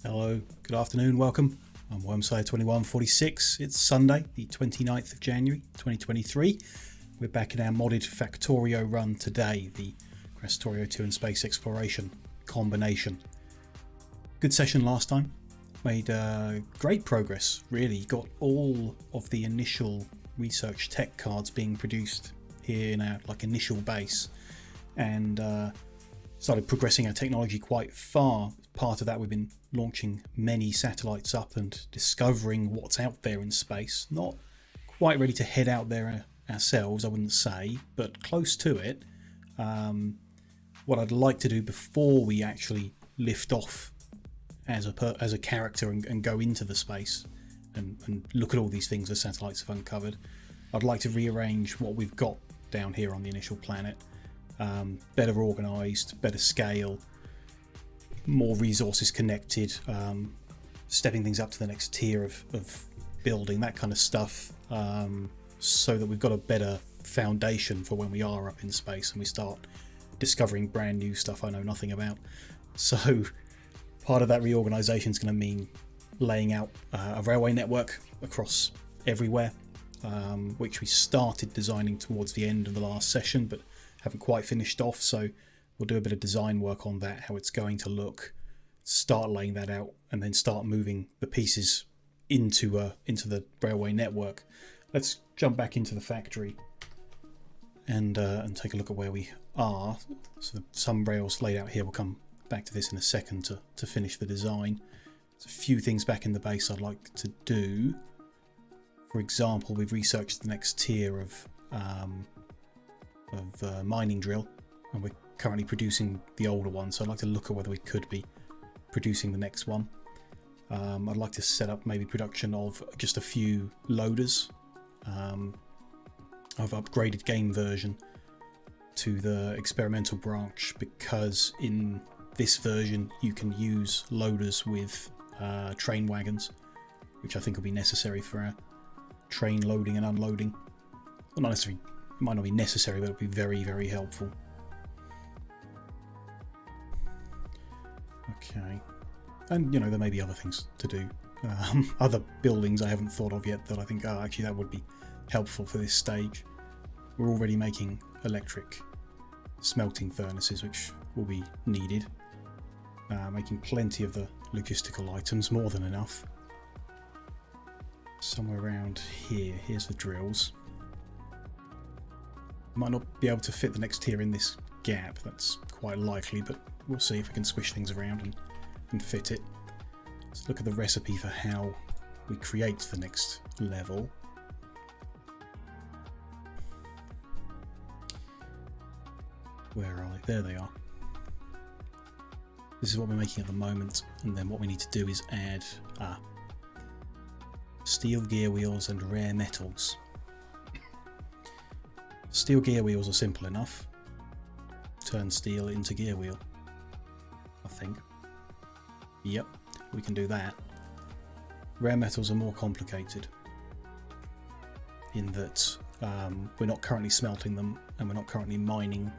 Hello, good afternoon, welcome. I'm Wormslayer2146. It's Sunday, the 29th of January 2023. We're back in our modded Factorio run today, the Krastorio 2 and space exploration combination. Good session last time. Made great progress, really. Got all of the initial research tech cards being produced here in our initial base, and started progressing our technology quite far. Part of that, we've been launching many satellites up and discovering what's out there in space. Not quite ready to head out there ourselves, I wouldn't say, but close to it. What I'd like to do before we actually lift off as a character and go into the space and look at all these things the satellites have uncovered, I'd like to rearrange what we've got down here on the initial planet. Better organised, better scale, more resources connected, stepping things up to the next tier of building, that kind of stuff, so that we've got a better foundation for when we are up in space and we start discovering brand new stuff I know nothing about. So part of that reorganisation is going to mean laying out a railway network across everywhere, which we started designing towards the end of the last session but haven't quite finished off, so we'll do a bit of design work on that, how it's going to look, start laying that out, and then start moving the pieces into the railway network. Let's jump back into the factory and take a look at where we are. So some rails laid out here. We'll come back to this in a second to finish the design. There's a few things back in the base I'd like to do. For example, we've researched the next tier of mining drill, and we're currently producing the older one, so I'd like to look at whether we could be producing the next one. I'd like to set up maybe production of just a few loaders. I've upgraded game version to the experimental branch because in this version you can use loaders with train wagons, which I think will be necessary for our train loading and unloading. Well, not necessarily, it might not be necessary, but it'll be very, very helpful. Okay, and there may be other things to do, other buildings I haven't thought of yet that I think, actually that would be helpful for this stage. We're already making electric smelting furnaces, which will be needed. Making plenty of the logistical items, more than enough. Somewhere around here, here's the drills. Might not be able to fit the next tier in this gap, that's quite likely, but we'll see if we can squish things around and fit it. Let's look at the recipe for how we create the next level. Where are they? There they are. This is what we're making at the moment, and then what we need to do is add steel gear wheels and rare metals. Steel gear wheels are simple enough. Turn steel into gear wheel, I think. Yep, we can do that. Rare metals are more complicated in that we're not currently smelting them and we're not currently mining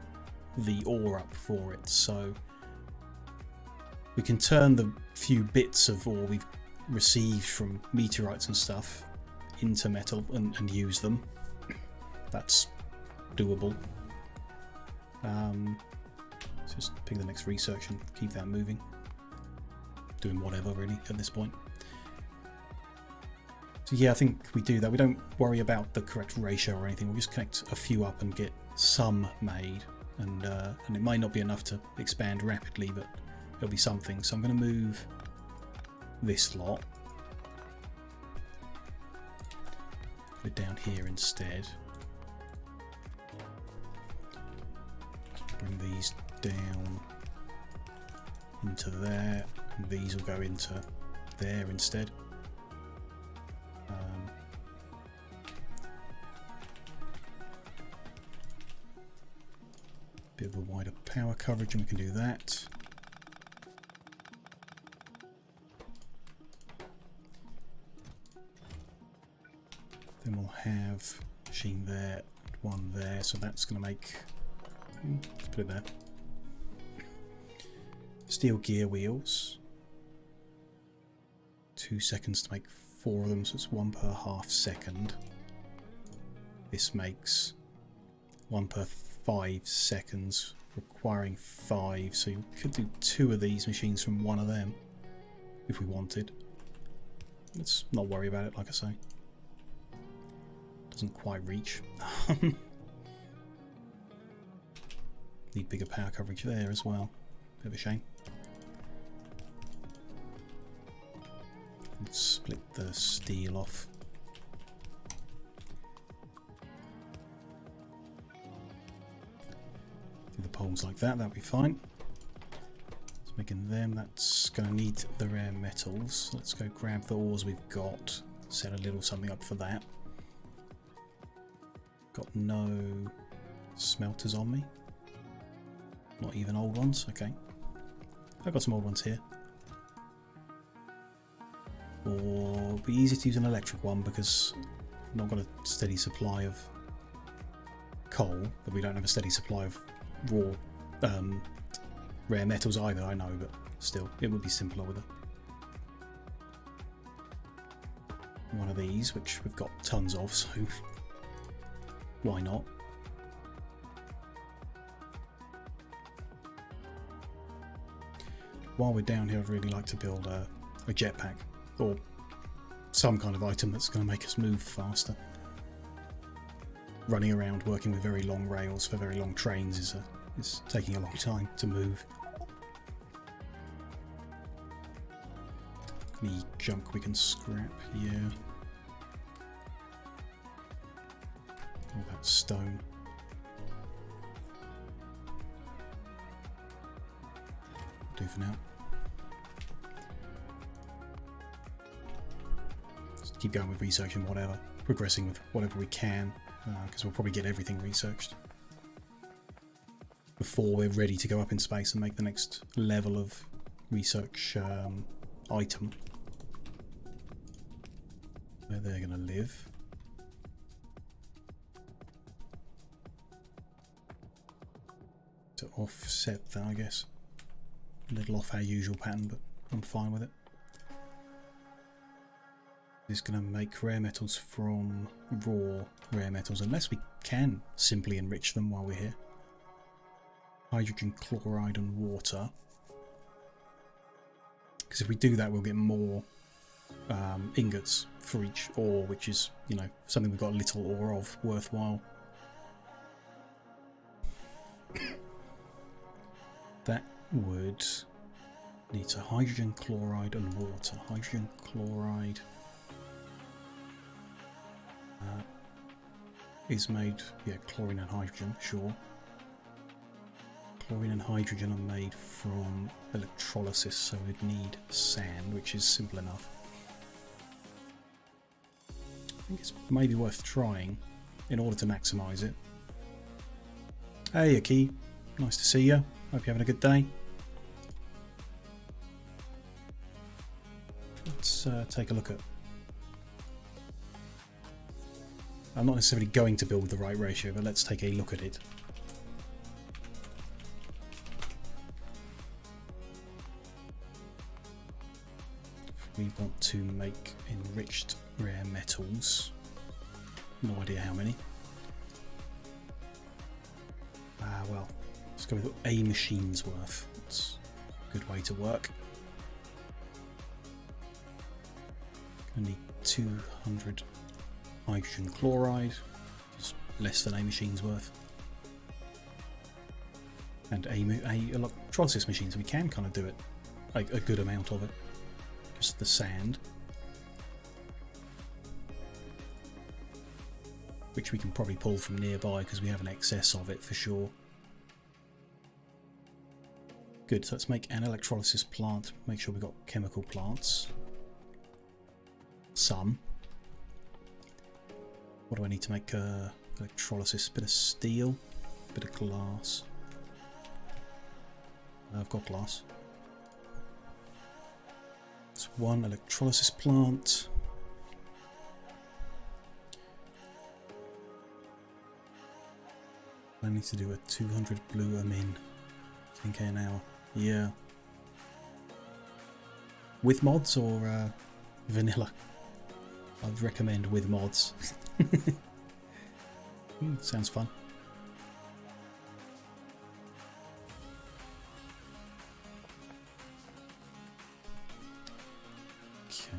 the ore up for it, so we can turn the few bits of ore we've received from meteorites and stuff into metal and use them. That's doable. Let's just pick the next research and keep that moving. Doing whatever really at this point. So yeah, I think we do that. We don't worry about the correct ratio or anything. We'll just connect a few up and get some made, and it might not be enough to expand rapidly, but it'll be something. So I'm going to move this lot. Put it down here instead. Bring these down into there, and these will go into there instead. Bit of a wider power coverage, and we can do that. Then we'll have machine there, one there, so that's going to make, let's put it there. Steel gear wheels. 2 seconds to make 4 of them, so it's 1 per half second. This makes 1 per 5 seconds, requiring 5, so you could do 2 of these machines from 1 of them if we wanted. Let's not worry about it, like I say. Doesn't quite reach. Need bigger power coverage there as well. Bit of a shame. Let's split the steel off. Do the poles like that, that'll be fine. It's making them, that's going to need the rare metals. Let's go grab the ores we've got. Set a little something up for that. Got no smelters on me. Not even old ones, okay. I've got some old ones here. Or it'll be easy to use an electric one because I've not got a steady supply of coal, but we don't have a steady supply of raw rare metals either, I know, but still, it would be simpler with one of these, which we've got tons of, so why not? While we're down here, I'd really like to build a jetpack, or some kind of item that's going to make us move faster. Running around working with very long rails for very long trains is taking a long time to move. Any junk we can scrap here. All that stone. Do for now. Just keep going with research and whatever, progressing with whatever we can, because we'll probably get everything researched before we're ready to go up in space and make the next level of research item. Where they're going to live. To offset that, I guess. A little off our usual pattern, but I'm fine with it. It's going to make rare metals from raw rare metals, unless we can simply enrich them while we're here. Hydrogen chloride and water. Because if we do that, we'll get more ingots for each ore, which is, you know, something we've got a little ore of, worthwhile. That would need a hydrogen chloride and water. Hydrogen chloride is made, yeah, chlorine and hydrogen, sure. Chlorine and hydrogen are made from electrolysis, so we'd need sand, which is simple enough. I think it's maybe worth trying in order to maximise it. Hey Aki, nice to see you. Hope you're having a good day. Let's take a look at... I'm not necessarily going to build the right ratio, but let's take a look at it. We want to make enriched rare metals. No idea how many. Well, let's go with a machine's worth. That's a good way to work. I need 200 hydrogen chloride, just less than a machine's worth. And a electrolysis machine, so we can kind of do it, like a good amount of it. Just the sand, which we can probably pull from nearby because we have an excess of it for sure. Good, so let's make an electrolysis plant, make sure we've got chemical plants. Some. What do I need to make electrolysis? Bit of steel, bit of glass. I've got glass. It's one electrolysis plant. I need to do a 200 blue amine. 10k an hour. Yeah. With mods or vanilla. I'd recommend with mods. Sounds fun. Okay,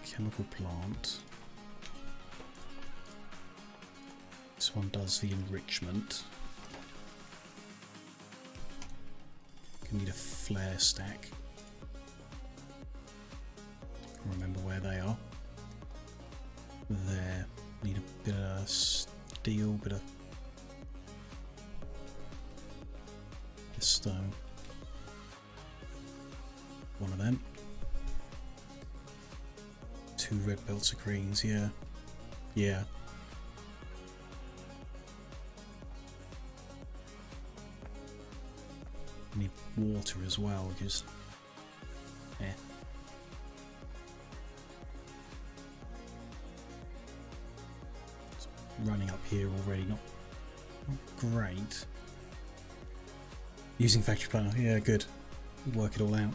chemical plant. This one does the enrichment. Need a flare stack. Remember where they are. There. Need a bit of steel, bit of stone. One of them. 2 red belts of greens, yeah. Yeah. Need water as well, just it's running up here already, not great. Using factory planner, yeah, good. Work it all out.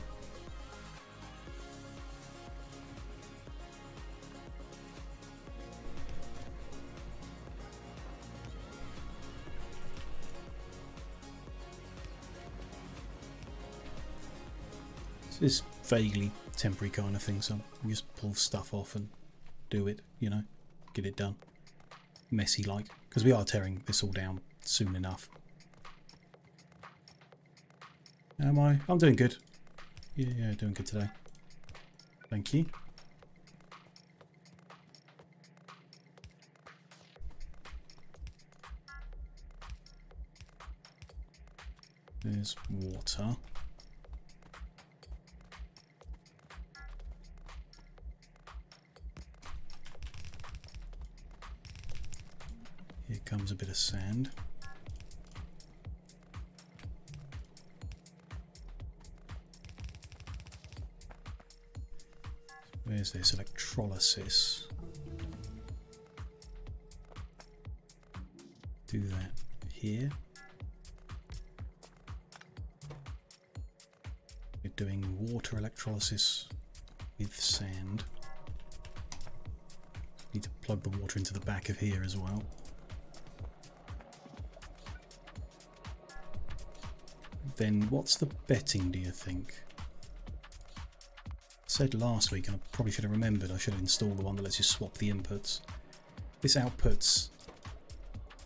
It's vaguely temporary kind of thing, so you just pull stuff off and do it, you know, get it done. Messy like, because we are tearing this all down soon enough. Am I? I'm doing good. Yeah, doing good today. Thank you. There's water. Here comes a bit of sand. Where's this electrolysis? Do that here. We're doing water electrolysis with sand. Need to plug the water into the back of here as well. Then what's the betting, do you think? I said last week, and I probably should have remembered, I should have installed the one that lets you swap the inputs. This outputs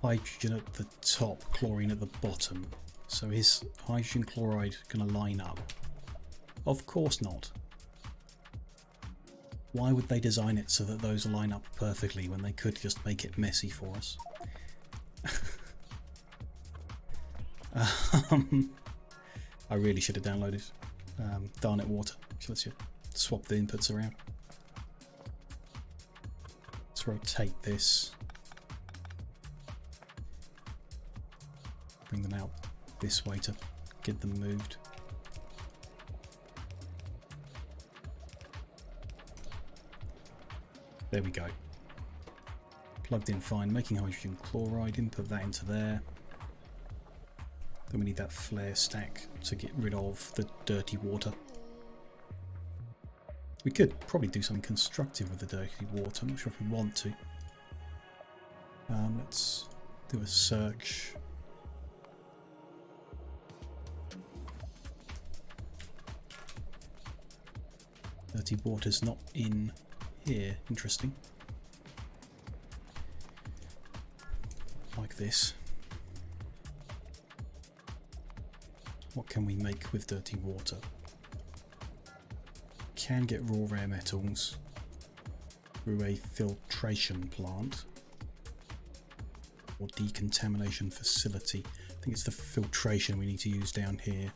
hydrogen at the top, chlorine at the bottom. So is hydrogen chloride going to line up? Of course not. Why would they design it so that those line up perfectly when they could just make it messy for us? I really should have downloaded Darn It Water, which lets you swap the inputs around. Let's rotate this. Bring them out this way to get them moved. There we go. Plugged in fine, making hydrogen chloride, input that into there. Then we need that flare stack to get rid of the dirty water. We could probably do something constructive with the dirty water. I'm not sure if we want to. Let's do a search. Dirty water's not in here. Interesting. Like this. What can we make with dirty water? Can get raw rare metals through a filtration plant or decontamination facility. I think it's the filtration we need to use down here.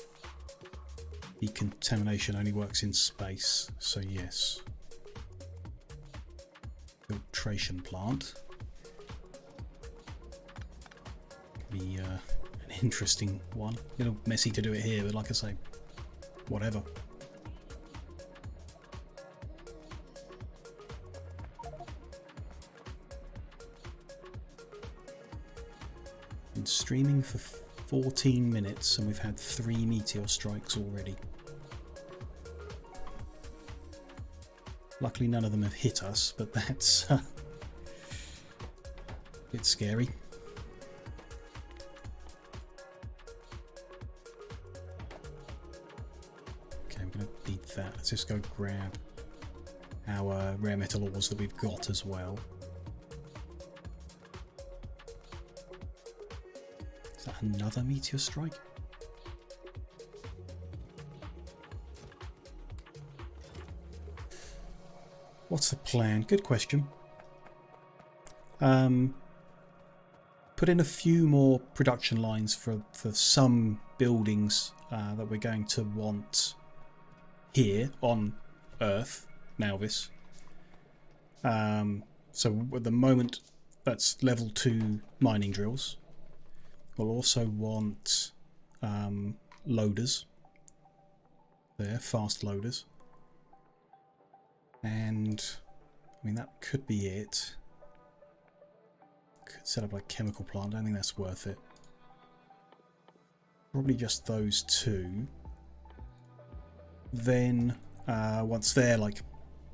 Decontamination only works in space, so yes. Filtration plant. Could be an interesting one. A little messy to do it here, but like I say, whatever. Been streaming for 14 minutes and we've had 3 meteor strikes already. Luckily none of them have hit us, but that's a bit scary. Okay, we're going to need that. Let's just go grab our rare metal ores that we've got as well. Is that another meteor strike? What's the plan? Good question. Put in a few more production lines for some buildings that we're going to want here on Earth, Nauvis. So at the moment, that's level 2 mining drills. We'll also want loaders there, fast loaders. And I mean, that could be it. Could set up like a chemical plant. I don't think that's worth it. Probably just those two. Then once they're like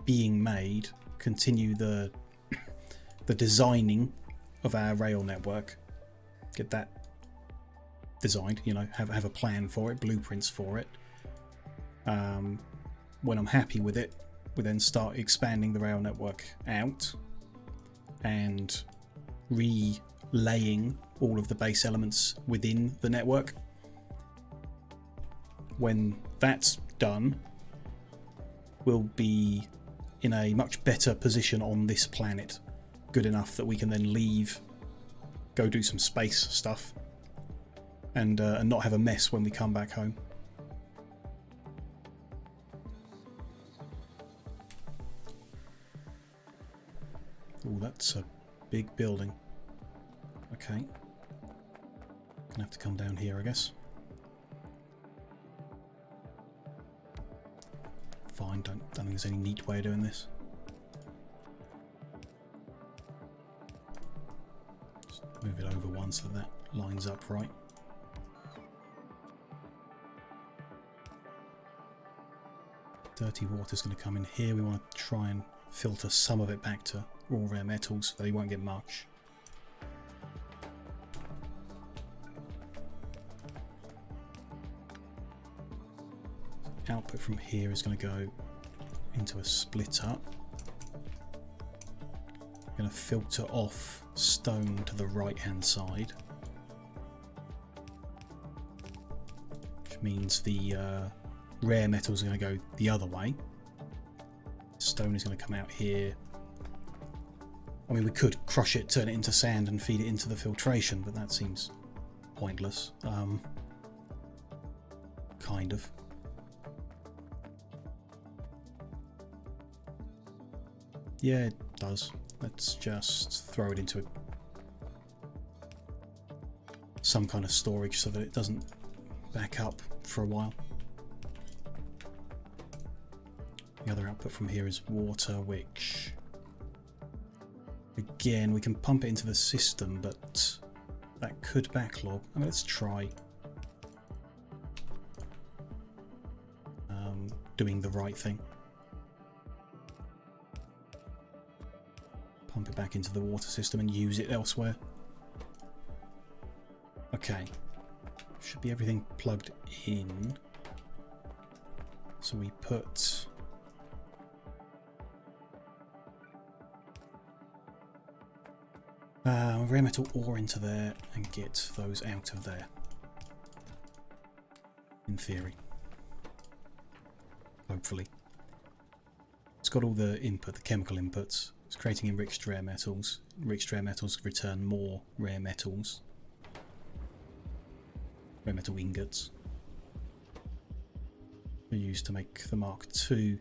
being made, continue the designing of our rail network. Get that designed, you know, have a plan for it, blueprints for it. When I'm happy with it, we then start expanding the rail network out and relaying all of the base elements within the network. When that's done, we'll be in a much better position on this planet, good enough that we can then leave, go do some space stuff, and not have a mess when we come back home. Oh, that's a big building. Okay. Gonna have to come down here, I guess. Fine, don't think there's any neat way of doing this. Just move it over one so that lines up right. Dirty water's going to come in here. We want to try and filter some of it back to raw rare metals so they won't get much. Output from here is going to go into a split up. I'm going to filter off stone to the right hand side, which means the rare metals are going to go the other way. Stone is going to come out here. I mean, we could crush it, turn it into sand and feed it into the filtration, but that seems pointless. Kind of. Yeah, it does. Let's just throw it into some kind of storage so that it doesn't back up for a while. The other output from here is water, which again we can pump it into the system, but that could backlog. I mean, let's try doing the right thing. Pump it back into the water system and use it elsewhere. Okay, should be everything plugged in. So we put rare metal ore into there and get those out of there. In theory. Hopefully. It's got all the input, the chemical inputs. It's creating enriched rare metals. Enriched rare metals return more rare metals. Rare metal ingots. They're used to make the Mark II.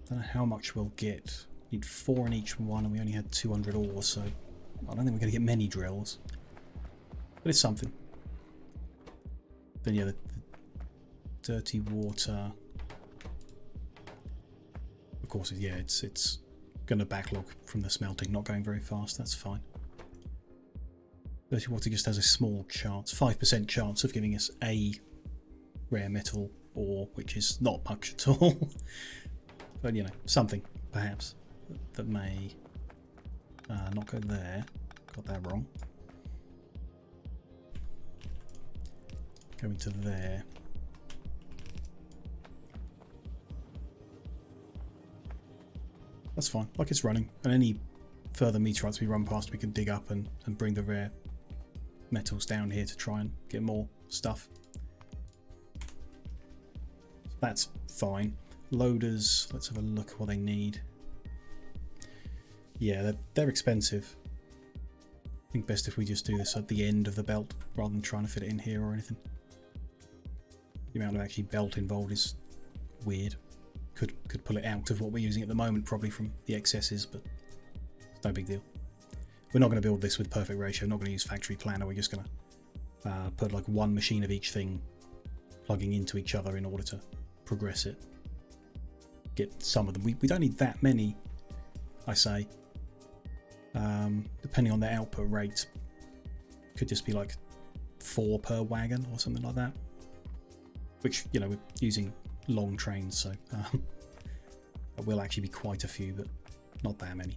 Don't know how much we'll get. Need 4 in each one, and we only had 200 ore, so I don't think we're going to get many drills. But it's something. Then yeah, the dirty water. Of course, yeah, it's going to backlog from the smelting, not going very fast. That's fine. Dirty water just has a small chance, 5% chance of giving us a rare metal ore, which is not much at all. But, you know, something, perhaps, that may not go there. Got that wrong. Go into there. That's fine, like it's running. And any further meteorites we run past, we can dig up and bring the rare metals down here to try and get more stuff. That's fine. Loaders, let's have a look at what they need. Yeah, they're expensive. I think best if we just do this at the end of the belt rather than trying to fit it in here or anything. The amount of actually belt involved is weird. Could pull it out of what we're using at the moment, probably from the excesses, but it's no big deal. We're not going to build this with perfect ratio. Not going to use factory planner. We're just going to put like one machine of each thing plugging into each other in order to progress it. Get some of them. We don't need that many, I say. Depending on their output rate, could just be like 4 per wagon or something like that. Which, you know, we're using long trains, so it will actually be quite a few, but not that many.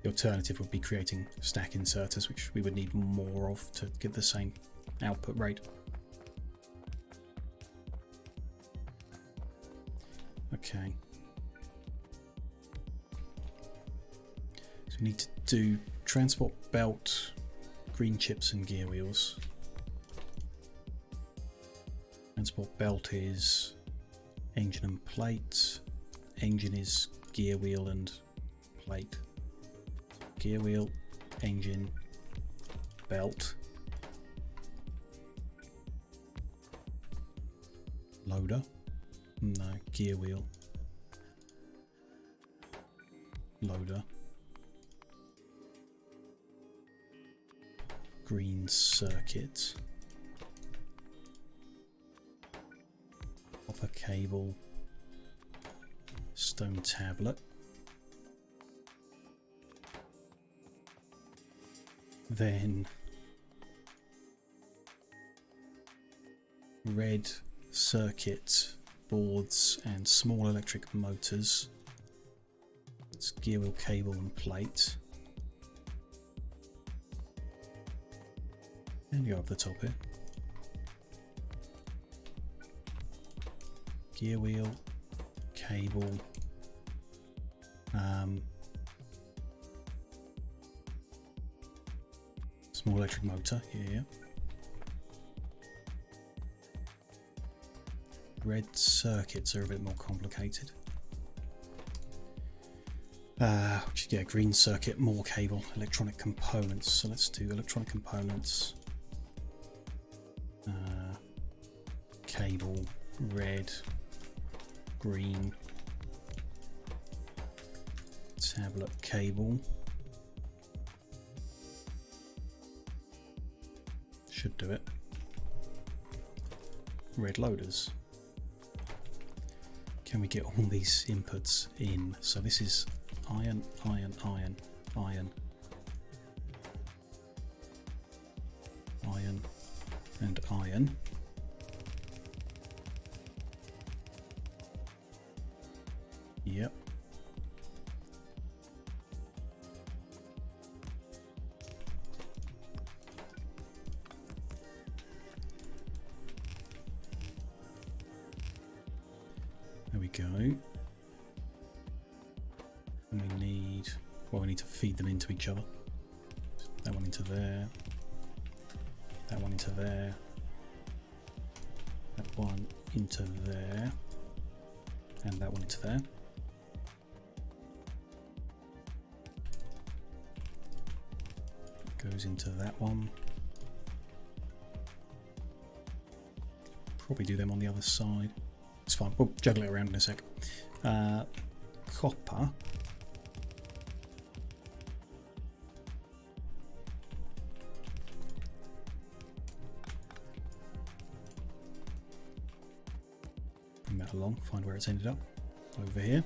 The alternative would be creating stack inserters, which we would need more of to get the same output rate. Okay. So we need to do transport belt, green chips and gear wheels. Transport belt is engine and plate. Engine is gear wheel and plate. Gear wheel, engine, belt. Loader. No, gear wheel. Loader. Green circuit. Copper cable. Stone tablet. Then red circuit boards and small electric motors. It's gear wheel, cable and plate. And go up the top here. Gear wheel, cable, small electric motor, yeah. Red circuits are a bit more complicated. Yeah, green circuit, more cable, electronic components. So let's do electronic components. Cable, red, green, tablet cable. Should do it. Red loaders. Can we get all these inputs in? So this is iron, iron, iron, iron, iron, and iron. Yep. There we go. And we need, well, we need to feed them into each other. That one into there. That one into there. That one into there. And that one into there. Goes into that one. Probably do them on the other side. It's fine. We'll juggle it around in a sec. Copper. Bring that along. Find where it's ended up. Over here.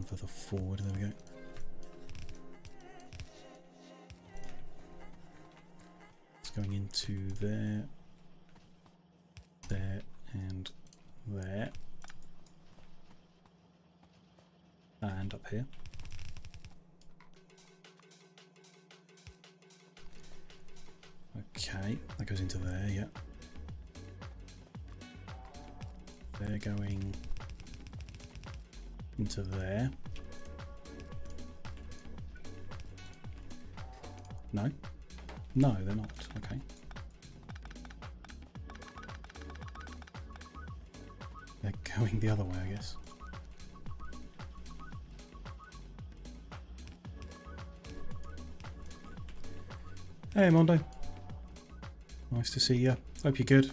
one further forward. There we go. It's going into there, there, and there, and up here. Okay, that goes into there, yeah. They're going into there. No? No, they're not. Okay. They're going the other way, I guess. Hey, Mondo. Nice to see you. Hope you're good.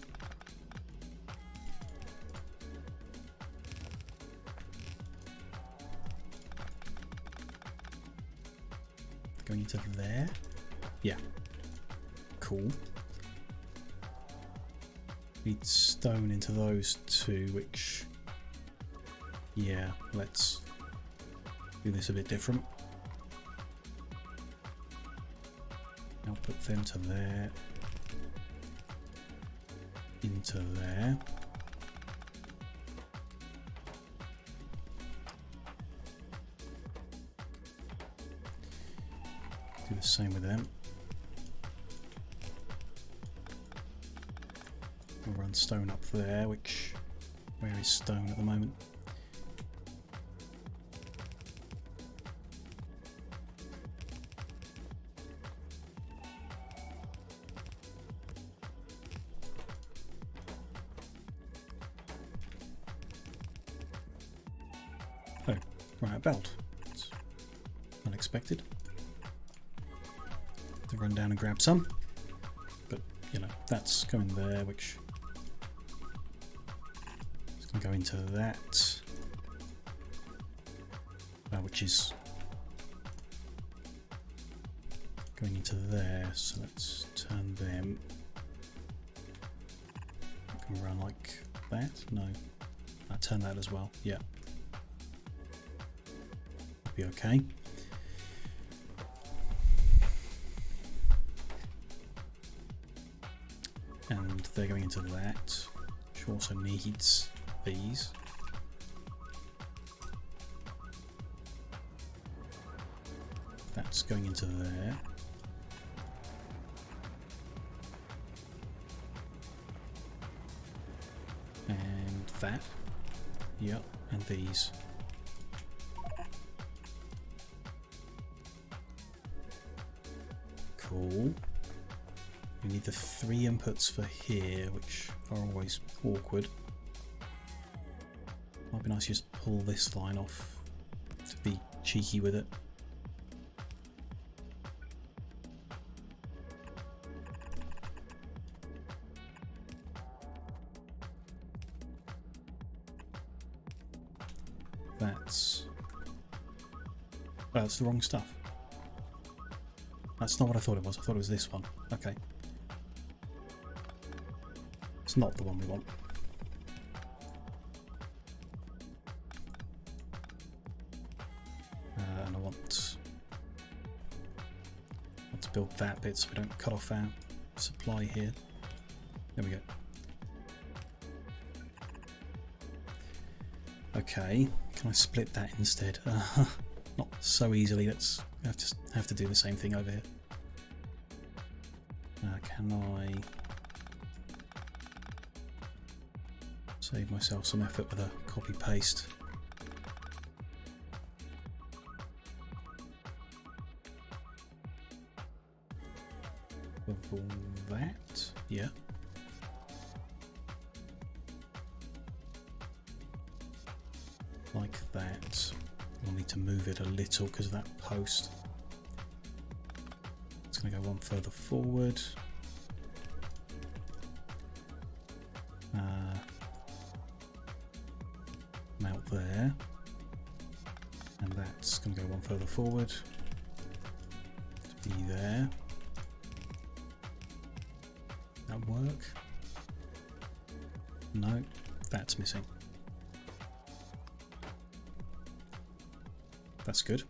Going into there. Yeah. Cool. Need stone into those two, which... yeah, let's do this a bit different. I'll put them to there. Into there. Do the same with them. We'll run stone up there, which... where is stone at the moment? Oh, right, a belt. It's unexpected. To run down and grab some, but you know, that's going there, which is going to go into that, which is going into there. So let's turn them. I can run like that. No, I turn that as well. Yeah, be okay. And they're going into that, which also needs these. That's going into there. And that. Yep, and these. Cool. We need the 3 inputs for here, which are always awkward. Might be nice to just pull this line off to be cheeky with it. That's the wrong stuff. That's not what I thought it was. I thought it was this one. Okay. It's not the one we want. And I want to build that bit so we don't cut off our supply here. There we go. Okay, can I split that instead? Not so easily. Let's have to do the same thing over here. Can I save myself some effort with a copy paste? Of all that, yeah. Like that. We'll need to move it a little because of that post. It's going to go one further forward. Mount there. And that's going to go one further forward. To be there. That work? No, that's missing. That's good.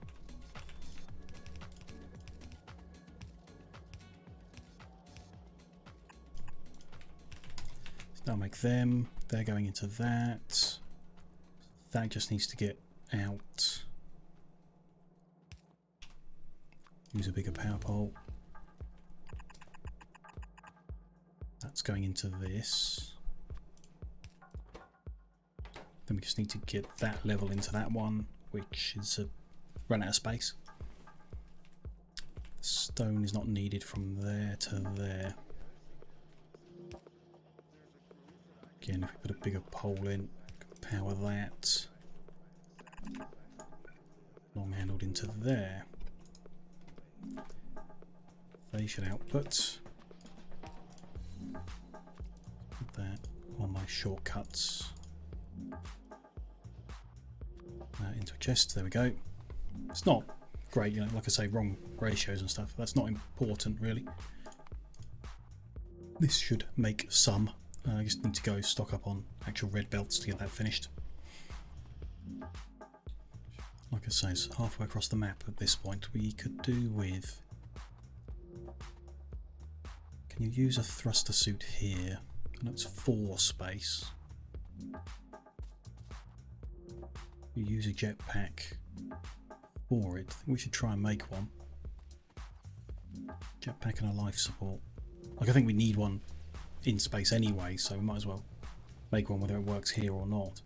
So that'll make them. They're going into that. That just needs to get out. Use a bigger power pole. That's going into this. Then we just need to get that level into that one, which is run out of space. Stone is not needed from there to there. Again, if we put a bigger pole in, power that. Long handled into there. They should output. Put that on my shortcuts. Into a chest, there we go. It's not great, you know, like I say, wrong ratios and stuff. That's not important really. This should make some. I just need to go stock up on actual red belts to get that finished. Like I say, it's halfway across the map at this point. We could do with... Can you use a thruster suit here? I know it's 4 space. You use a jetpack for it. I think we should try and make one. Jetpack and a life support. Like, I think we need one in space anyway, so we might as well make one whether it works here or not.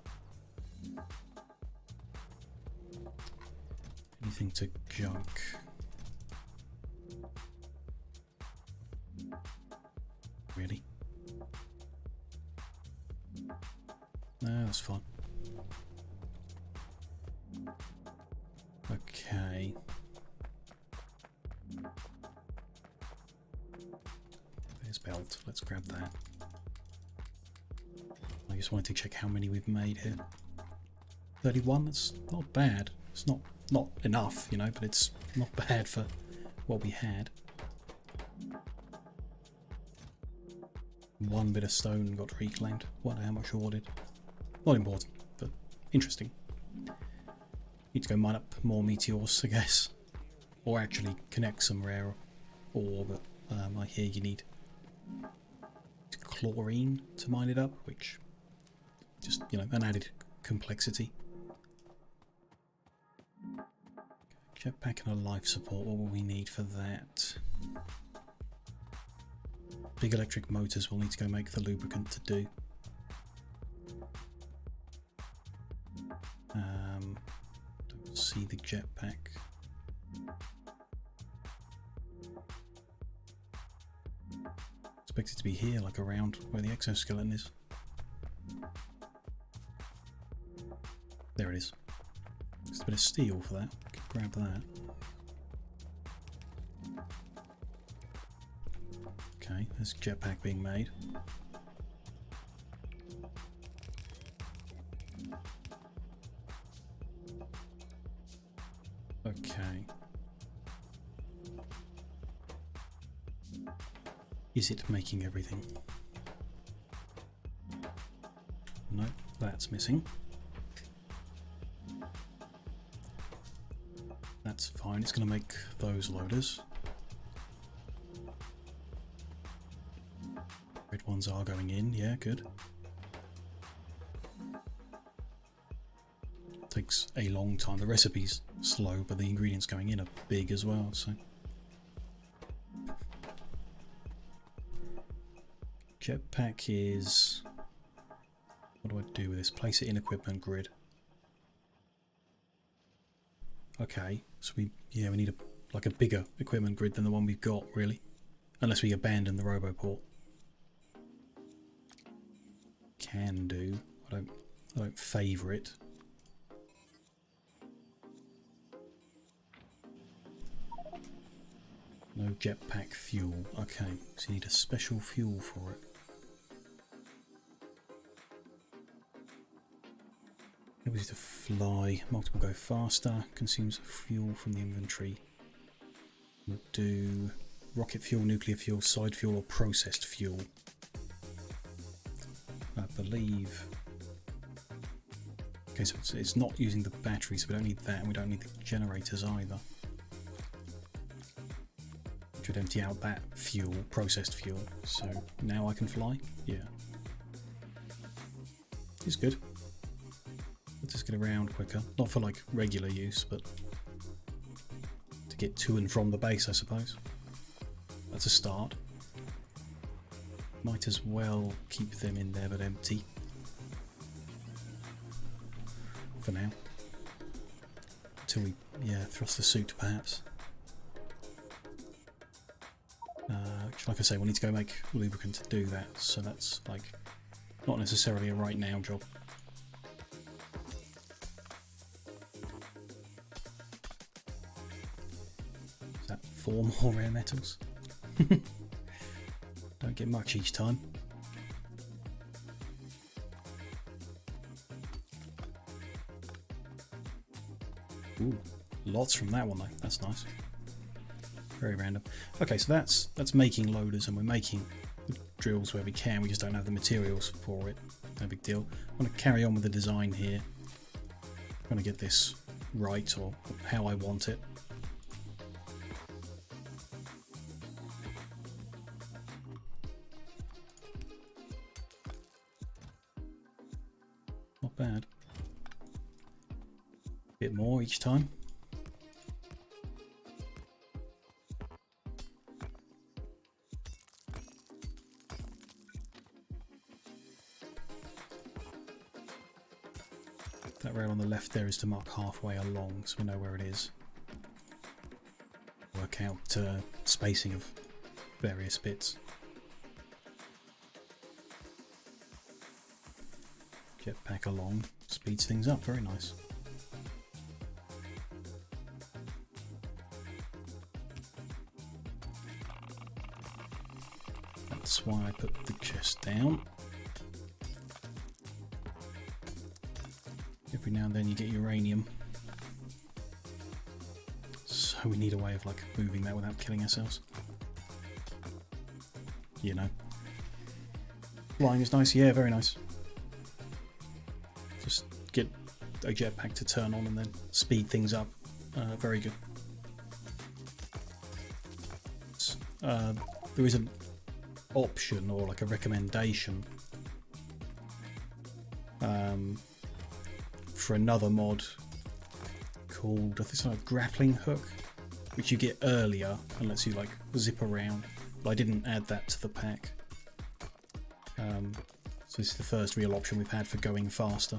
Anything to junk? Really? No, that's fine. Okay. There's belt. Let's grab that. I just wanted to check how many we've made here. 31. That's not bad. It's not enough, you know, but it's not bad for what we had. 1 bit of stone got reclaimed. Wonder how much awarded. Not important, but interesting. Need to go mine up more meteors, I guess, or actually connect some rare ore. But I hear you need chlorine to mine it up, which just, you know, an added complexity. Jetpack and a life support. What will we need for that? Big electric motors. We'll need to go make the lubricant to do. Don't see the jetpack. Expect it to be here, like around where the exoskeleton is. There it is. Just a bit of steel for that. Grab that. Okay, there's a jetpack being made. Okay. Is it making everything? No, that's missing. That's fine, it's going to make those loaders. Red ones are going in, yeah, good. Takes a long time. The recipe's slow, but the ingredients going in are big as well, so. Jetpack is... What do I do with this? Place it in equipment grid. Okay, so we need a bigger equipment grid than the one we've got, really. Unless we abandon the roboport. Can do. I don't favour it. No jetpack fuel. Okay, so you need a special fuel for it. Ability to fly. Multiple go faster. Consumes fuel from the inventory. We'll do rocket fuel, nuclear fuel, side fuel, or processed fuel. I believe Okay, so it's not using the battery, so we don't need that, and we don't need the generators either. Which would empty out that fuel, processed fuel. So now I can fly? Yeah. It's good. Let's just get around quicker. Not for like regular use, but to get to and from the base, I suppose. That's a start. Might as well keep them in there but empty. For now. Until we, thrust the suit perhaps. Like I say, we'll need to go make lubricant to do that, so that's like not necessarily a right now job. Is that 4 more rare metals? Don't get much each time. Ooh, lots from that one though. That's nice. Very random. Okay, so that's making loaders, and we're making drills where we can. We just don't have the materials for it. No big deal. I'm going to carry on with the design here. I'm going to get this right, or how I want it. Not bad. A bit more each time. That rail on the left there is to mark halfway along, so we know where it is. Work out spacing of various bits. Jetpack along, speeds things up, very nice. That's why I put the chest down. Every now and then you get uranium, so we need a way of like moving that without killing ourselves. You know, flying is nice. Yeah, very nice. Just get a jetpack to turn on and then speed things up. Very good. There is an option or like a recommendation for another mod called, I think it's like a grappling hook, which you get earlier and lets you like zip around. But I didn't add that to the pack. So this is the first real option we've had for going faster.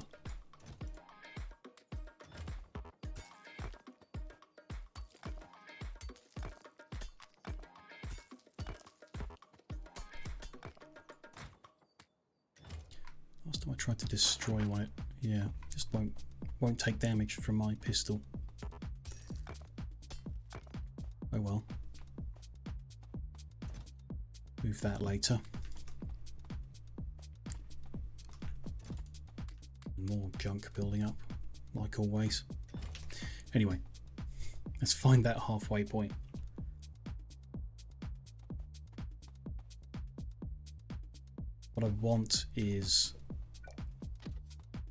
Last time I tried to destroy one, just won't take damage from my pistol. Oh well. Move that later. More junk building up, like always. Anyway, let's find that halfway point. What I want is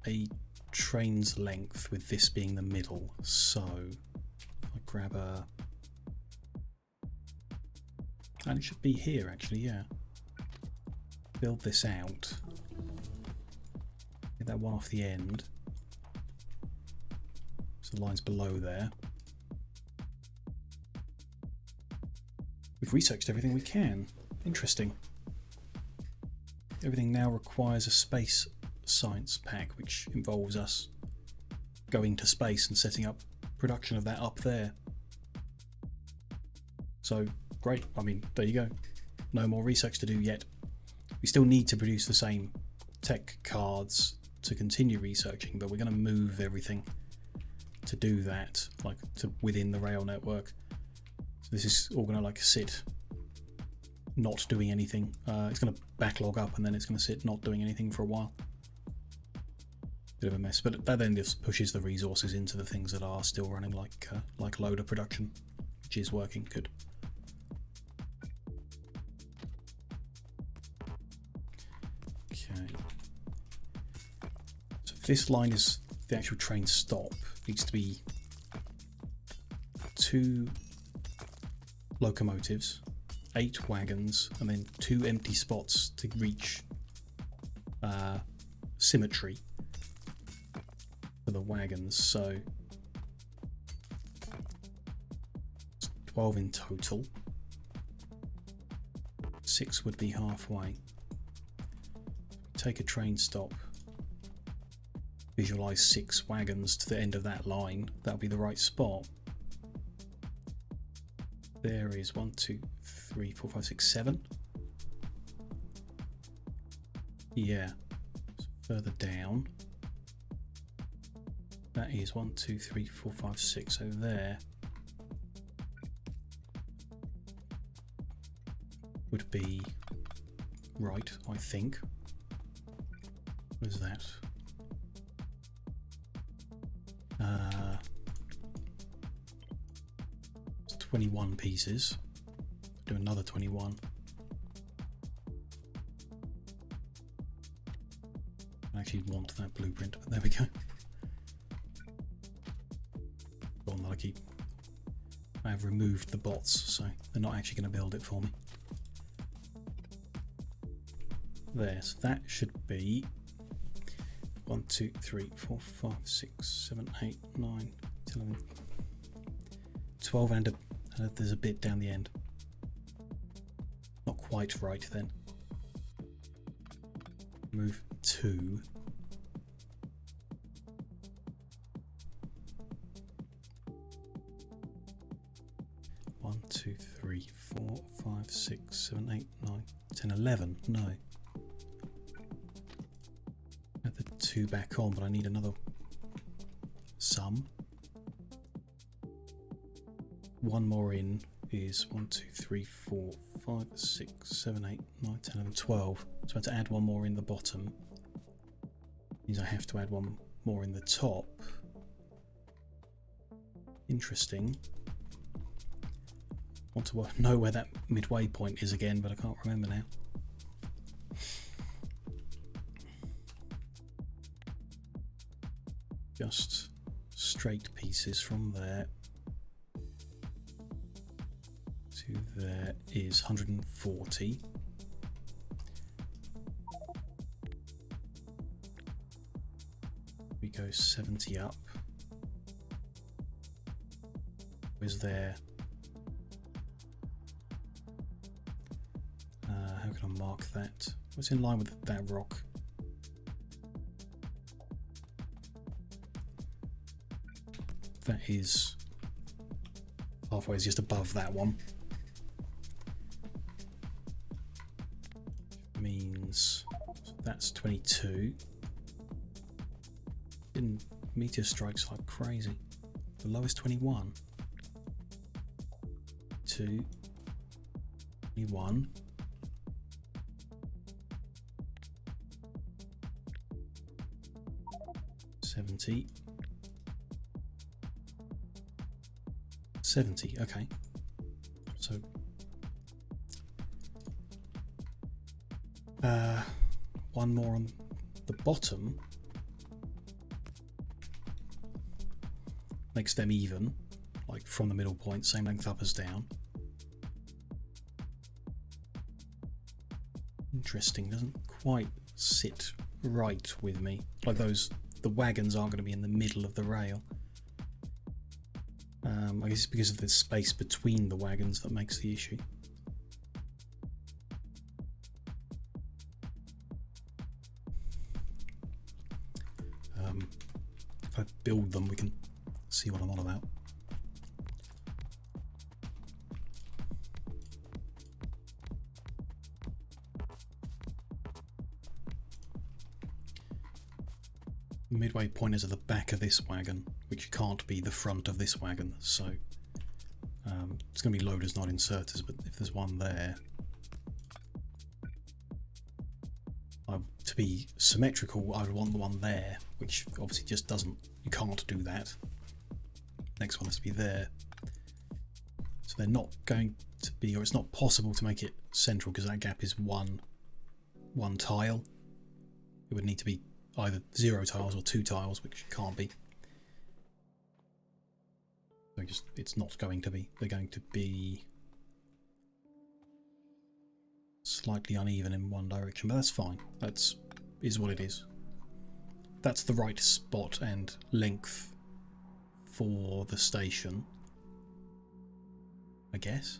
a train's length, with this being the middle. So if I grab a, and it should be here actually, yeah. Build this out. Get that one off the end. So the line's below there. We've researched everything we can. Interesting. Everything now requires a space science pack, which involves us going to space and setting up production of that up there. So great, I mean, there you go. No more research to do yet. We still need to produce the same tech cards to continue researching, but we're going to move everything to do that, like to within the rail network. So this is all going to like sit not doing anything. It's going to backlog up and then it's going to sit not doing anything for a while. Bit of a mess, but that then just pushes the resources into the things that are still running, like loader production, which is working good. Okay. So this line is the actual train stop needs to be 2 locomotives, 8 wagons, and then 2 empty spots to reach symmetry for the wagons. So 12 in total. 6 would be halfway. Take a train stop. Visualize 6 wagons to the end of that line. That'll be the right spot. There is 1, 2, 3, 4, 5, 6, 7. Yeah. So further down. That is 1, 2, 3, 4, 5, 6. So there would be right, I think. What is that? 21 pieces. Do another 21. I actually want that blueprint, but there we go. One that I keep. I have removed the bots, so they're not actually going to build it for me. There, so that should be 1, 2, 3, 4, 5, 6, 7, 8, 9, 10, 11, 12 and there's a bit down the end. Not quite right then. Move 2. One, 2, 3, 4, 5, 6, 7, 8, 9, 10, 11. No. Add the 2 back on, but I need another sum. 1 more in is 1, 2, 3, 4, 5, 6, 7, 8, 9, 10, 11, 12. So I have to add 1 more in the bottom. Means I have to add 1 more in the top. Interesting. Want to know where that midway point is again, but I can't remember now. Just straight pieces from there to there is 140. We go 70 up. Is there? How can I mark that? What's in line with that rock? That is halfway, is just above that one. Means that's 22. Meteor strikes like crazy. The lowest 21. 2. 21. 70. 70, okay. So one more on the bottom makes them even, like from the middle point, same length up as down. Interesting, doesn't quite sit right with me. Like those, the wagons aren't going to be in the middle of the rail. I guess it's because of the space between the wagons that makes the issue. If I build them, we can see what I'm on about. The midway point is at the back of this wagon, which can't be the front of this wagon, so it's going to be loaders, not inserters, but if there's one there, to be symmetrical, I would want the one there, which obviously just doesn't, you can't do that. Next one has to be there. So they're not going to be, or it's not possible to make it central because that gap is one tile. It would need to be either 0 tiles or 2 tiles, which can't be. So it's not going to be. They're going to be slightly uneven in one direction, but that's fine. Is what it is. That's the right spot and length for the station, I guess.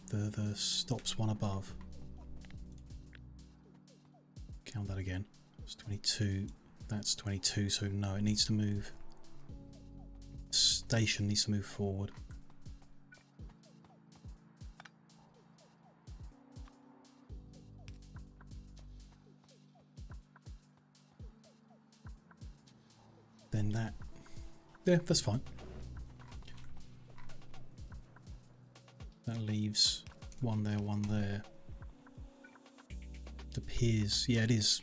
The stops one above. Count that again. It's 22. That's 22. So no, it needs to move. Station needs to move forward. Then that. Yeah, that's fine. That leaves one there, one there. It appears, yeah, it is.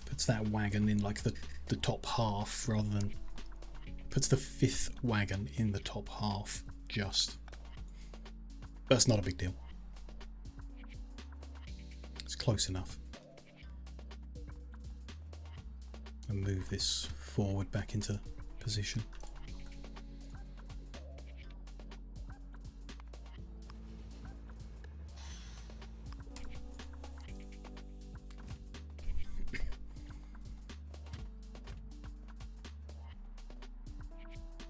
Puts that wagon in like the top half rather than puts the 5th wagon in the top half just. That's not a big deal. It's close enough. And move this forward back into position.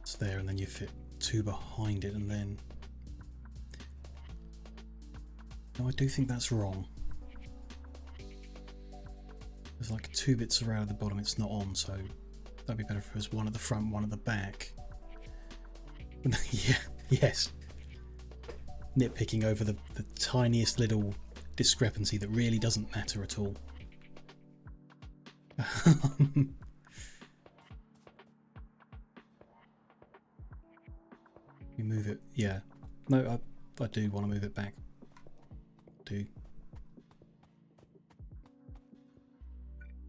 It's there, and then you fit 2 behind it, and then. No, I do think that's wrong. There's like 2 bits around the bottom it's not on, so that'd be better if it was 1 at the front, 1 at the back. Yeah, yes. Nitpicking over the tiniest little discrepancy that really doesn't matter at all. You move it, yeah. No, I do want to move it back. Do.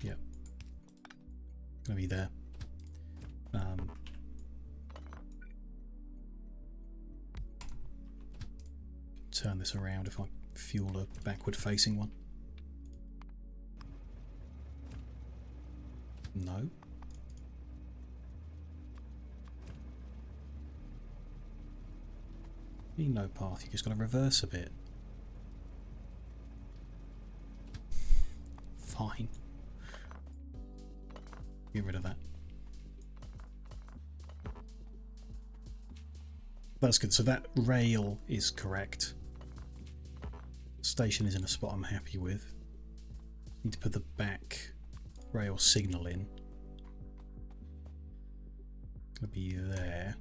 Yep. Gonna be there. Turn this around if I fuel a backward facing one. No. No path, you just got to reverse a bit. Fine. Get rid of that. That's good. So that rail is correct. Station is in a spot I'm happy with. Need to put the back rail signal in. Gonna be there.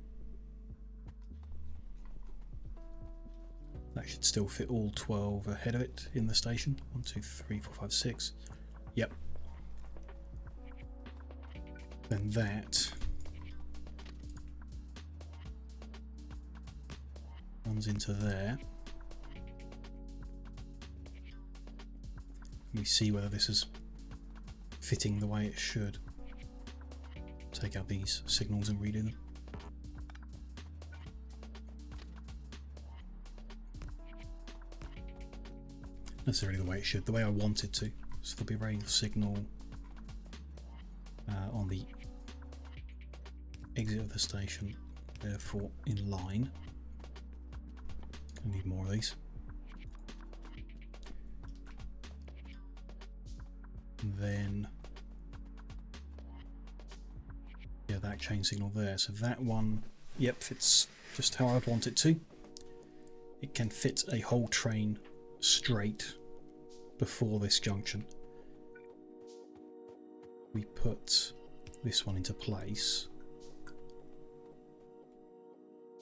That should still fit all 12 ahead of it in the station. 1, 2, 3, 4, 5, 6. Yep. Then that runs into there. We see whether this is fitting the way it should. Take out these signals and redo them. That's really the way it should, the way I want it to. So there'll be a rail signal on the exit of the station, therefore in line. I need more of these. And then, yeah, that chain signal there. So that one, yep, fits just how I'd want it to. It can fit a whole train straight before this junction. We put this one into place.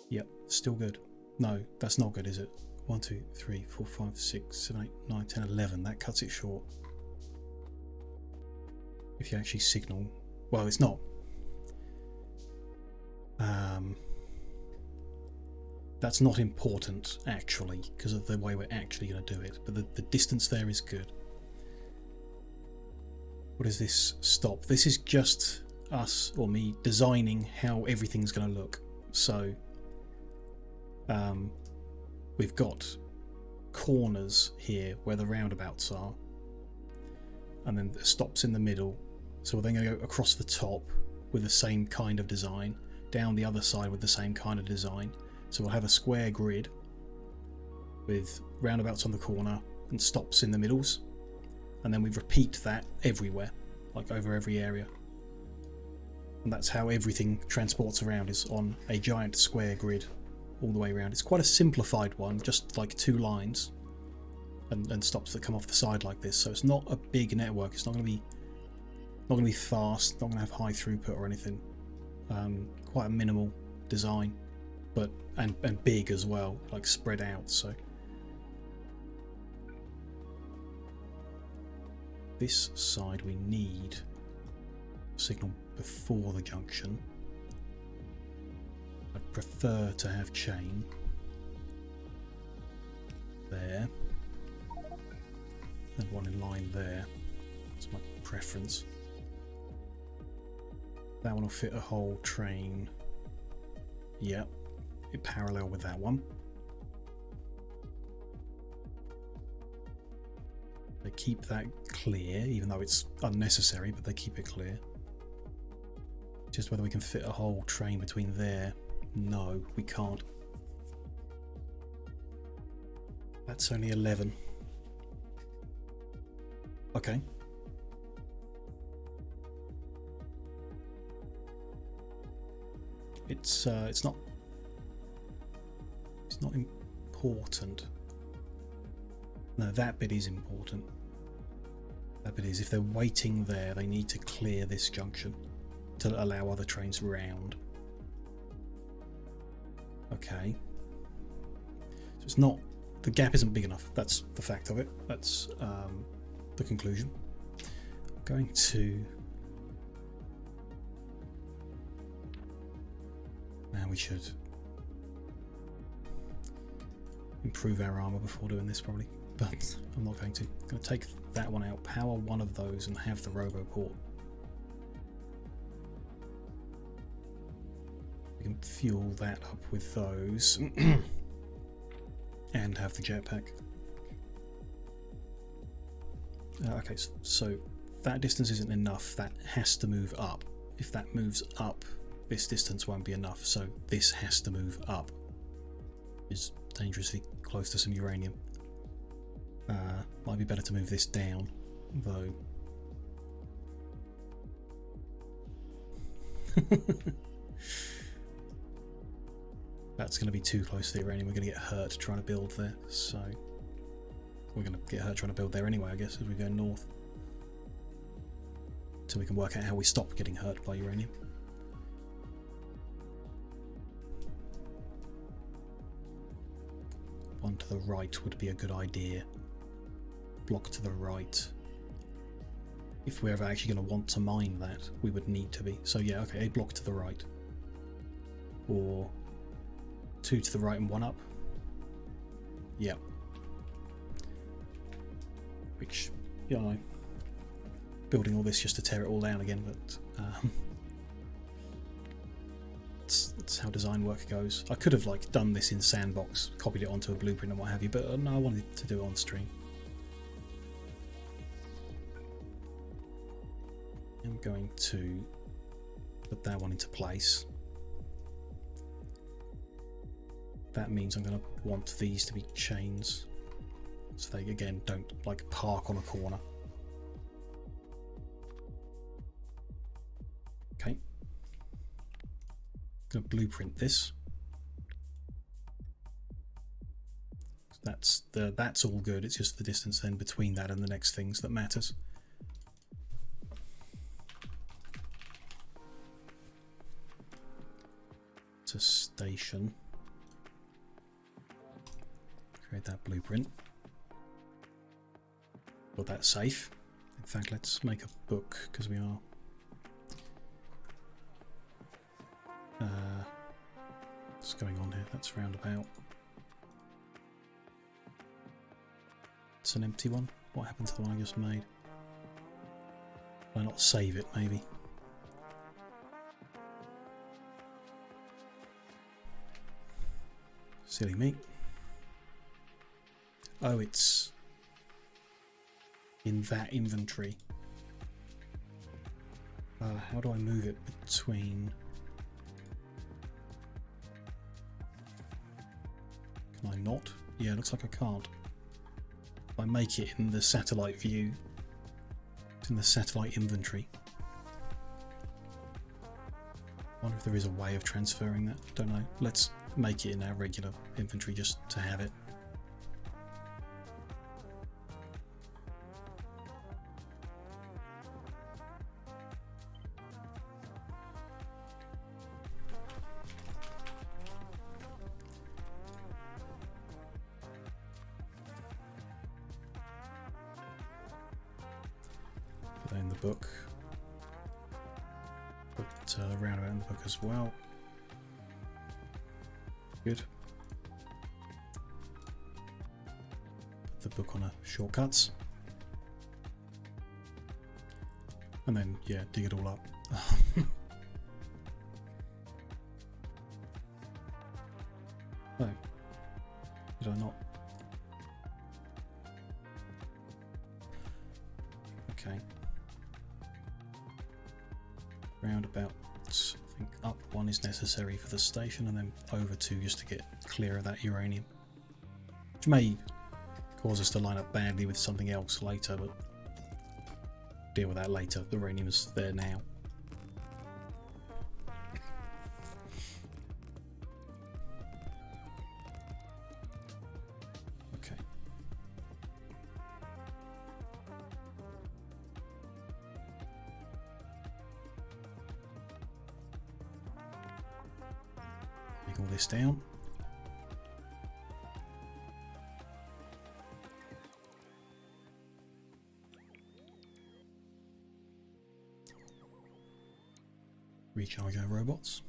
Yep, still good. No, that's not good, is it? 1, 2, 3, 4, 5, 6, 7, 8, 9, 10, 11. That cuts it short. If you actually signal, well, it's not. That's not important actually because of the way we're actually going to do it, but the distance there is good. What is this stop? This is just us or me designing how everything's going to look. So we've got corners here where the roundabouts are, and then the stops in the middle. So we're then going to go across the top with the same kind of design, down the other side with the same kind of design. So we'll have a square grid with roundabouts on the corner and stops in the middles, and then we repeat that everywhere, like over every area. And that's how everything transports around, is on a giant square grid all the way around. It's quite a simplified one, just like 2 lines and stops that come off the side like this. So it's not a big network. It's not going to be fast. Not going to have high throughput or anything. Quite a minimal design, but and big as well, like spread out. So this side we need signal before the junction. I'd prefer to have chain there and one in line there. That's my preference. That one will fit a whole train. Yep, it parallel with that one. They keep that clear, even though it's unnecessary, but they keep it clear. Just whether we can fit a whole train between there. No, we can't. That's only 11. Okay. It's not important. No, that bit is important. That bit is, if they're waiting there, they need to clear this junction to allow other trains round. Okay. So it's not, the gap isn't big enough. That's the fact of it. That's the conclusion. I'm going to, now we should improve our armor before doing this probably, but I'm not going to. I'm going to take that one out, power one of those and have the robo port. We can fuel that up with those and have the jetpack. Okay, so that distance isn't enough. That has to move up. If that moves up, this distance won't be enough. So this has to move up. It's dangerously close to some uranium. Might be better to move this down, though. That's going to be too close to the uranium. We're going to get hurt trying to build there, so we're going to get hurt trying to build there anyway, I guess, as we go north. So we can work out how we stop getting hurt by uranium. One to the right would be a good idea. Block to the right. If we're ever actually going to want to mine that, we would need to be. So yeah, okay, a block to the right. Or 2 to the right and 1 up. Yep. Which, you know, building all this just to tear it all down again, but that's how design work goes. I could have like done this in Sandbox, copied it onto a blueprint and what have you, but no, I wanted to do it on stream. I'm going to put that one into place. That means I'm going to want these to be chains, so they again don't like park on a corner. Okay, I'm going to blueprint this. That's all good. It's just the distance then between that and the next things that matters. It's a station. Create that blueprint. Got that safe. In fact, let's make a book because we are. What's going on here? That's roundabout. It's an empty one. What happened to the one I just made? Why not save it, maybe? Silly me. Oh, it's in that inventory. How do I move it between? Can I not? Yeah, looks like I can't. If I make it in the satellite view, it's in the satellite inventory. I wonder if there is a way of transferring that. Don't know. Let's make it in our regular inventory just to have it. Put that in the book. Put roundabout in the book as well. Good. Put the book on a shortcuts. And then, yeah, dig it all up. Oh, did I not? Okay. Roundabout, I think up one is necessary for the station, and then over two just to get clear of that uranium. Which may cause us to line up badly with something else later, but deal with that later. The uranium's there now. Okay. Take all this down. Recharge our robots.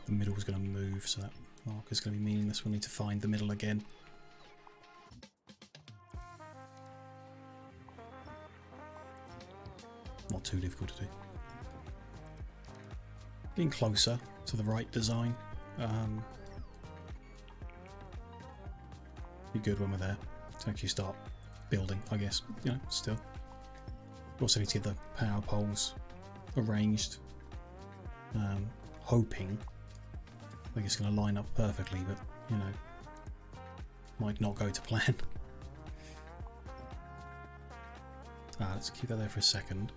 The middle is going to move, so that marker is going to be meaningless. We'll need to find the middle again. Not too difficult to do. Getting closer to the right design. Be good when we're there to actually start building, I guess. You know, still. We also need to get the power poles arranged. Hoping I think it's going to line up perfectly, but you know, might not go to plan. Let's keep that there for a second.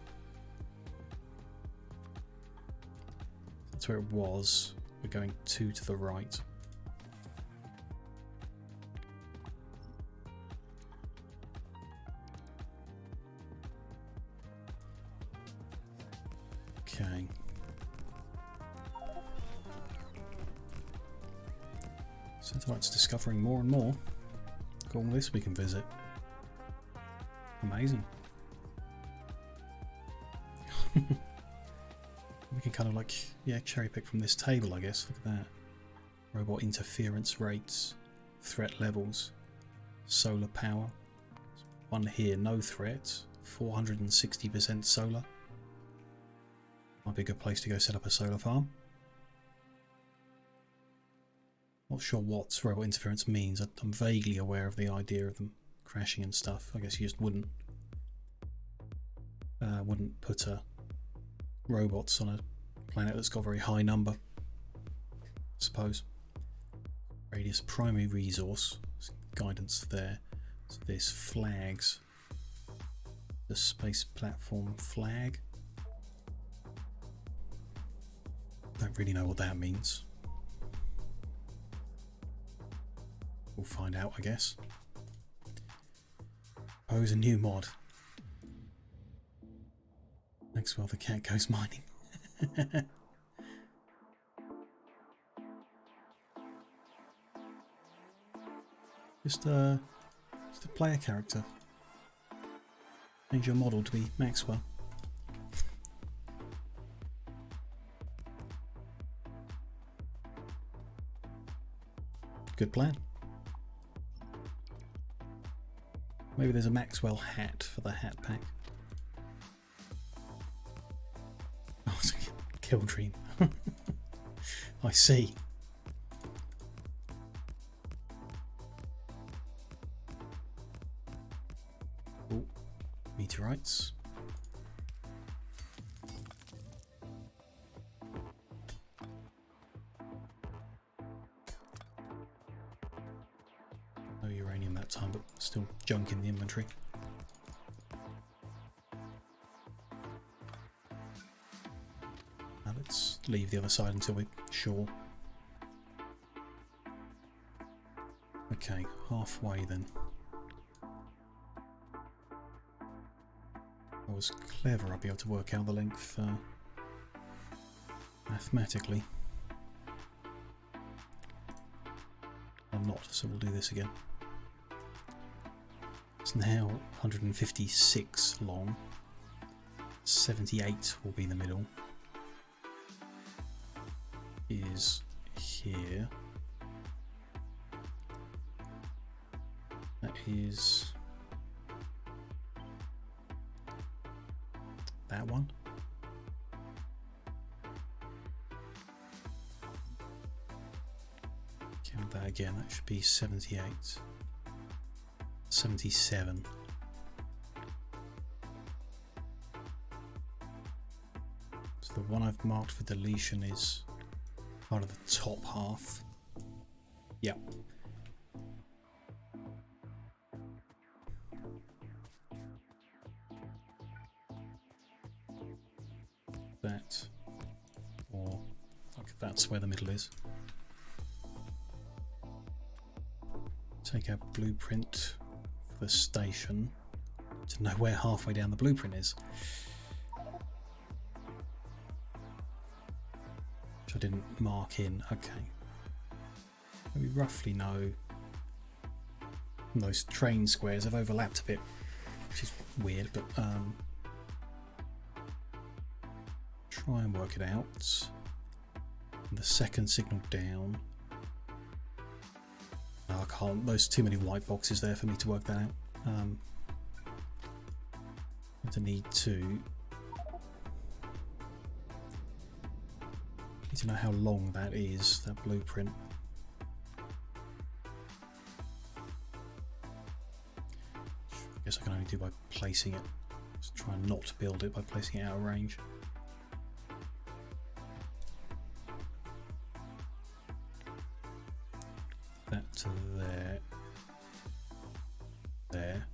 That's where it was. We're going two to the right. Okay. Satellite's discovering more and more. Got all this we can visit. Amazing. We can kind of like, yeah, cherry pick from this table, I guess. Look at that. Robot interference rates, threat levels, solar power. One here, no threat, 460% solar. Might be a good place to go set up a solar farm. Not sure what robot interference means. I'm vaguely aware of the idea of them crashing and stuff. I guess you just wouldn't put robots on a planet that's got a very high number, I suppose. Radius primary resource, there's guidance there. So this flags, the space platform flag. Don't really know what that means. We'll find out, I guess. Pose a new mod. Next, well, the cat goes mining. Just a player character. Change your model to be Maxwell. Good plan. Maybe there's a Maxwell hat for the hat pack. Oh, it's a kill dream. I see. Oh, meteorites. No uranium that time, but still junk in the inventory. Now let's leave the other side until we're sure. Okay, halfway then. I was clever, I'd be able to work out the length mathematically. I'm not, so we'll do this again. It's now 156 long. 78 will be in the middle. Is here. That is that one. Count that again, that should be 78. 77. So the one I've marked for deletion is part of the top half. Yep. That, or okay, that's where the middle is. Take our blueprint for the station to know where halfway down the blueprint is. Which I didn't mark in. Okay. We roughly know those train squares have overlapped a bit, which is weird, but try and work it out. And the second signal down. No, I can't. There's too many white boxes there for me to work that out. I'm going to need to know how long that is, that blueprint. I guess I can only do by placing it. Just try and not build it by placing it out of range. That to there. There.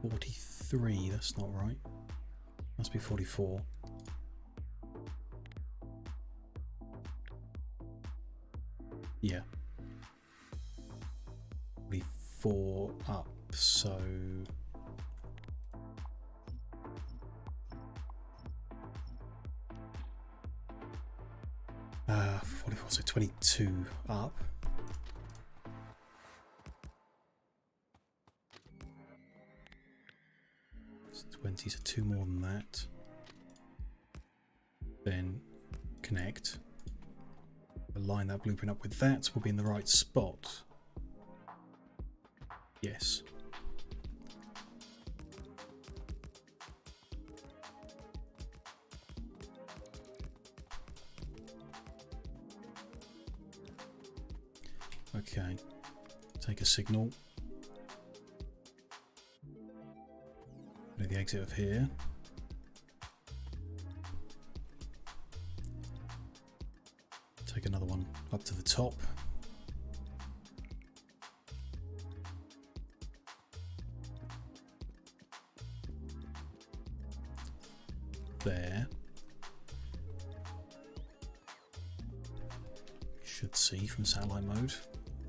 43, that's not right. Must be 44. Yeah. 44 up, so... Uh, 44, so 22 up. It's 20, so 2 more than that. Then connect. Line that blueprint up with that, we'll be in the right spot. Yes. Okay, take a signal. Go the exit of here. Take another one up to the top. There. You should see from satellite mode.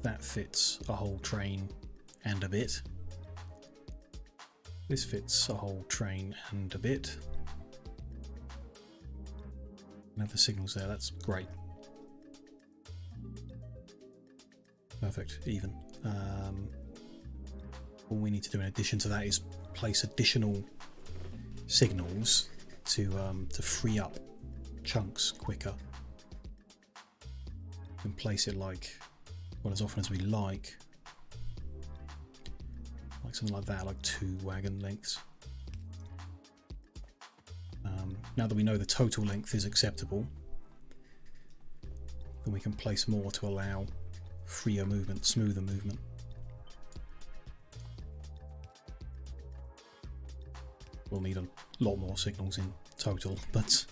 That fits a whole train and a bit. This fits a whole train and a bit. And have the signals there, that's great. Perfect, even. All we need to do in addition to that is place additional signals to free up chunks quicker. We can place it like, well, as often as we like something like that, like 2 wagon lengths. Now that we know the total length is acceptable, then we can place more to allow freer movement, smoother movement. We'll need a lot more signals in total, but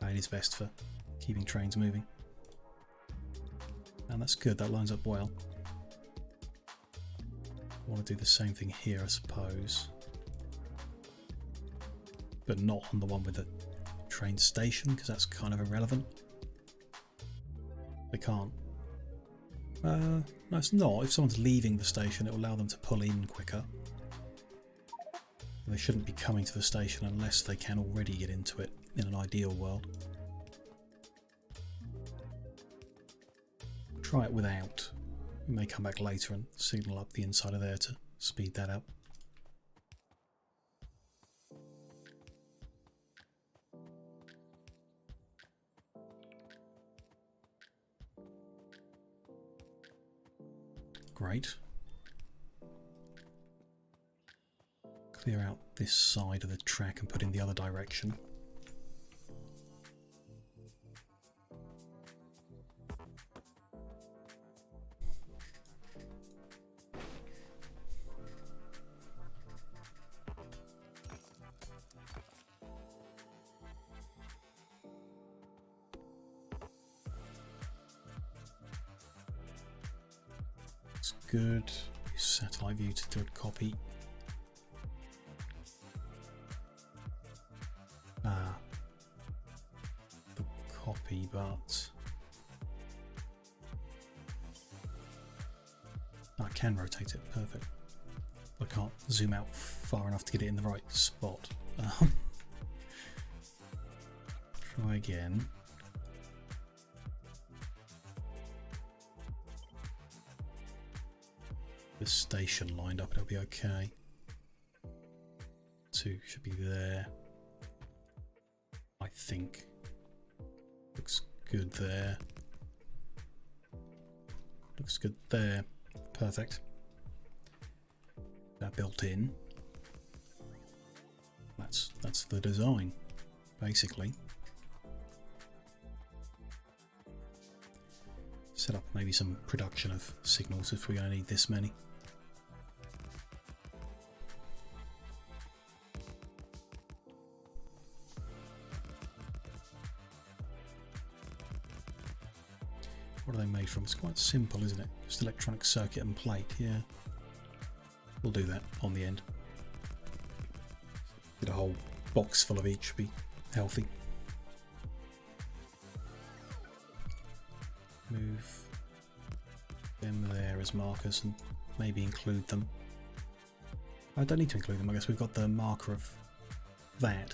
it is best for keeping trains moving. And that's good, that lines up well. I want to do the same thing here, I suppose. But not on the one with the train station, because that's kind of irrelevant. They can't. No, it's not. If someone's leaving the station, it will allow them to pull in quicker. They shouldn't be coming to the station unless they can already get into it in an ideal world. Try it without. We may come back later and signal up the inside of there to speed that up. Great. Clear out this side of the track and put in the other direction. It's good. Use satellite view to do a copy. The copy, but I can rotate it. Perfect. I can't zoom out far enough to get it in the right spot. Try again. The station lined up, it'll be okay. 2 should be there. I think. Looks good there. Looks good there. Perfect. That built in. That's the design, basically. Set up maybe some production of signals if we're going to need this many. What are they made from? It's quite simple, isn't it? Just electronic circuit and plate, yeah. We'll do that on the end. Get a whole box full of each, be healthy. Move them there as markers and maybe include them. I don't need to include them, I guess we've got the marker of that.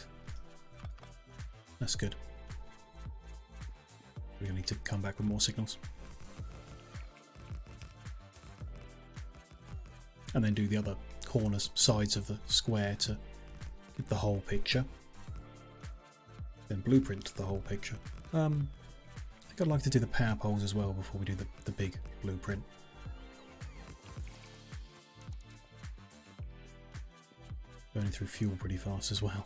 That's good. We're going to need to come back with more signals. And then do the other corners, sides of the square to get the whole picture. Then blueprint the whole picture. I think I'd like to do the power poles as well before we do the big blueprint. Burning through fuel pretty fast as well.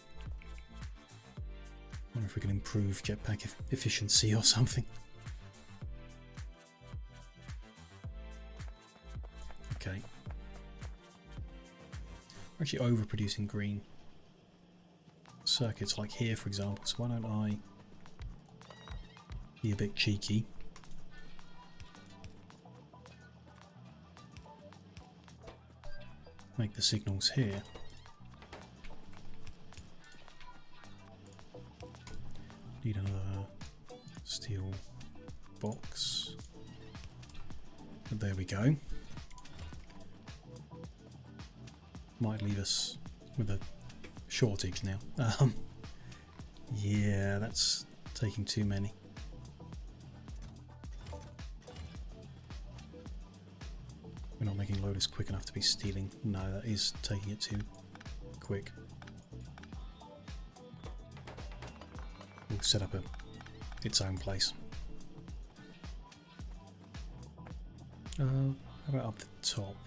Wonder if we can improve jetpack efficiency or something. Okay. We're actually overproducing green circuits like here, for example, so why don't I be a bit cheeky. Make the signals here. Need another steel box. And there we go. Might leave us with a shortage now. Yeah, that's taking too many. We're not making loaders quick enough to be stealing. No, that is taking it too quick. We'll set up its own place. How about up the top?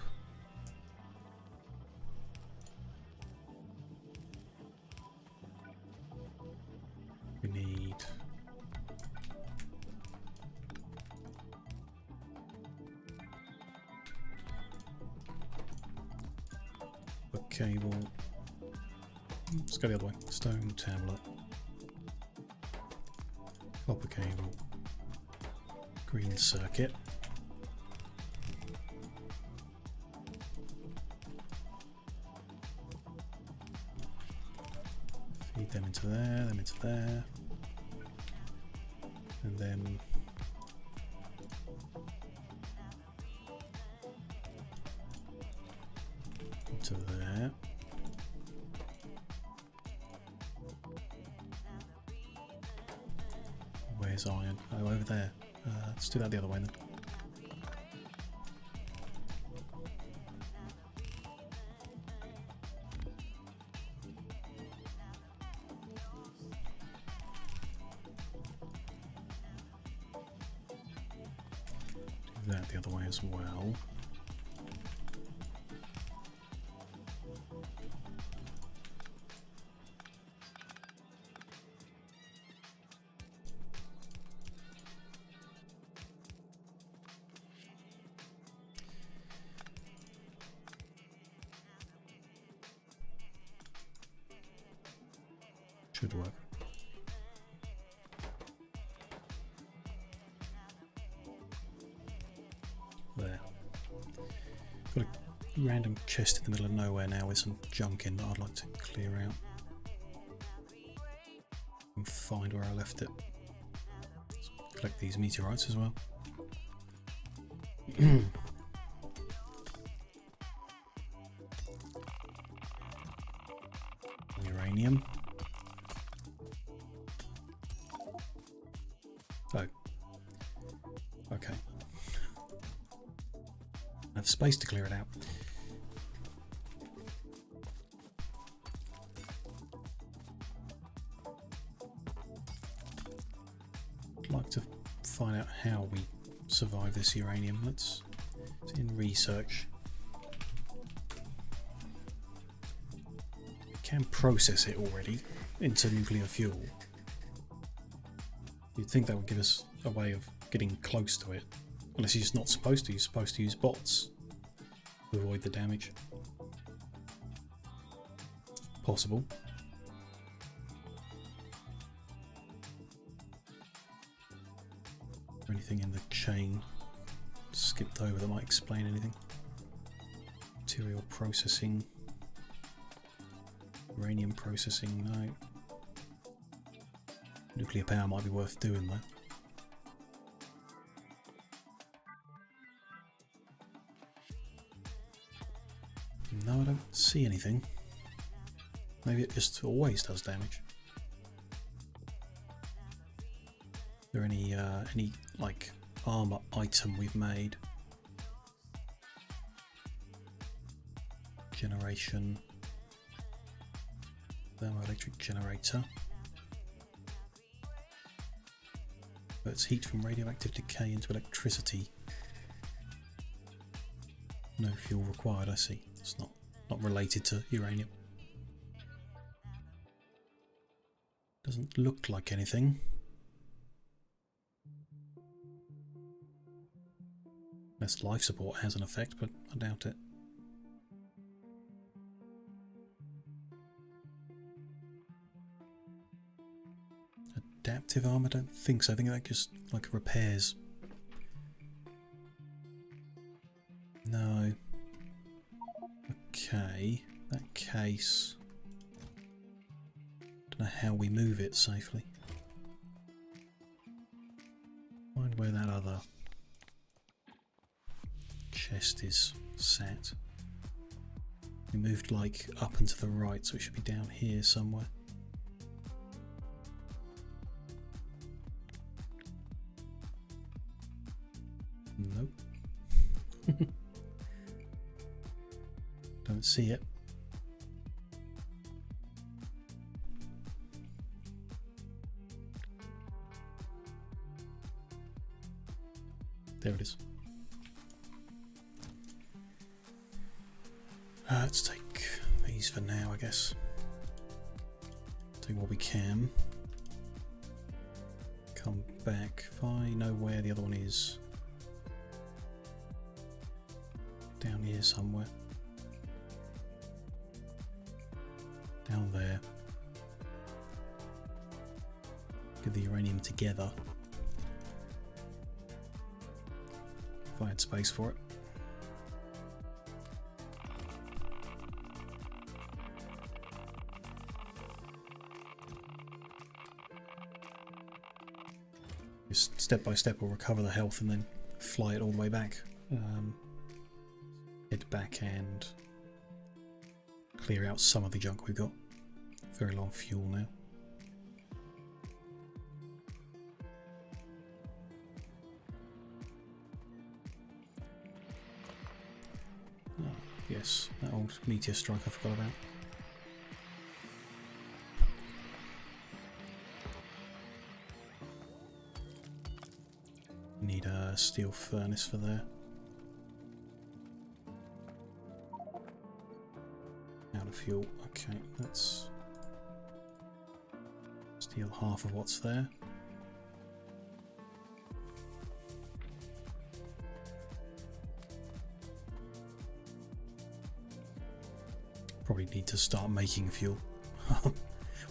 We need a cable. Let's go the other way. Stone tablet. Copper cable. Green circuit. Feed them into there, and then into there. Where's iron? Oh, over there. Let's do that the other way then. Do that the other way as well. Should work. There. Got a random chest in the middle of nowhere now with some junk in that I'd like to clear out. And find where I left it. Let's collect these meteorites as well. Uranium. Oh. Okay. I have space to clear it out. I'd like to find out how we survive this uranium. It's in research. We can process it already into nuclear fuel. You'd think that would give us a way of getting close to it. Unless you're just not supposed to. You're supposed to use bots to avoid the damage. Possible. Or anything in the chain skipped over that might explain anything. Material processing. Uranium processing, no. Nuclear power might be worth doing though. No, I don't see anything. Maybe it just always does damage. Is there any like armor item we've made? Generation. Thermoelectric generator. Converts heat from radioactive decay into electricity. No fuel required, I see. It's not related to uranium. Doesn't look like anything. Unless life support has an effect, but I doubt it. Adaptive armor? I don't think so. I think that just like repairs. No. Okay. In that case, don't know how we move it safely. Find where that other chest is sat. We moved like up and to the right, so it should be down here somewhere. Nope. Don't see it. There it is. Let's take these for now, I guess. Do what we can. Come back. If I know where the other one is. Down here somewhere. Down there. Get the uranium together. If I had space for it. Just step by step we'll recover the health and then fly it all the way back. Head back and clear out some of the junk we've got. Very low on fuel now. Oh, yes, that old meteor strike I forgot about. Need a steel furnace for there. Out of fuel. Okay, let's steal half of what's there. Probably need to start making fuel.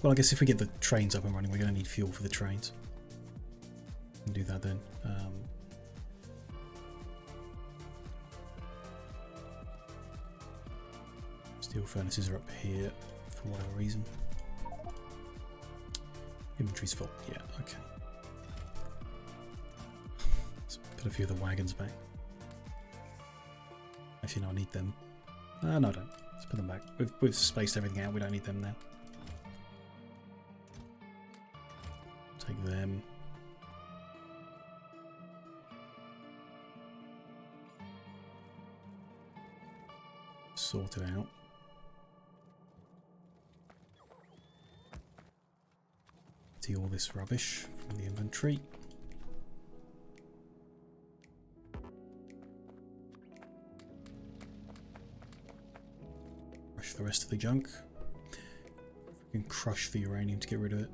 Well, I guess if we get the trains up and running, we're going to need fuel for the trains. Can do that then. Steel furnaces are up here for whatever reason. Inventory's full. Yeah, okay. Let's put a few of the wagons back. Actually, no, I need them. No, I don't. Let's put them back. We've spaced everything out. We don't need them now. Take them. Sort it out. See all this rubbish from the inventory. Crush the rest of the junk. We can crush the uranium to get rid of it.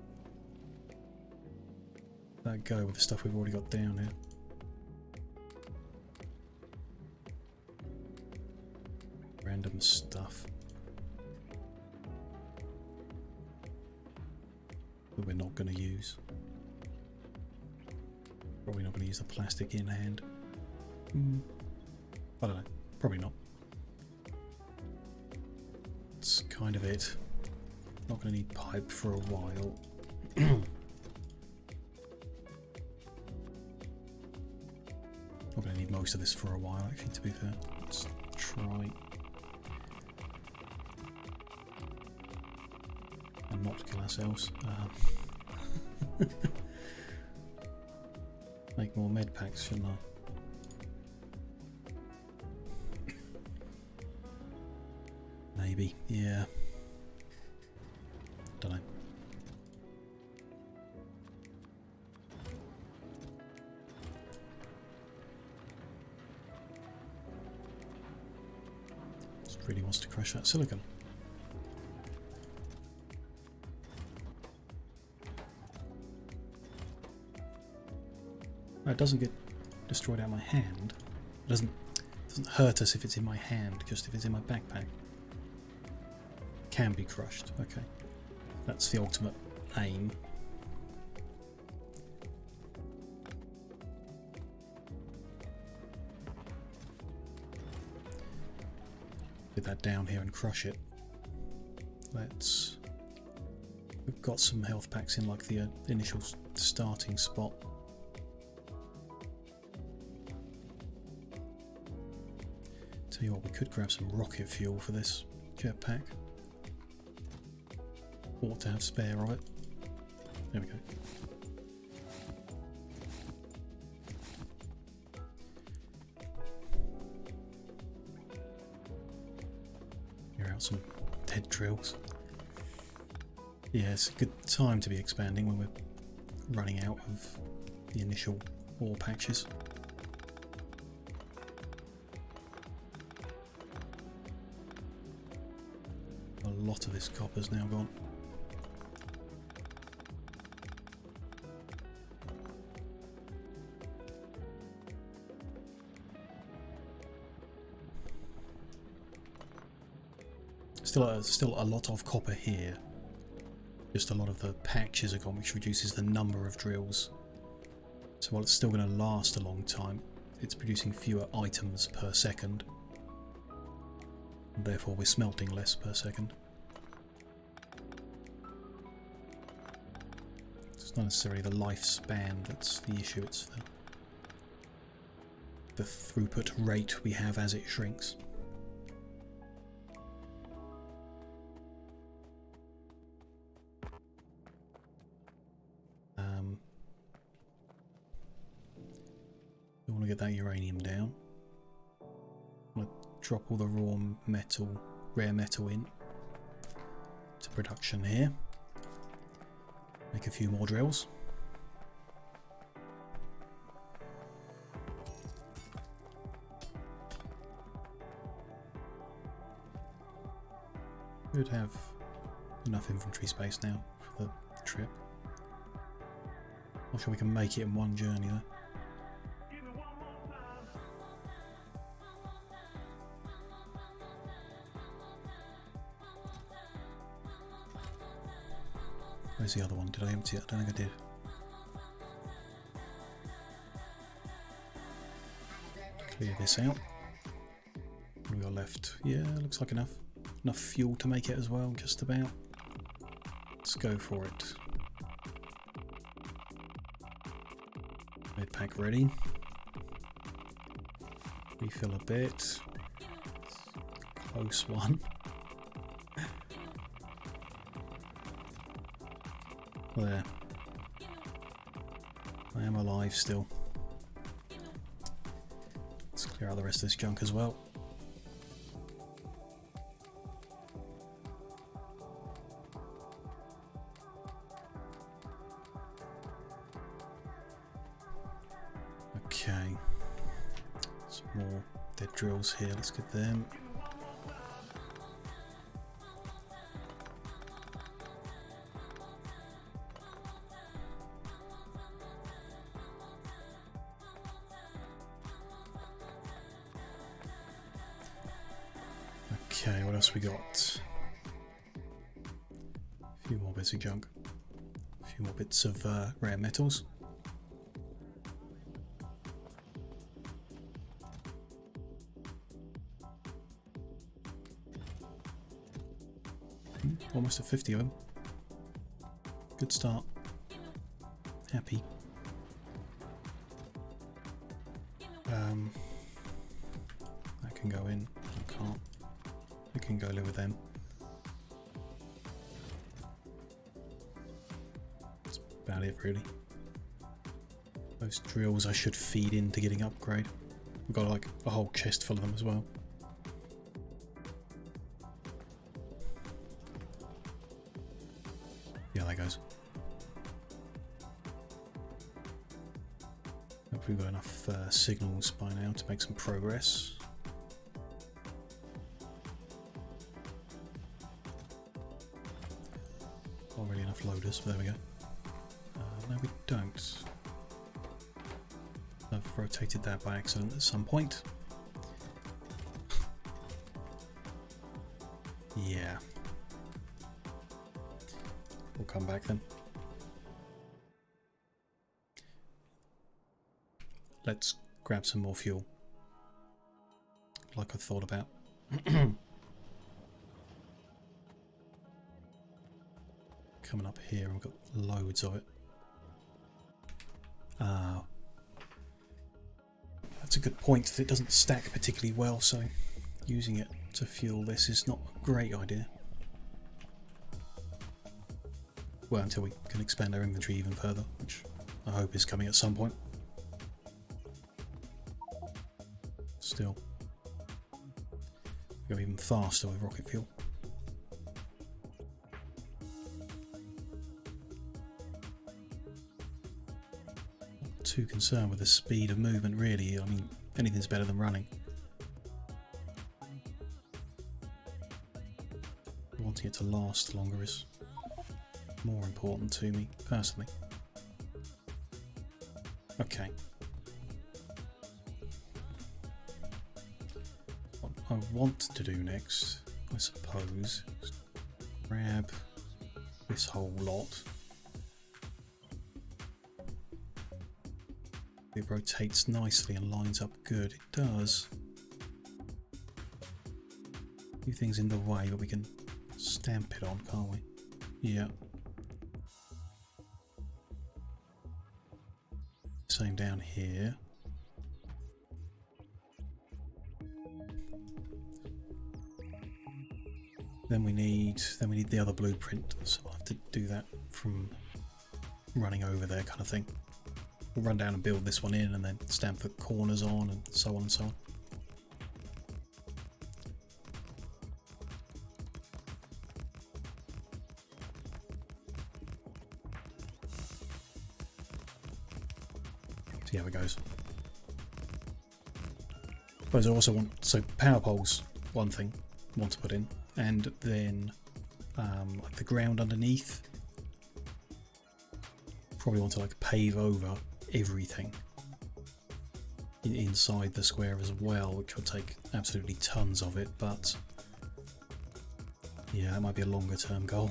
Let go with the stuff we've already got down here. Random stuff that we're not going to use. Probably not going to use the plastic in hand. I don't know. Probably not. That's kind of it. Not going to need pipe for a while. Not going to need most of this for a while, actually, to be fair. Let's try and not kill ourselves. Make more med packs, shouldn't I? Maybe, yeah. Don't know. Just really wants to crush that silicon. It doesn't get destroyed out of my hand. It doesn't hurt us if it's in my hand, just if it's in my backpack. Can be crushed. Okay, that's the ultimate aim. Put that down here and crush it. We've got some health packs in like the initial starting spot. Tell you what, we could grab some rocket fuel for this jetpack. Ought to have spare of it. There we go. Some dead drills. Yeah, it's a good time to be expanding when we're running out of the initial ore patches. A lot of this copper's now gone. Still a lot of copper here. Just a lot of the patches are gone, which reduces the number of drills. So while it's still going to last a long time, it's producing fewer items per second. And therefore we're smelting less per second. It's not necessarily the lifespan that's the issue, it's the throughput rate we have as it shrinks. I want to get that uranium down. I want to drop all the rare metal in to production here. Make a few more drills. Should have enough inventory space now for the trip. Not sure we can make it in one journey though. Where's the other one? Did I empty it? I don't think I did. Clear this out. What do we got left? Yeah, looks like enough. Enough fuel to make it as well, just about. Let's go for it. Med pack ready. Refill a bit. Close one. There. I am alive still. Let's clear out the rest of this junk as well. Okay. Some more dead drills here. Let's get them. Okay, what else we got? A few more bits of junk. A few more bits of rare metals. Almost at 50 of them. Good start. Happy. That can go in. I can't. I can go live with them. That's about it really. Those drills I should feed into getting upgrade. We've got like a whole chest full of them as well. Yeah, there goes. Hopefully we've got enough signals by now to make some progress. Not really enough loaders, but there we go. No, we don't. I've rotated that by accident at some point. Yeah. We'll come back then. Let's grab some more fuel. Like I thought about. Coming up here, we've got loads of it. That's a good point, that it doesn't stack particularly well, so using it to fuel this is not a great idea. Well, until we can expand our inventory even further, which I hope is coming at some point. Still, go even faster with rocket fuel. too concerned with the speed of movement, really. I mean, anything's better than running. Wanting it to last longer is more important to me, personally. Okay. What I want to do next, I suppose, is grab this whole lot. It rotates nicely and lines up good. It does. A few things in the way, but we can stamp it on, can't we? Yeah. Same down here. Then we need the other blueprint, so I'll have to do that from running over there, kind of thing. We'll run down and build this one in and then stamp the corners on and so on and so on. See how it goes. Suppose I also want, so power poles, one thing I want to put in, and then like the ground underneath. Probably want to like pave over everything inside the square as well, which will take absolutely tons of it, but yeah, that might be a longer term goal.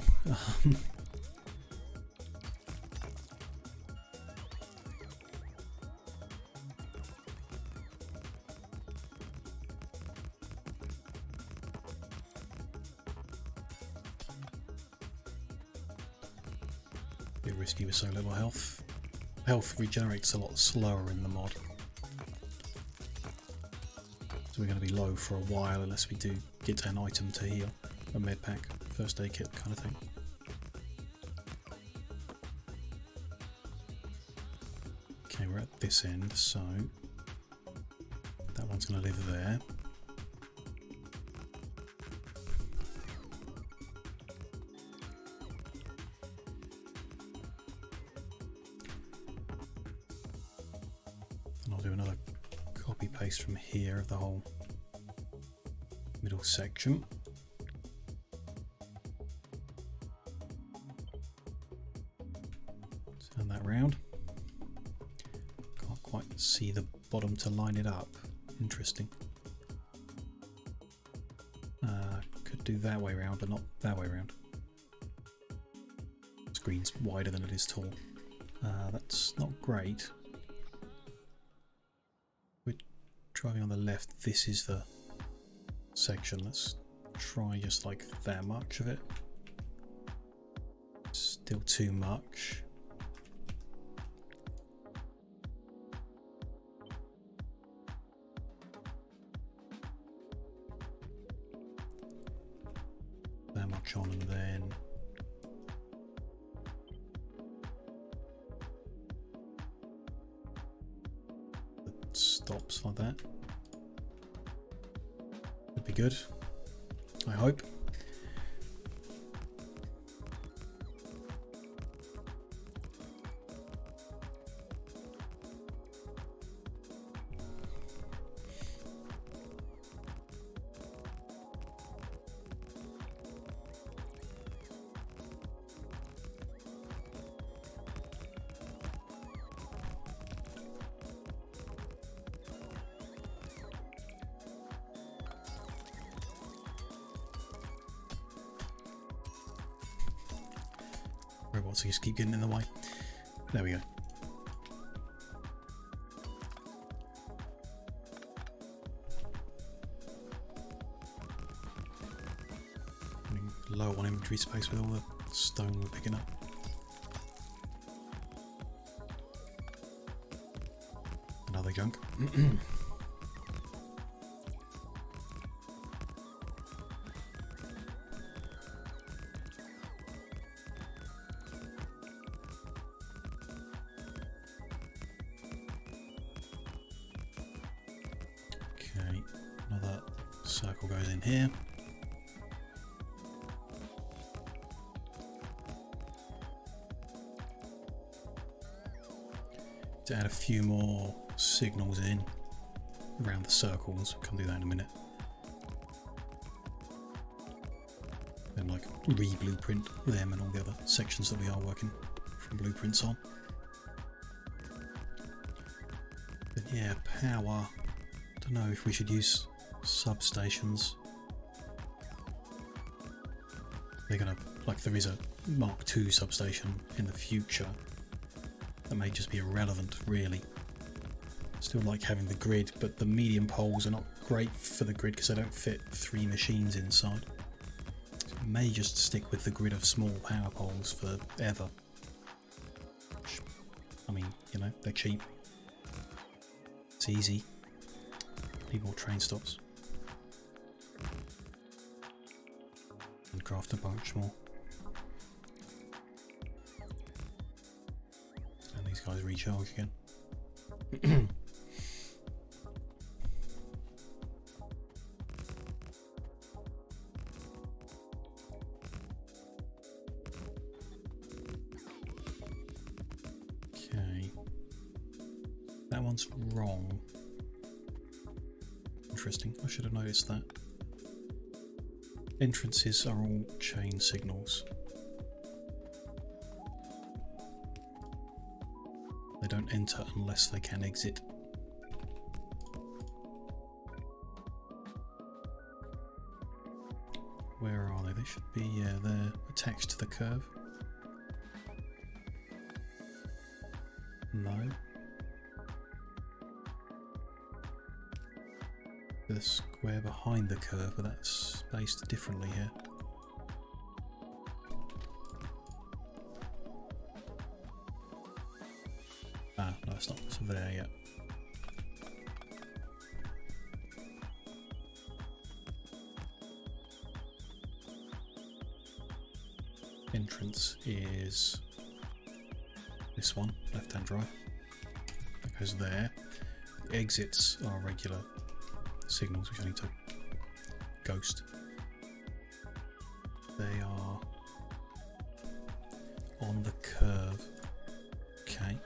Bit risky with so little health. Health regenerates a lot slower in the mod, so we're going to be low for a while unless we do get an item to heal, a med pack, first aid kit kind of thing. Okay, we're at this end, so that one's going to live there. From here of the whole middle section. Turn that round. Can't quite see the bottom to line it up. Interesting. Could do that way round, but not that way round. Screen's wider than it is tall. That's not great. Driving on the left, this is the section. Let's try just like that much of it. Still too much. That much on, and then it stops like that. Would be good, I hope. Robots just keep getting in the way. There we go. Running low on inventory space with all the stone we're picking up. Another junk. Okay, another circle goes in here. to add a few more signals in around the circles. We'll come do that in a minute. And like re-blueprint them and all the other sections that we are working from blueprints on. But yeah, power. Don't know if we should use substations. They're gonna, like, there is a Mark II substation in the future that may just be irrelevant, really. Still like having the grid, but the medium poles are not great for the grid because they don't fit 3 machines inside. So we may just stick with the grid of small power poles forever. Which, I mean, you know, they're cheap. It's easy. Need more train stops. And craft a bunch more. And these guys recharge again. Okay. That one's wrong. Interesting. I should have noticed that. Entrances are all chain signals. They don't enter unless they can exit. Where are they? They should be, yeah, they're attached to the curve. No. The square behind the curve, but that's spaced differently here. Ah, no, it's not there yet. Entrance is this one, left-hand drive. That goes there. The exits are regular signals, which I need to ghost. They are on the curve. Okay.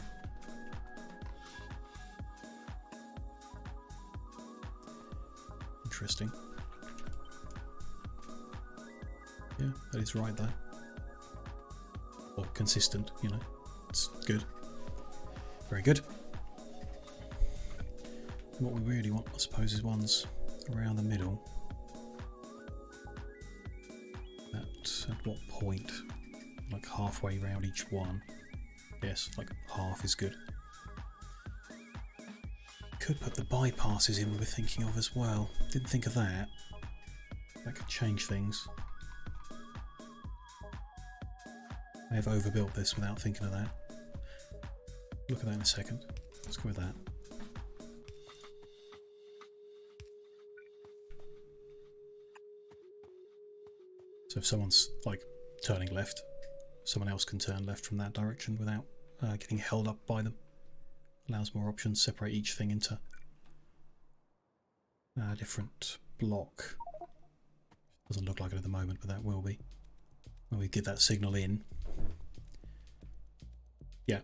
Interesting. Yeah, that is right there. Or consistent, you know. It's good. Very good. What we really want, I suppose, is ones around the middle. At what point? Like halfway around each one. Yes, like half is good. Could put the bypasses in we were thinking of as well. Didn't think of that. That could change things. I have overbuilt this without thinking of that. Look at that in a second. Let's go with that. So if someone's like turning left, someone else can turn left from that direction without getting held up by them. Allows more options, separate each thing into a different block. Doesn't look like it at the moment, but that will be when we get that signal in. Yeah,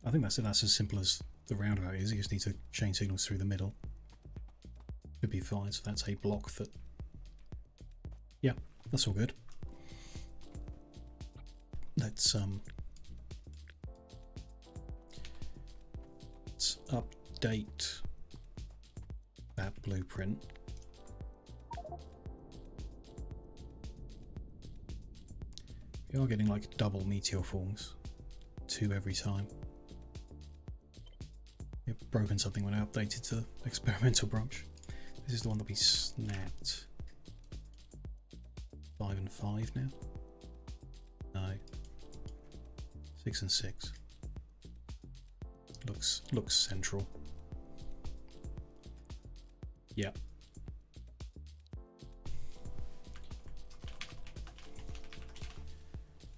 I think that's as simple as the roundabout is. You just need to chain signals through the middle. Should be fine. So that's a block that. Yeah, that's all good. Let's update that blueprint. We are getting like double meteor forms, 2 every time. It broken something when I updated to the experimental branch. This is the one that we snapped. 5 and 5 now? No. 6 and 6. Looks central. Yep.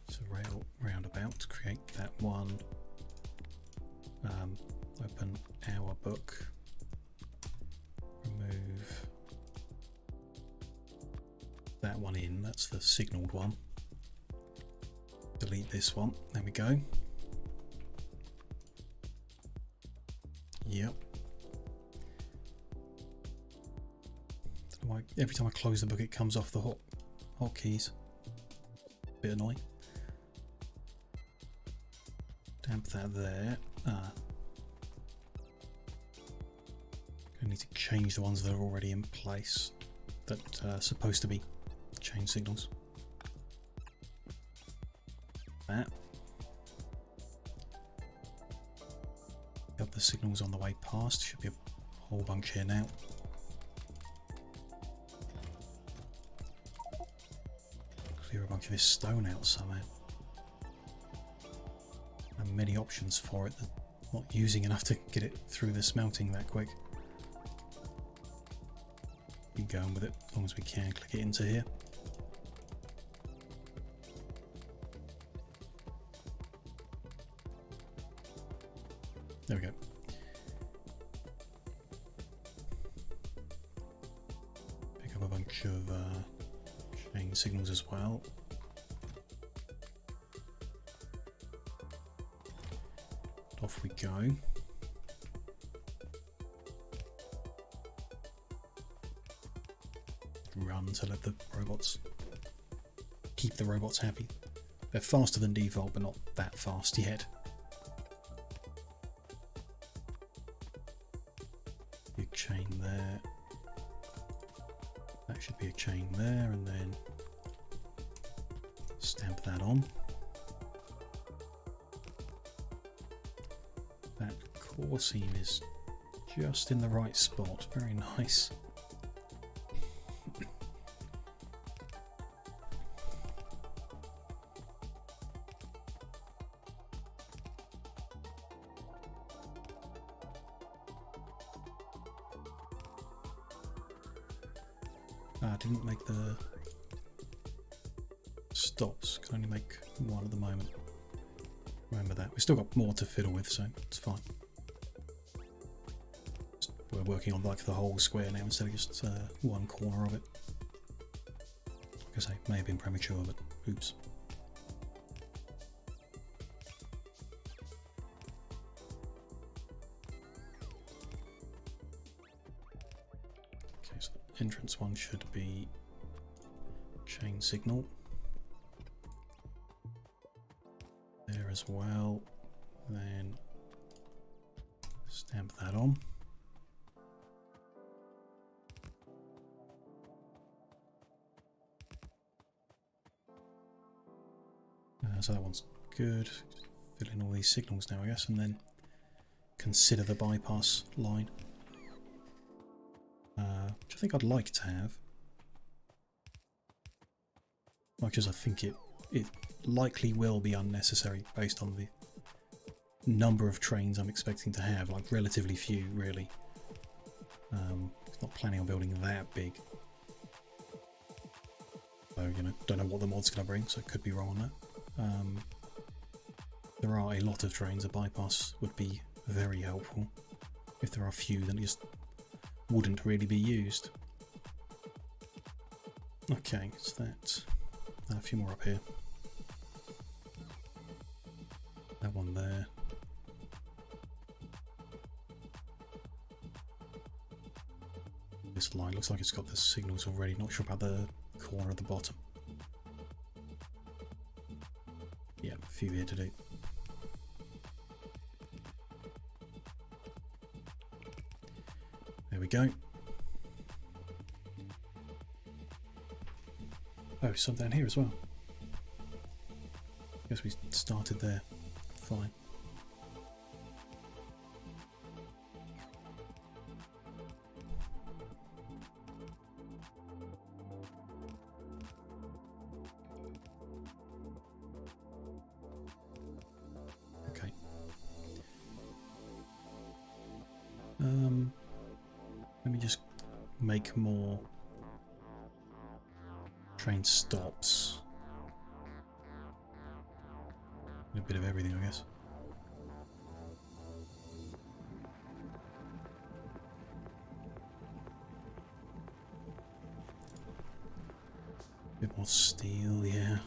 So rail roundabout, create that one. Open our book. Remove that one in, that's the signaled one. Delete this one, there we go. Yep. Don't know why every time I close the book it comes off the hotkeys. Bit annoying. Damp that there. I need to change the ones that are already in place that are supposed to be chain signals. That. Got the signals on the way past. Should be a whole bunch here now. Clear a bunch of this stone out somehow. And many options for it. Not using enough to get it through the smelting that quick. Keep going with it as long as we can. Click it into here. There we go. Pick up a bunch of chain signals as well. Off we go. Run to let the robots keep the robots happy. They're faster than default, but not that fast yet. Big chain there. That should be a chain there, and then stamp that on. That core seam is just in the right spot. Very nice. I didn't make the stops, can only make one at the moment. Remember that. We've still got more to fiddle with, so it's fine. We're working on like the whole square now instead of just one corner of it. Like I say, may have been premature, but oops. Okay, so the entrance one should be chain signal. There as well. Then stamp that on. So that one's good. Fill in all these signals now, I guess, and then consider the bypass line, which I think I'd like to have. Much as I think it likely will be unnecessary based on the number of trains I'm expecting to have, like relatively few, really. Not planning on building that big. So, you know, don't know what the mod's going to bring, so could be wrong on that. There are a lot of trains. A bypass would be very helpful. If there are a few, then it just wouldn't really be used. Okay, so that. A few more up here. That one there. This line looks like it's got the signals already. Not sure about the corner at the bottom. Yeah, a few here to do. There we go. Oh, some down here as well. Guess we started there. Fine. Okay. Let me just make more train stops. A bit of everything, I guess. A bit more steel, yeah.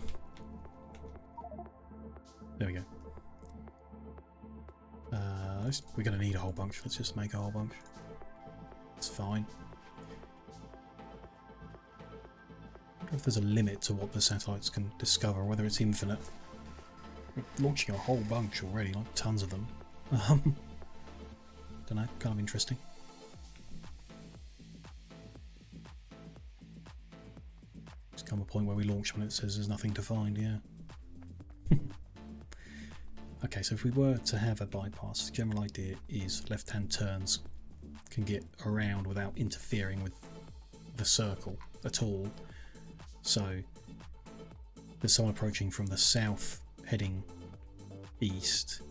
There we go. we're going to need a whole bunch. Let's just make a whole bunch. It's fine. I wonder if there's a limit to what the satellites can discover, whether it's infinite. We're launching a whole bunch already, like tons of them. Don't know, kind of interesting. It's come a point where we launch when it says there's nothing to find, yeah. Okay, so if we were to have a bypass, the general idea is left-hand turns can get around without interfering with the circle at all. So there's someone approaching from the south heading east,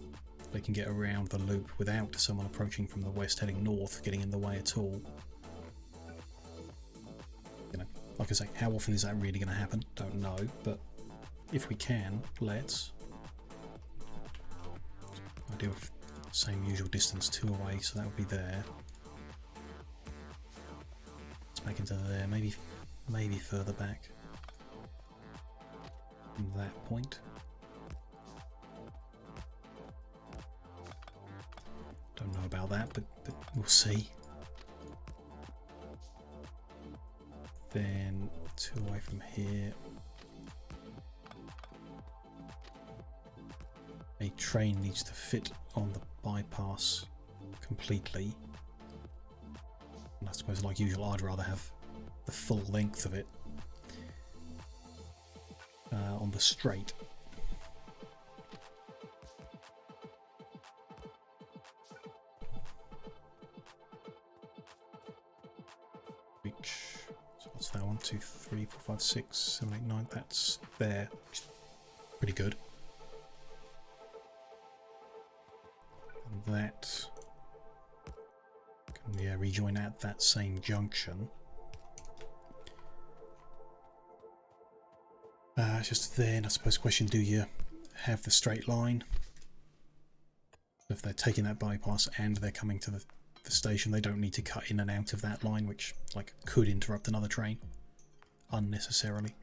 they can get around the loop without someone approaching from the west heading north getting in the way at all. You know, like I say, how often is that really going to happen? Don't know, but if we can, let's. I do same usual distance, 2 away, so that would be there. Let's make into there, maybe further back from that point. Don't know about that, but we'll see. Then 2 away from here. A train needs to fit on the bypass completely. And I suppose, like usual, I'd rather have the full length of it on the straight. Which, so what's that? 1, 2, 3, 4, 5, 6, 7, 8, 9. That's there. Pretty good. That can rejoin at that same junction. Just then, I suppose question, do you have the straight line? If they're taking that bypass and they're coming to the station, they don't need to cut in and out of that line, which like could interrupt another train unnecessarily.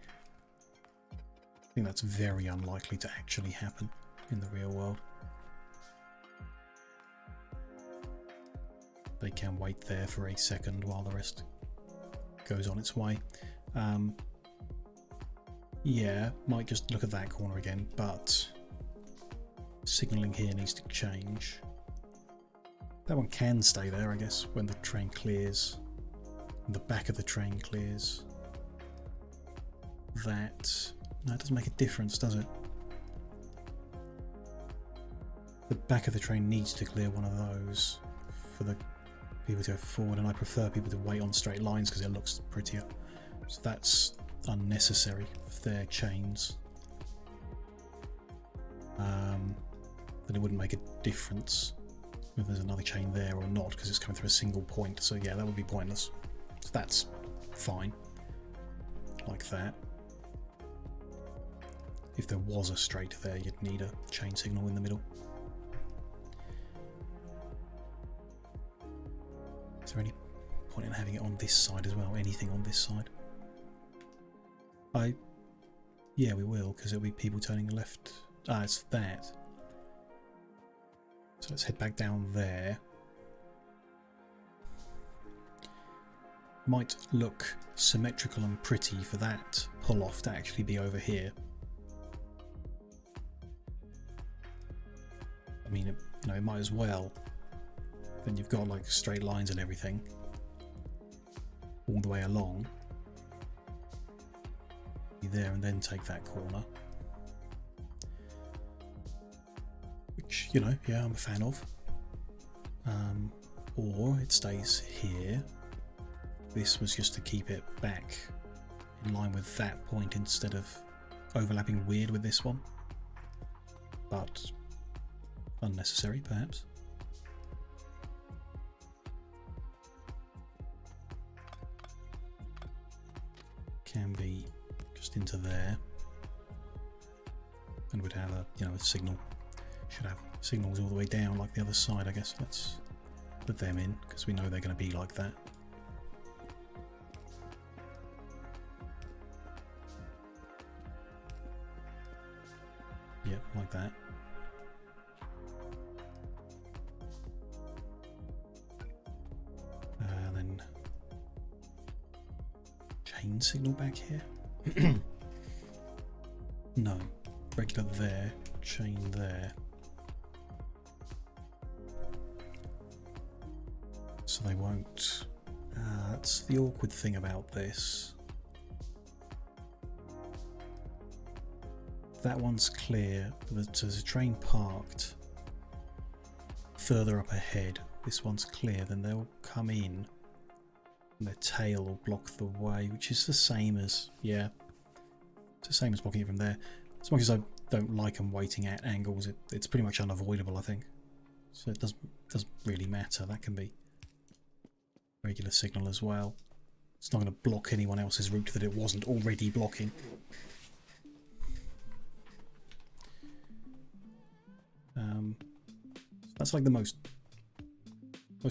I think that's very unlikely to actually happen in the real world. They can wait there for a second while the rest goes on its way. Yeah, might just look at that corner again, but signalling here needs to change. That one can stay there, I guess, when the train clears, and the back of the train clears. That, no, it doesn't make a difference, does it? The back of the train needs to clear one of those for the people to go forward, and I prefer people to wait on straight lines because it looks prettier. So that's unnecessary if they're chains. Then it wouldn't make a difference if there's another chain there or not because it's coming through a single point. So yeah, that would be pointless. So that's fine. Like that. If there was a straight there, you'd need a chain signal in the middle. Is there any point in having it on this side as well? Anything on this side? Yeah, we will, because it'll be people turning left. Ah, it's that. So let's head back down there. Might look symmetrical and pretty for that pull-off to actually be over here. I mean, it might as well. Then you've got like straight lines and everything all the way along. Be there and then take that corner. Which, yeah, I'm a fan of. Or it stays here. This was just to keep it back in line with that point instead of overlapping weird with this one. But unnecessary, perhaps. Can be just into there, and we'd have a signal. Should have signals all the way down like the other side, I guess. Let's put them in because we know they're going to be like that. Yep, like that. chain signal back here? No. Regular there, chain there. So they won't. That's the awkward thing about this. That one's clear, but there's a train parked further up ahead. This one's clear, then they'll come in and their tail will block the way, which is the same as, yeah, it's the same as blocking it from there. As much as I don't like them waiting at angles, it's pretty much unavoidable, I think. So it doesn't really matter. That can be regular signal as well. It's not going to block anyone else's route that it wasn't already blocking. That's like the most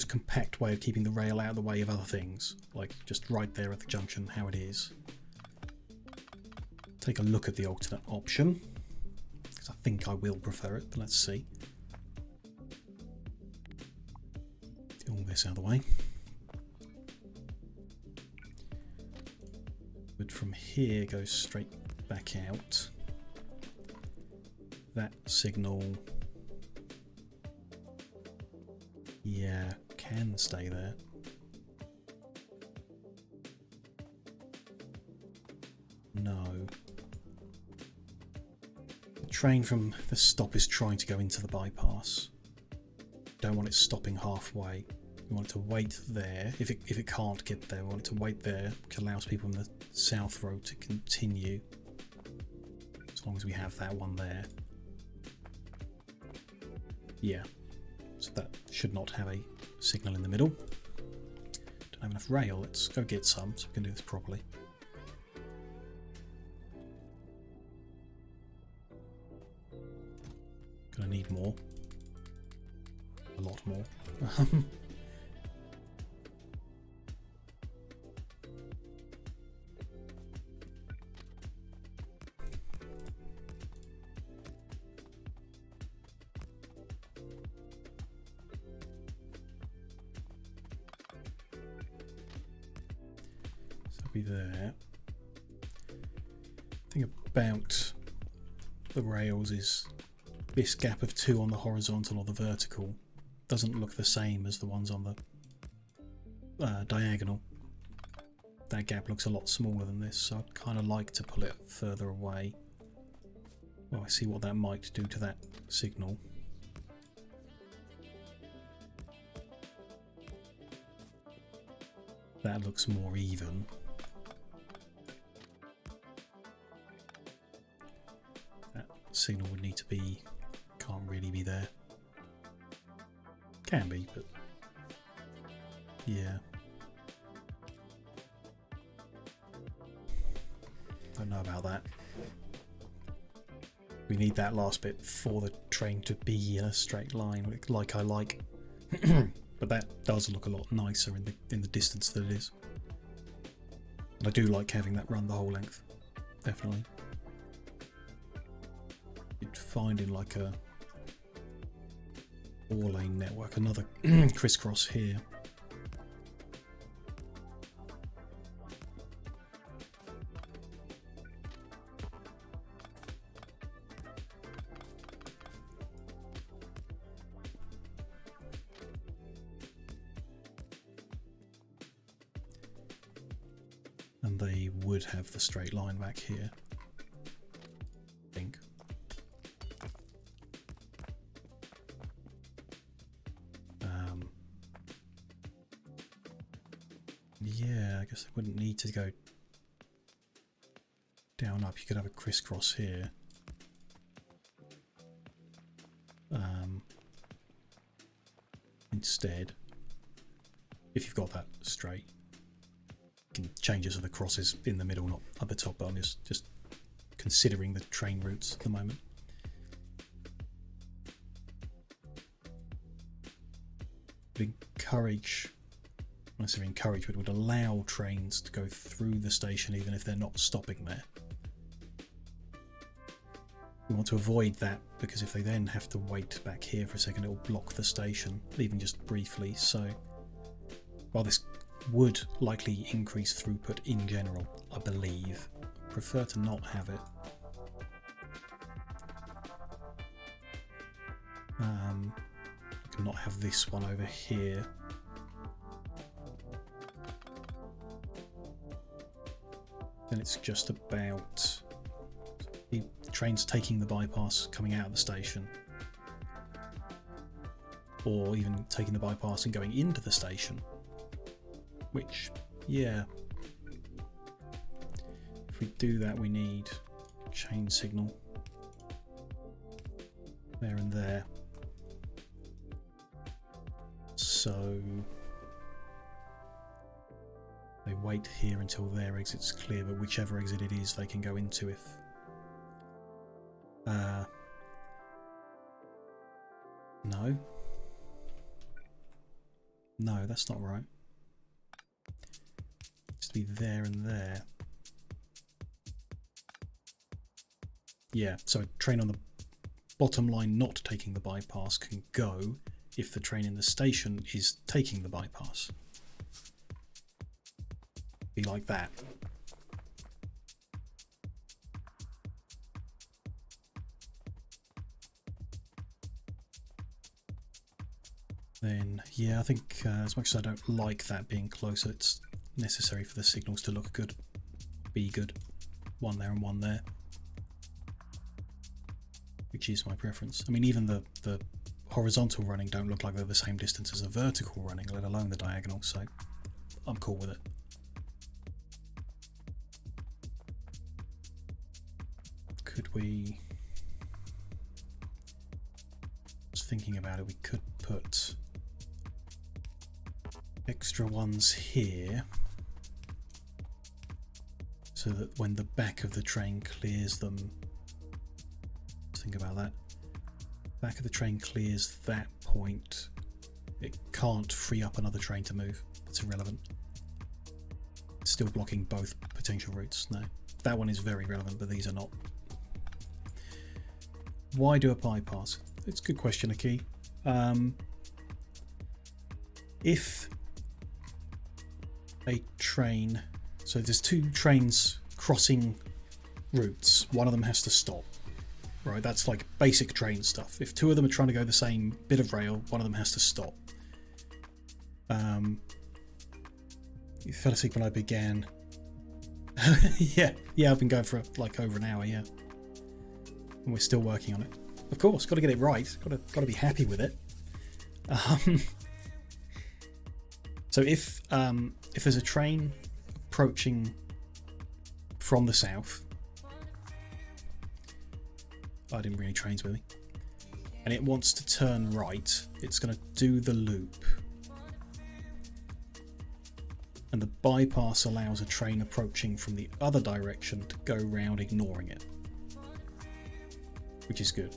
compact way of keeping the rail out of the way of other things, like just right there at the junction, how it is. Take a look at the alternate option, because I think I will prefer it, but let's see. Get all this out of the way. But from here goes straight back out. That signal, yeah, can stay there. No. The train from the stop is trying to go into the bypass. Don't want it stopping halfway. We want it to wait there. If it can't get there, we want it to wait there, which allows people on the south road to continue. As long as we have that one there. Yeah. So that should not have a signal in the middle. Don't have enough rail. Let's go get some so we can do this properly. Gonna need more. A lot more. There. The thing about the rails is this gap of 2 on the horizontal or the vertical doesn't look the same as the ones on the diagonal. That gap looks a lot smaller than this, so I'd kind of like to pull it further away. Well, I see what that might do to that signal. That looks more even. Signal would need to be, can't really be there. Can be, but yeah. Don't know about that. We need that last bit for the train to be in a straight line, like I like. But that does look a lot nicer in the distance that it is. And I do like having that run the whole length, definitely. You'd find in like a 4-lane network another crisscross here. And they would have the straight line back here, I think. Yeah, I guess they wouldn't need to go down up. You could have a crisscross here. Instead, if you've got that straight, you can change it so the cross is in the middle, not up the top, but I'm just considering the train routes at the moment. Would encourage, when I say encourage, but would allow trains to go through the station even if they're not stopping there. We want to avoid that because if they then have to wait back here for a second, it will block the station, even just briefly. So while this would likely increase throughput in general, I believe. Prefer to not have it. I cannot have this one over here. Then it's just about the trains taking the bypass coming out of the station, or even taking the bypass and going into the station, which, yeah, if we do that we need chain signal there and there. So they wait here until their exit's clear, but whichever exit it is they can go into if no, that's not right. It's to be there and there. Yeah, so a train on the bottom line not taking the bypass can go if the train in the station is taking the bypass. Be like that. Then, yeah, I think as much as I don't like that being closer, it's necessary for the signals to look good, be good. One there and one there, which is my preference. I mean, even the horizontal running don't look like they're the same distance as a vertical running, let alone the diagonal, so I'm cool with it. Could we, just thinking about it, we could put extra ones here so that when the back of the train clears them, think about that, back of the train clears that point, it can't free up another train to move. It's irrelevant. It's still blocking both potential routes. No, that one is very relevant, but these are not. Why do a bypass? It's a good question, Aki. If a train, so there's two trains crossing routes, one of them has to stop, right? That's like basic train stuff. If two of them are trying to go the same bit of rail, one of them has to stop. You fell asleep when I began. yeah, I've been going for like over an hour, yeah. And we're still working on it. Of course, got to get it right. Got to be happy with it. So if there's a train approaching from the south, I didn't bring any trains with me, and it wants to turn right, it's going to do the loop, and the bypass allows a train approaching from the other direction to go round, ignoring it, which is good.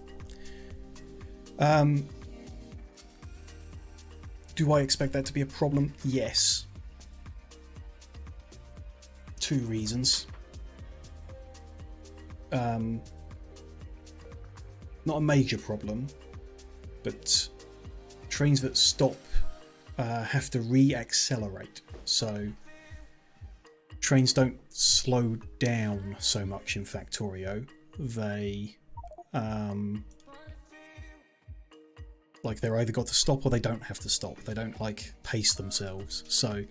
Do I expect that to be a problem? Yes. Two reasons. Not a major problem, but trains that stop have to re-accelerate. So trains don't slow down so much in Factorio. They like they're either got to stop or they don't have to stop. They don't like pace themselves. So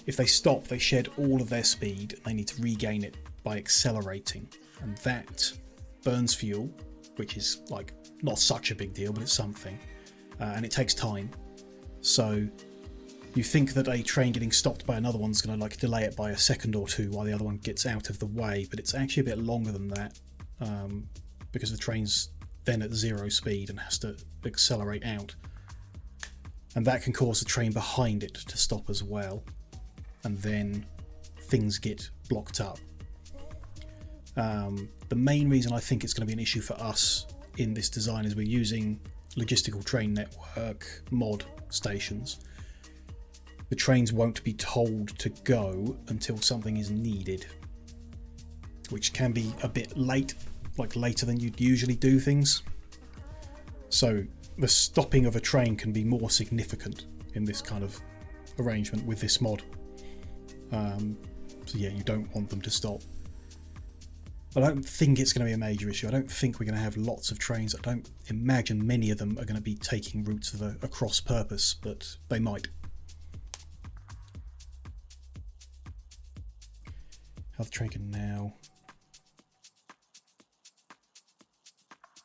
if they stop, they shed all of their speed. They need to regain it by accelerating, and that burns fuel, which is like not such a big deal, but it's something, and it takes time. So you think that a train getting stopped by another one's going to like delay it by a second or two while the other one gets out of the way, but it's actually a bit longer than that, because the train's then at zero speed and has to accelerate out, and that can cause the train behind it to stop as well, and then things get blocked up. The main reason I think it's going to be an issue for us in this design is we're using logistical train network mod stations. The trains won't be told to go until something is needed, which can be a bit late, like later than you'd usually do things. So the stopping of a train can be more significant in this kind of arrangement with this mod. So yeah, you don't want them to stop. I don't think it's going to be a major issue. I don't think we're going to have lots of trains. I don't imagine many of them are going to be taking routes of a cross purpose, but they might. How the train can now...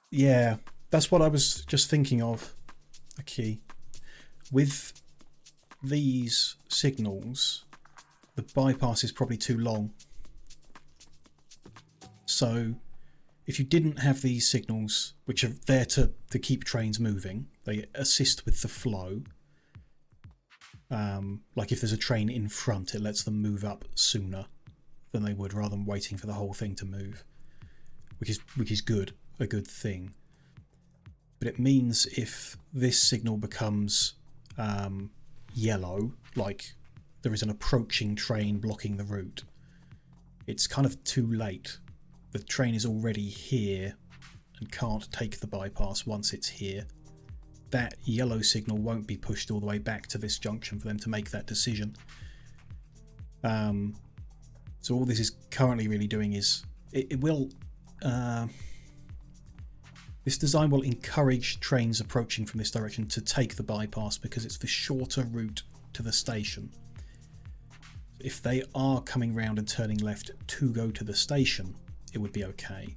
Yeah, that's what I was just thinking of. A key. With these signals, the bypass is probably too long. So if you didn't have these signals, which are there to keep trains moving, they assist with the flow. Like if there's a train in front, it lets them move up sooner than they would, rather than waiting for the whole thing to move, which is good, a good thing. But it means if this signal becomes yellow, like there is an approaching train blocking the route, it's kind of too late. The train is already here and can't take the bypass once it's here. That yellow signal won't be pushed all the way back to this junction for them to make that decision. So all this is currently really doing is it will this design will encourage trains approaching from this direction to take the bypass because it's the shorter route to the station. If they are coming round and turning left to go to the station, it would be okay.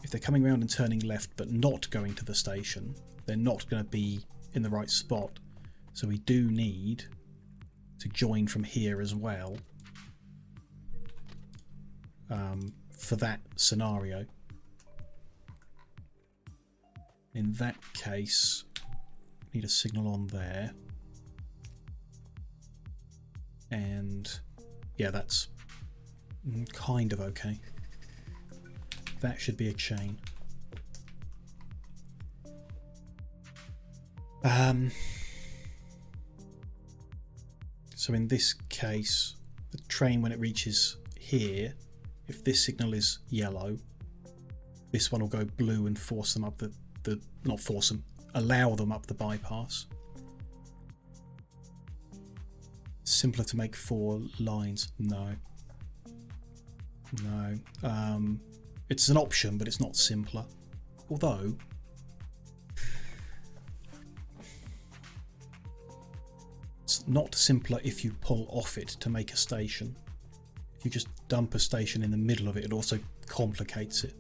If they're coming around and turning left but not going to the station, they're not going to be in the right spot. So we do need to join from here as well for that scenario. In that case, we need a signal on there. And yeah, that's kind of okay. That should be a chain. So in this case, the train, when it reaches here, if this signal is yellow, this one will go blue and force them up not force them, allow them up the bypass. Simpler to make 4 lines? No. It's an option, but it's not simpler. Although it's not simpler if you pull off it to make a station. If you just dump a station in the middle of it, it also complicates it.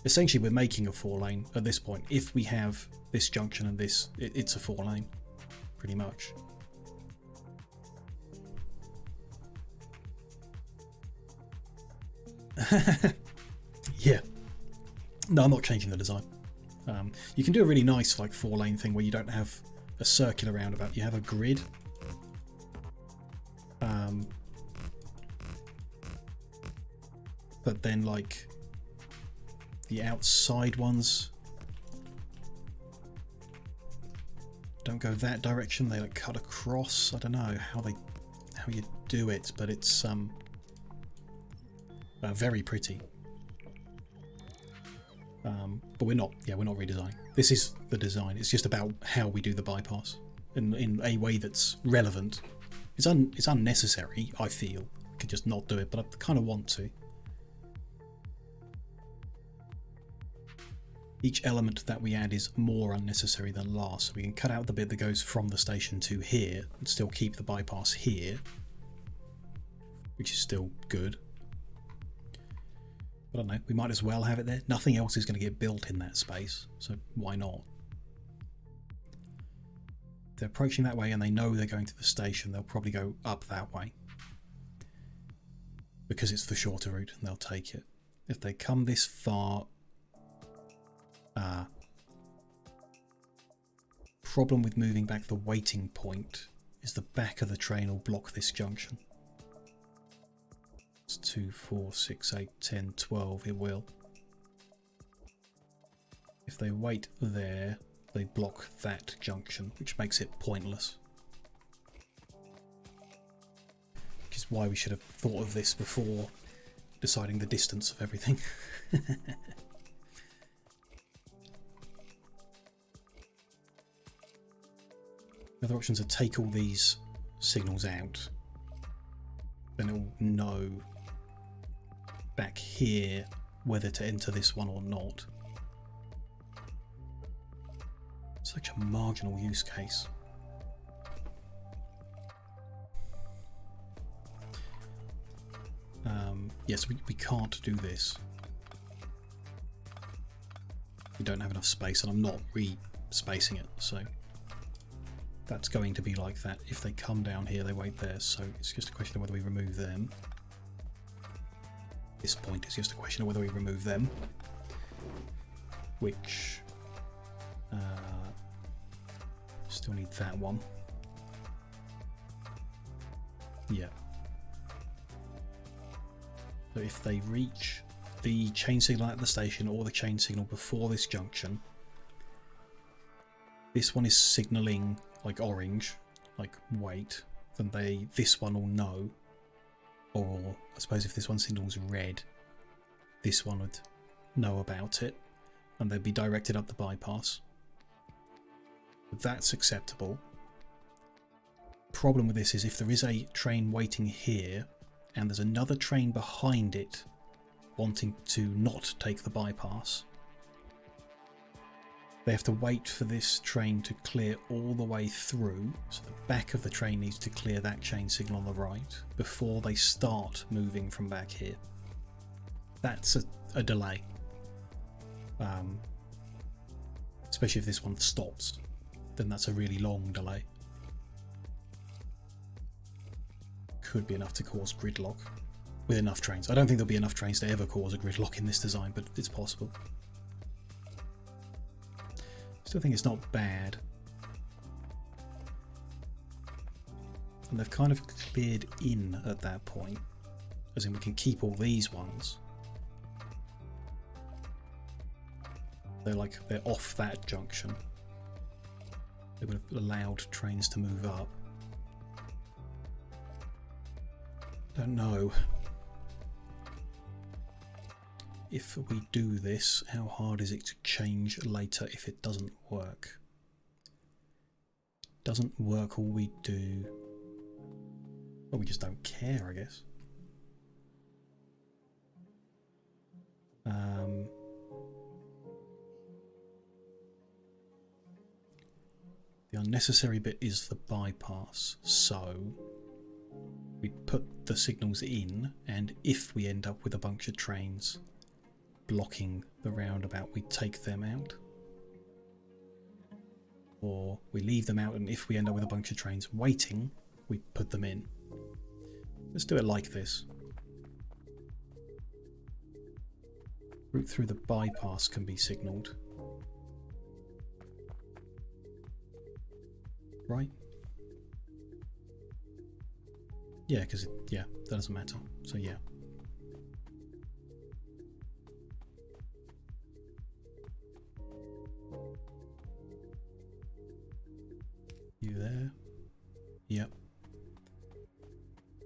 Essentially, we're making a 4-lane at this point. If we have this junction and this, it's a 4-lane, pretty much. Yeah. No, I'm not changing the design. You can do a really nice like 4-lane thing where you don't have a circular roundabout. You have a grid. But then like the outside ones don't go that direction. They like cut across. I don't know how you do it, but it's very pretty. But we're not redesigning. This is the design. It's just about how we do the bypass in a way that's relevant. It's unnecessary, I feel. I could just not do it, but I kind of want to. Each element that we add is more unnecessary than last. So we can cut out the bit that goes from the station to here and still keep the bypass here, which is still good. But I don't know, we might as well have it there. Nothing else is going to get built in that space, so why not? If they're approaching that way and they know they're going to the station, they'll probably go up that way because it's the shorter route and they'll take it. If they come this far, problem with moving back the waiting point is the back of the train will block this junction. It's 2, 4, 6, 8, 10, 12, it will. If they wait there, they block that junction, which makes it pointless. Which is why we should have thought of this before deciding the distance of everything. The other options are take all these signals out then it will know back here whether to enter this one or not. Such a marginal use case. Yes, we can't do this. We don't have enough space, and I'm not re-spacing it, so that's going to be like that. If they come down here, they wait there, so it's just a question of whether we remove them. This point is just a question of whether we remove them, which still need that one. Yeah. So if they reach the chain signal at the station or the chain signal before this junction, this one is signalling like orange, like wait, then this one will know. Or I suppose if this one signals red, this one would know about it and they'd be directed up the bypass. That's acceptable. Problem with this is if there is a train waiting here and there's another train behind it wanting to not take the bypass, they have to wait for this train to clear all the way through, so the back of the train needs to clear that chain signal on the right before they start moving from back here. That's a delay. Especially if this one stops, then that's a really long delay. Could be enough to cause gridlock with enough trains. I don't think there'll be enough trains to ever cause a gridlock in this design, but it's possible. Still think it's not bad. And they've kind of cleared in at that point, as in we can keep all these ones. They're off that junction. They would have allowed trains to move up. Don't know. If we do this, how hard is it to change later if it doesn't work? Doesn't work, all we do... Well, we just don't care, I guess. The unnecessary bit is the bypass, so we put the signals in, and if we end up with a bunch of trains blocking the roundabout, we take them out. Or we leave them out, and if we end up with a bunch of trains waiting, we put them in. Let's do it like this. Route through the bypass can be signalled. Right? Yeah, because that doesn't matter. So yeah. You there? Yep.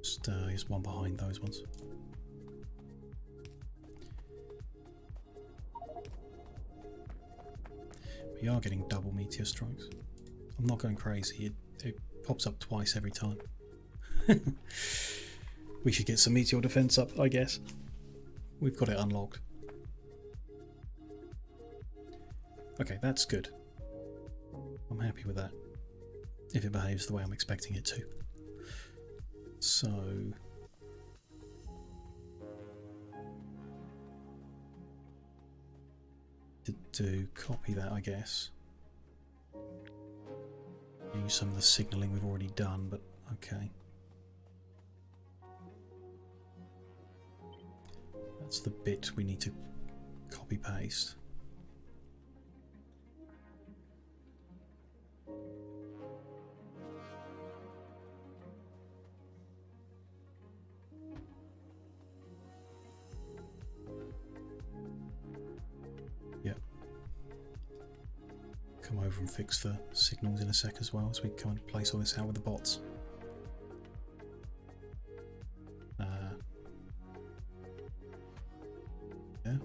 Just one behind those ones. We are getting double meteor strikes. I'm not going crazy. It pops up twice every time. We should get some meteor defense up, I guess. We've got it unlocked. Okay, that's good. I'm happy with that. If it behaves the way I'm expecting it to. So... to copy that, I guess. Use some of the signalling we've already done, but okay. That's the bit we need to copy paste. Yep. Come over and fix the signals in a sec as well, as we kind of place all this out with the bots. Yeah.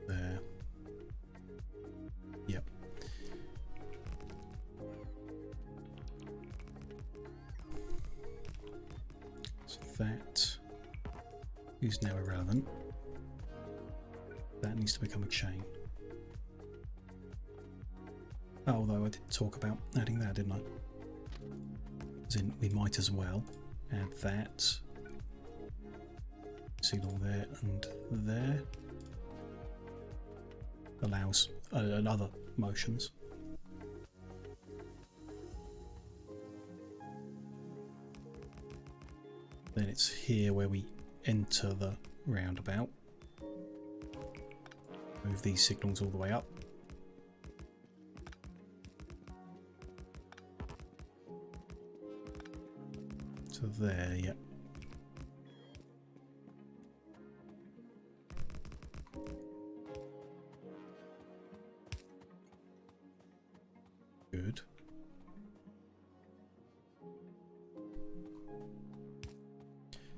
There. who's now irrelevant. That needs to become a chain. Although I did talk about adding that, didn't I? As in, we might as well add that signal there and there. Allows other motions. Then it's here where we enter the roundabout. Move these signals all the way up. So there, yeah. Good.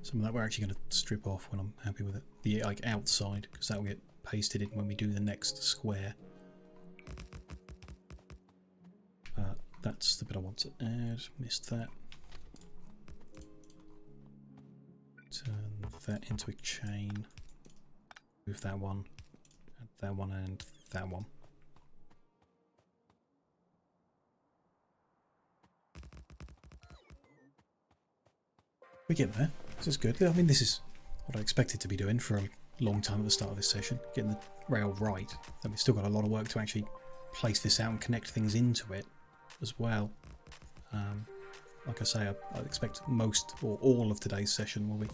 Some of that we're actually going to strip off when I'm happy with it. The like outside, because that will get pasted in when we do the next square. That's the bit I want to add. Missed that. Turn that into a chain. Move that one. Add that one and that one. We get there. This is good. I mean, this is what I expected to be doing for a long time at the start of this session. Getting the rail right. And we've still got a lot of work to actually place this out and connect things into it as well. Like I say, I expect most or all of today's session will be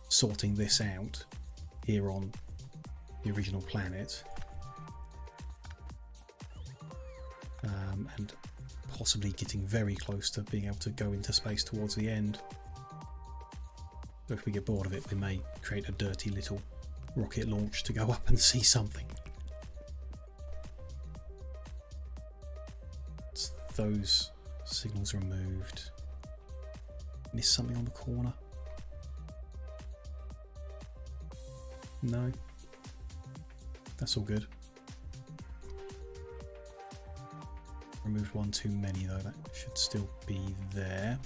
sorting this out here on the original planet. And possibly getting very close to being able to go into space towards the end. So if we get bored of it, we may create a dirty little rocket launch to go up and see something. It's those signals removed. Miss something on the corner? No? That's all good. Removed one too many though, that should still be there.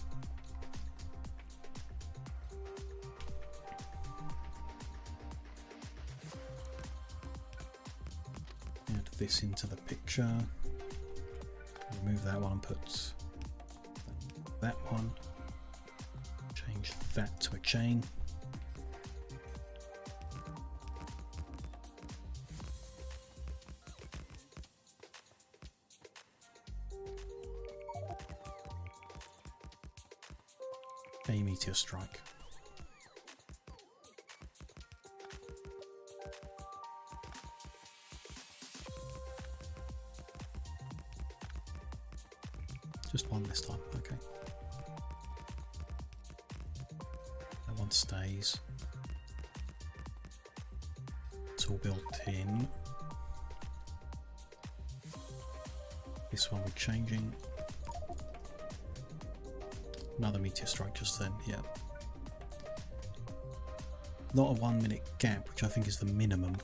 Add this into the picture. Remove that one and put that one. Change that to a chain. A meteor strike. Just one this time, okay. That one stays. It's all built in. This one we're changing. Another meteor strike just then, yeah. Not a 1 minute gap, which I think is the minimum.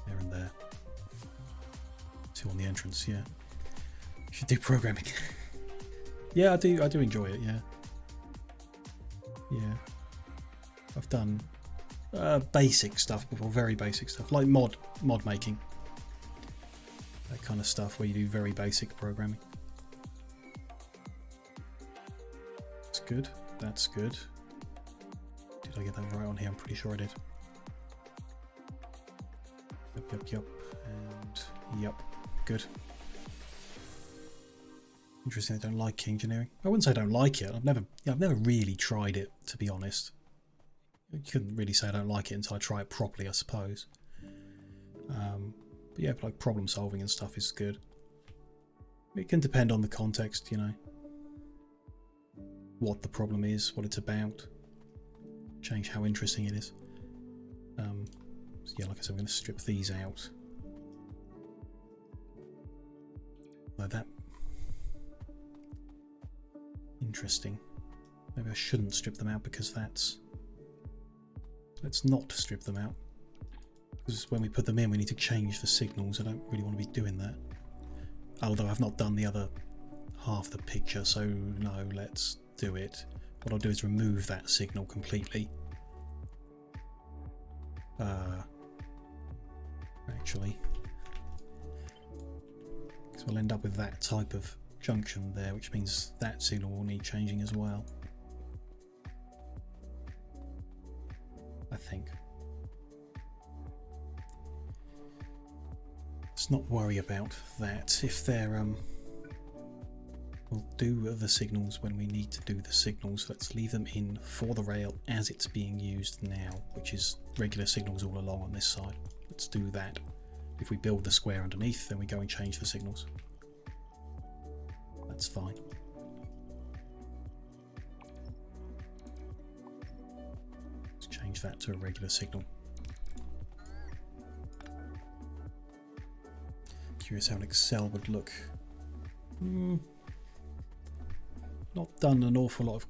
There and there. Two on the entrance, yeah. Should do programming. Yeah, I do enjoy it, yeah. Yeah. I've done basic stuff before, very basic stuff, like mod making. That kind of stuff where you do very basic programming. Good, that's good. Did I get that right on here? I'm pretty sure I did. Yep, and yep, good. Interesting, I don't like engineering. I wouldn't say I don't like it. I've never really tried it, to be honest. You couldn't really say I don't like it until I try it properly, I suppose. But yeah, like problem solving and stuff is good. It can depend on the context, you know. What the problem is, what it's about, change how interesting it is. So yeah, like I said, I'm going to strip these out. Like that. Interesting. Maybe I shouldn't strip them out because that's... Let's not strip them out. Because when we put them in, we need to change the signals. I don't really want to be doing that. Although I've not done the other half the picture, so no, let's do it. what I'll do is remove that signal completely. Actually, because we'll end up with that type of junction there, which means that signal will need changing as well. I think. Let's not worry about that. If they're we'll do the signals when we need to do the signals. Let's leave them in for the rail as it's being used now, which is regular signals all along on this side. Let's do that. If we build the square underneath, then we go and change the signals. That's fine. Let's change that to a regular signal. Curious how an Excel would look. Not done an awful lot of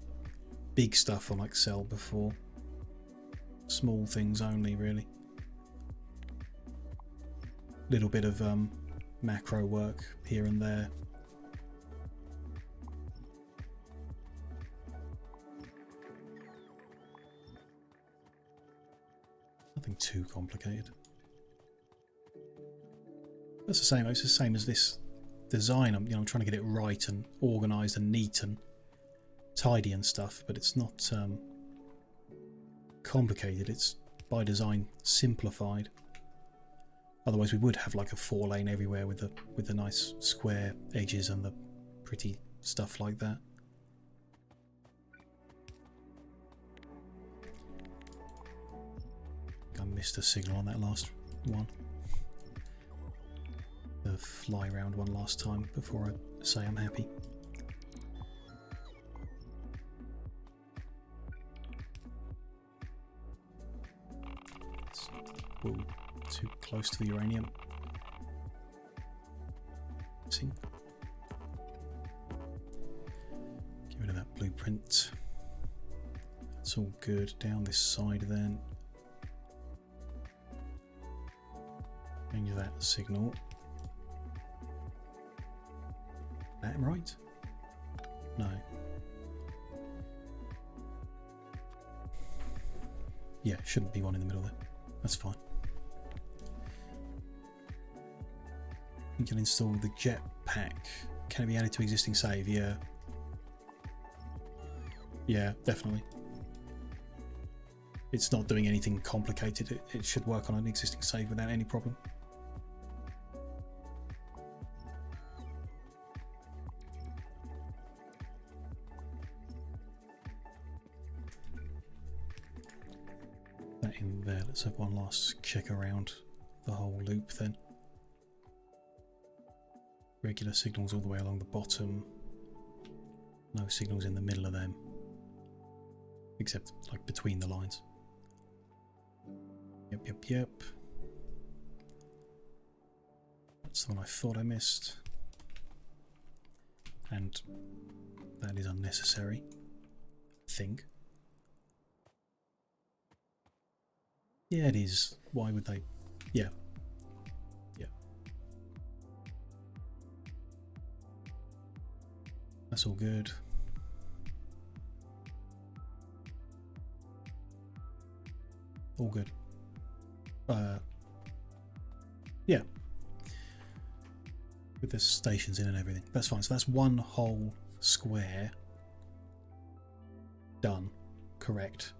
big stuff on Excel before. Small things only, really. Little bit of macro work here and there. Nothing too complicated. That's the same. It's the same as this design. I'm trying to get it right and organised and neat and tidy and stuff, but it's not complicated. It's by design simplified. Otherwise, we would have like a 4-lane everywhere with the nice square edges and the pretty stuff like that. I missed a signal on that last one. The fly round one last time before I say I'm happy. Ooh, too close to the uranium. See? Get rid of that blueprint. That's all good. Down this side then. Change that signal. That right? No. Yeah, shouldn't be one in the middle there. That's fine. You can install the jetpack. Can it be added to existing save? Yeah. Yeah, definitely. It's not doing anything complicated. It should work on an existing save without any problem. That in there. Let's have one last check around the whole loop then. Regular signals all the way along the bottom. No signals in the middle of them. Except like between the lines. Yep. That's the one I thought I missed. And that is unnecessary, I think. Yeah, it is. Why would they? Yeah. That's all good. All good. Yeah. With the stations in and everything. That's fine. So that's one whole square. Done. Correct.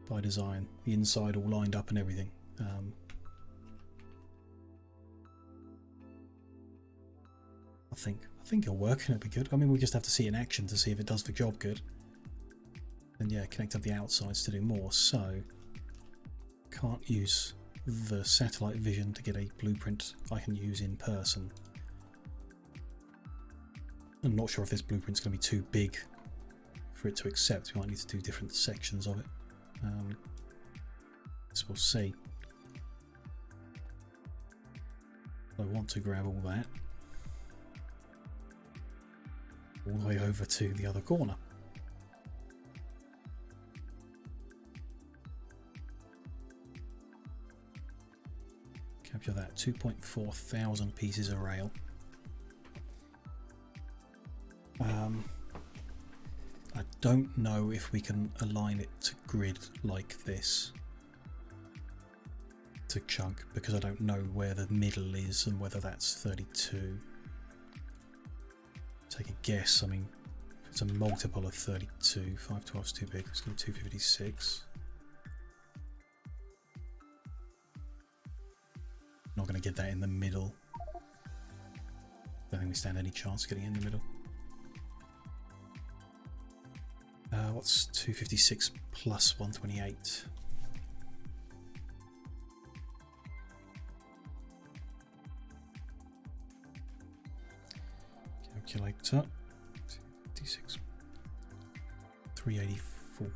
By design. The inside all lined up and everything. I think it'll work and it'll be good. I mean, we just have to see it in action to see if it does the job good. And yeah, connect up the outsides to do more. So, can't use the satellite vision to get a blueprint I can use in person. I'm not sure if this blueprint's going to be too big for it to accept. We might need to do different sections of it. So we'll see. I want to grab all that. All the way over to the other corner. Capture that 2.4 thousand pieces of rail. don't know if we can align it to grid like this, to chunk, because I don't know where the middle is and whether that's 32. Take a guess. I mean, if it's a multiple of 32, 512 is too big. Let's go 256. Not going to get that in the middle. Don't think we stand any chance of getting in the middle. What's 256 plus 128? Calculator. 256. 384.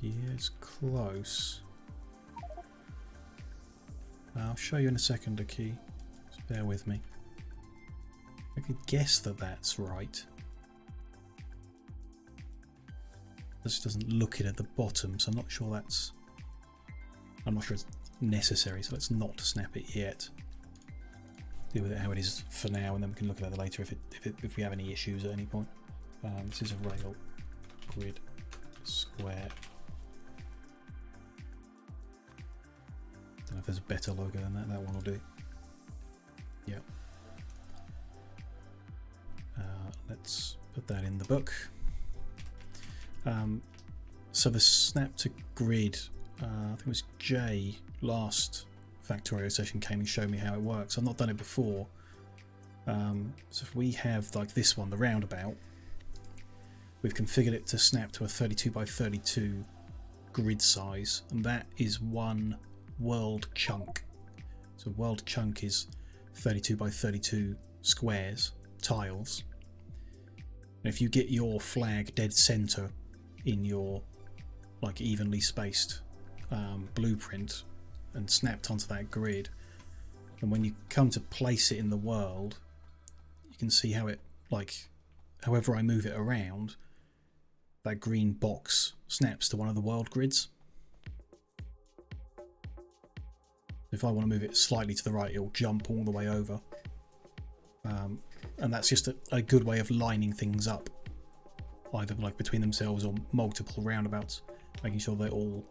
Yeah, it's close. I'll show you in a second, a key. Just bear with me. I could guess that that's right. It just doesn't look it at the bottom, so I'm not sure that's... I'm not sure it's necessary, so let's not snap it yet. Deal with it how it is for now, and then we can look at it later if we have any issues at any point. This is a rail grid square. Don't know if there's a better logo than that. That one will do. Yeah. Let's put that in the book. So the snap to grid, I think it was Jay last Factorio session came and showed me how it works. I've not done it before. So if we have like this one, the roundabout, we've configured it to snap to a 32 by 32 grid size, and that is one world chunk. So world chunk is 32 by 32 squares, tiles. And if you get your flag dead center in your like evenly spaced blueprint and snapped onto that grid, and when you come to place it in the world, you can see how it, like, however I move it around, that green box snaps to one of the world grids. If I want to move it slightly to the right, it'll jump all the way over. And that's just a good way of lining things up, either like between themselves or multiple roundabouts, making sure they're all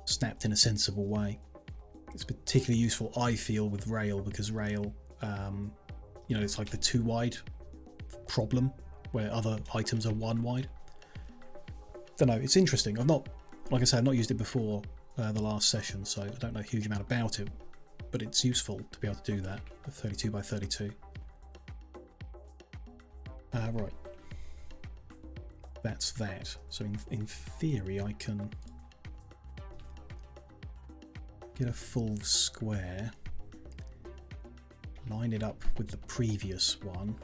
snapped in a sensible way. It's particularly useful, I feel, with rail, because rail, you know, it's like the 2 wide problem where other items are 1 wide. Don't know, it's interesting. I've not, like I said, I've not used it before the last session, so I don't know a huge amount about it, but it's useful to be able to do that with 32 by 32. Right, that's that. So in theory I can get a full square, line it up with the previous one.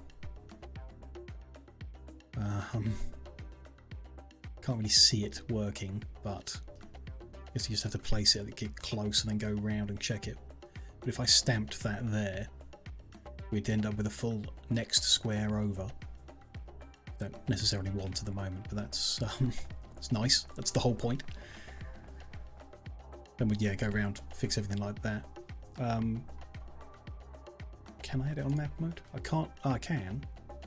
Can't really see it working, but I guess you just have to place it, get close, and then go round and check it. But if I stamped that there, we'd end up with a full next square over. Don't necessarily want at the moment, but that's it's nice. That's the whole point. Then we'd go around, fix everything like that. Can I edit on map mode? I can't. Oh, I can.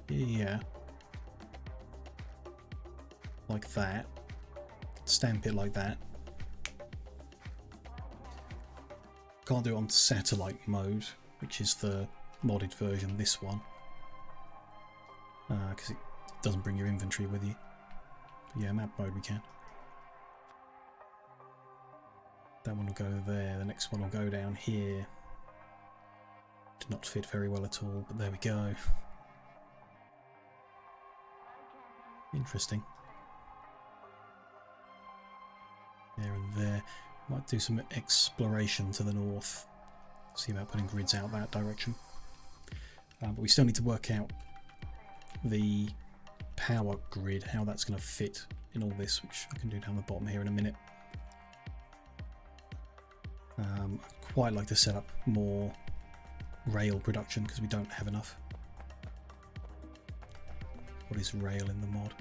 Yeah. Like that. Stamp it like that. Can't do it on satellite mode, which is the modded version, this one. Because it doesn't bring your inventory with you. But yeah, map mode we can. That one will go there, the next one will go down here. Did not fit very well at all, but there we go. Interesting. There and there. Might do some exploration to the north. See about putting grids out that direction. But we still need to work out the power grid, how that's going to fit in all this, which I can do down the bottom here in a minute. I'd quite like to set up more rail production because we don't have enough. What is rail in the mod?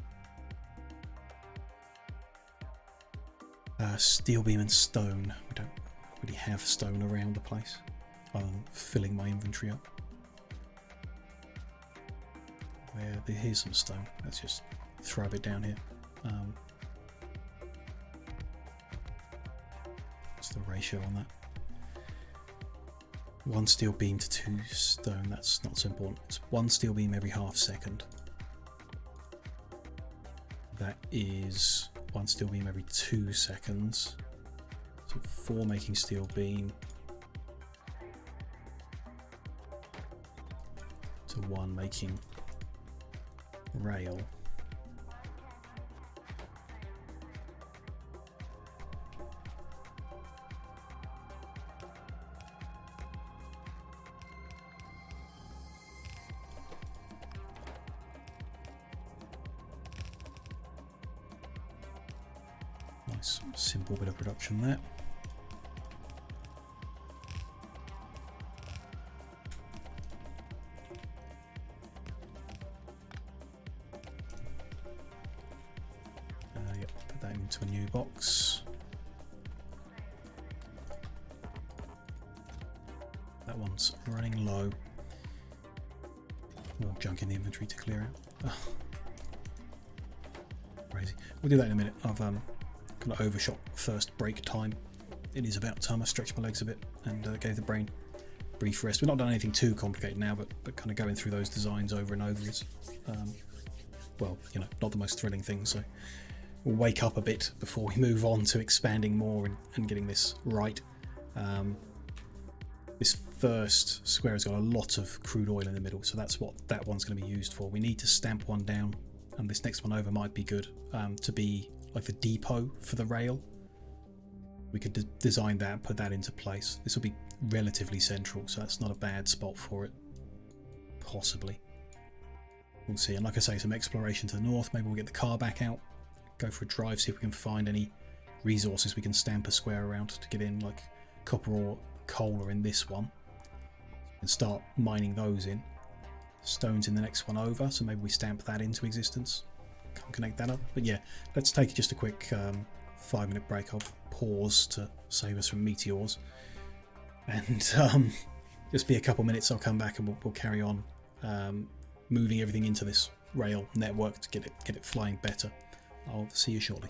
Steel beam and stone. We don't really have stone around the place, other than filling my inventory up. here's some stone. Let's just throw a bit down here. What's the ratio on that? 1 steel beam to 2 stone. That's not so important. It's 1 steel beam every half second. That is 1 steel beam every 2 seconds. So 4 making steel beam to 1 making rail. Nice simple bit of production there. Yep, put that into a new box. That one's running low. More junk in the inventory to clear out. Oh. Crazy. We'll do that in a minute. I've kind of overshot first break time. It is about time I stretched my legs a bit and gave the brain a brief rest. We've not done anything too complicated now, but kind of going through those designs over and over is, well, you know, not the most thrilling thing. So we'll wake up a bit before we move on to expanding more and getting this right. This first square has got a lot of crude oil in the middle, so that's what that one's going to be used for. We need to stamp one down, and this next one over might be good to be like the depot for the rail. We could design that and put that into place. This will be relatively central, so that's not a bad spot for it. Possibly. We'll see. And like I say, some exploration to the north. Maybe we'll get the car back out, go for a drive, see if we can find any resources we can stamp a square around to get in, like copper or coal are in this one, and start mining those in. Stone's in the next one over, so maybe we stamp that into existence. Can't connect that up, but yeah, let's take just a quick 5-minute break. I'll pause to save us from meteors, and just be a couple minutes. I'll come back and we'll carry on moving everything into this rail network to get it flying better. I'll see you shortly.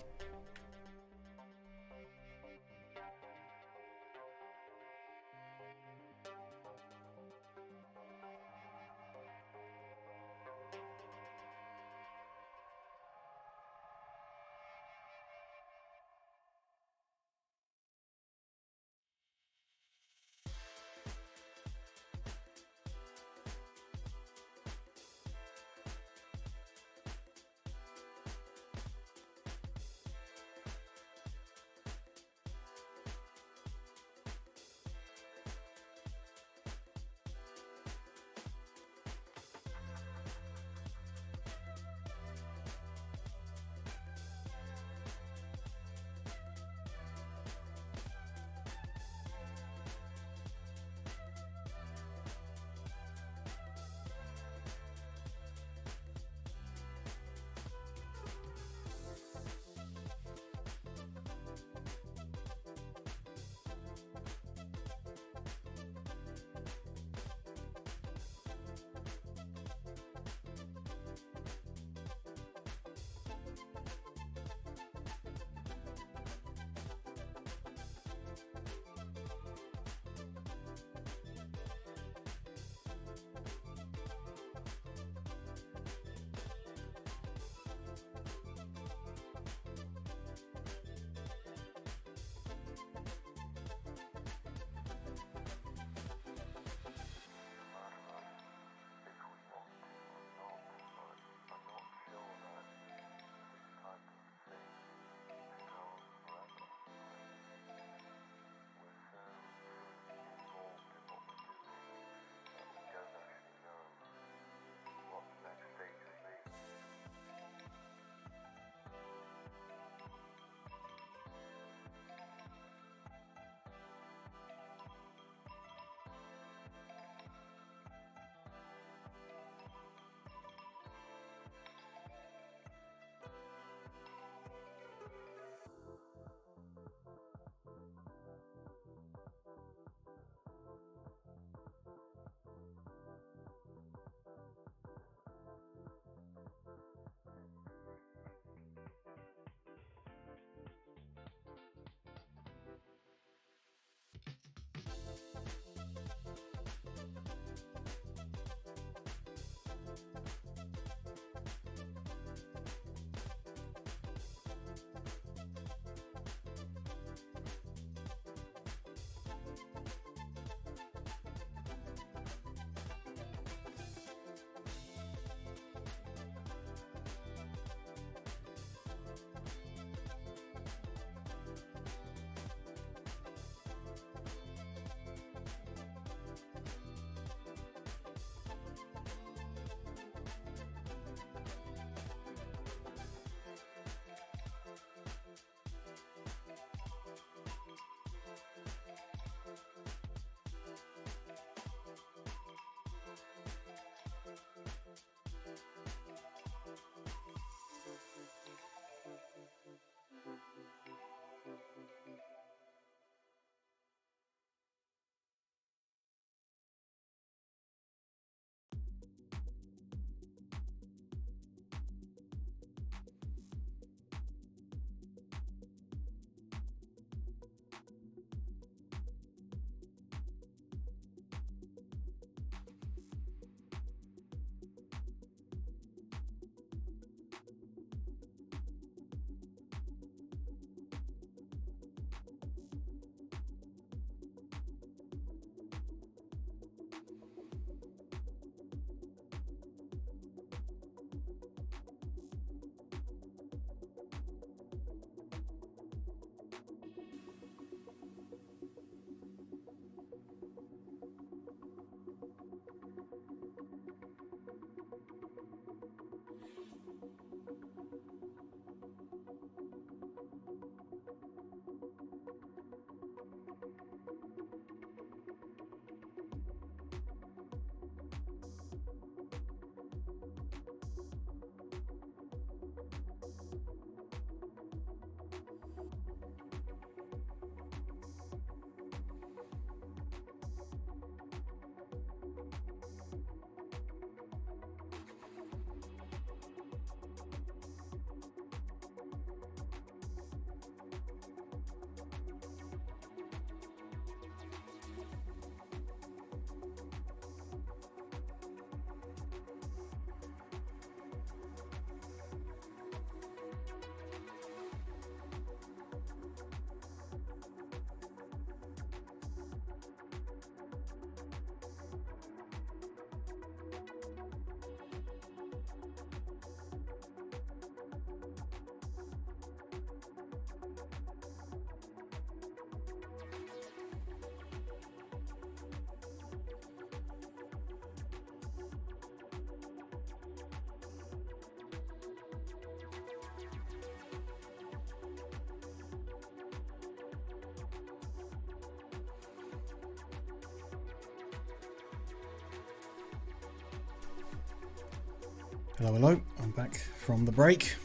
Hello, hello, I'm back from the break.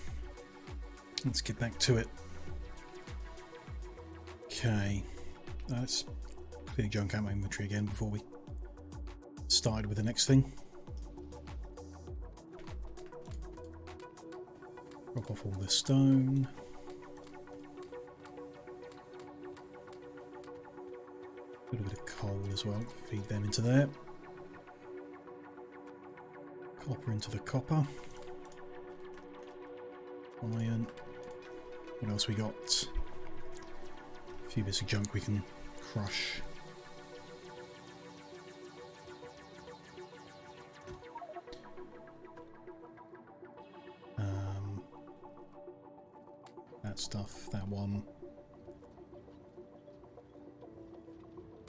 Let's get back to it. Okay, let's clear junk out my inventory again before we started with the next thing. Drop off all the stone. A little bit of coal as well, feed them into there. Copper into the copper. Iron. What else we got? A few bits of junk we can crush. That stuff, that one.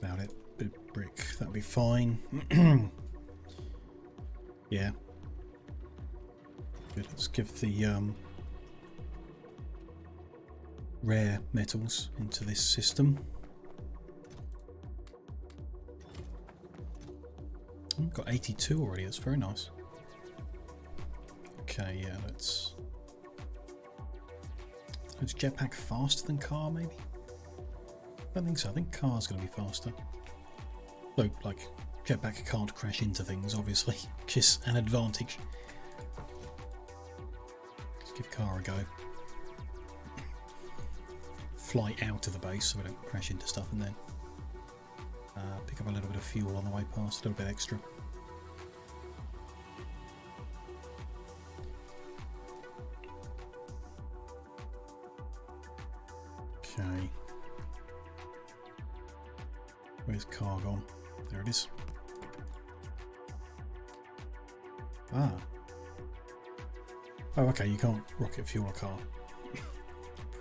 About it. Bit of brick, that'll be fine. Yeah. Good, let's give the rare metals into this system. Oh, got 82 already, that's very nice. Okay, yeah, let's jetpack faster than car, maybe? I don't think so, I think car's going to be faster. Though, like, jetpack can't crash into things, obviously, which is an advantage. Let's give car a go. Fly out of the base so we don't crash into stuff, and then pick up a little bit of fuel on the way past, a little bit extra. Okay. Where's car gone? There it is. Ah. Oh, okay, you can't rocket fuel a car.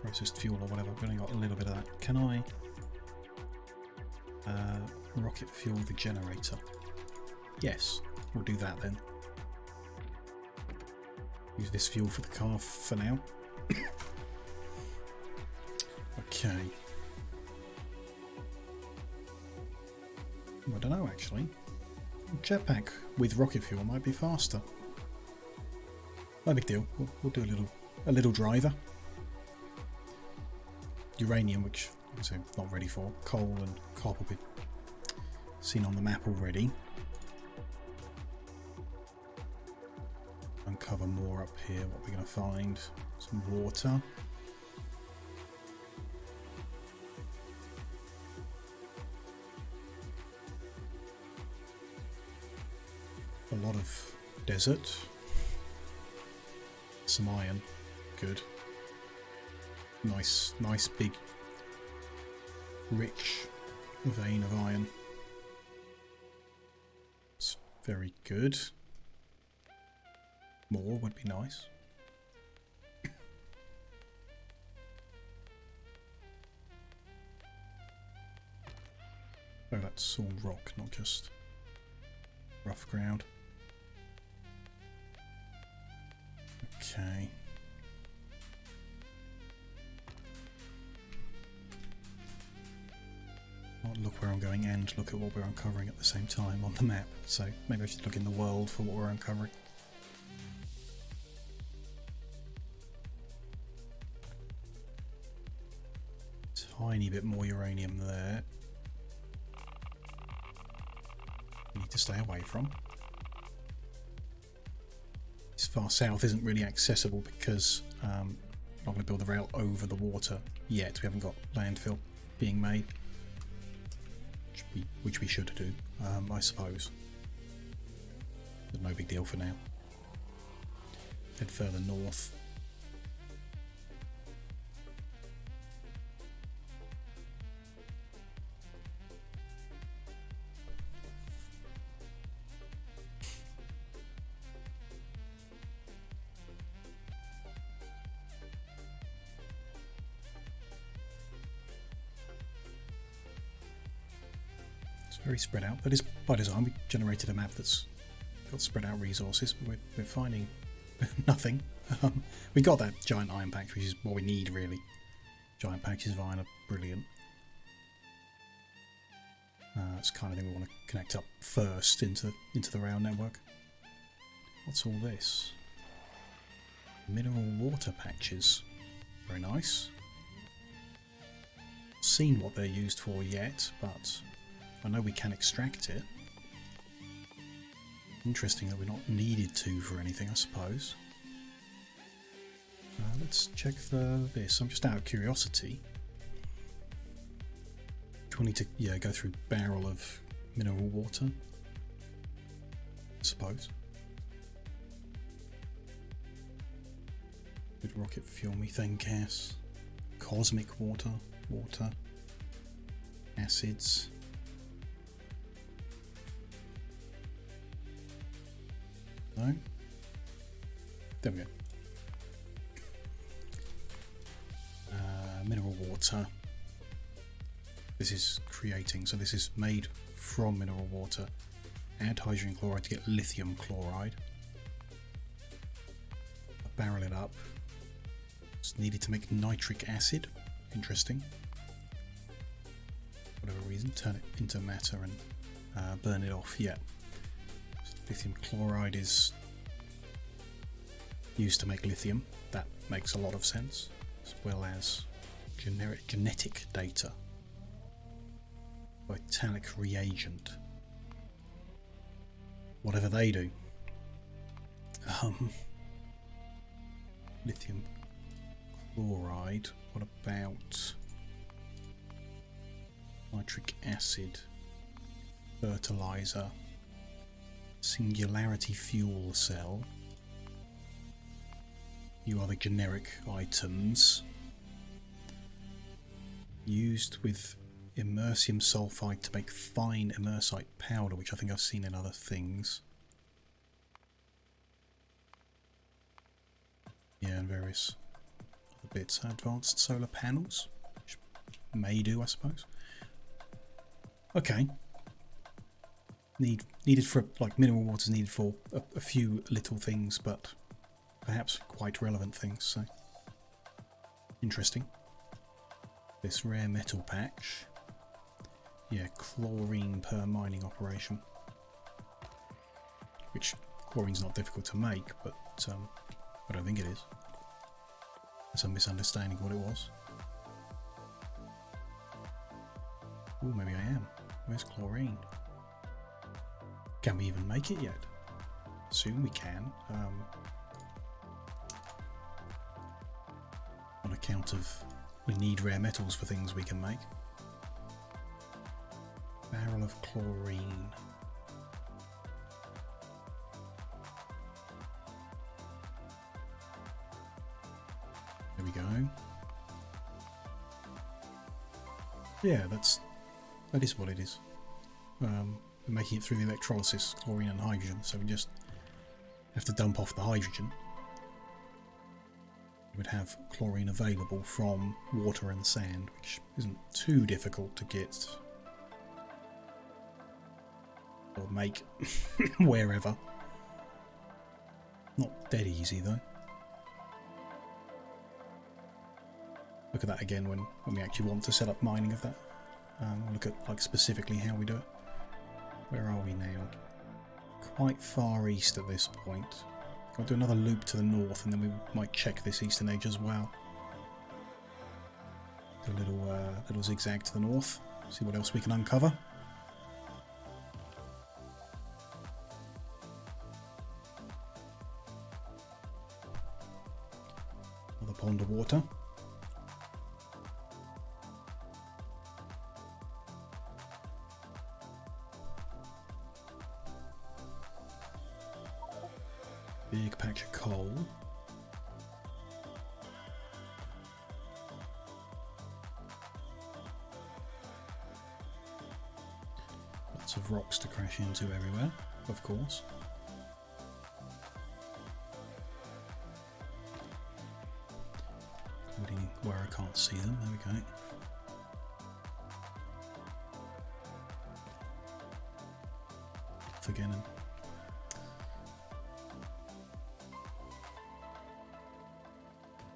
Processed fuel or whatever, I've only got a little bit of that. Can I rocket fuel the generator? Yes, we'll do that then. Use this fuel for the car for now. Okay. I don't know actually. Jetpack with rocket fuel might be faster. No big deal. We'll do a little driver. Uranium, which I'm not ready for. Coal and copper will be seen on the map already. Uncover more up here. What we're going to find? Some water. A lot of desert. Some iron. Good. Nice big rich vein of iron. It's very good. More would be nice. Oh, that's all rock, not just rough ground. Okay. Not look where I'm going and look at what we're uncovering at the same time on the map. So maybe I should look in the world for what we're uncovering. Tiny bit more uranium there. We need to stay away from. This far south isn't really accessible because I'm not going to build the rail over the water yet. We haven't got landfill being made, which we should do, I suppose. But no big deal for now. Head further north. Very spread out, but it's by design. We generated a map that's got spread out resources, but we're finding nothing. We got that giant iron patch, which is what we need really. Giant patches of iron are brilliant. It's the kind of thing we want to connect up first into the rail network. What's all this? Mineral water patches. Very nice. Seen what they're used for yet, but I know we can extract it. Interesting that we're not needed to for anything, I suppose. Let's check this. I'm just out of curiosity. Do we need to go through barrel of mineral water? I suppose. Good rocket fuel, methane gas, cosmic water, acids. No? There we go. Mineral water. This is creating, so this is made from mineral water. Add hydrogen chloride to get lithium chloride. Barrel it up. It's needed to make nitric acid. Interesting. Whatever reason, turn it into matter and burn it off. Yeah. Lithium chloride is used to make lithium. That makes a lot of sense. As well as genetic data. Vitalic reagent. Whatever they do. Lithium chloride. What about nitric acid? Fertilizer. Singularity fuel cell. Few other generic items. Used with immersium sulfide to make fine immersite powder, which I think I've seen in other things. Yeah, and various other bits. Advanced solar panels, which may do, I suppose. Okay. Needed for, like, mineral water is needed for a few little things, but perhaps quite relevant things, so interesting. This rare metal patch. Yeah, chlorine per mining operation. Which, chlorine's not difficult to make, but I don't think it is. There's a misunderstanding of what it was. Oh, maybe I am. Where's chlorine? Can we even make it yet? Soon we can. On account of we need rare metals for things we can make. Barrel of chlorine. There we go. Yeah, that is what it is. We're making it through the electrolysis, chlorine and hydrogen, so we just have to dump off the hydrogen. We would have chlorine available from water and sand, which isn't too difficult to get or make wherever. Not dead easy though. Look at that again when we actually want to set up mining of that. We'll look at like specifically how we do it. Where are we now? Quite far east at this point. I'll do another loop to the north and then we might check this eastern edge as well. Do a little zigzag to the north. See what else we can uncover. Another pond of water. Big patch of coal. Lots of rocks to crash into everywhere, of course. Including where I can't see them, there we go. Again.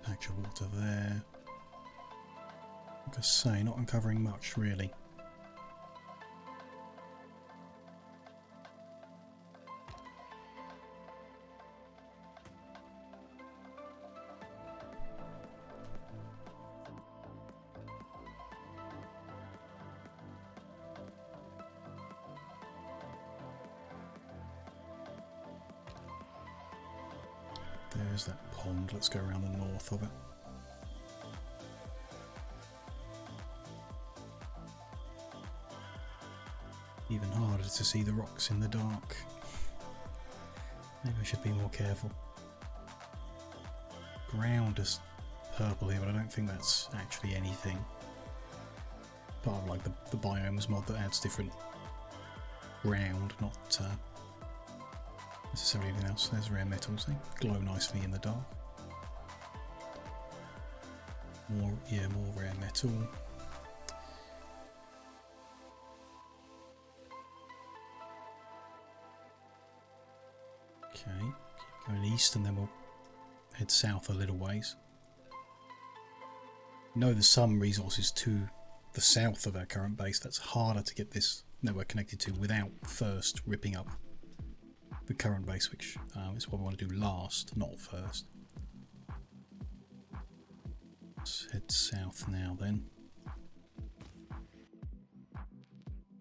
Patch of water there. Like I say, not uncovering much really. There's that pond. Let's go around the north of it. Even harder to see the rocks in the dark. Maybe I should be more careful. Ground is purple here, but I don't think that's actually anything. Part of like the biomes mod that adds different ground, not necessarily anything else. There's rare metals. They glow nicely in the dark. More rare metal. Okay, keep going east and then we'll head south a little ways. Know there's some resources to the south of our current base that's harder to get this network connected to without first ripping up the current base, which is what we want to do last, not first. Let's head south now then.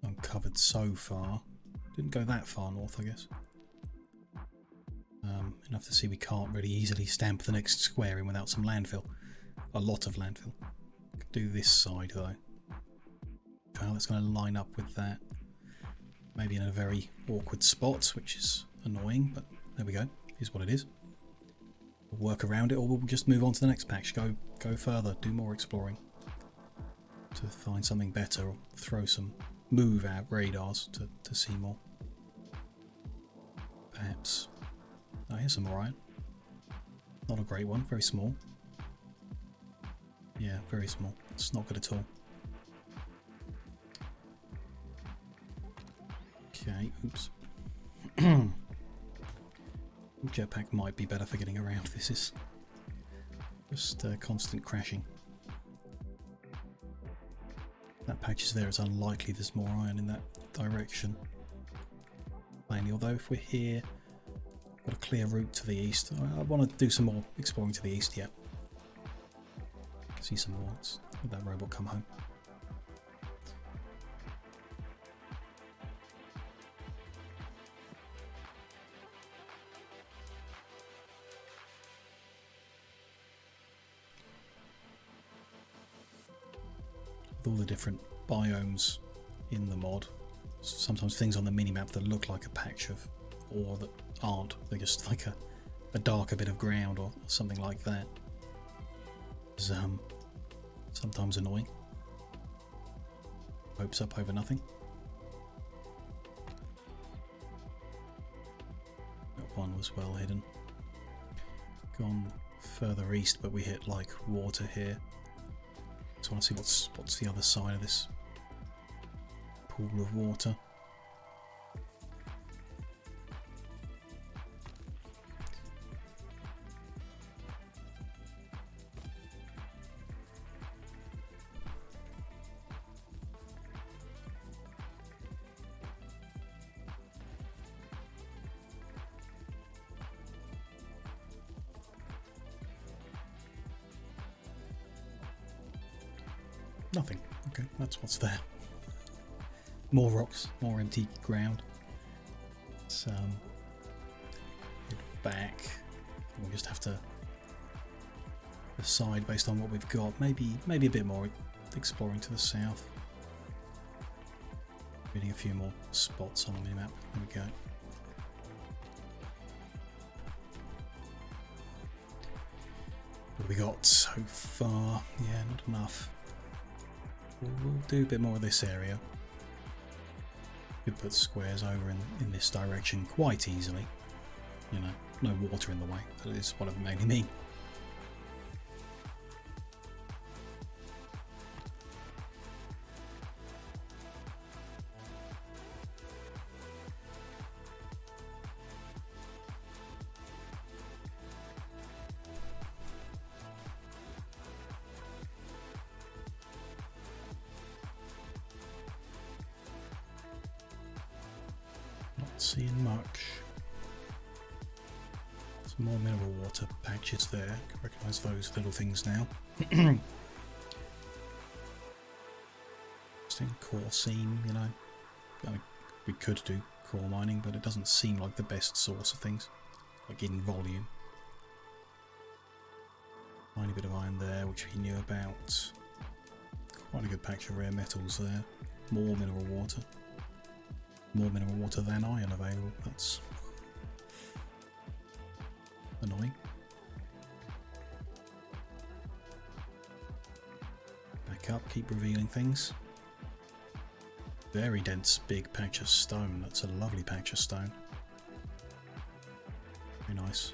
Uncovered so far. Didn't go that far north, I guess. Enough to see we can't really easily stamp the next square in without some landfill. A lot of landfill. Could do this side though. How that's going to line up with that. Maybe in a very awkward spot, which is annoying, but there we go. Here's what it is. We'll work around it, or we'll just move on to the next patch. Go further, do more exploring to find something better, or move our radars to see more. Perhaps. Oh, here's some more iron. Not a great one, very small. Yeah, very small. It's not good at all. Okay, oops. Jetpack might be better for getting around. This is just constant crashing. That patch is there, it's unlikely there's more iron in that direction. Mainly, although if we're here, got a clear route to the east. I want to do some more exploring to the east yet. See some more. Let that robot come home. With all the different biomes in the mod, sometimes things on the minimap that look like a patch of ore that aren't. They're just like a darker bit of ground or something like that. It's sometimes annoying. Hopes up over nothing. That one was well hidden. Gone further east, but we hit like water here. So I want to see what's the other side of this pool of water. Nothing. Okay, that's what's there. More rocks, more empty ground. Let's head back. We'll just have to decide based on what we've got. Maybe a bit more exploring to the south. Reading a few more spots on the minimap. There we go. What have we got so far? Yeah, not enough. We'll do a bit more of this area. Could put squares over in this direction quite easily. You know, no water in the way. That is what it mainly mean. Seeing much. Some more mineral water patches there. Can recognise those little things now. Just in core seam, you know. I mean, we could do core mining, but it doesn't seem like the best source of things, like in volume. Tiny bit of iron there, which we knew about. Quite a good patch of rare metals there. More mineral water. More mineral water than iron available. That's annoying. Back up, keep revealing things. Very dense, big patch of stone. That's a lovely patch of stone. Very nice.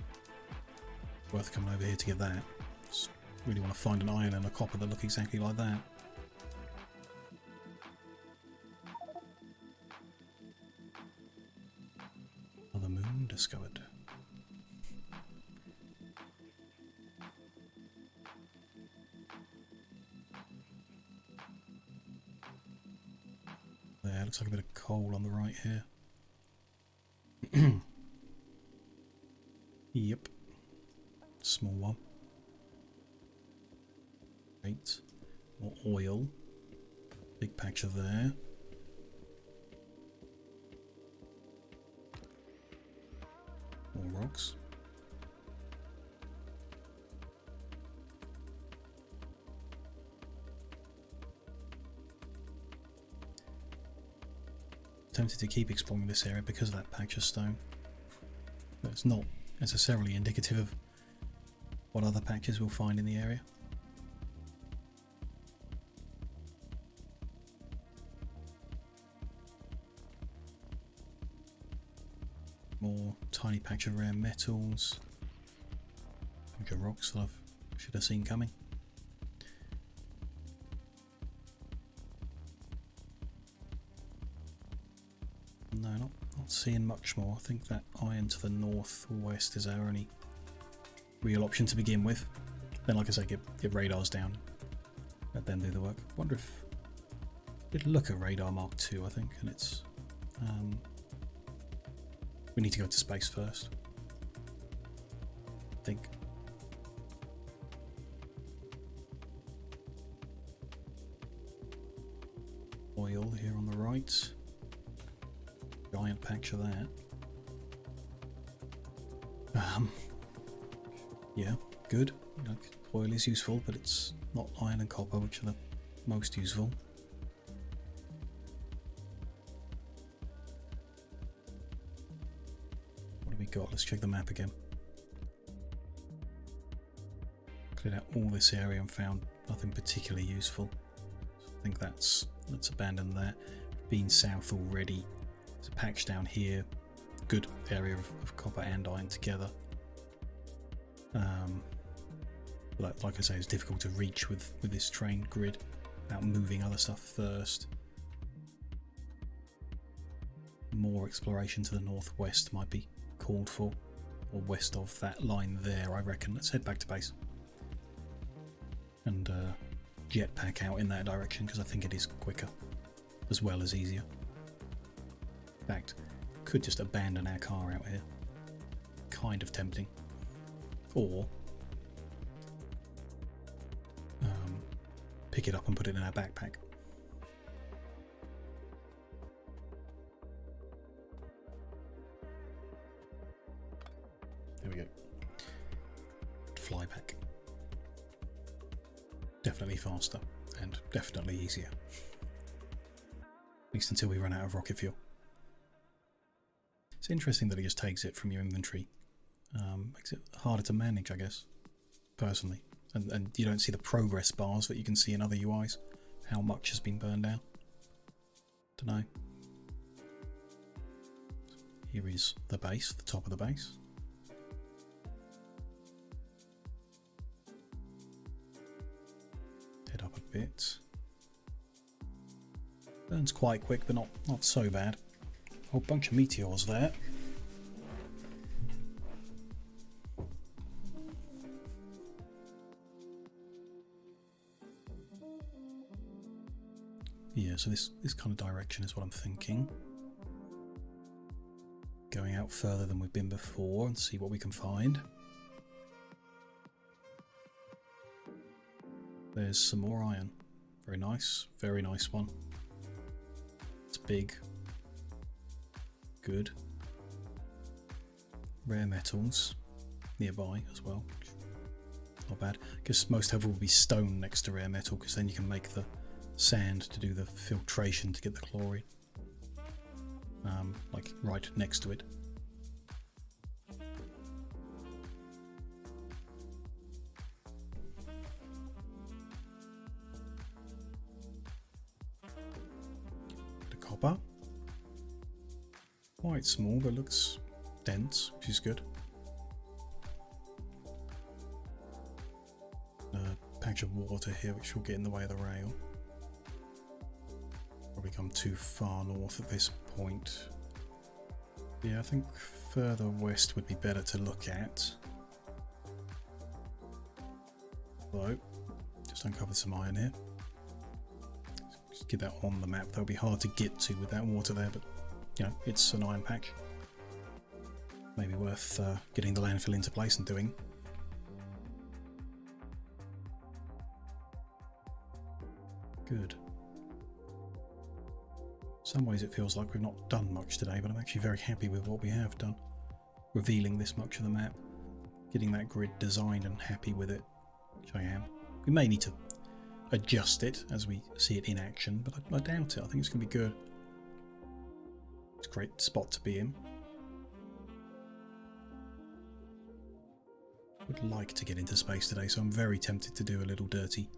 Worth coming over here to get that. Just really want to find an iron and a copper that look exactly like that. Another moon discovered. There, looks like a bit of coal on the right here. Yep. Small one. Great. More oil. Big patch of there. More rocks. Tempted to keep exploring this area because of that patch of stone. But it's not necessarily indicative of what other patches we'll find in the area. More tiny patch of rare metals. Bunch of rocks that I should have seen coming. No, not seeing much more. I think that iron to the northwest is our only real option to begin with. Then, like I say, get radars down. Let them do the work. Wonder if it'd look at radar Mark II, I think, and it's we need to go to space first. I think. Oil here on the right. Giant patch of that. Yeah, good. You know, oil is useful, but it's not iron and copper, which are the most useful. What have we got? Let's check the map again. Cleared out all this area and found nothing particularly useful. So I think let's abandon that. Been south already. There's a patch down here. Good area of copper and iron together. Like I say, it's difficult to reach with this train grid without moving other stuff first. More exploration to the northwest might be called for, or west of that line there, I reckon. Let's head back to base and jetpack out in that direction, because I think it is quicker as well as easier. In fact, could just abandon our car out here. Kind of tempting. Or pick it up and put it in our backpack. There we go. Fly back. Definitely faster and definitely easier. At least until we run out of rocket fuel. It's interesting that it just takes it from your inventory. Makes it harder to manage, I guess, personally. And you don't see the progress bars that you can see in other UIs. How much has been burned out. Dunno. Here is the base, the top of the base. Head up a bit. Burns quite quick, but not so bad. A whole bunch of meteors there. Yeah, so this kind of direction is what I'm thinking. Going out further than we've been before and see what we can find. There's some more iron. Very nice one. It's big. Good. Rare metals nearby as well. Not bad. I guess most heavy will be stone next to rare metal, because then you can make the sand to do the filtration to get the chlorine. Like right next to it. The copper. Quite small, but looks dense, which is good. A patch of water here, which will get in the way of the rail. Probably come too far north at this point. Yeah, I think further west would be better to look at. So, just uncovered some iron here. Just get that on the map. That'll be hard to get to with that water there, but you know, it's an iron patch. Maybe worth getting the landfill into place and doing. Good. In some ways it feels like we've not done much today, but I'm actually very happy with what we have done. Revealing this much of the map, getting that grid designed and happy with it, which I am. We may need to adjust it as we see it in action, but I doubt it. I think it's going to be good. It's a great spot to be in. Would like to get into space today, so I'm very tempted to do a little dirty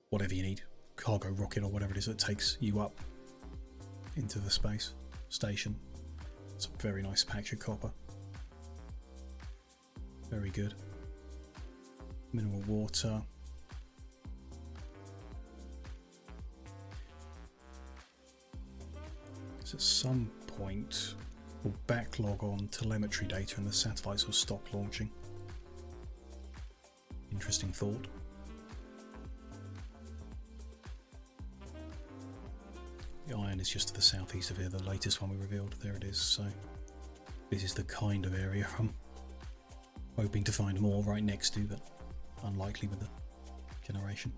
whatever you need, cargo rocket or whatever it is that takes you up into the space station. It's a very nice patch of copper. Very good. Mineral water. So at some point we'll backlog on telemetry data and the satellites will stop launching. Interesting thought. The iron is just to the southeast of here, the latest one we revealed. There it is. So this is the kind of area I'm hoping to find more right next to, but unlikely with the generation.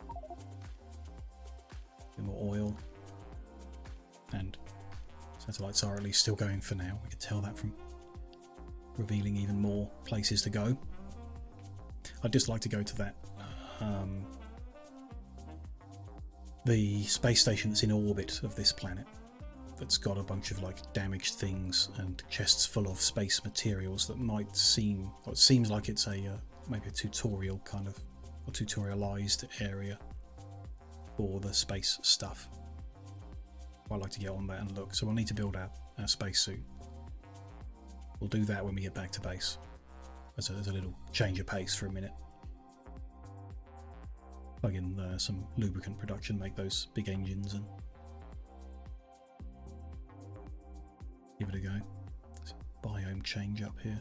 A bit more oil. And satellites are at least still going for now. We can tell that from revealing even more places to go. I'd just like to go to that the space station that's in orbit of this planet, that's got a bunch of like damaged things and chests full of space materials that might seem, or it seems like it's a maybe a tutorial kind of, or tutorialized area for the space stuff. I'd like to get on that and look. So we'll need to build our spacesuit. We'll do that when we get back to base as a little change of pace for a minute. Plug in some lubricant production, make those big engines and give it a go. There's a biome change up here.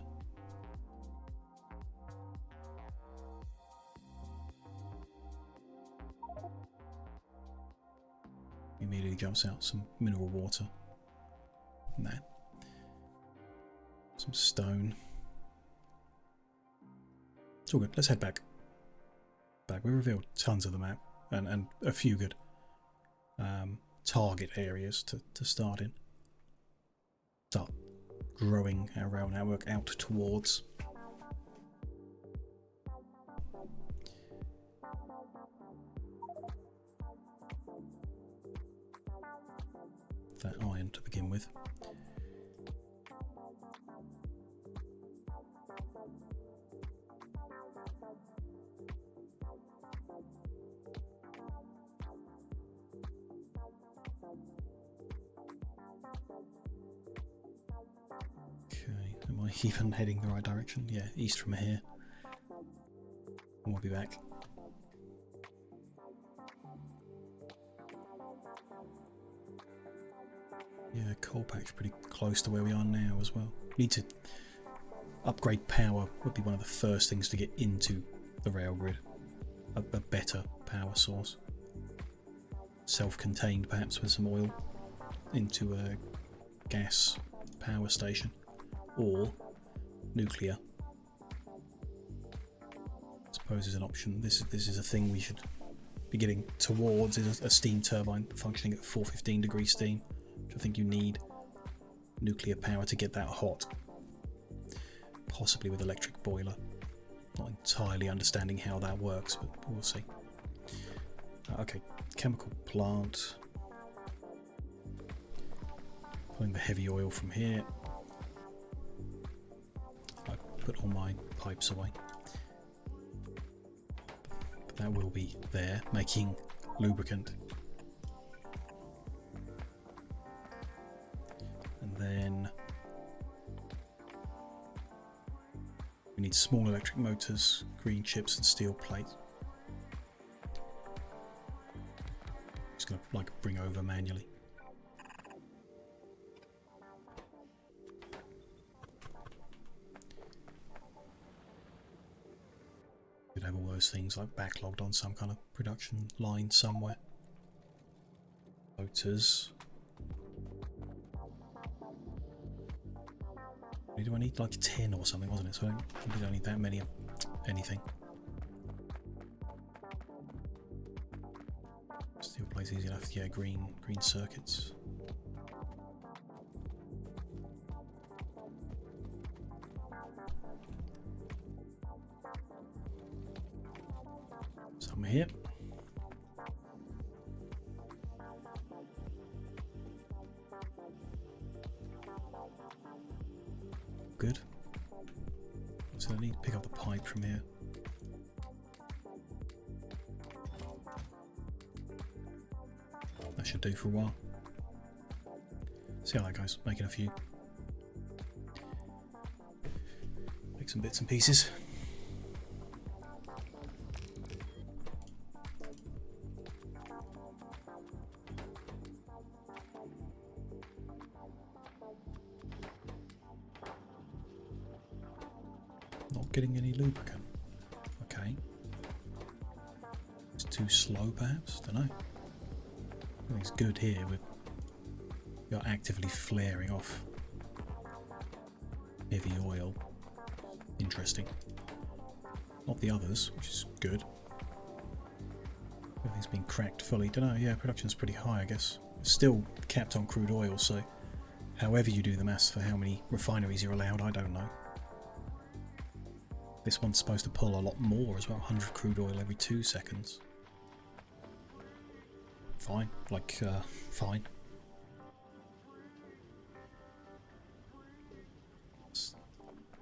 Immediately jumps out some mineral water. Nah. Some stone. It's all good. Let's head back. We revealed tons of the map and a few good target areas to start in. Start growing our rail network out towards. That iron to begin with. Am I even heading the right direction? Yeah, east from here. And we'll be back. Yeah, coal patch pretty close to where we are now as well. Need to upgrade power, would be one of the first things to get into the rail grid. A better power source. Self-contained perhaps with some oil into a gas power station. Or nuclear. I suppose is an option. This is a thing we should be getting towards, is a steam turbine functioning at 415 degrees steam, which I think you need nuclear power to get that hot. possibly with electric boiler. Not entirely understanding how that works, but we'll see. Okay, chemical plant. Pulling the heavy oil from here. I put all my pipes away. But that will be there, making lubricant. And then we need small electric motors, green chips and steel plate. Just gonna bring over manually. Could have all those things backlogged on some kind of production line somewhere. Motors. Do I need 10 or something, wasn't it? So we don't need that many of anything. Steel plate's easy enough. Yeah, green circuits. Some here. Good. So I need to pick up the pipe from here. That should do for a while. See how that goes. Making a few. Make some bits and pieces. Not getting any lubricant. Okay. It's too slow perhaps? Don't know. I think it's good here with you're actively flaring off heavy oil. Interesting. Not the others, which is good. Everything's been cracked fully. Don't know, yeah, production's pretty high I guess. It's still capped on crude oil, so however you do the maths for how many refineries you're allowed, I don't know. This one's supposed to pull a lot more as well, 100 crude oil every 2 seconds. Fine, fine.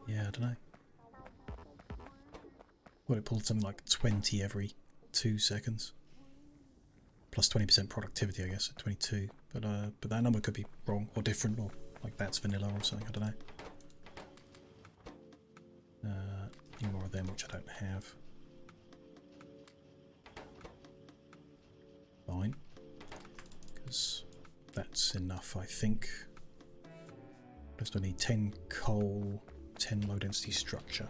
Yeah, I don't know. Well, it pulled something like 20 every 2 seconds. Plus 20% productivity, I guess, at 22. But that number could be wrong or different, or like that's vanilla or something, I don't know. Any more of them, which I don't have. Fine. Because that's enough, I think. Just I need 10 coal, 10 low density structure.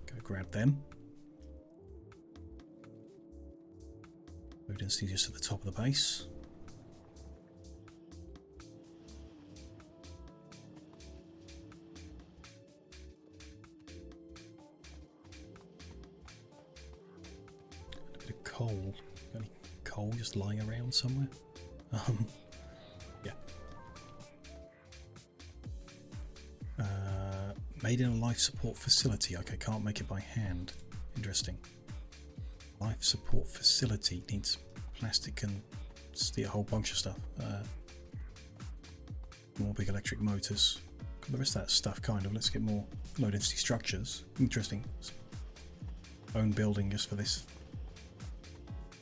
Go grab them. Low density just at the top of the base. Coal. Got any coal just lying around somewhere? Yeah. Made in a life support facility. Okay, can't make it by hand. Interesting. Life support facility needs plastic and steel, a whole bunch of stuff. More big electric motors. Got the rest of that stuff kind of. Let's get more low density structures. Interesting. Own building just for this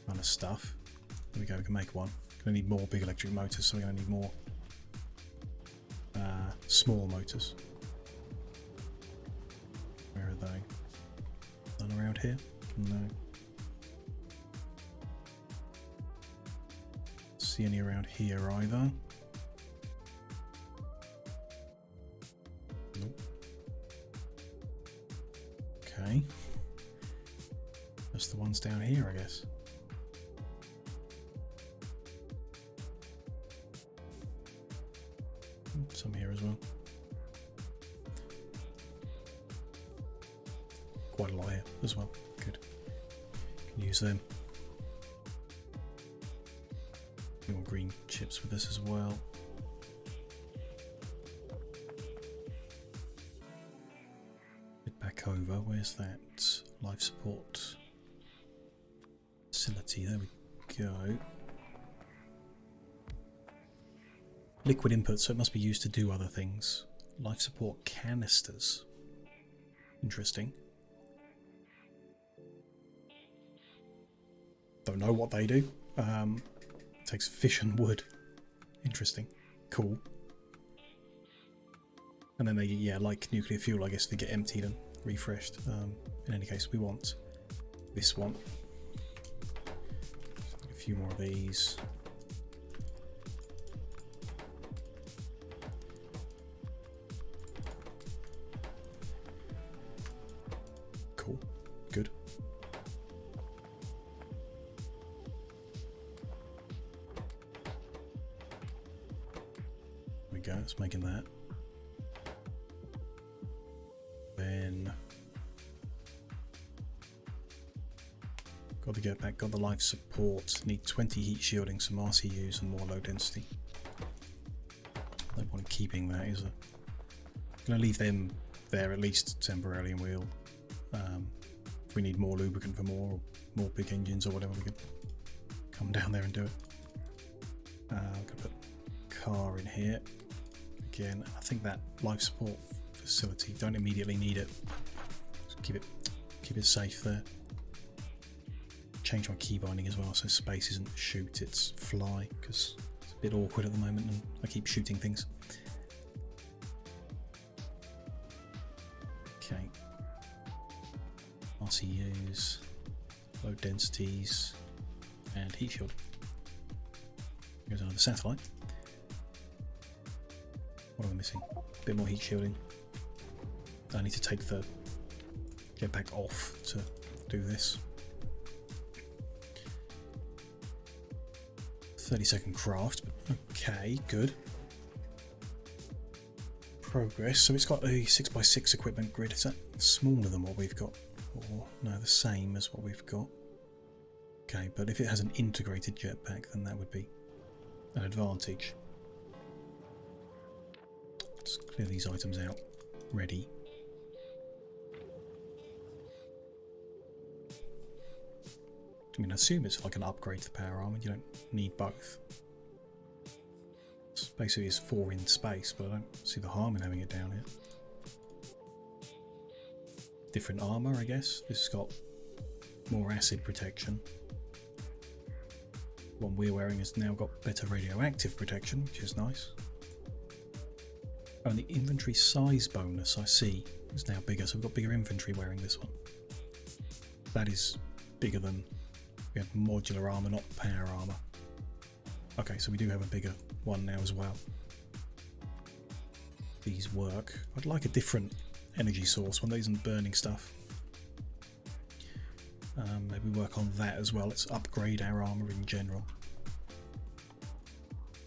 kind of stuff. There we go, we can make one. Gonna need more big electric motors, so we're gonna need more small motors. Where are they? None around here? No. See any around here either? Nope. Okay. Just the ones down here, I guess. Some here as well. Quite a lot here as well. Good. Can use them. More green chips with this as well. over. Where's that life support facility? There we go. Liquid input, so it must be used to do other things. Life support canisters. Interesting. Don't know what they do. Takes fission wood. Interesting. Cool. And then they, yeah, like nuclear fuel, I guess they get emptied and refreshed. In any case, we want this one. A few more of these. Cool. Good. There we go, it's making that. Then got to get back, got the life support, need 20 heat shielding, some RCUs and more low density. No point in keeping that, is there? I'm going to leave them there at least temporarily, and we'll if we need more lubricant for more big engines or whatever, we can come down there and do it. I'm going to put car in here again. I think that life support facility, don't immediately need it. Just keep it safe there. Change my key binding as well, so space isn't shoot, it's fly, because it's a bit awkward at the moment and I keep shooting things. Okay. RCUs, low densities, and heat shield. Here's another satellite. What am I missing? A bit more heat shielding. I need to take the jetpack off to do this. 30-second craft, but okay, good. Progress. So it's got a 6x6 equipment grid. Is that smaller than what we've got? Or no, the same as what we've got. Okay, but if it has an integrated jetpack, then that would be an advantage. Let's clear these items out. Ready. I mean, I assume it's like an upgrade to the power armor. You don't need both. It's basically, it's 4 in space, but I don't see the harm in having it down here. Different armor, I guess. This has got more acid protection. The one we're wearing has now got better radioactive protection, which is nice. Oh, and the inventory size bonus, I see, is now bigger, so we've got bigger infantry wearing this one. That is bigger than... We had modular armour, not power armour. Okay, so we do have a bigger one now as well. These work. I'd like a different energy source, one that isn't burning stuff. Maybe work on that as well. Let's upgrade our armour in general.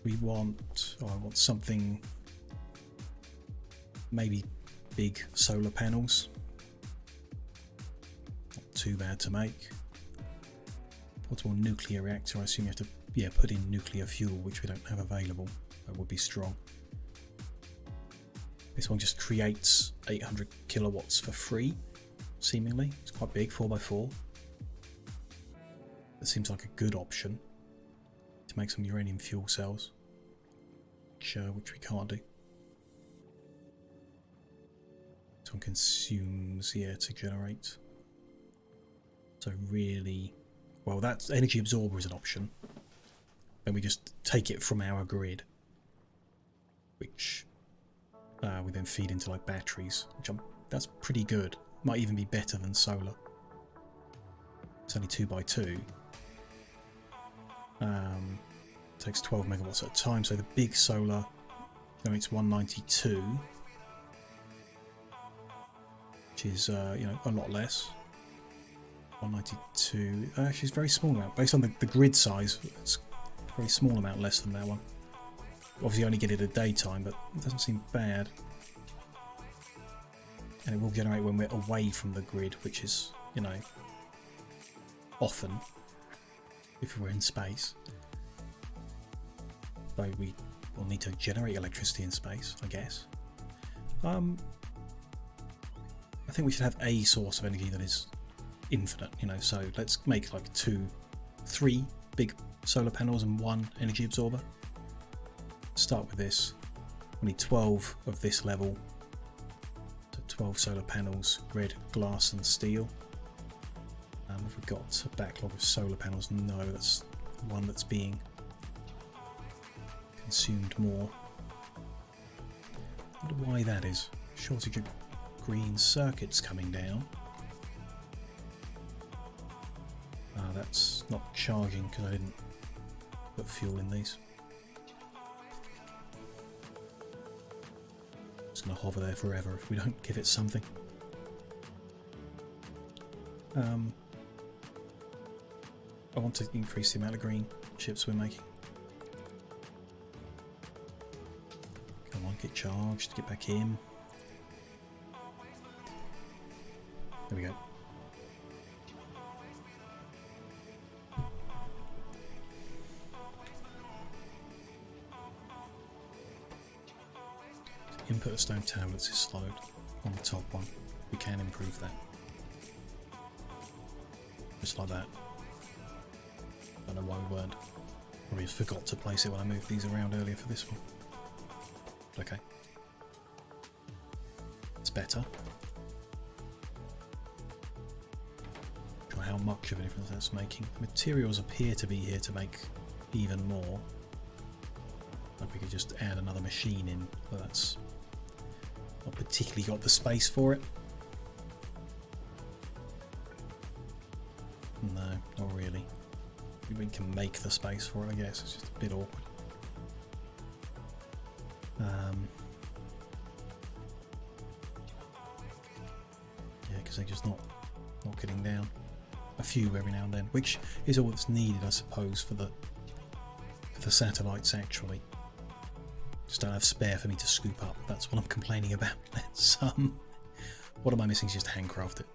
We want... Oh, I want something... Maybe big solar panels. Not too bad to make. Portable nuclear reactor, I assume you have to, yeah, put in nuclear fuel, which we don't have available. That would be strong. This one just creates 800 kilowatts for free, seemingly. It's quite big, 4x4. That seems like a good option to make some uranium fuel cells, which we can't do. This one consumes, yeah, to generate. So really... Well, that energy absorber is an option. Then we just take it from our grid, which we then feed into like batteries, which that's pretty good. Might even be better than solar. It's only 2x2. Takes 12 megawatts at a time, so the big solar generates 192, which is you know, a lot less. 192. Actually, it's a very small amount. Based on the grid size, it's a very small amount less than that one. Obviously, only get it at daytime, but it doesn't seem bad. And it will generate when we're away from the grid, which is, you know, often if we're in space. So we will need to generate electricity in space, I guess. I think we should have a source of energy that is infinite, you know, so let's make like 3 big solar panels and 1 energy absorber. Start with this. We need 12 of this level. So 12 solar panels, grid, glass and steel. Have we got a backlog of solar panels? No, that's one that's being consumed more. I wonder why that is. Shortage of green circuits coming down. That's not charging because I didn't put fuel in these. It's going to hover there forever if we don't give it something. I want to increase the amount of green chips we're making. Come on, get charged, get back in. There we go. Input of stone tablets is slowed on the top one. We can improve that. Just like that. Don't know why we weren't. Probably just forgot to place it when I moved these around earlier for this one. But okay. It's better. Not sure how much of a difference that's making. Materials appear to be here to make even more. Like we could just add another machine in, but that's not particularly got the space for it. No, not really. We can make the space for it, I guess. It's just a bit awkward. Yeah, because they're just not getting down. A few every now and then, which is all that's needed, I suppose, for the satellites. Actually, just don't have spare for me to scoop up. That's what I'm complaining about. That's what am I missing? Is just handcraft it.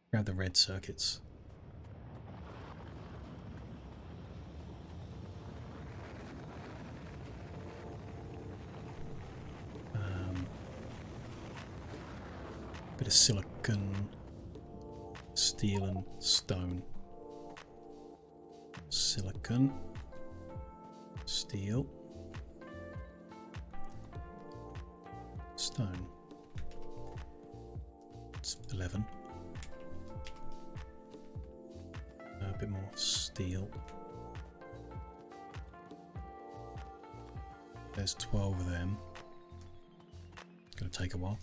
Grab the red circuits. Bit of silicon, steel and stone. Silicon, steel, stone. It's 11. A bit more steel. There's 12 of them. It's going to take a while.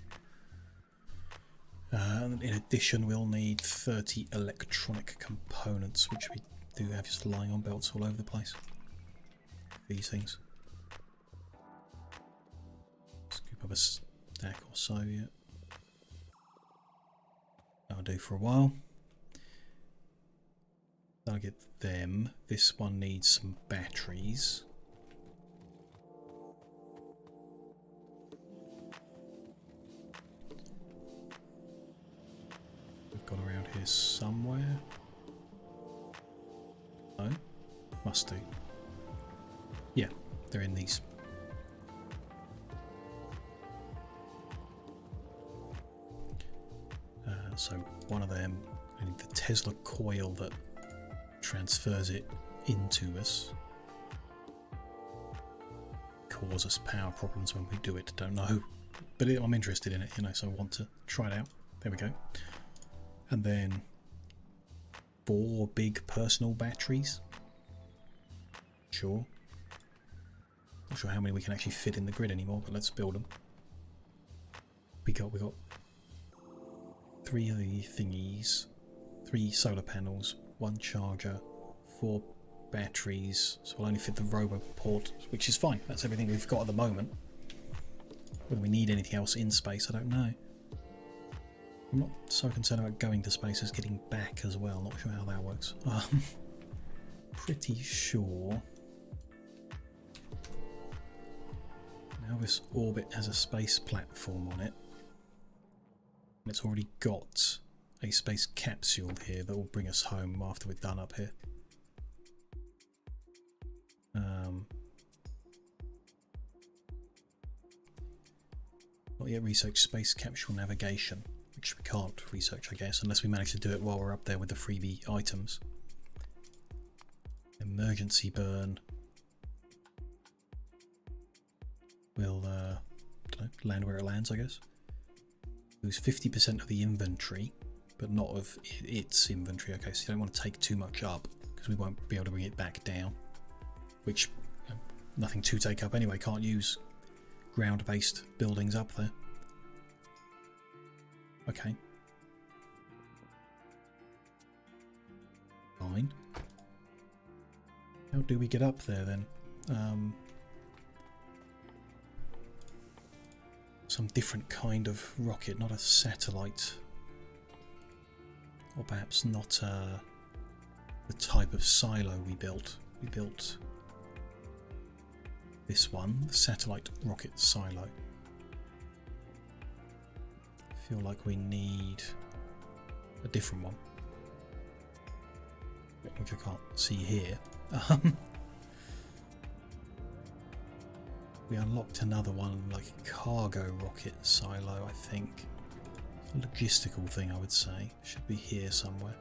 In addition, we'll need 30 electronic components, which we do have just lying on belts all over the place. These things. Scoop up a stack or so, yeah. That'll do for a while. I'll get them. This one needs some batteries. We've got around here somewhere. No? Must do. Yeah, they're in these. So one of them, I need the Tesla coil that transfers it into us. Cause us power problems when we do it, don't know. But I'm interested in it, you know, so I want to try it out. There we go. And then 4 big personal batteries. Sure. Not sure how many we can actually fit in the grid anymore, but let's build them. We got 3 of the thingies, 3 solar panels, 1 charger, 4 batteries, so we'll only fit the robo port, which is fine. That's everything we've got at the moment. Whether we need anything else in space, I don't know. I'm not so concerned about going to space as getting back as well. Not sure how that works. Pretty sure. Now this orbit has a space platform on it. And it's already got a space capsule here that will bring us home after we're done up here. Not yet researched space capsule navigation, which we can't research, I guess, unless we manage to do it while we're up there with the freebie items. Emergency burn. We'll land where it lands, I guess. Lose 50% of the inventory, but not of its inventory. Okay, so you don't want to take too much up because we won't be able to bring it back down, which nothing to take up anyway. Can't use ground-based buildings up there. Okay. Fine. How do we get up there then? Some different kind of rocket, not a satellite. Or perhaps not the type of silo we built. We built this one, the satellite rocket silo. I feel like we need a different one, which I can't see here. We unlocked another one, like a cargo rocket silo, I think. A logistical thing, I would say. Should be here somewhere.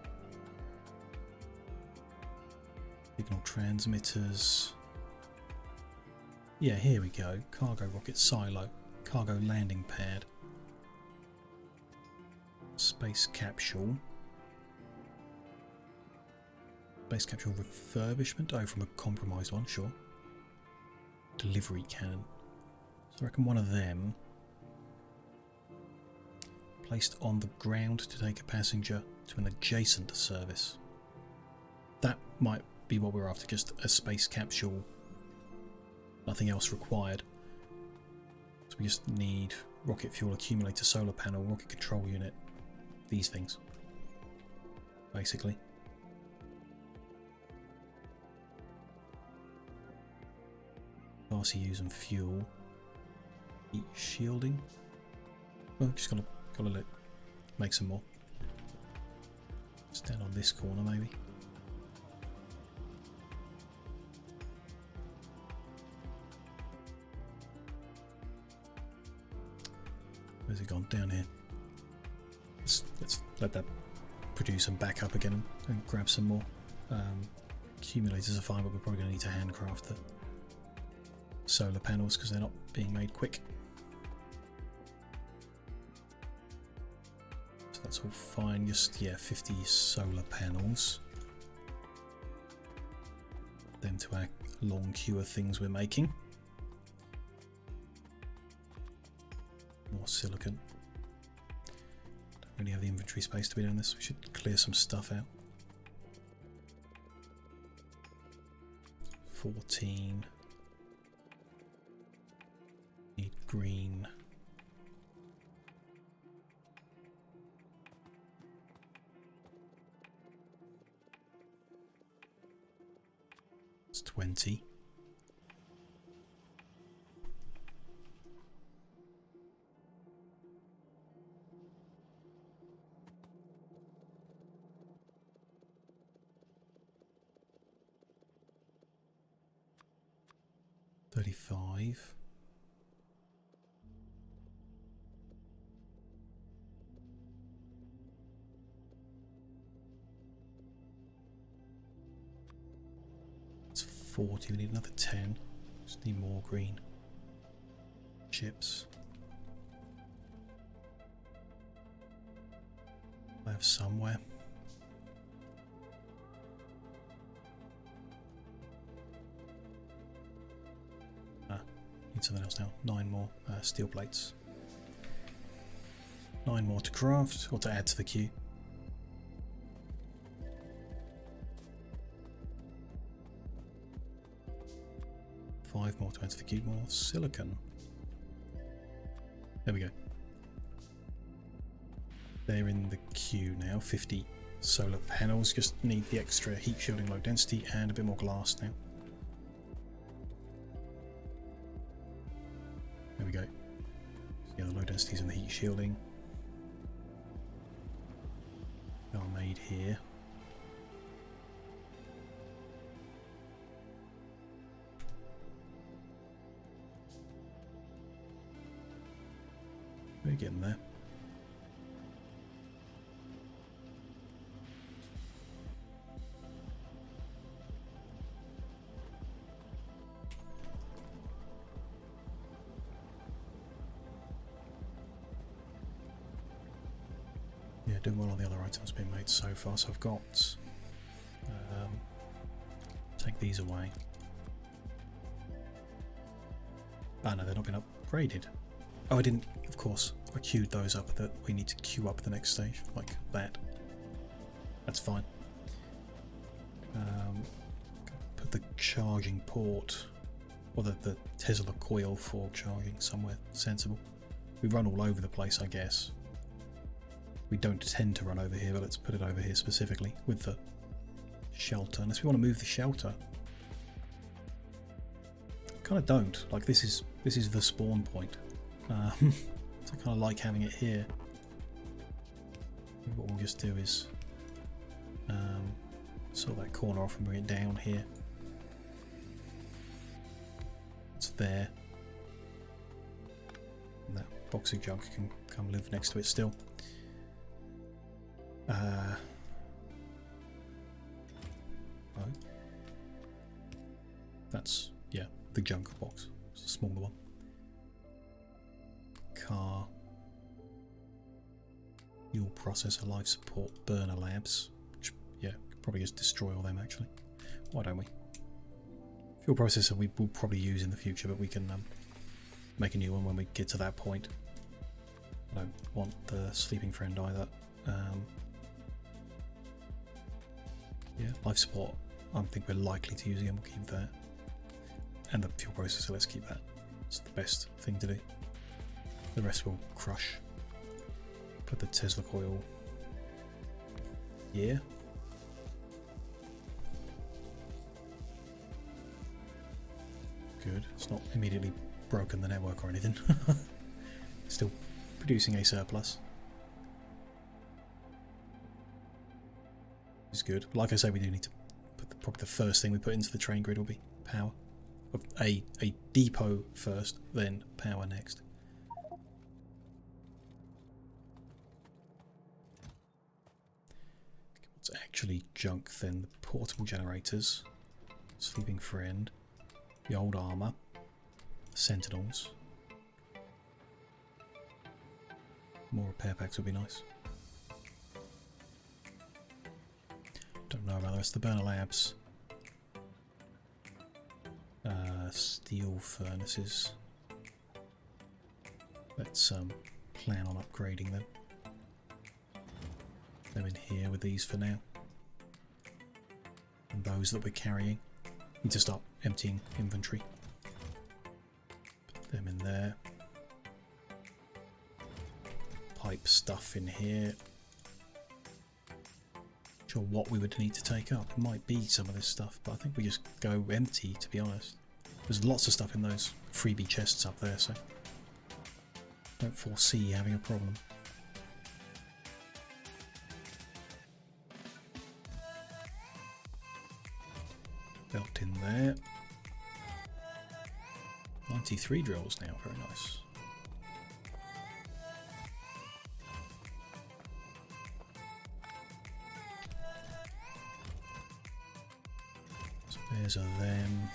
Signal transmitters. Yeah, here we go. Cargo rocket silo. Cargo landing pad. Space capsule. Space capsule refurbishment. Oh, from a compromised one, sure. Delivery cannon. So I reckon one of them placed on the ground to take a passenger to an adjacent service. That might be what we're after, just a space capsule, nothing else required. So we just need rocket fuel accumulator, solar panel, rocket control unit, these things, basically. RCUs and fuel. Heat shielding. Well, just gotta make some more. Stand on this corner, maybe. Where's it gone? Down here. Let's let that produce and back up again and grab some more. Accumulators are fine, but we're probably going to need to handcraft the solar panels because they're not being made quick. So that's all fine. Just, yeah, 50 solar panels. Them to our long queue of things we're making. More silicon. Don't really have the inventory space to be doing this. We should clear some stuff out. 14. Need green. It's 20. $35. It's 40. We need another 10. Just need more green chips. I have somewhere. Need something else now. 9 more steel plates. 9 more to craft, or to add to the queue. Five more to add to the queue. More silicon. There we go. They're in the queue now. 50 solar panels. Just need the extra heat shielding, low density, and a bit more glass now. There we go. See the low densities and the heat shielding are made here. Okay, getting there. Yeah, doing well on the other items being made so far. So I've got... take these away. Oh no, they're not been upgraded. Oh, I didn't, of course. I queued those up that we need to queue up the next stage, like that. That's fine. Put the charging port, or the Tesla coil for charging somewhere sensible. We run all over the place, I guess. We don't tend to run over here, but let's put it over here specifically with the shelter. Unless we want to move the shelter. Kind of don't. Like this is the spawn point. So I kind of like having it here. Maybe what we'll just do is sort that corner off and bring it down here. It's there. And that box of junk can come live next to it still. Oh. That's, yeah, the junk box. It's a smaller one. Car. Fuel processor, life support, burner labs. Which, yeah, could probably just destroy all them actually. Why don't we? Fuel processor we will probably use in the future, but we can make a new one when we get to that point. I don't want the sleeping friend either. Yeah, life support. I think we're likely to use again. We'll keep that. And the fuel processor, let's keep that. It's the best thing to do. The rest will crush. Put the Tesla coil. Yeah. Good. It's not immediately broken the network or anything. Still producing a surplus. Is good. Like I say, we do need to put probably the first thing we put into the train grid will be power. A depot first, then power next. What's actually junk then? The portable generators, sleeping friend, the old armour, sentinels. More repair packs would be nice. Don't know about the rest of the burner labs. Steel furnaces. Let's plan on upgrading them. Them in here with these for now. And those that we're carrying. Need to start emptying inventory. Put them in there. Pipe stuff in here. Sure what we would need to take up. It might be some of this stuff, but I think we just go empty, to be honest. There's lots of stuff in those freebie chests up there, so don't foresee having a problem. Belt in there. 93 drills now, very nice. Spares are them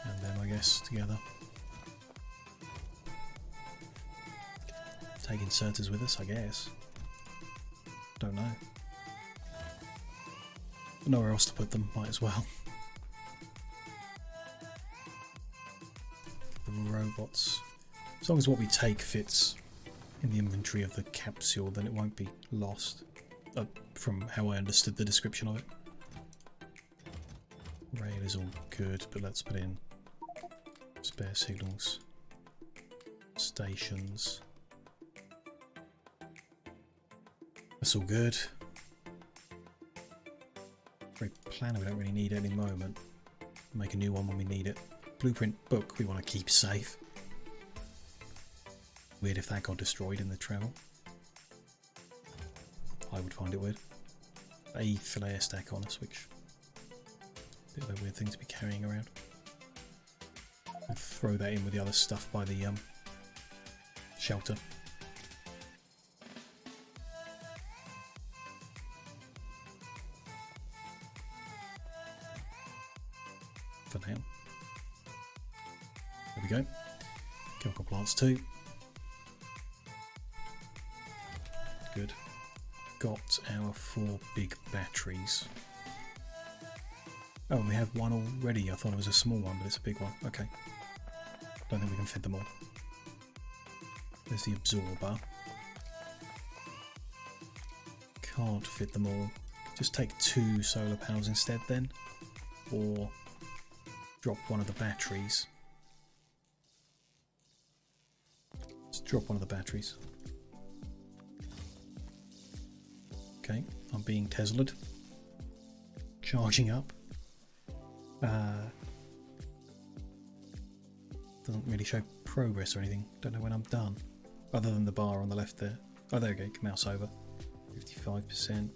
and them, I guess, together. Take inserters with us, I guess. Don't know. Nowhere else to put them, might as well. The robots. As long as what we take fits in the inventory of the capsule, then it won't be lost. From how I understood the description of it. Rail is all good, but let's put in spare signals, stations. That's all good. Great planner we don't really need at any moment. Make a new one when we need it. Blueprint book we want to keep safe. Weird if that got destroyed in the travel. I would find it weird. A flare stack on us, which bit of a weird thing to be carrying around. We'll throw that in with the other stuff by the shelter. for now. There we go. Chemical plants too. Good. Got our 4 big batteries. Oh, we have one already. I thought it was a small one, but it's a big one. Okay. Don't think we can fit them all. There's the absorber. Can't fit them all. Just take 2 solar panels instead then. Or drop one of the batteries. Let's drop one of the batteries. Okay, I'm being Tesla'd. Charging up. Doesn't really show progress or anything. Don't know when I'm done. Other than the bar on the left there. Oh, there we go. Mouse over. 55%.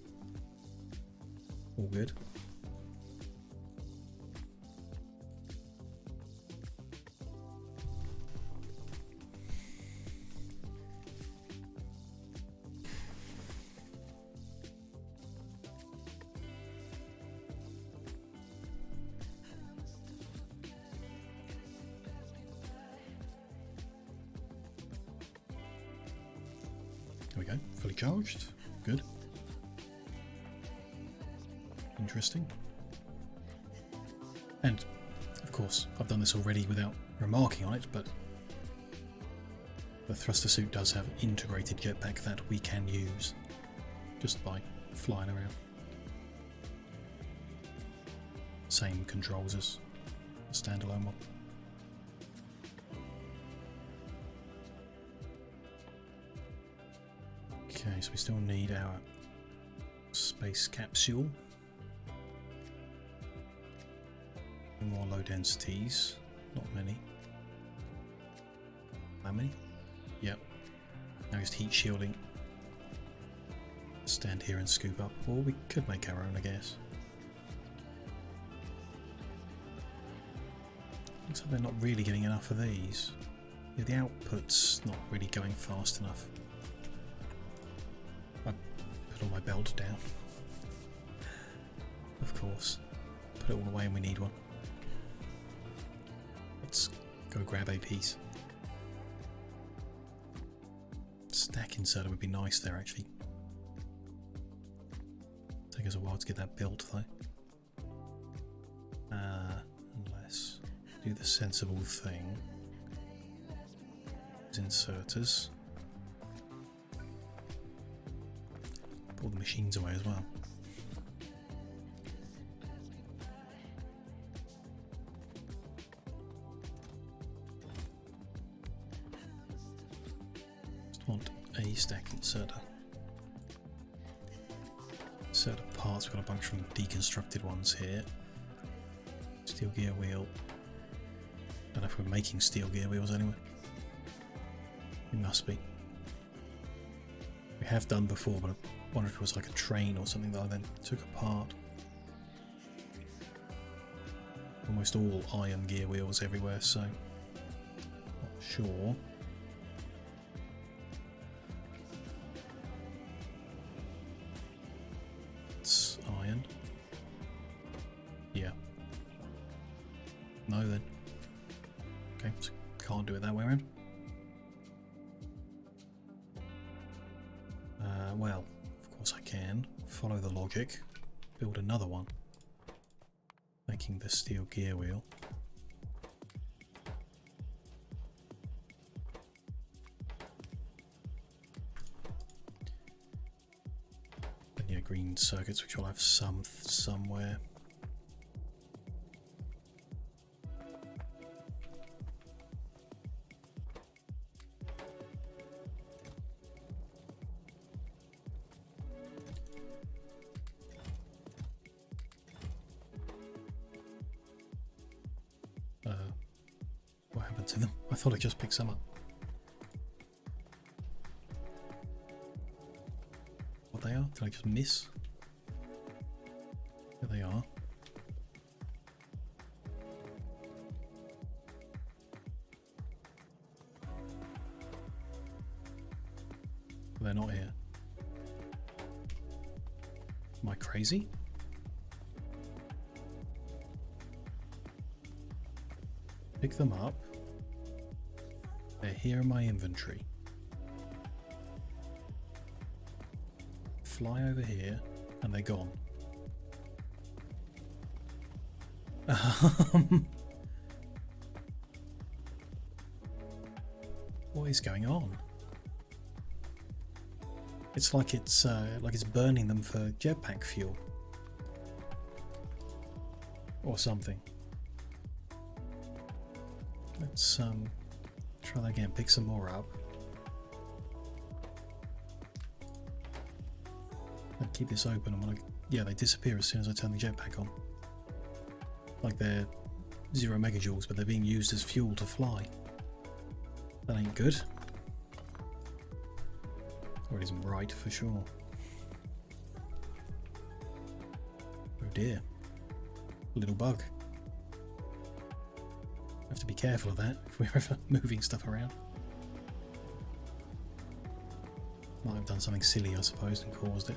All good. There we go, fully charged. Good. Interesting. And, of course, I've done this already without remarking on it, but the thruster suit does have integrated jetpack that we can use just by flying around. Same controls as a standalone one. Okay, so we still need our space capsule. More low densities, not many. How many? Yep. Now just heat shielding. Stand here and scoop up. Or we could make our own, I guess. Looks like they're not really getting enough of these. Yeah, the output's not really going fast enough. I put all my belt down. Of course. Put it all away and we need one. Let's go grab a piece. Stack inserter would be nice there actually. Take us a while to get that built though. Unless do the sensible thing. Inserters. Pull the machines away as well. Just want a stack inserter. Inserter parts, we've got a bunch from deconstructed ones here. Steel gear wheel. Don't know if we're making steel gear wheels anyway. We must be. We have done before, but I wonder if it was like a train or something that I then took apart. Almost all iron gear wheels everywhere, so not sure. It's iron. Yeah. No then. Okay, so can't do it that way around. Well, of course I can. Follow the logic. Build another one. Making the steel gear wheel. And yeah, green circuits, which will have some somewhere. What happened to them? I thought I just picked some up. What they are? Did I just miss? Here they are. They're not here. Am I crazy? Pick them up. They're here in my inventory. Fly over here, and they're gone. What is going on? It's like it's burning them for jetpack fuel or something. Let's try that again. Pick some more up. And keep this open. I'm gonna, yeah, they disappear as soon as I turn the jetpack on. Like they're 0 megajoules, but they're being used as fuel to fly. That ain't good. Or it isn't right for sure. Oh dear. Little bug. Have to be careful of that if we're ever moving stuff around. Might have done something silly, I suppose, and caused it.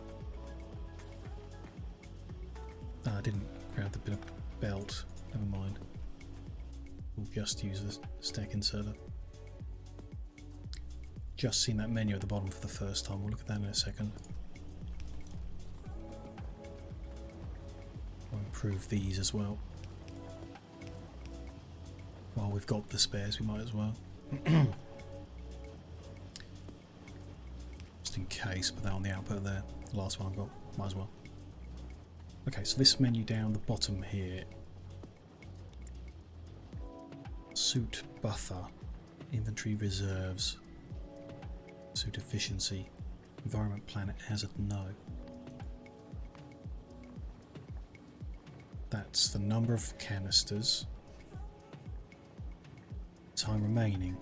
Ah, I didn't grab the bit of belt. Never mind. We'll just use the stack inserter. Just seen that menu at the bottom for the first time. We'll look at that in a second. I'll improve these as well. While we've got the spares, we might as well. Just in case, put that on the output there. The last one I've got. Might as well. Okay, so this menu down the bottom here. Suit buffer. Inventory reserves. Suit efficiency. Environment, planet, hazard, no. That's the number of canisters. Time remaining.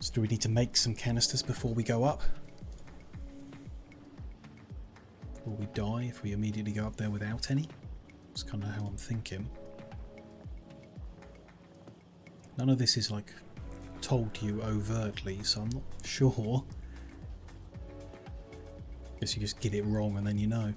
So do we need to make some canisters before we go up? Will we die if we immediately go up there without any? That's kind of how I'm thinking. None of this is like told to you overtly, so I'm not sure. Guess you just get it wrong and then you know.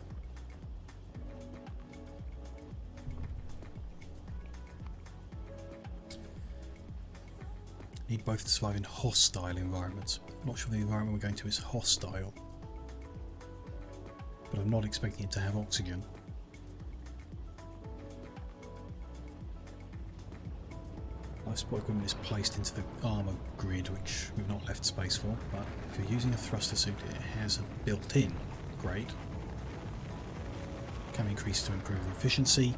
Need both to survive in hostile environments. I'm not sure the environment we're going to is hostile, but I'm not expecting it to have oxygen. Life support equipment is placed into the armour grid, which we've not left space for, but if you're using a thruster suit, it has a built-in. Great. Can be increased to improve efficiency.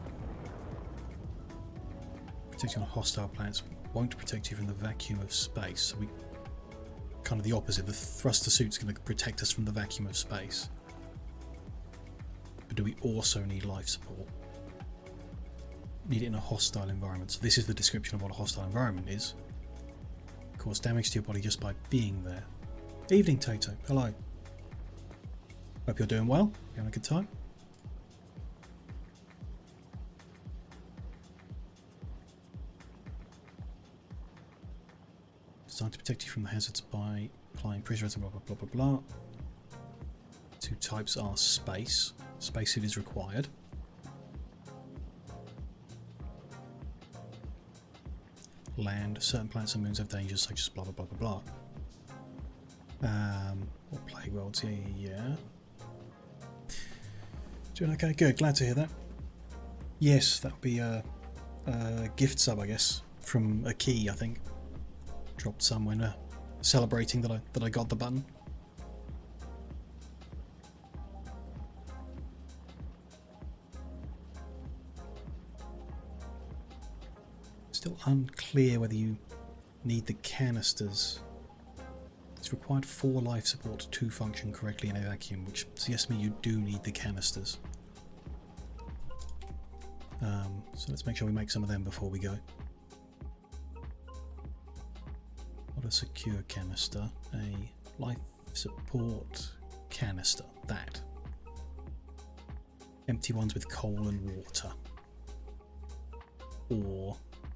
Protecting on hostile planets won't protect you from the vacuum of space. So we kind of the opposite. The thruster suit's going to protect us from the vacuum of space. But do we also need life support? Need it in a hostile environment. So this is the description of what a hostile environment is. Cause damage to your body just by being there. Evening, Tato. Hello. Hope you're doing well. You having a good time? Designed to protect you from the hazards by applying pressure, blah blah blah blah blah. Two types are space. Spacesuit is required. Land. Certain planets and moons have dangers such as blah blah blah blah blah. What plague worlds? Yeah. Doing okay. Good. Glad to hear that. Yes, that would be a gift sub, I guess, from a key. I think dropped somewhere celebrating that I got the button. Still unclear whether you need the canisters. It's required 4 life support to function correctly in a vacuum, which suggests to me you do need the canisters. So let's make sure we make some of them before we go. What a secure canister. A life support canister. That. Empty ones with coal and water. Or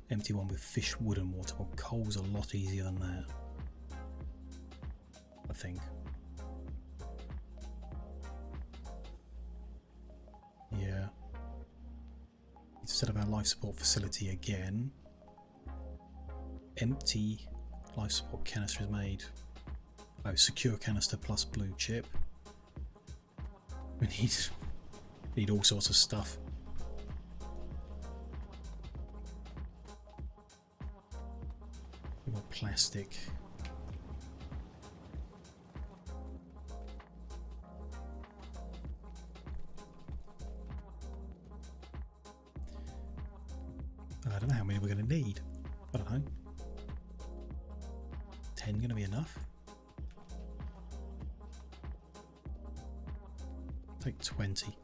empty one with fish, wood and water. Well, coal's a lot easier than that, I think. Yeah. Need to set up our life support facility again. Empty life support canister is made. Oh, secure canister plus blue chip. We need all sorts of stuff. More plastic. I don't know how many we're going to need. I don't know. 10 going to be enough? Take 20.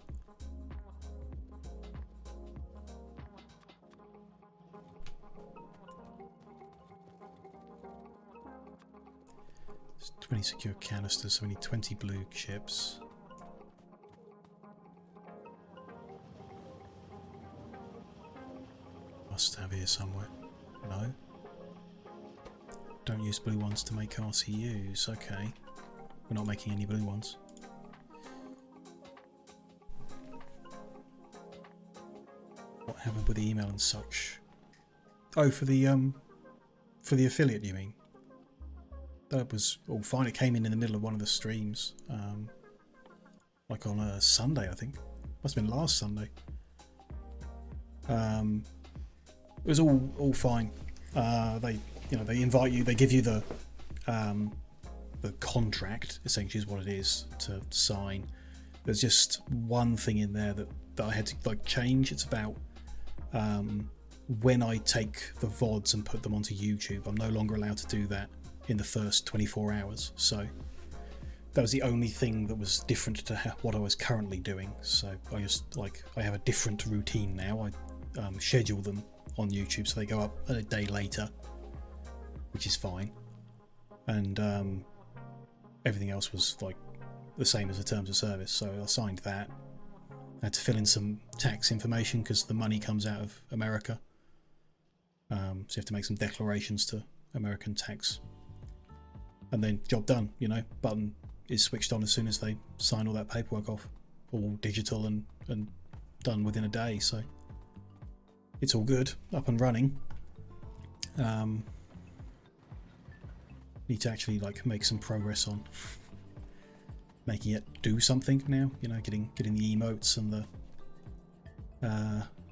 It's 20 secure canisters, so we need 20 blue chips. Must have here somewhere. No. Don't use blue ones to make RCUs. Okay. We're not making any blue ones. What happened with the email and such? Oh, for the affiliate, you mean? That was all fine. It came in the middle of one of the streams, like on a Sunday, I think. Must have been last Sunday. It was all fine. They invite you. They give you the contract. Essentially, is what it is to sign. There's just one thing in there that I had to change. It's about when I take the VODs and put them onto YouTube. I'm no longer allowed to do that in the first 24 hours. So that was the only thing that was different to what I was currently doing. So I just I have a different routine now. I schedule them on YouTube so they go up a day later, which is fine. And everything else was the same as the terms of service. So I signed that. I had to fill in some tax information because the money comes out of America. So you have to make some declarations to American tax. And then job done, button is switched on as soon as they sign all that paperwork off. All digital and done within a day, so it's all good, up and running. Need to actually make some progress on making it do something now, getting the emotes and the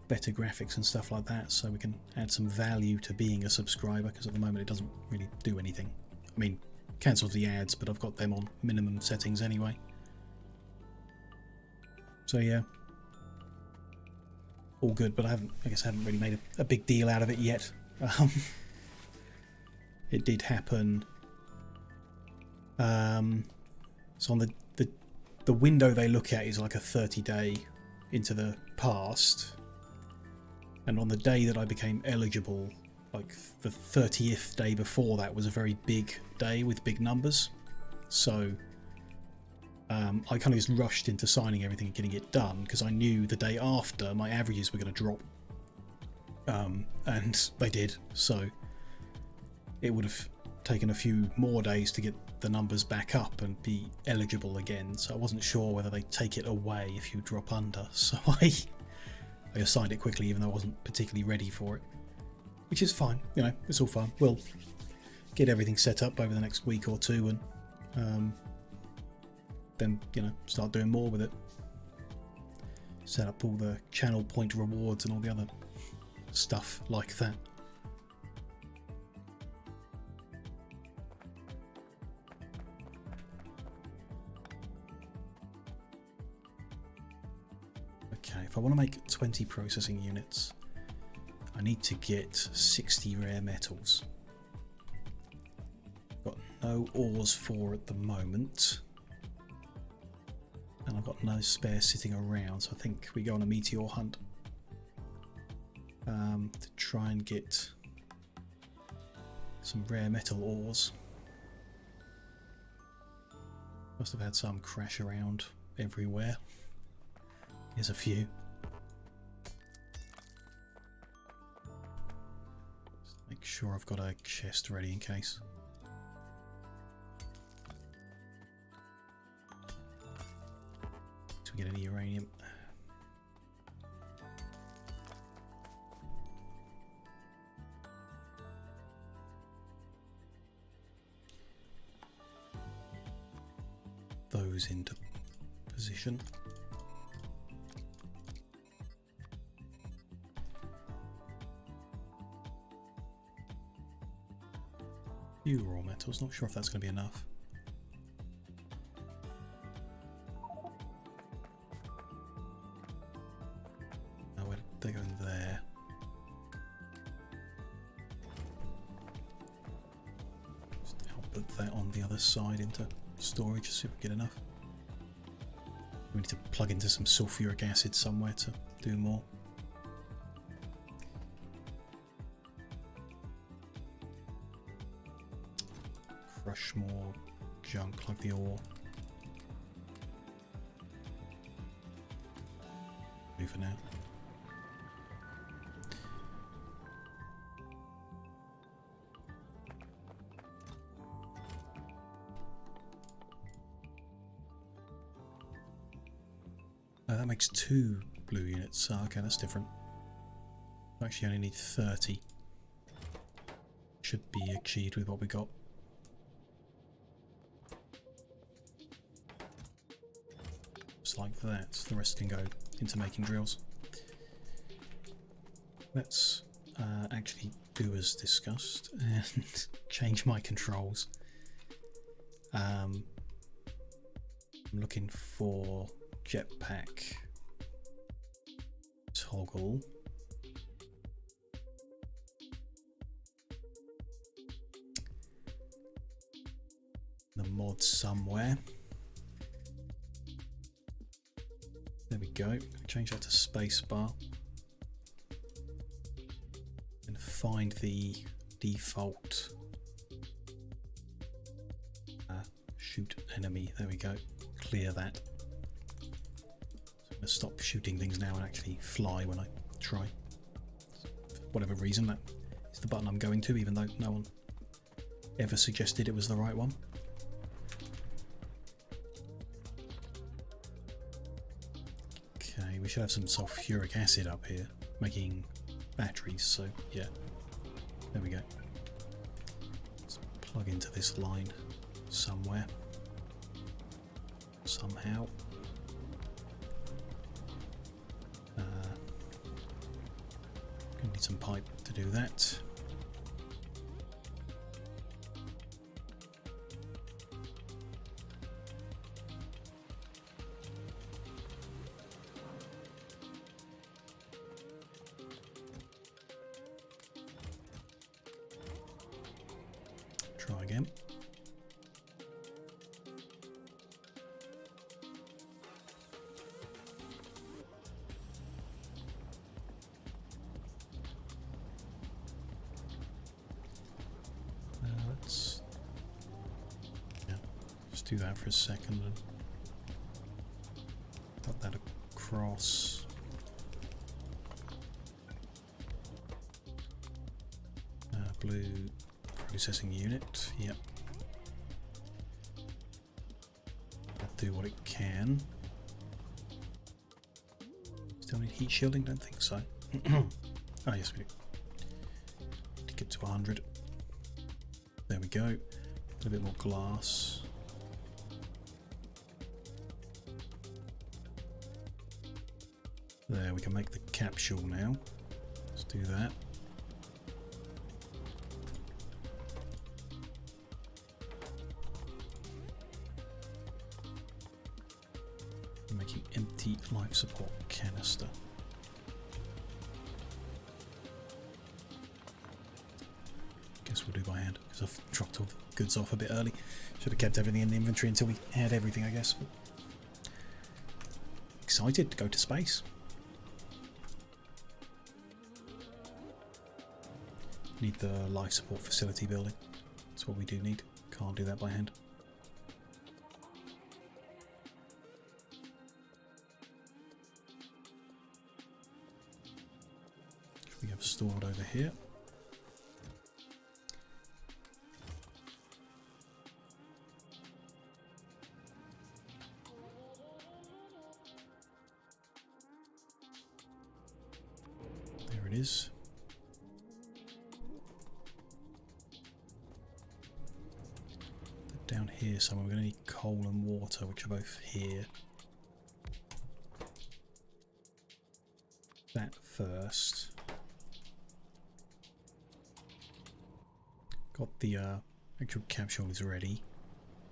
better graphics and stuff like that, so we can add some value to being a subscriber, because at the moment it doesn't really do anything. I mean, cancels the ads, but I've got them on minimum settings anyway. So yeah, all good, but I guess I haven't really made a big deal out of it yet. It did happen. So on the window they look at is like a 30-day into the past, and on the day that I became eligible, the 30th day before that was a very big day with big numbers. So I kind of just rushed into signing everything and getting it done, because I knew the day after my averages were going to drop, and they did. So it would have taken a few more days to get the numbers back up and be eligible again. So I wasn't sure whether they take it away if you drop under. So I assigned it quickly, even though I wasn't particularly ready for it, which is fine. It's all fine. We'll get everything set up over the next week or two, and then start doing more with it. Set up all the channel point rewards and all the other stuff like that. Okay, if I want to make 20 processing units, I need to get 60 rare metals. Got no ores for at the moment, and I've got no spare sitting around, so I think we go on a meteor hunt to try and get some rare metal ores. Must have had some crash around everywhere. Here's a few. Just make sure I've got a chest ready in case. Do we get any uranium? those into position. Few raw metals, not sure if that's going to be enough. Oh, they're going there. I'll put that on the other side into storage, see if we get enough. We need to plug into some sulfuric acid somewhere to do more. Crush more junk like the ore. Do for now. That makes 2 blue units. Oh, okay, that's different. I actually only need 30. Should be achieved with what we got. Just like that. The rest can go into making drills. Let's actually do as discussed and change my controls. I'm looking for jetpack toggle. The mod somewhere. There we go. Change that to spacebar and find the default shoot enemy. There we go. Clear that. Stop shooting things now and actually fly when I try. For whatever reason, that is the button I'm going to, even though no one ever suggested it was the right one. Okay, we should have some sulfuric acid up here making batteries, so yeah. There we go. Let's plug into this line somewhere. Somehow. Gonna need some pipe to do that. Try again. Do that for a second and put that across. Blue processing unit, yep. That'll do what it can. Still need heat shielding? Don't think so. Oh yes we do. To get to 100. There we go. A little bit more glass. There, we can make the capsule now. Let's do that. I'm making empty life support canister. Guess we'll do by hand because I've dropped all the goods off a bit early. Should have kept everything in the inventory until we had everything, I guess. But excited to go to space. Need the life support facility building. That's what we do need. Can't do that by hand. Which we have stored over here. There it is. Down here somewhere we're going to need coal and water, which are both here. That first. Got the actual capsule is ready.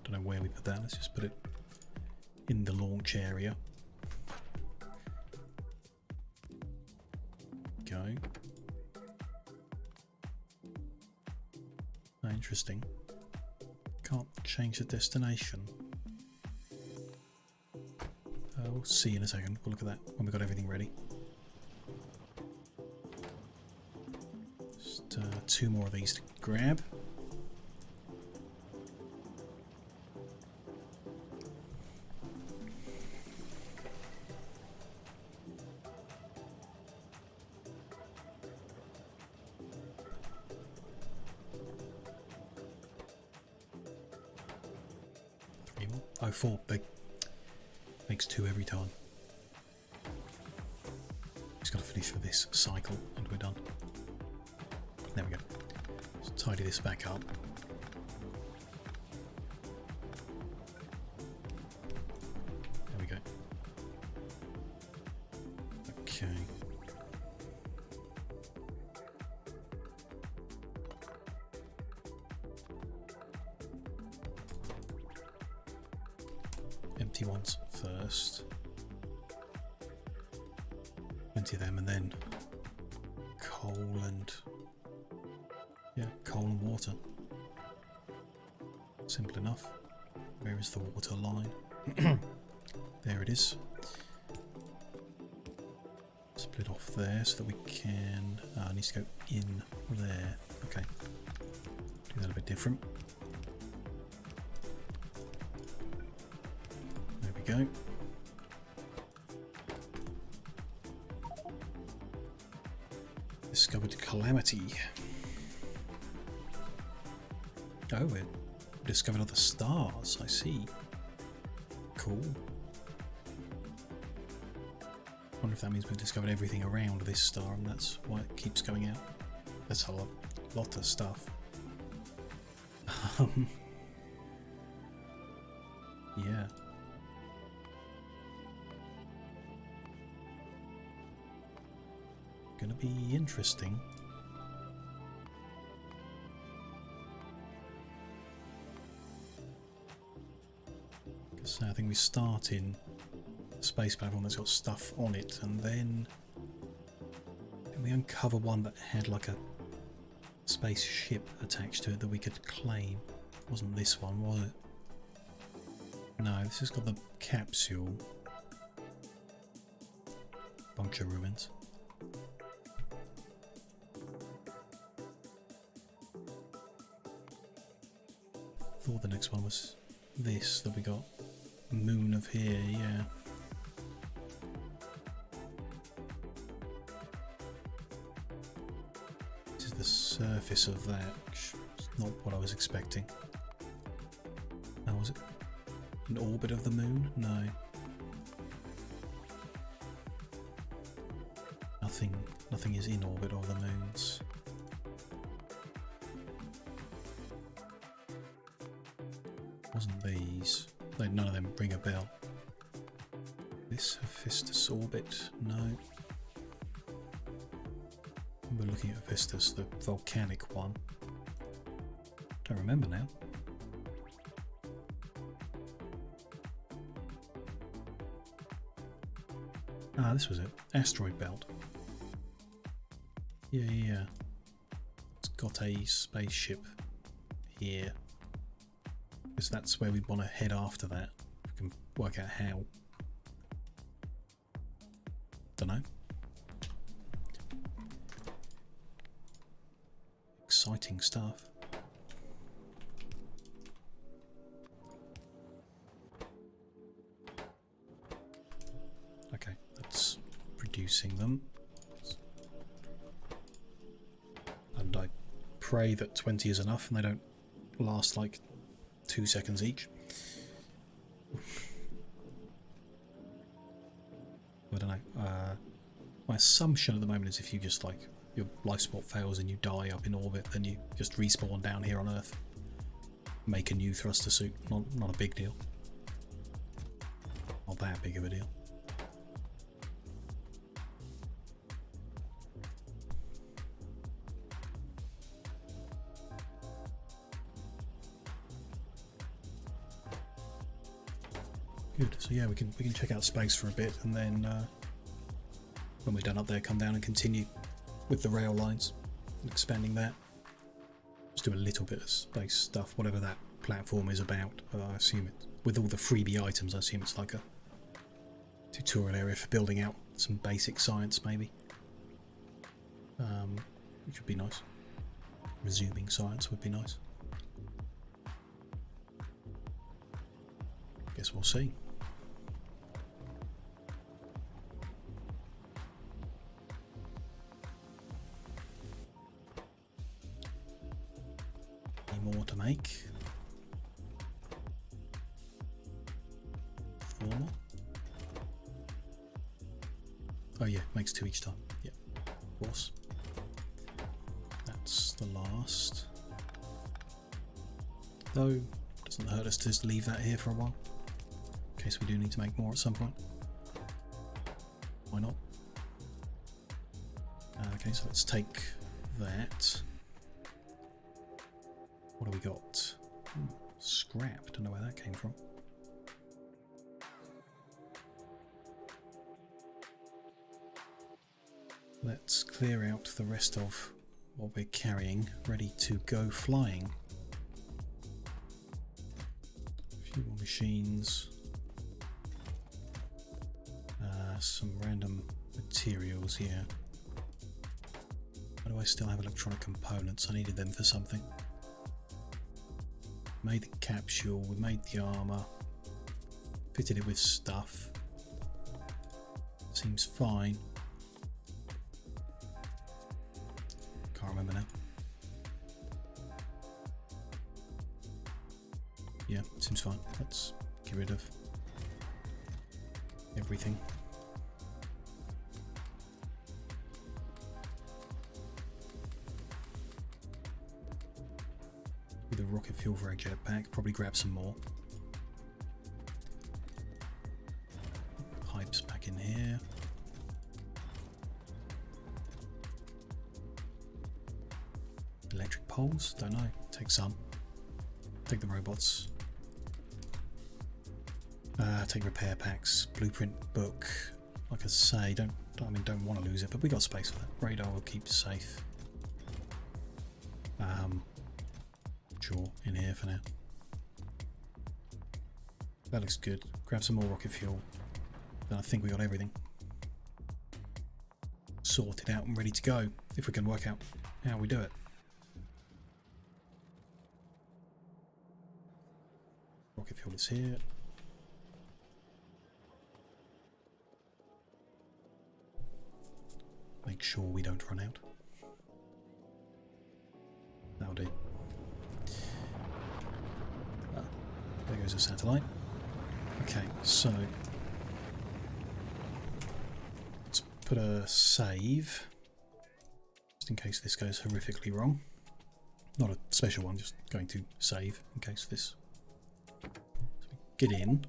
Don't know where we put that. Let's just put it in the launch area. Go. Oh, interesting. Can't change the destination. We'll see in a second. We'll look at that when we've got everything ready. Just 2 more of these to grab. Oh, 4 big. Makes 2 every time. Just got to finish for this cycle and we're done. There we go. Let's tidy this back up. There we go. Okay. Empty ones first. Empty them and then coal and coal and water. Simple enough. Where is the water line? There it is. Split off there so that we can. It needs to go in there. Okay. Do that a bit different. Go. Discovered calamity. Oh, we discovered other stars. I see. Cool. Wonder if that means we've discovered everything around this star, and that's why it keeps going out. That's a lot of stuff. Yeah. Gonna be interesting. Because I think we start in a space platform that's got stuff on it, and then we uncover one that had like a spaceship attached to it that we could claim. Wasn't this one, was it? No, this has got the capsule. Bunch of ruins. Thought the next one was this that we got. Moon of here, yeah. This is the surface of that, which is not what I was expecting. How was it? An orbit of the moon? No. Nothing is in orbit of the moons. Wasn't these? None of them ring a bell. This Hephaestus orbit? No. We're looking at Hephaestus, the volcanic one. Don't remember now. Ah, this was it. Asteroid belt. Yeah. It's got a spaceship here. Because that's where we want to head after that. We can work out how. Dunno. Exciting stuff. Okay, that's producing them. And I pray that 20 is enough and they don't last like 2 seconds each. I don't know. My assumption at the moment is if you just like your life support fails and you die up in orbit, then you just respawn down here on Earth. make a new thruster suit. Not a big deal. Not that big of a deal. Good. So yeah, we can check out space for a bit, and then when we're done up there, come down and continue with the rail lines, expanding that. Just do a little bit of space stuff, whatever that platform is about. I assume it, with all the freebie items, I assume it's like a tutorial area for building out some basic science, maybe. Which would be nice. Resuming science would be nice. Guess we'll see. More to make. 4 more. Oh yeah, makes 2 each time. Yeah, of course. That's the last. Though, doesn't hurt us to just leave that here for a while, in case we do need to make more at some point. Why not? Okay, so let's take that. What do we got? Scrap. Don't know where that came from. Let's clear out the rest of what we're carrying, ready to go flying. Fuel machines. Some random materials here. Why do I still have electronic components? I needed them for something. Made the capsule, we made the armour, fitted it with stuff. Seems fine. Can't remember now. Yeah, seems fine. Let's get rid of everything. The rocket fuel for a jetpack, probably grab some more. Pipes back in here. Electric poles? Don't know. Take some. Take the robots. Take repair packs. Blueprint book. Like I say, don't want to lose it, but we got space for that. Radar will keep safe. Sure, in here for now. That looks good. Grab some more rocket fuel. Then I think we got everything sorted out and ready to go, if we can work out how we do it. Rocket fuel is here. Make sure we don't run out. That'll do. There goes a satellite. Okay, so let's put a save, just in case this goes horrifically wrong. Not a special one, just going to save in case this. So get in.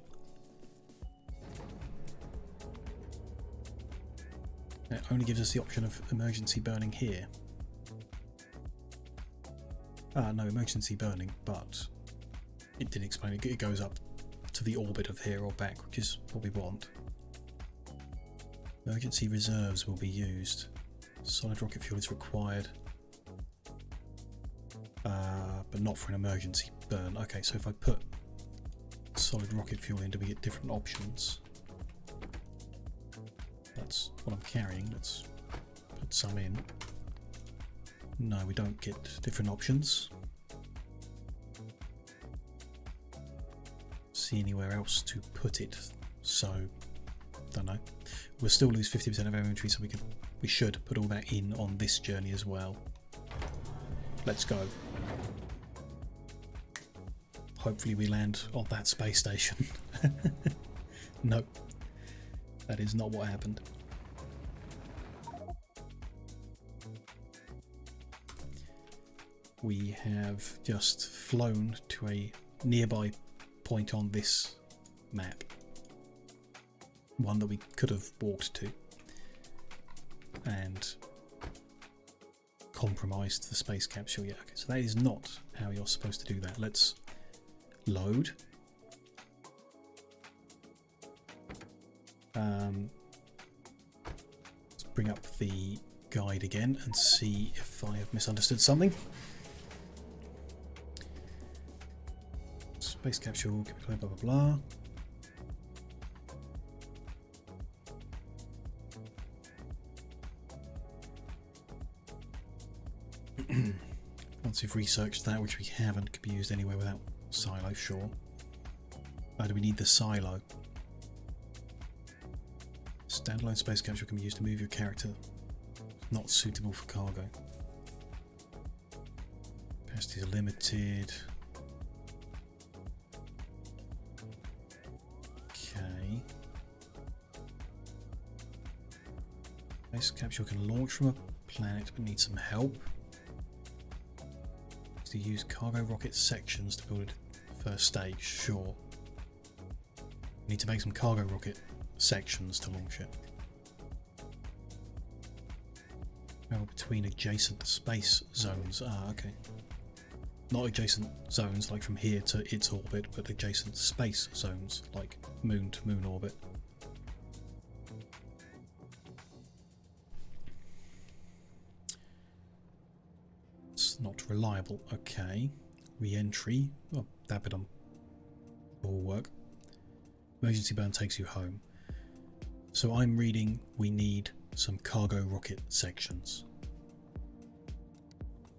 It only gives us the option of emergency burning here. No emergency burning, but it did explain it goes up to the orbit of here or back, which is what we want. Emergency reserves will be used. Solid rocket fuel is required, but not for an emergency burn. Okay, so if I put solid rocket fuel in, do we get different options? That's what I'm carrying. Let's put some in. No, we don't get different options. See anywhere else to put it, so don't know. We'll still lose 50% of our inventory, so we should put all that in on this journey as well. Let's go. Hopefully we land on that space station. No, that is not what happened. we have just flown to a nearby point on this map. One that we could have walked to. And compromised the space capsule. Yeah, okay, so that is not how you're supposed to do that. Let's load. Let's bring up the guide again and see if I have misunderstood something. Space capsule, blah blah blah. Once we've researched that, which we haven't, could be used anywhere without silo, sure. Why do we need the silo? Standalone space capsule can be used to move your character. Not suitable for cargo. Capacity is limited. Okay. Space capsule can launch from a planet but needs some help. To use cargo rocket sections to build a first stage, sure. Need to make some cargo rocket sections to launch it. Travel between adjacent space zones. Ah, okay. Not adjacent zones like from here to its orbit, but adjacent space zones like moon to moon orbit. Not reliable. Okay. Re-entry. Oh, that bit will work. Emergency burn takes you home. So I'm reading we need some cargo rocket sections.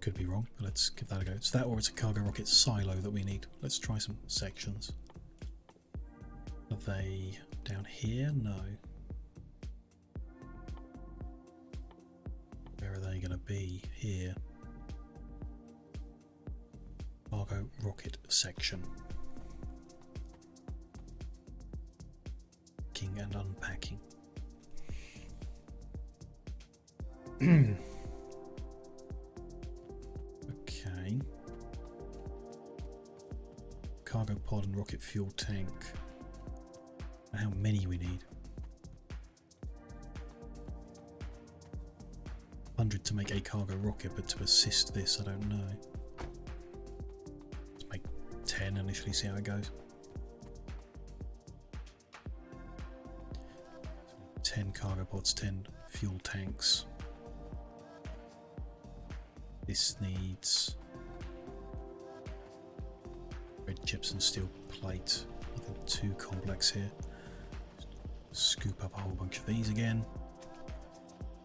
Could be wrong, but let's give that a go. It's that or it's a cargo rocket silo that we need. Let's try some sections. Are they down here? No. Where are they going to be? Here. Cargo rocket section. Packing and unpacking. Okay. Cargo pod and rocket fuel tank. How many we need? 100 to make a cargo rocket, but to assist this, I don't know. 10 initially, see how it goes. 10 cargo pods, 10 fuel tanks. This needs red chips and steel plate. Nothing too complex here. Scoop up a whole bunch of these again.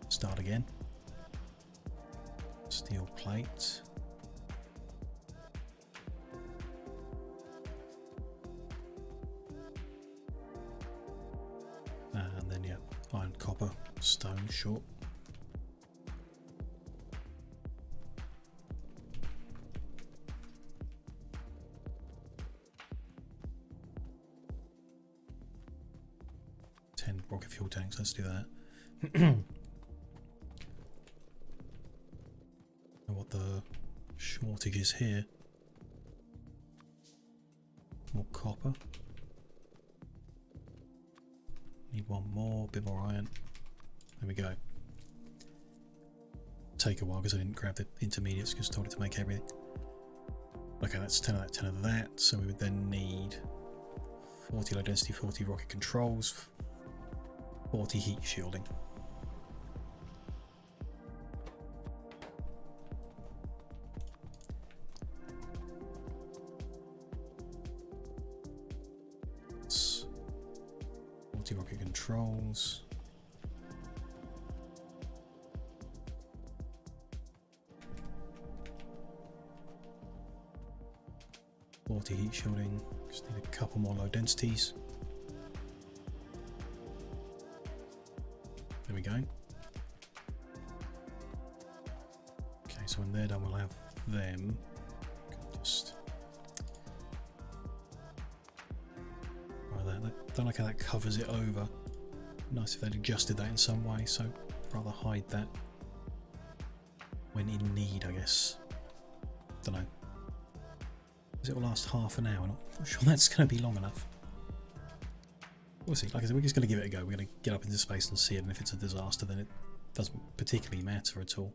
Start again. Steel plate. And then, yeah, iron, copper, stone, short. Rocket fuel tanks, let's do that. And what the shortage is here. More copper. Need one more, bit more iron. There we go. Take a while because I didn't grab the intermediates because I told it to make everything. Okay, that's 10 of that, 10 of that. So we would then need 40 low density, 40 rocket controls, 40 heat shielding. That's 40 rocket controls. Heat shielding. Just need a couple more low densities. There we go. Okay, so when they're done, we'll have them. Just like that. Don't like how that covers it over. Nice if they'd adjusted that in some way. So rather hide that when in need, I guess. Don't know. Because it will last half an hour. Not sure that's going to be long enough. We'll see. Like I said, we're just going to give it a go. We're going to get up into space and see it, and if it's a disaster, then it doesn't particularly matter at all.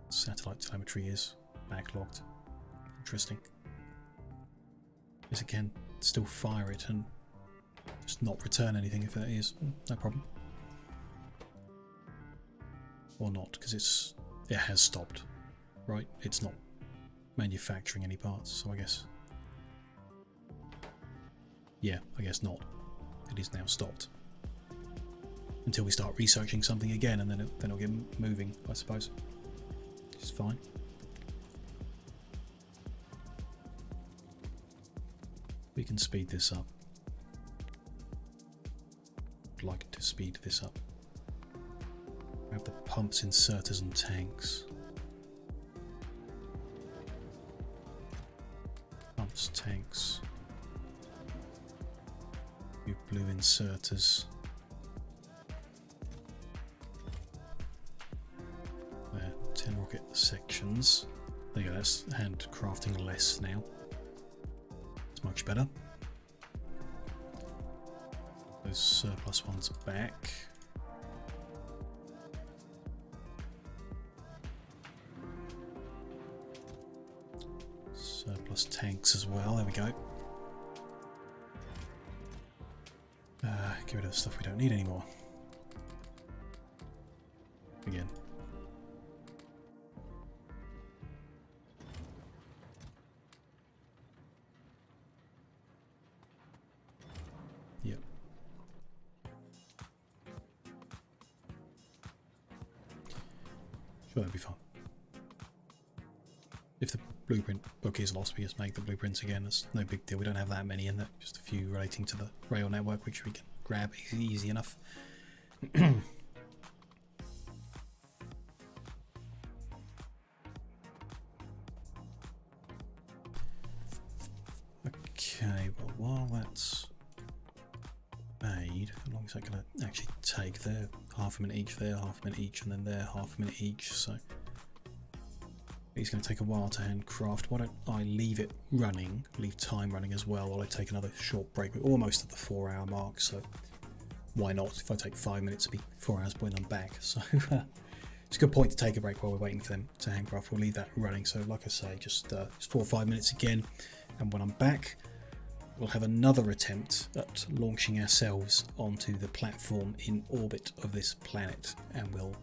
Satellite telemetry is backlogged. Interesting. Yes, again, still fire it and just not return anything if it is. No problem. Or not, because it has stopped. Right? It's not manufacturing any parts, so I guess... Yeah, I guess not. It is now stopped. Until we start researching something again, and then it'll get moving, I suppose. It's fine. We can speed this up. I'd like to speed this up. We have the pumps, inserters and tanks. Pumps, tanks. Few blue inserters. There, 10 rocket sections. There you go, that's handcrafting less now. It's much better. Those surplus ones back. Surplus tanks as well, there we go. Get rid of the stuff we don't need anymore. Again. Yep. Sure, that'll be fun. If the blueprint book is lost, we just make the blueprints again. It's no big deal. We don't have that many in there. Just a few relating to the rail network, which we can grab easy enough. Okay, well, while that's made, how long is that going to actually take? There, half a minute each, there, half a minute each, and then there, half a minute each. So it's going to take a while to handcraft. Why don't I leave it running, leave time running as well, while I take another short break. We're almost at the 4-hour mark, so why not? If I take 5 minutes, it'll be 4 hours when I'm back. So it's a good point to take a break while we're waiting for them to handcraft. We'll leave that running. So like I say, just 4 or 5 minutes again, and when I'm back, we'll have another attempt at launching ourselves onto the platform in orbit of this planet, and we'll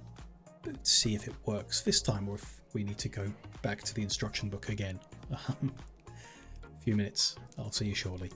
see if it works this time, or if we need to go back to the instruction book again. A few minutes. I'll see you shortly.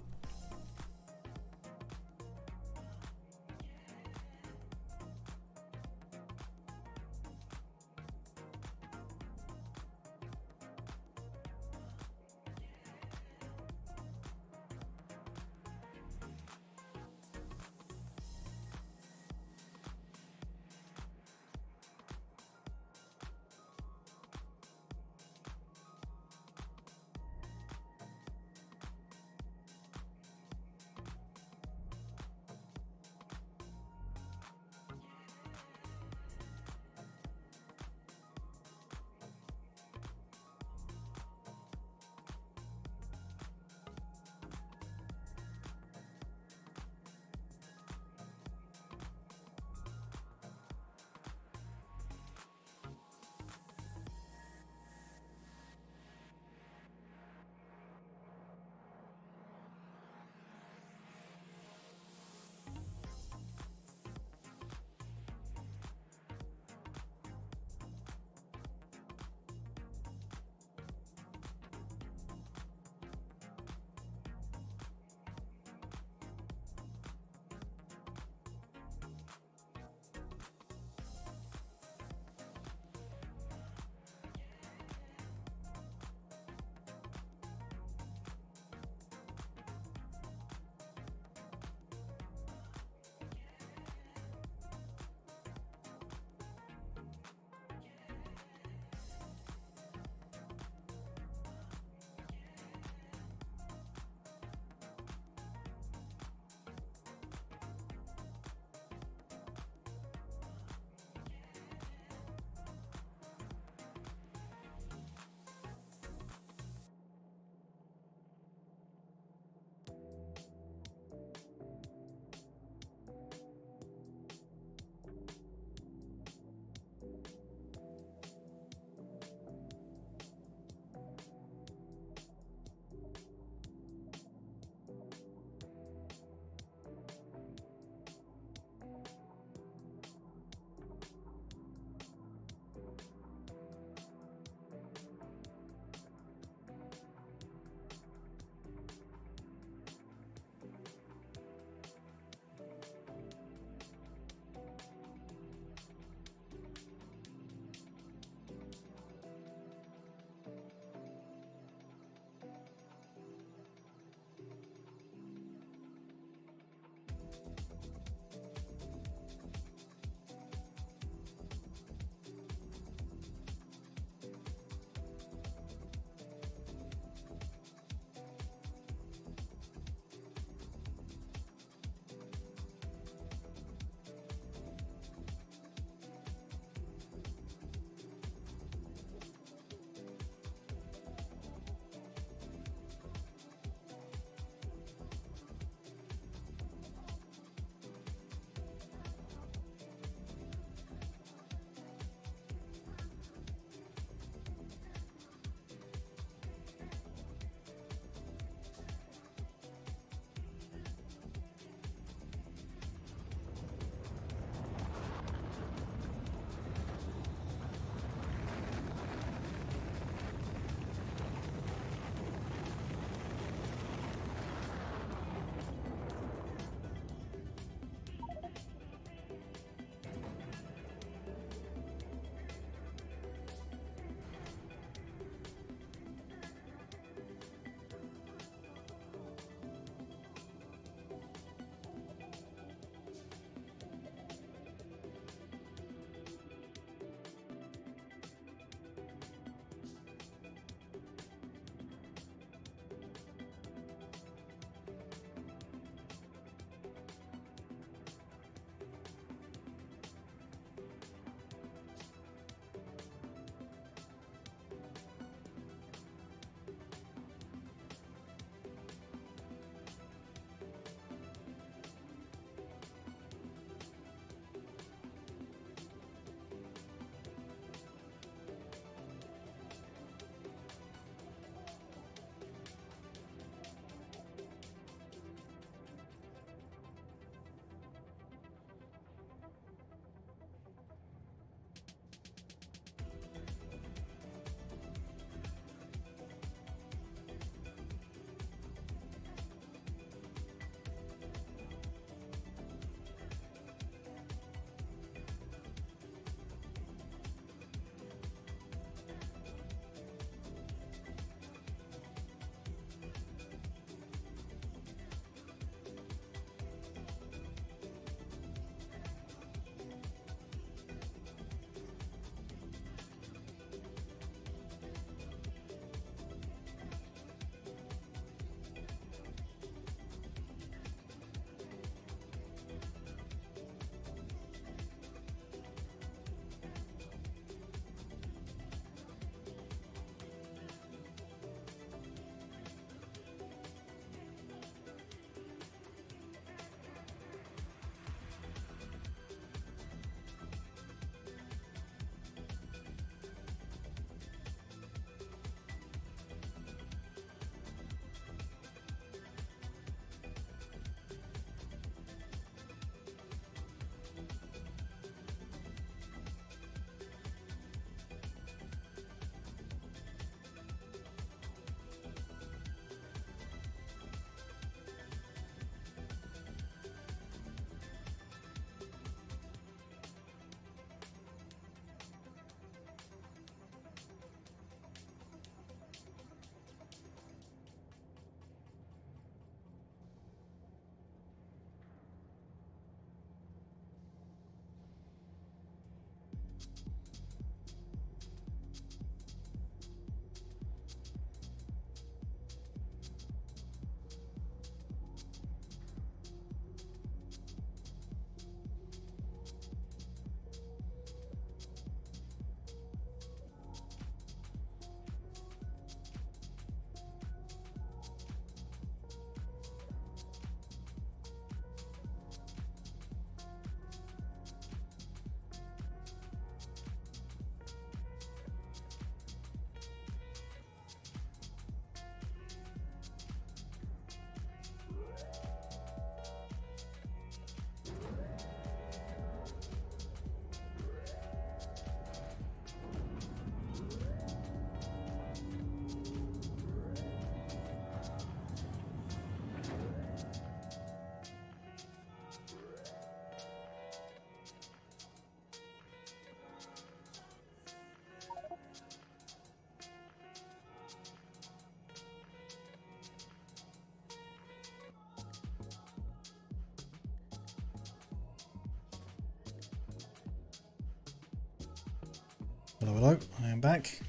Hello, hello, I am back.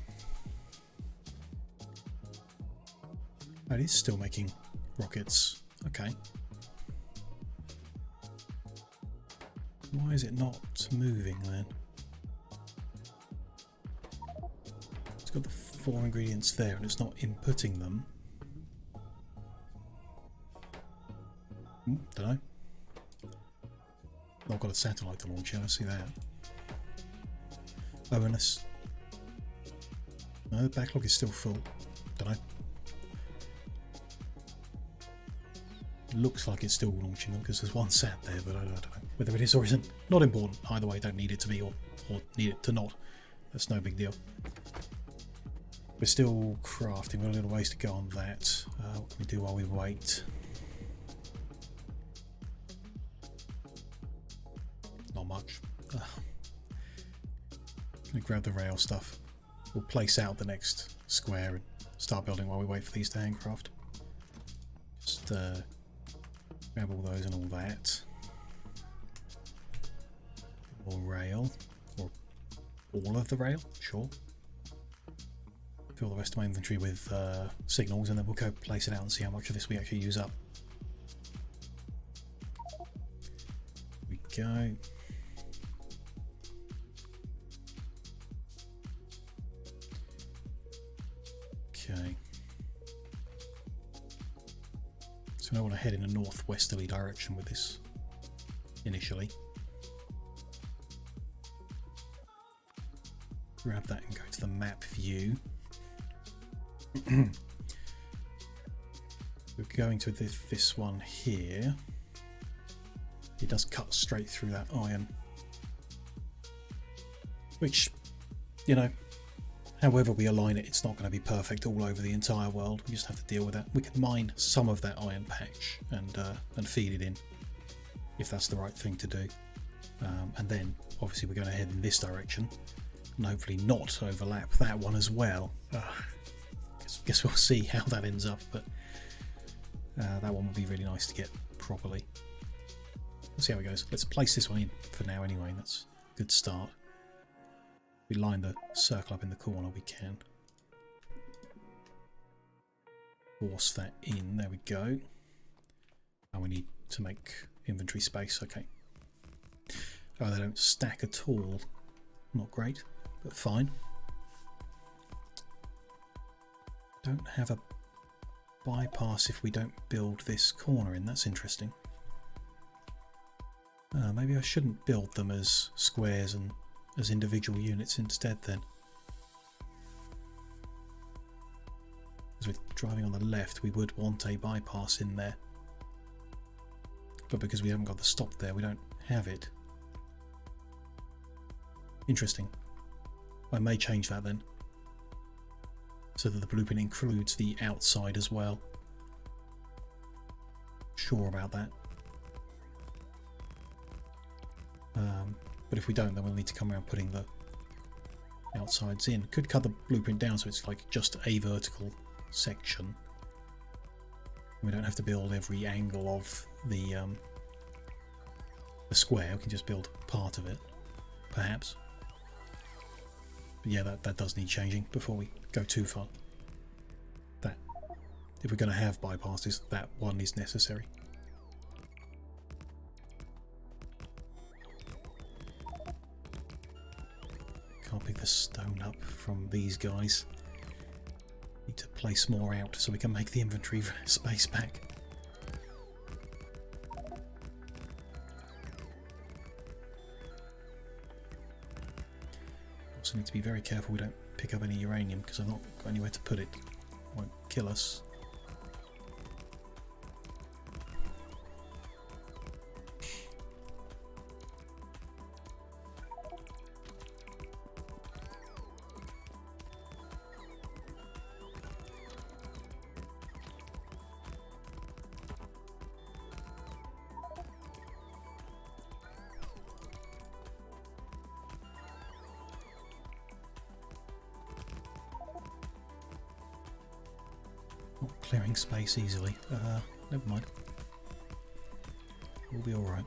Oh, it is still making rockets. Okay. Why is it not moving then? It's got the 4 ingredients there and it's not inputting them. Don't know. I've got a satellite to launch, I see that. Oh, unless... No, the backlog is still full. Don't know. Looks like it's still launching them because there's one sat there, but I don't know whether it is or isn't. Not important. Either way, don't need it to be or need it to not. That's no big deal. We're still crafting. We've got a little ways to go on that. What can we do while we wait? Not much. Gonna grab the rail stuff. We'll place out the next square and start building while we wait for these to handcraft. Just grab all those and all that. More rail, or all of the rail, sure. Fill the rest of my inventory with signals and then we'll go place it out and see how much of this we actually use up. Here we go. Okay. So I want to head in a northwesterly direction with this initially. Grab that and go to the map view. We're going to this one here. It does cut straight through that iron, which, you know, however we align it, it's not going to be perfect all over the entire world. We just have to deal with that. We can mine some of that iron patch and feed it in if that's the right thing to do. And then obviously we're going to head in this direction and hopefully not overlap that one as well. Guess we'll see how that ends up, but that one will be really nice to get properly. Let's see how it goes. Let's place this one in for now anyway. That's a good start. We line the circle up in the corner, we can force that in. There we go. And we need to make inventory space. Okay. Oh, they don't stack at all. Not great, but fine. Don't have a bypass if we don't build this corner in. That's interesting. Maybe I shouldn't build them as squares and as individual units instead then. As we're driving on the left, we would want a bypass in there. But because we haven't got the stop there, we don't have it. Interesting. I may change that then, so that the blueprint includes the outside as well. Sure about that. But if we don't, then we'll need to come around putting the outsides in. Could cut the blueprint down so it's like just a vertical section. We don't have to build every angle of the square. We can just build part of it, perhaps. yeah, that does need changing before we go too far. That, if we're going to have bypasses, that one is necessary. Can't pick the stone up from these guys. Need to place more out so we can make the inventory space back. Also need to be very careful we don't pick up any uranium because I've not got anywhere to put it. It won't kill us. Not clearing space easily. Never mind. We'll be alright.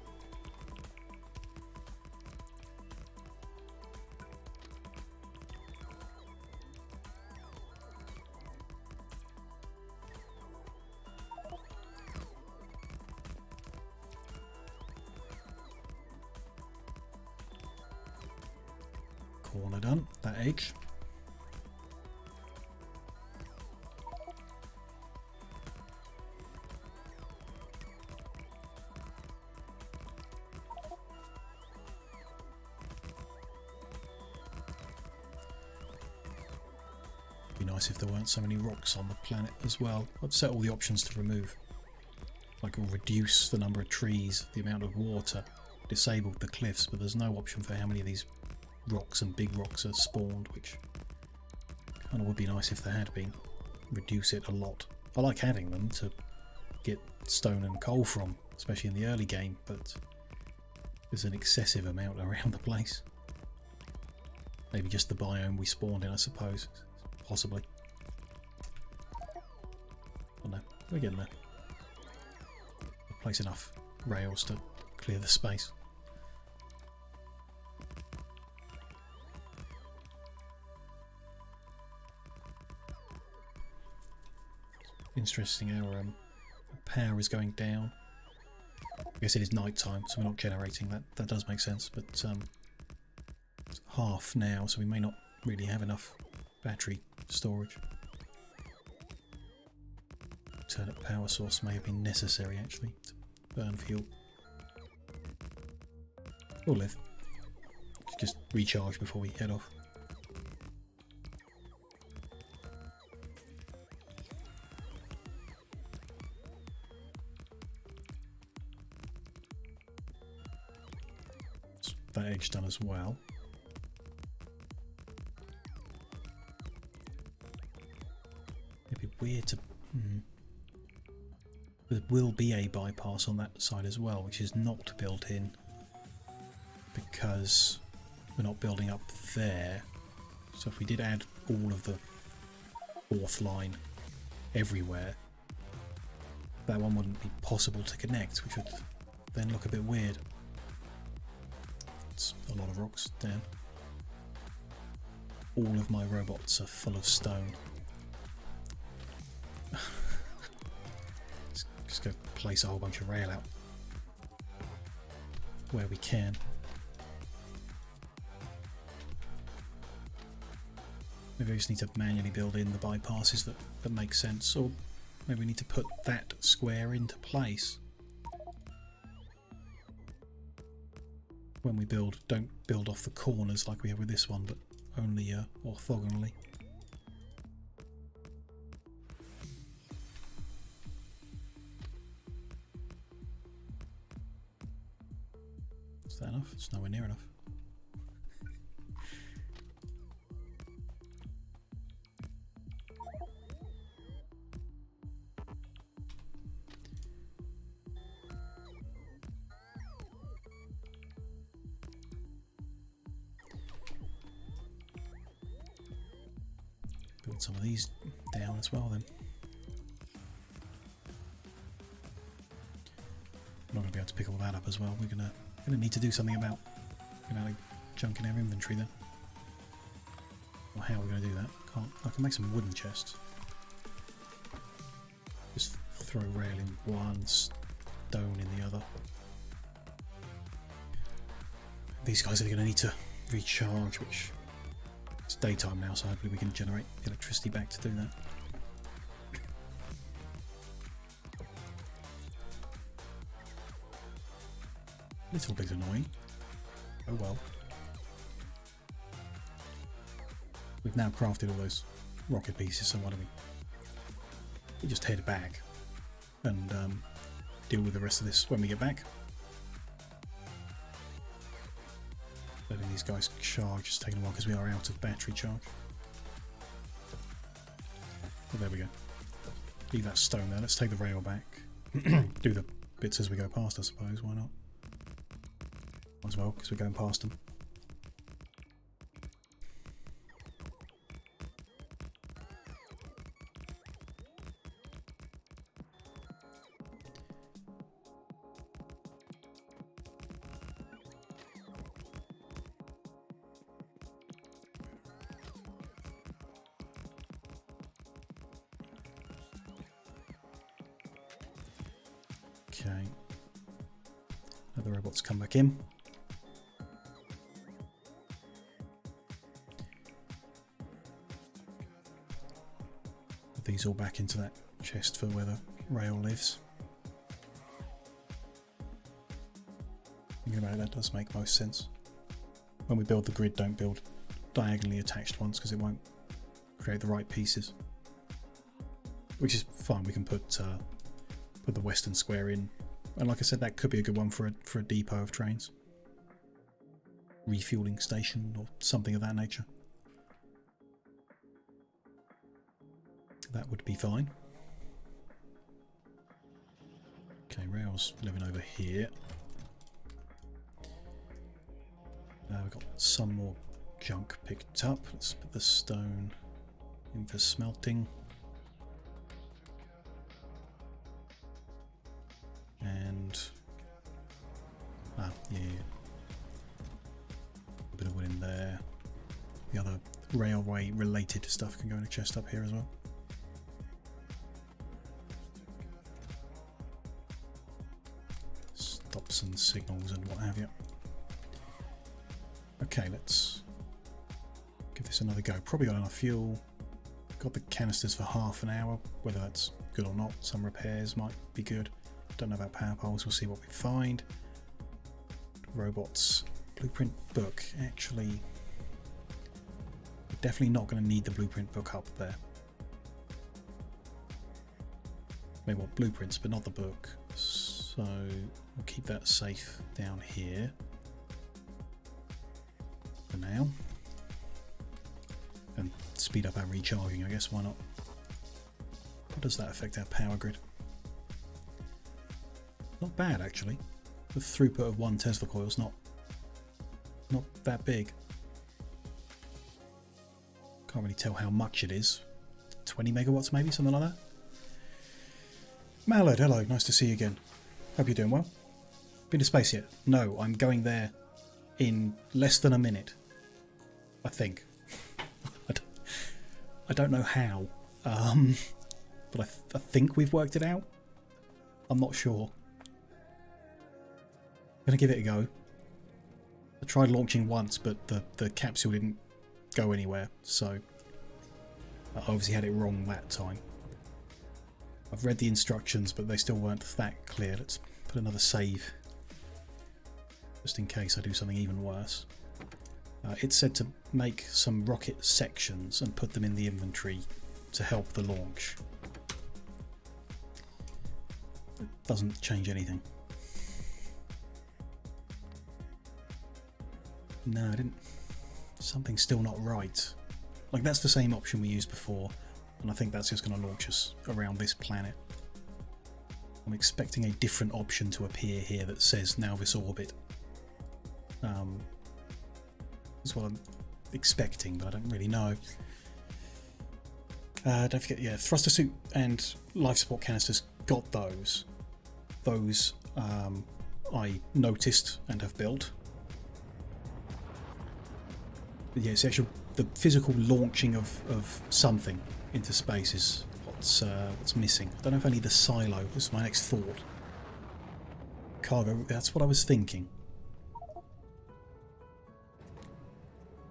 Corner done, that edge. Be nice if there weren't so many rocks on the planet as well. I'd set all the options to remove, like reduce the number of trees, the amount of water, disabled the cliffs, but there's no option for how many of these rocks and big rocks are spawned, which kind of would be nice if there had been. Reduce it a lot. I like having them to get stone and coal from, especially in the early game, but there's an excessive amount around the place. Maybe just the biome we spawned in, I suppose. Possibly. Oh no, we're getting there. Place enough rails to clear the space. Interesting, our power is going down. I guess it is night time, so we're not generating that. That does make sense, but it's half now, so we may not really have enough battery storage. Alternate power source may have been necessary actually to burn fuel. We'll live. Just recharge before we head off. That edge done as well. It'd be weird to... There will be a bypass on that side as well, which is not built in because we're not building up there. So if we did add all of the fourth line everywhere, that one wouldn't be possible to connect, which would then look a bit weird. It's a lot of rocks down. All of my robots are full of stone. Just go place a whole bunch of rail out where we can. Maybe I just need to manually build in the bypasses that make sense, or maybe we need to put that square into place. When we build, don't build off the corners like we have with this one, but only orthogonally. Is that enough? It's nowhere near enough. Build some of these down as well then. I'm not going to be able to pick all that up as well. We're going to need to do something about junk in our inventory then. Well, how are we going to do that? Can't. I can make some wooden chests. Just throw rail in one, stone in the other. These guys are going to need to recharge, which it's daytime now, so hopefully we can generate electricity back to do that. Little bit annoying. Oh well. We've now crafted all those rocket pieces, so why don't we just head back and deal with the rest of this when we get back. Letting these guys charge is taking a while because we are out of battery charge. But there we go. Leave that stone there. Let's take the rail back. Do the bits as we go past, I suppose. Why not? Might as well, because we're going past them. Okay. Now the robots come back in. Put these all back into that chest for where the rail lives. Thinking about it, that does make most sense. When we build the grid, don't build diagonally attached ones because it won't create the right pieces. Which is fine. We can put the western square in, and like I said, that could be a good one for a depot of trains, refueling station or something of that nature. That would be fine. Okay, rail's living over here. We've got some more junk picked up. Let's put the stone in for smelting. And yeah, a bit of wood in there. The other railway related stuff can go in a chest up here as well. Stops and signals and what have you. Okay, let's give this another go. Probably got enough fuel. Got the canisters for half an hour. Whether that's good or not, some repairs might be good. Don't know about power poles, we'll see what we find. Robots. Blueprint book. Actually, we're definitely not going to need the blueprint book up there. We want blueprints, but not the book. So we'll keep that safe down here for now. And speed up our recharging, I guess, why not? How does that affect our power grid? Not bad, actually. The throughput of 1 Tesla coil is not that big. Can't really tell how much it is. 20 megawatts maybe, something like that. Mallard, hello, nice to see you again. Hope you're doing well. Been to space yet? No, I'm going there in less than a minute. I think. I don't know how, but I think we've worked it out. I'm not sure. I'm going to give it a go. I tried launching once, but the capsule didn't go anywhere, so I obviously had it wrong that time. I've read the instructions, but they still weren't that clear. Let's put another save, just in case I do something even worse. It said to make some rocket sections and put them in the inventory to help the launch. It doesn't change anything. No, I didn't. Something's still not right. Like, that's the same option we used before, and I think that's just going to launch us around this planet. I'm expecting a different option to appear here that says now this orbit. That's what I'm expecting, but I don't really know. Don't forget, yeah, thruster suit and life support canisters, got those. Those I noticed and have built. But yeah, it's the physical launching of something into space is what's missing. I don't know if I need the silo. This is my next thought. Cargo, that's what I was thinking.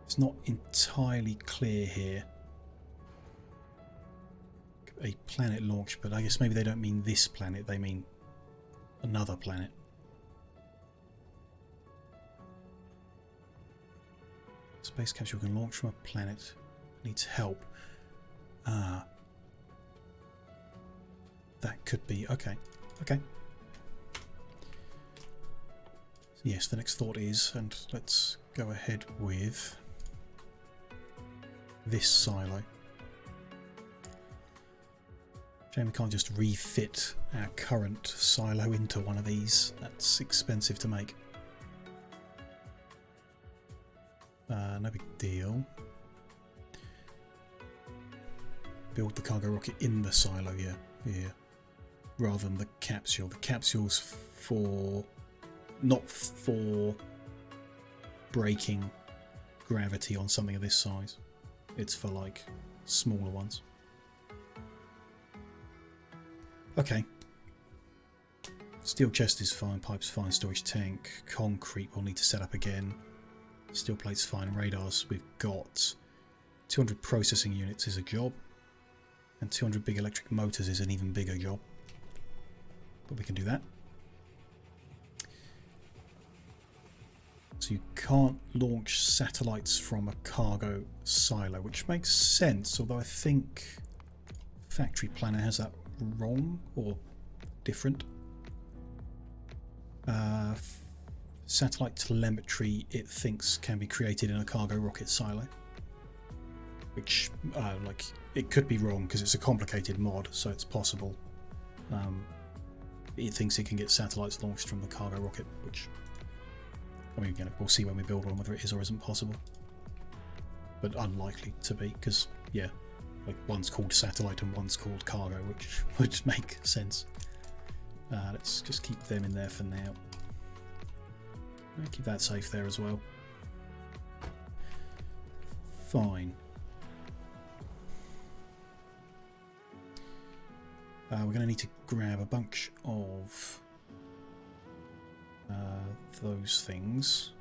It's not entirely clear here. A planet launch, but I guess maybe they don't mean this planet, they mean another planet. Space capsule can launch from a planet. Needs help. Ah. That could be... okay. Okay. Yes, the next thought is, and let's go ahead with this silo. Shame we can't just refit our current silo into one of these. That's expensive to make. No big deal. Build the cargo rocket in the silo, yeah. Rather than the capsule. The capsule's for... not for breaking gravity on something of this size. It's for like smaller ones. Okay. Steel chest is fine, pipes fine, storage tank, concrete we'll need to set up again. Steel plates fine, radars we've got. 200 processing units is a job. And 200 big electric motors is an even bigger job. But we can do that. So you can't launch satellites from a cargo silo, which makes sense, although I think Factory Planner has that wrong or different. Satellite telemetry it thinks can be created in a cargo rocket silo, which like it could be wrong because it's a complicated mod, so it's possible. It thinks it can get satellites launched from the cargo rocket, which I mean, we'll see when we build one whether it is or isn't possible, but unlikely to be because yeah, like one's called satellite and one's called cargo, which would make sense. Let's just keep them in there for now. Keep that safe there as well. Fine. We're going to need to grab a bunch of those things.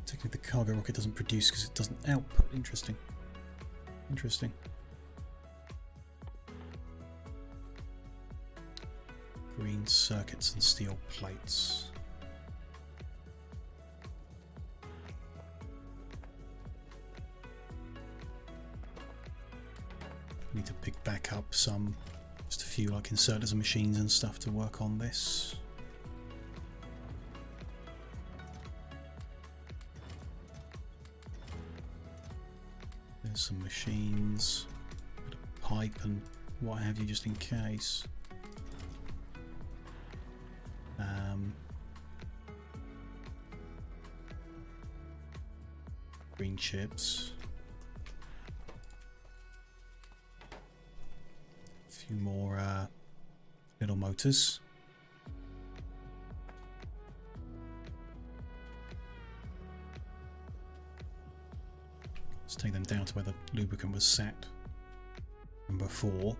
Technically the cargo rocket doesn't produce because it doesn't output. Interesting. Interesting. Green circuits and steel plates. Need to pick back up just a few like inserters and machines and stuff to work on this. There's some machines, a bit of pipe and what have you just in case. Green chips. A few more little motors. Let's take them down to where the lubricant was sat from before.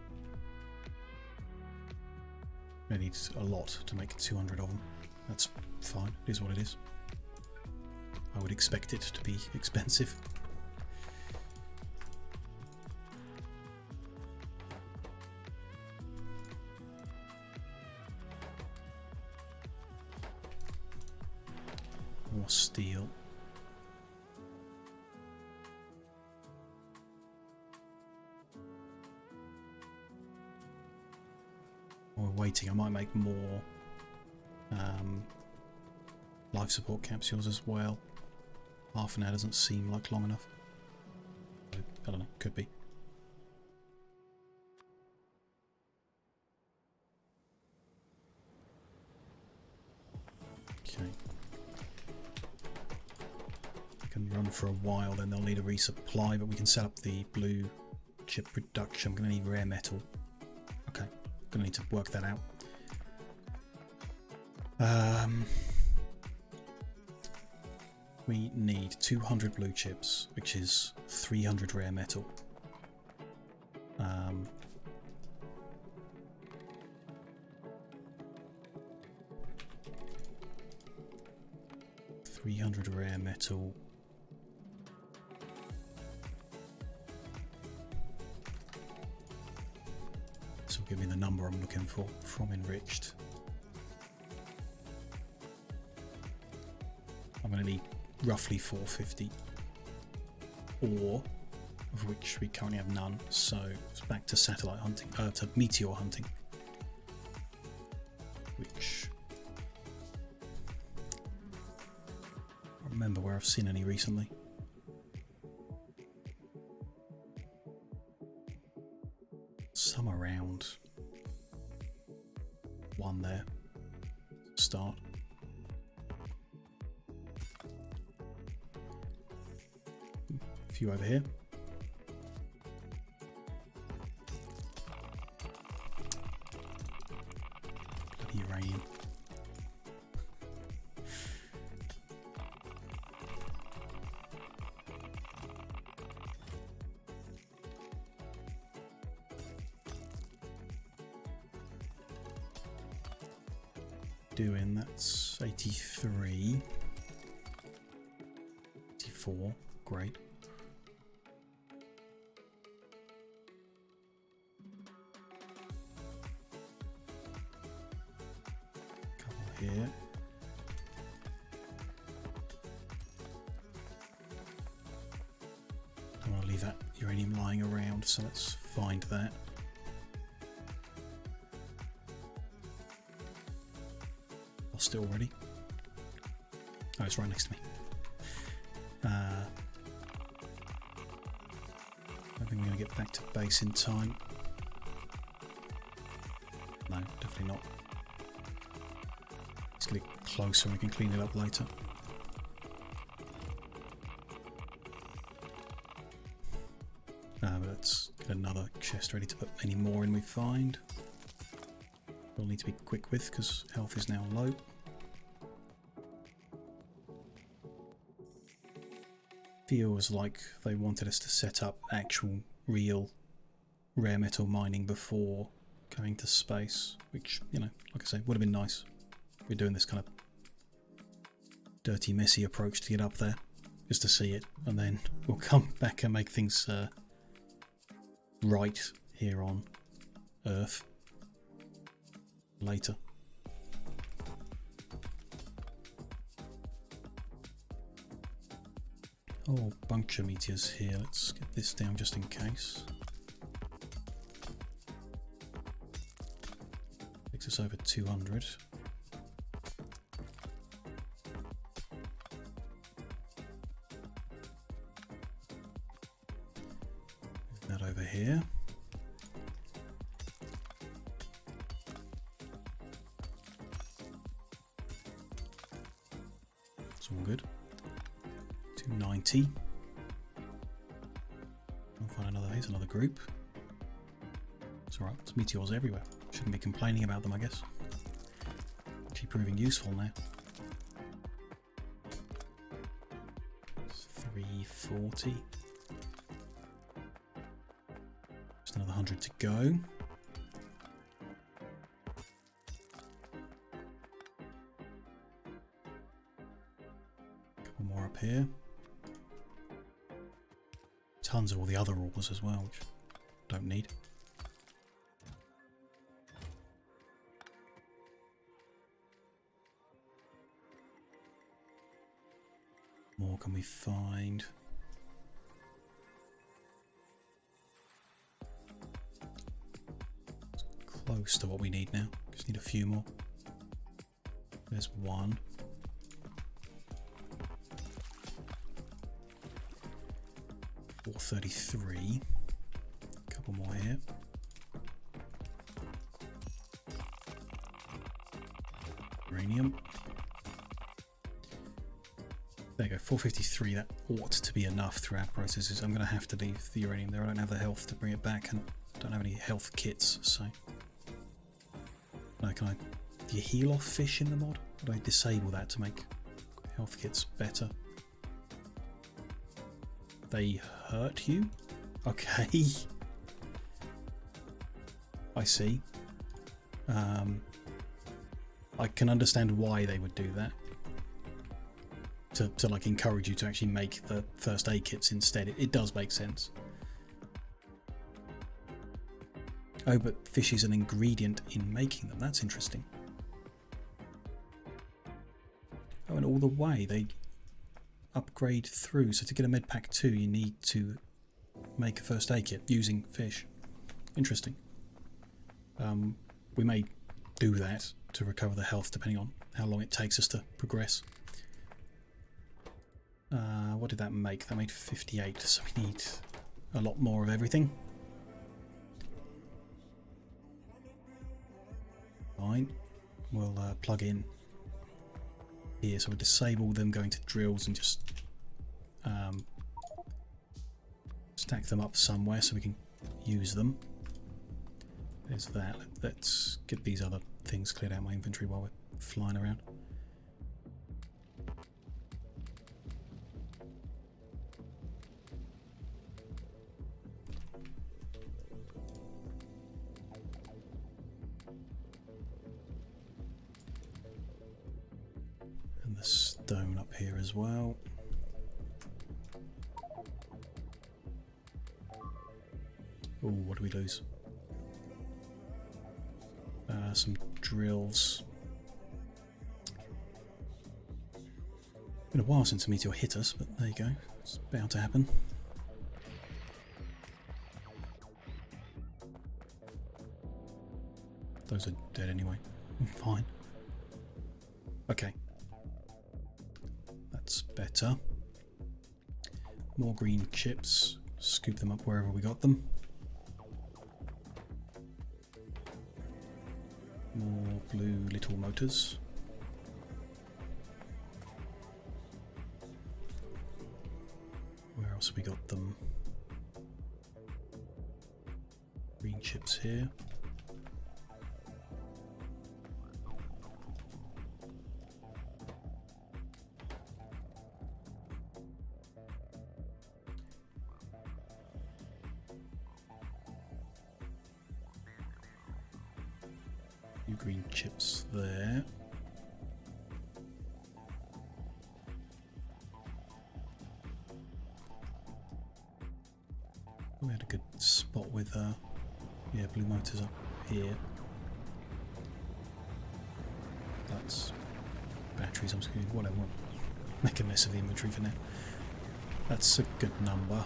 I need a lot to make 200 of them. That's fine, it is what it is. I would expect it to be expensive. More steel. While we're waiting, I might make more life support capsules as well. Half an hour doesn't seem like long enough. I don't know, could be. Okay. I can run for a while, then they'll need a resupply, but we can set up the blue chip production. I'm going to need rare metal. Okay. Gonna need to work that out. We need 200 blue chips, which is 300 rare metal. 300 rare metal. This will give me the number I'm looking for from enriched. I'm going to need roughly 450 ore, of which we currently have none, so it's back to satellite hunting, to meteor hunting, which I don't remember where I've seen any recently. Some around one there. Start. A few over here. Bloody uranium. Doing, that's 83, 84, great. Couple here. I don't want to leave that uranium lying around, so let's find that. Lost it already. Oh, it's right next to me. I think we're going to get back to base in time. No, definitely not. Let's get it closer and we can clean it up later. But let's get another chest ready to put any more in we find. We'll need to be quick with because health is now low. Feels like they wanted us to set up actual real rare metal mining before going to space, which, you know, like I say, would have been nice. We're doing this kind of dirty, messy approach to get up there just to see it, and then we'll come back and make things right here on Earth later. Oh, bunch of meteors here. Let's get this down just in case. Takes us over 200. Move that over here. It's all good. 290. I'll find another. Here's another group. It's alright, there's meteors everywhere. Shouldn't be complaining about them, I guess. Actually proving useful now. It's 340. Just another 100 to go. Couple more up here. Tons of all the other ores as well, which don't need. More can we find? It's close to what we need now. Just need a few more. There's one. $433. A couple more here. Uranium. There you go, 453. That ought to be enough through our processes. I'm going to have to leave the uranium there. I don't have the health to bring it back, and I don't have any health kits, so No, do you heal off fish in the mod? Or do I disable that to make health kits better? They hurt you? Okay. I see. I can understand why they would do that. To like encourage you to actually make the first aid kits instead. It does make sense. Oh, but fish is an ingredient in making them. That's interesting. Oh, and all the way they upgrade through. So to get a med pack 2, you need to make a first aid kit using fish. Interesting. We may do that to recover the health depending on how long it takes us to progress. What did that make? That made 58, so we need a lot more of everything. Fine. We'll plug in here, so we'll disable them going to drills and just stack them up somewhere so we can use them. There's that. Let's get these other things cleared out of my inventory while we're flying around. And the stone up here as well. Oh, what do we lose? Some drills. Been a while since a meteor hit us, but there you go. It's bound to happen. Those are dead anyway. Fine. Okay. That's better. More green chips. Scoop them up wherever we got them. More blue little motors. Where else have we got them? Green chips here. Green chips there. We had a good spot with yeah, blue motors up here. That's batteries. I'm just going to whatever. Make a mess of the inventory for now. That's a good number.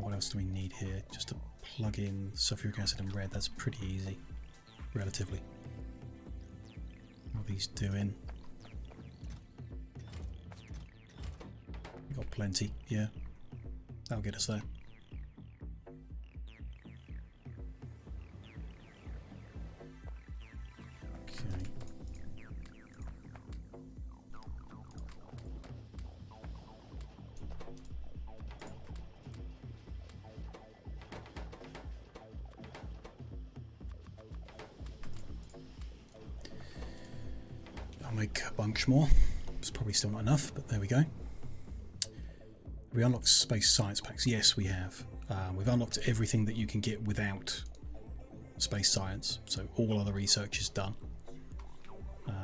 What else do we need here? Just to plug in sulfuric acid and red. That's pretty easy, relatively. What are these doing? We got plenty. Yeah, that'll get us there. Make a bunch more. It's probably still not enough, but there we go. We unlocked space science packs. Yes, we have. We've unlocked everything that you can get without space science. So all other research is done.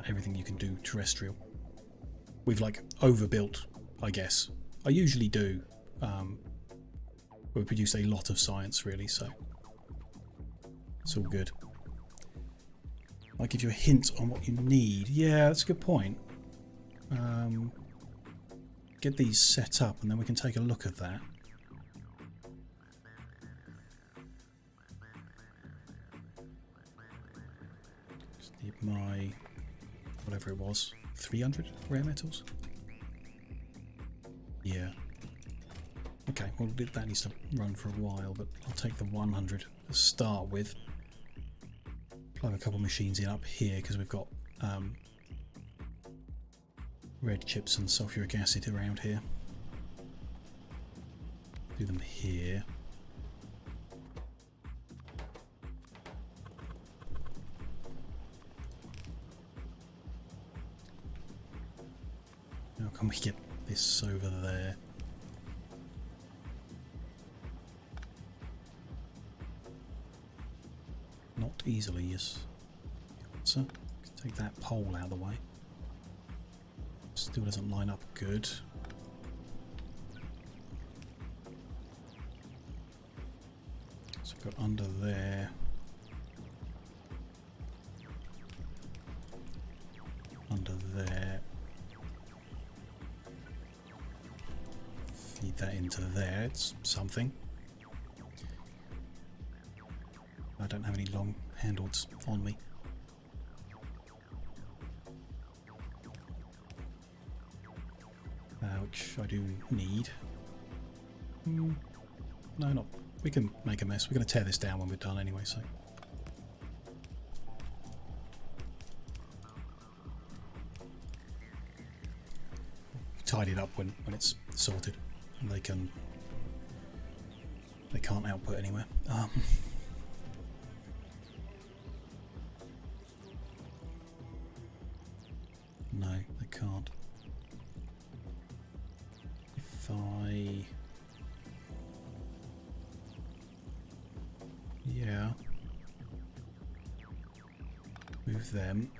Everything you can do terrestrial. We've like overbuilt, I guess. I usually do. We produce a lot of science really, so it's all good. I'll give you a hint on what you need. Yeah, that's a good point. Get these set up and then we can take a look at that. Just need my, whatever it was, 300 rare metals? Yeah. Okay, well that needs to run for a while, but I'll take the 100 to start with. Plug a couple machines in up here because we've got red chips and sulfuric acid around here. Do them here. can we get this over there? Not easily, yes. So, take that pole out of the way. Still doesn't line up good. So we've got under there. Under there. Feed that into there. It's something. I don't have any long handles on me. Which I do need. No, not. We can make a mess. We're going to tear this down when we're done anyway, so. Tidy it up when it's sorted, and they can't output anywhere. No, they can't. If I... Yeah. Move them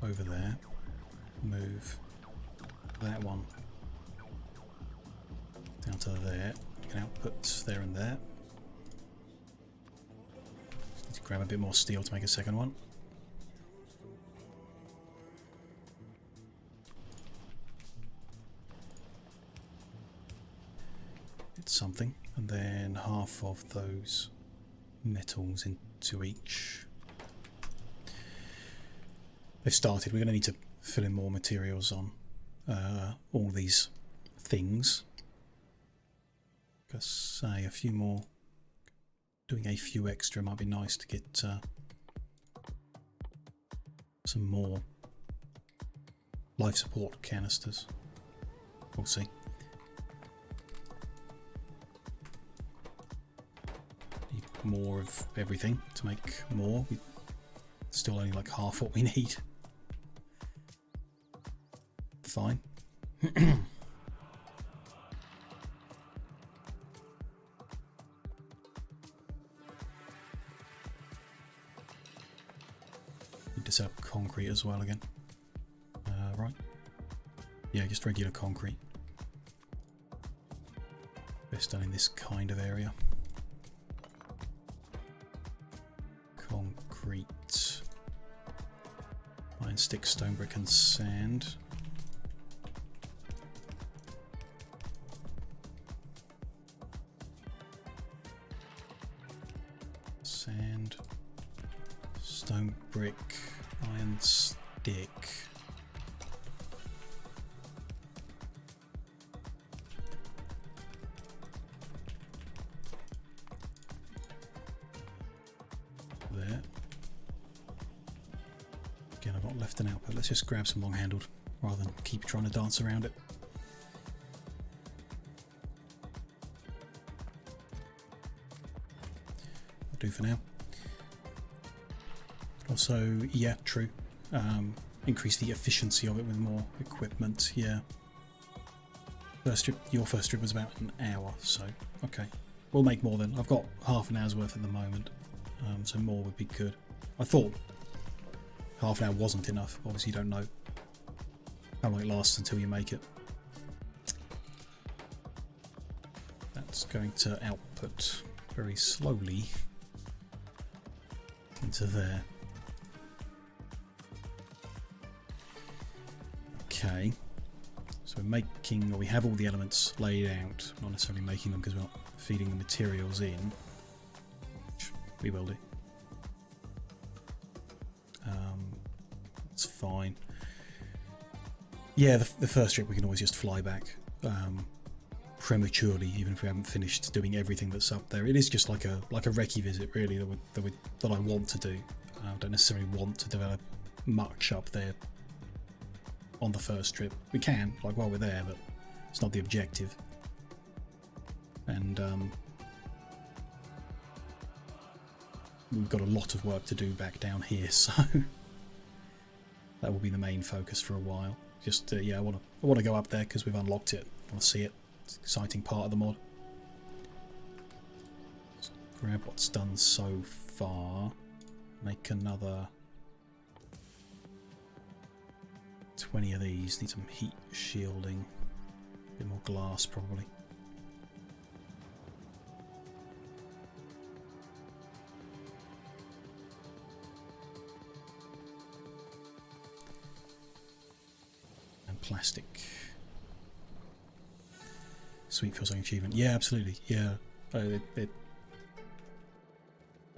over there. Move that one down to there. You can output there and there. Need to grab a bit more steel to make a second one. It's something, and then half of those metals into each. They've started. We're going to need to fill in more materials on all these things. Let's say a few more. Doing a few extra might be nice to get some more life support canisters. We'll see. Need more of everything to make more. We still only like half what we need. Fine. Need to set up concrete as well again. Right. Yeah, just regular concrete. Best done in this kind of area. Concrete. Iron stick, stone brick and sand. Sand, stone brick, iron stick. There. Again, I've not left an output. Let's just grab some long-handled rather than keep trying to dance around it. Do for now. Also, yeah, true. Increase the efficiency of it with more equipment. Yeah. First strip, your first strip was about an hour, so okay. We'll make more then. I've got half an hour's worth at the moment, so more would be good. I thought half an hour wasn't enough. Obviously, you don't know how long it lasts until you make it. That's going to output very slowly into there. Okay, so we're making, or we have all the elements laid out, not necessarily making them because we're not feeding the materials in, which we will do. It's fine. Yeah, the first trip we can always just fly back prematurely, even if we haven't finished doing everything that's up there. It is just like a recce visit, really, that I want to do. I don't necessarily want to develop much up there on the first trip. We can, like, while we're there, but it's not the objective. And we've got a lot of work to do back down here, so that will be the main focus for a while. Just yeah, I want to go up there because we've unlocked it. I want to see it. It's an exciting part of the mod. Let's grab what's done so far. Make another 20 of these. Need some heat shielding. A bit more glass probably. And plastic. Sweet feels like achievement. Yeah, absolutely. Yeah. I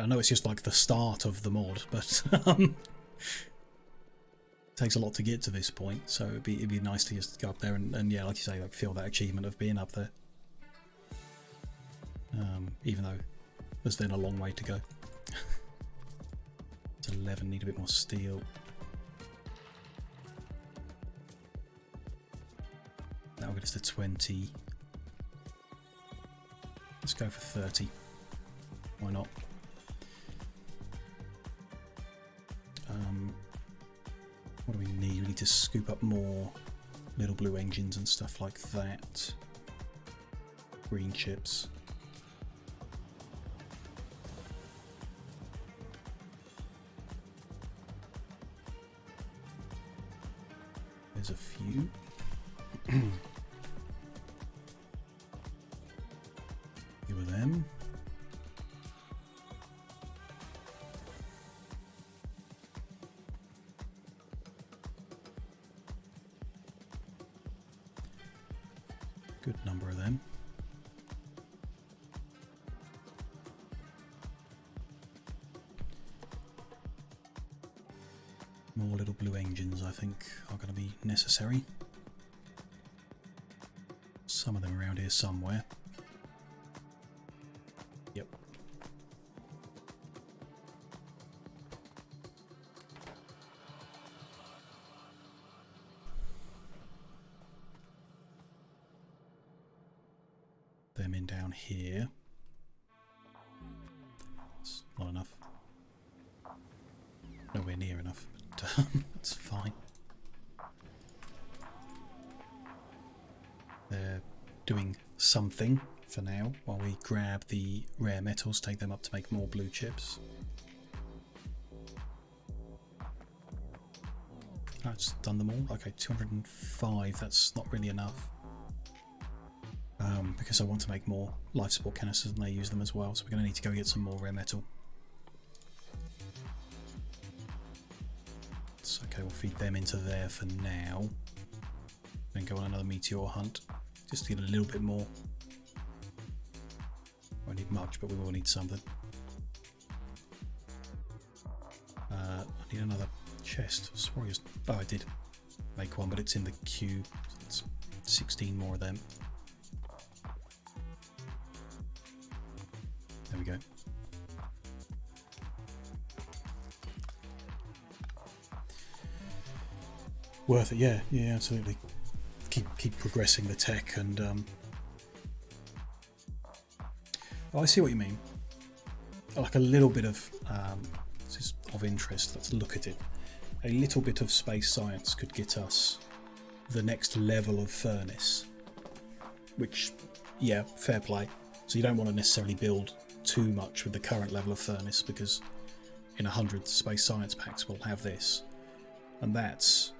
know it's just like the start of the mod, but it takes a lot to get to this point, so it'd be nice to just go up there and yeah, like you say, like feel that achievement of being up there. Even though there's then a long way to go. It's 11, need a bit more steel. That'll get us to 20. Let's go for 30. Why not? What do we need? We need to scoop up more little blue engines and stuff like that. Green chips. There's a few. Few of them. Good number of them. More little blue engines, I think, are going to be necessary. Some of them around here somewhere. Yep. Them in down here. It's not enough. Nowhere near enough, but it's fine. They're doing something for now while we grab the rare metals, take them up to make more blue chips. That's done them all. Okay, 205, that's not really enough. Because I want to make more life support canisters and they use them as well, so we're going to need to go get some more rare metal. So, okay, we'll feed them into there for now. Then go on another meteor hunt, just to get a little bit more. Won't need much, but we will need something. I need another chest. Oh, I did make one, but it's in the queue. So it's 16 more of them. There we go. Worth it, yeah, yeah, absolutely. Keep progressing the tech and oh, I see what you mean. Like a little bit of this is of interest. Let's look at it. A little bit of space science could get us the next level of furnace, which, yeah, fair play. So you don't want to necessarily build too much with the current level of furnace, because in 100 space science packs we'll have this, and that's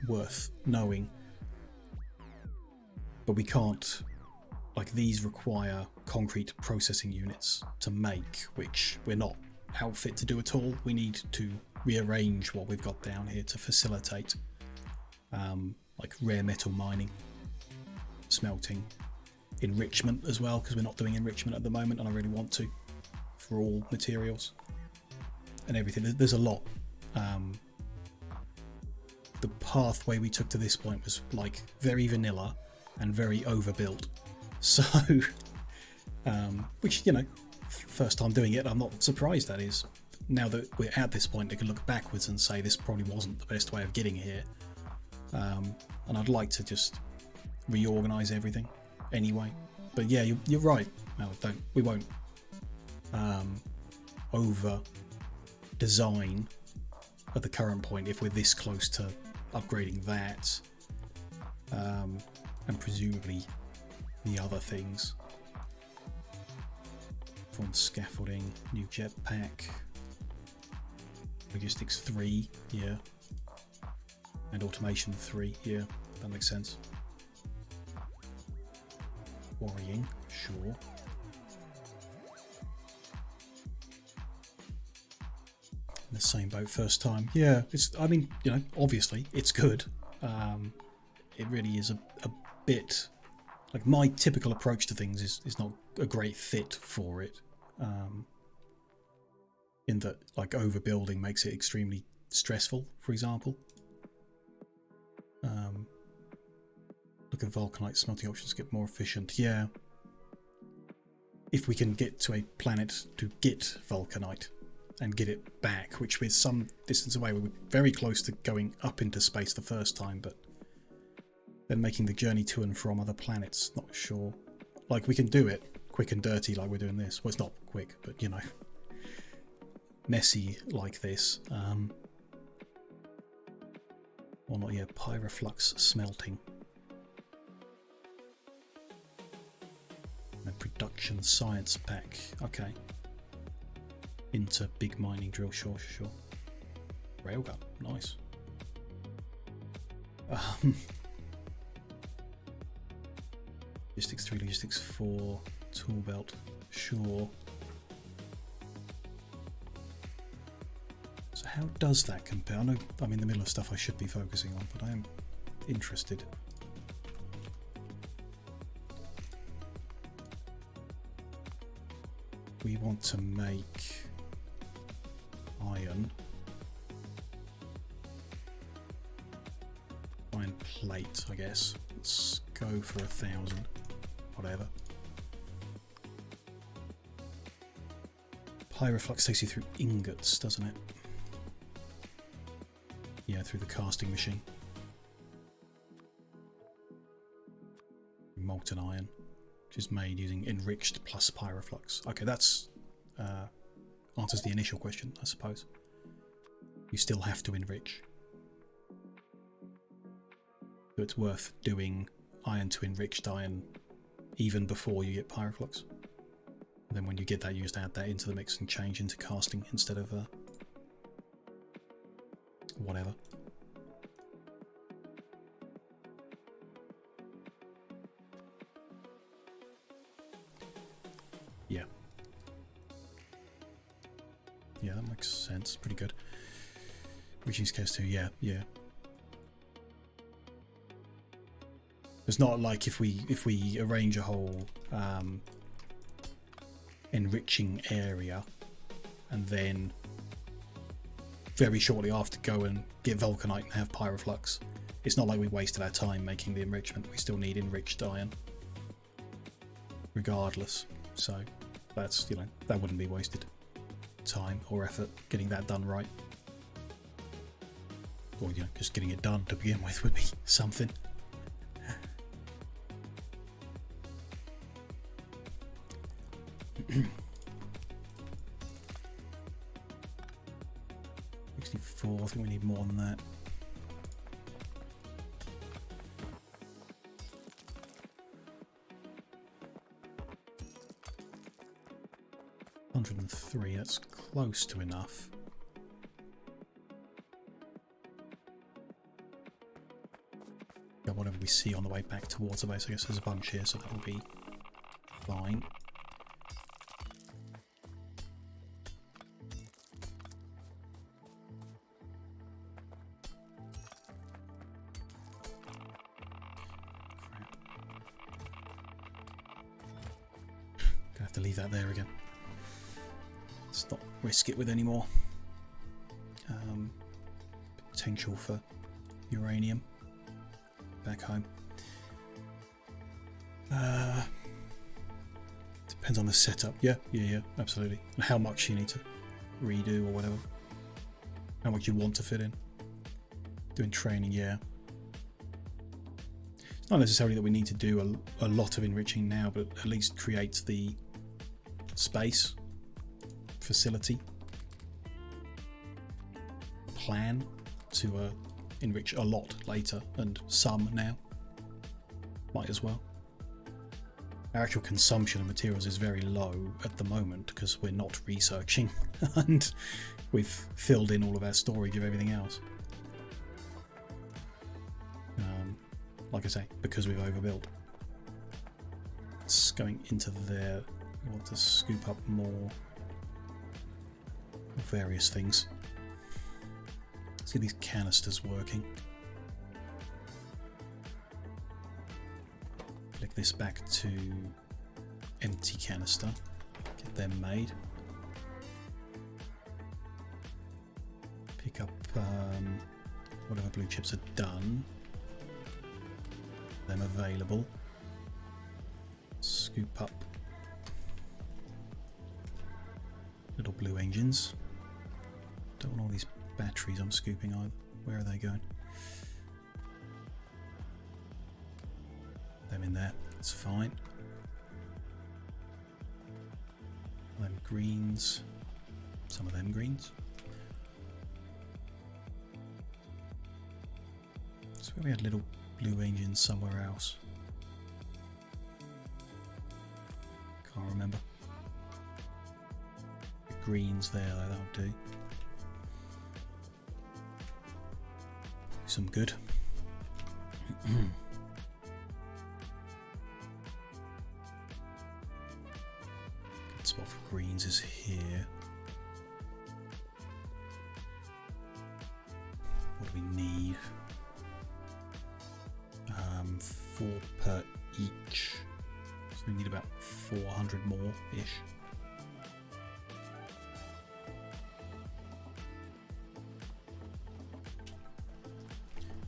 worth knowing. But we can't, like, these require concrete processing units to make, which we're not outfit to do at all. We need to rearrange what we've got down here to facilitate like rare metal mining, smelting, enrichment as well, because we're not doing enrichment at the moment and I really want to for all materials and everything. There's a lot. The pathway we took to this point was like very vanilla and very overbuilt, so which, you know, first time doing it, I'm not surprised. That is, now that we're at this point, I can look backwards and say this probably wasn't the best way of getting here, and I'd like to just reorganize everything anyway. But yeah, you're right. No, we won't over design at the current point, if we're this close to upgrading that, and presumably the other things. Form scaffolding, new jetpack, logistics 3, yeah, and automation 3, yeah, that makes sense. Worrying, sure. In the same boat first time, yeah. I mean, you know, obviously it's good. It really is a bit like my typical approach to things is not a great fit for it. In that, like, overbuilding makes it extremely stressful, for example. Look at Vulcanite smelting options, get more efficient. Yeah. If we can get to a planet to get Vulcanite and get it back, which we're some distance away, we were very close to going up into space the first time, but then making the journey to and from other planets, not sure. Like, we can do it quick and dirty like we're doing this. Well, it's not quick, but, you know, messy like this. Or not yet. Pyroflux smelting. And production science pack. Okay. Into big mining drill. Sure. Railgun. Nice. Logistics 3, logistics 4, tool belt. Sure. So how does that compare? I know I'm in the middle of stuff I should be focusing on, but I am interested. We want to make iron plate, I guess. Let's go for 1,000, whatever. Pyroflux takes you through ingots, doesn't it? Yeah, through the casting machine. Molten iron, which is made using enriched plus pyroflux. Okay, that's answers the initial question, I suppose. You still have to enrich. So it's worth doing iron to enriched iron even before you get pyroflux. And then when you get that, you just add that into the mix and change into casting instead of whatever. Yeah. Yeah, that makes sense. Pretty good. Reaching case 2, yeah. It's not like if we arrange a whole enriching area and then very shortly after go and get Vulcanite and have Pyroflux. It's not like we wasted our time making the enrichment. We still need enriched iron regardless. So that's, you know, that wouldn't be wasted time or effort getting that done right. Or, you know, just getting it done to begin with would be something. I think we need more than that. $103, that's close to enough. Yeah, whatever we see on the way back towards the base, I guess there's a bunch here, so that will be fine. To leave that there again. Let's not risk it with any more potential for uranium back home. Depends on the setup. Yeah, absolutely. And how much you need to redo or whatever. How much you want to fit in. Doing training, yeah. It's not necessarily that we need to do a lot of enriching now, but at least create the space, facility, plan to enrich a lot later and some now. Might as well. Our actual consumption of materials is very low at the moment because we're not researching and we've filled in all of our storage of everything else. Like I say, because we've overbuilt. It's going into there. We want to scoop up more various things. Let's get these canisters working. Flick this back to empty canister. Get them made. Pick up whatever blue chips are done. Them available. Scoop up little blue engines. Don't want all these batteries I'm scooping either. Where are they going? Them in there. It's fine. Them greens. Some of them greens. So we had little blue engines somewhere else. Can't remember. The greens there though, that'll do. Some good. Good spot for greens is here. What do we need? 4 per each. So we need about 400 more-ish.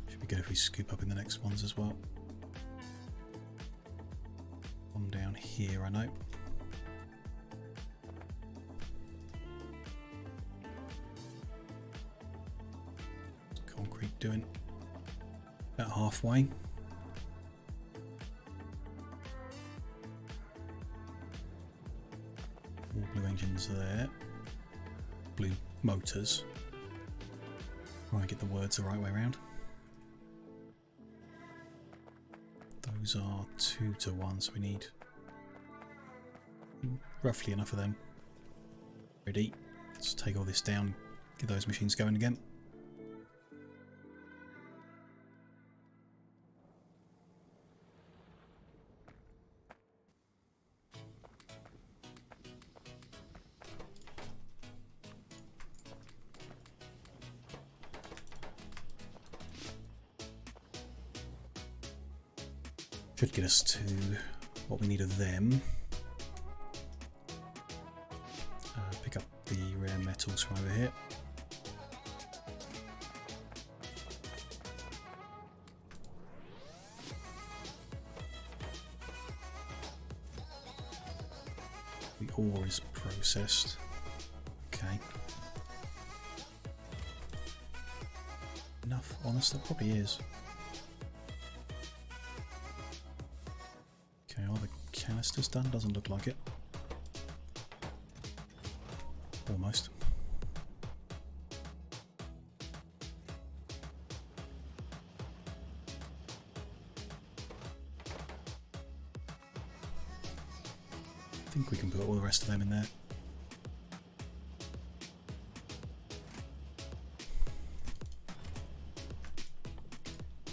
Should be good if we scoop up in the next ones as well. One down here, I know. Concrete doing about halfway. All blue engines there. Blue motors. Try and get the words the right way around. Those are 2 to 1, so we need roughly enough of them. Ready. Let's take all this down, get those machines going again. Should get us to what we need of them. Pick up the rare metals from over here. The ore is processed. Okay. Enough, honest, that probably is. Okay, are the canisters done? Doesn't look like it. Almost. I think we can put all the rest of them in there.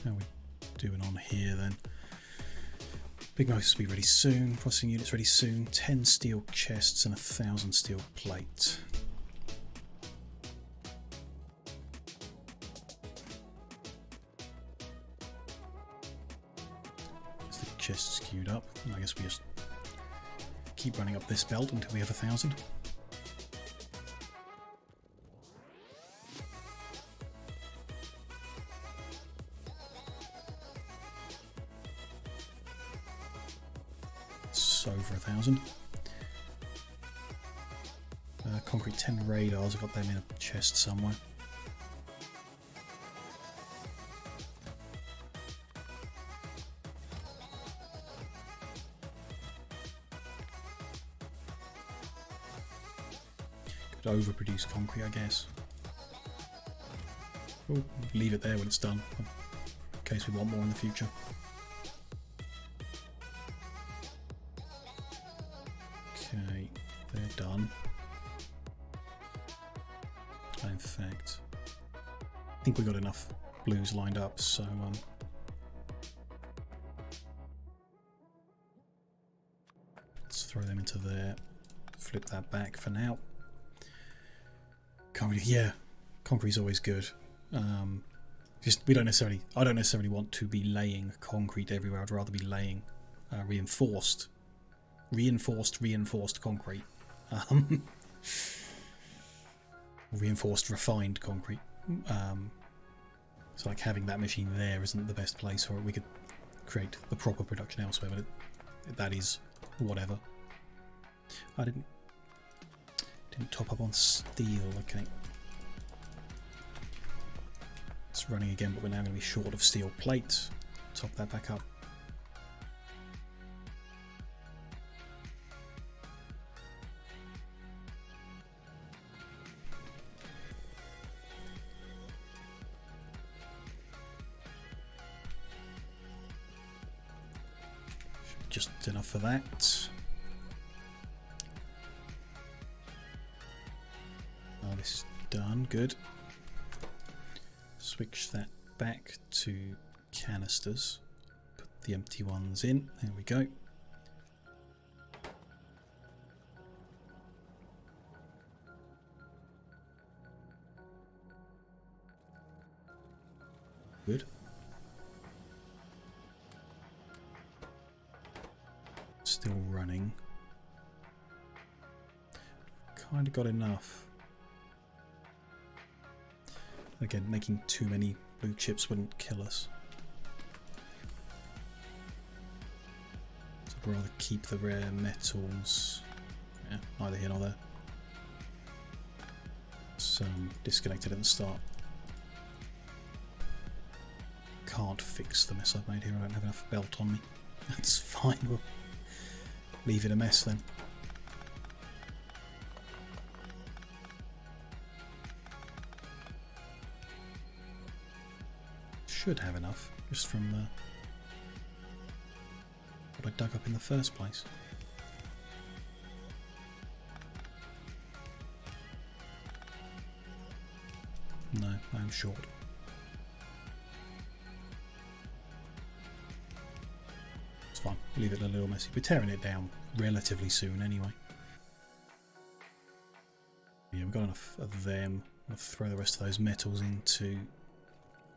How are we doing on here then? Big motors will be ready soon. Processing units ready soon. 10 steel chests and 1,000 steel plate. There's the chests queued up. And I guess we just keep running up this belt until we have 1,000. Over 1,000. Concrete 10 radars, I've got them in a chest somewhere. Could overproduce concrete, I guess. Ooh, leave it there when it's done, in case we want more in the future. Okay, they're done. In fact, I think we got enough blues lined up, so let's throw them into there. Flip that back for now. Concrete, yeah, concrete's always good. Just I don't necessarily want to be laying concrete everywhere. I'd rather be laying reinforced concrete. Reinforced refined concrete. So like having that machine there isn't the best place for it. We could create the proper production elsewhere, but that is whatever. I didn't top up on steel. Okay, it's running again, but we're now going to be short of steel plates. Top that back up. Just enough for that. Oh, this is done. Good. Switch that back to canisters. Put the empty ones in. There we go. Good. Still running. Kind of got enough. Again, making too many blue chips wouldn't kill us. So I'd rather keep the rare metals. Yeah, neither here nor there. So disconnected at the start. Can't fix the mess I've made here. I don't have enough belt on me. That's fine. We'll leave it a mess then. Should have enough, just from what I dug up in the first place. No, I'm short. It's fine, leave it a little messy. We're tearing it down relatively soon anyway. Yeah, we've got enough of them. I'll throw the rest of those metals into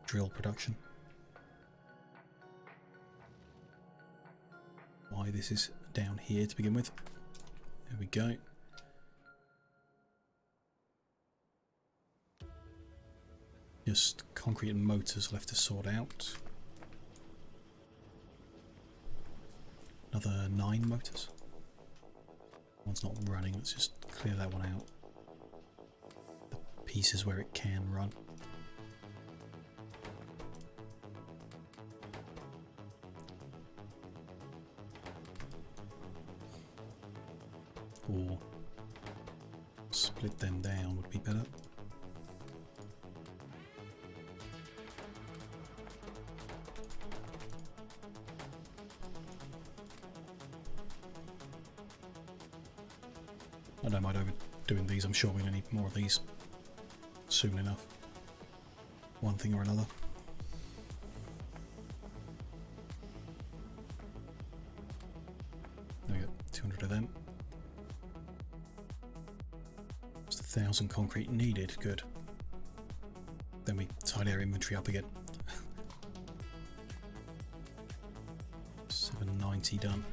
drill production. Why this is down here to begin with. There we go. Just concrete and motors left to sort out. Another 9 motors. One's not running, let's just clear that one out. The pieces where it can run. Or split them down would be better. I don't mind overdoing these. I'm sure we're going to need more of these soon enough. One thing or another. There we go, 200 of them. 1,000 concrete needed, good. Then we tidy our inventory up again. 790 done.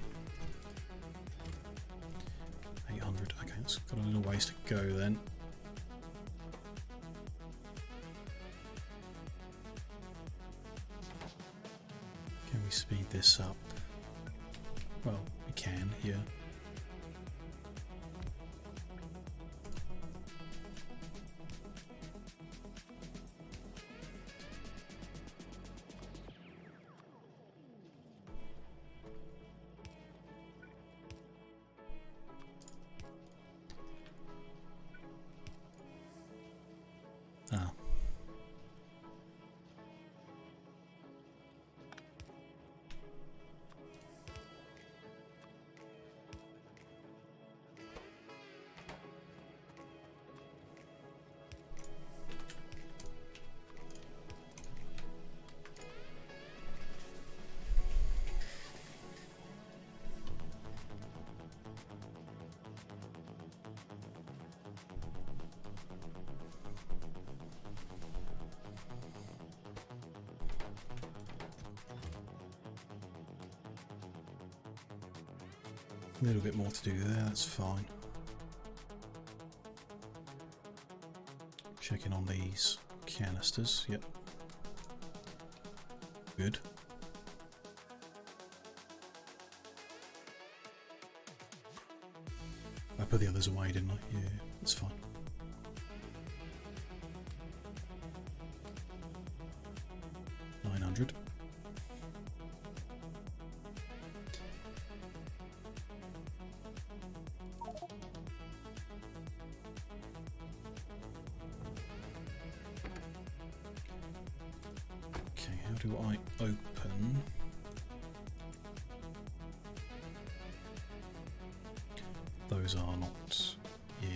800, okay, it's got a little ways to go then. Can we speed this up? Well, we can here. A little bit more to do there, that's fine. Checking on these canisters, yep. Good. I put the others away, didn't I? Yeah, that's fine. $900. Okay, how do I open? Those are not, yeah.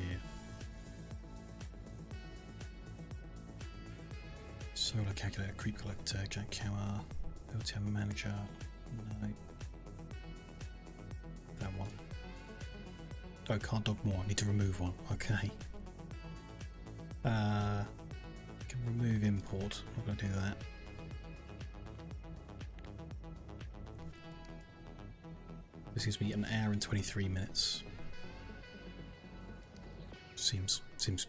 Solar calculator, creep collector, jack hammer, LTM manager, no. That one. Oh, can't dock more, I need to remove one, okay. Can remove import, I'm not going to do that. This gives me 1 hour and 23 minutes. Seems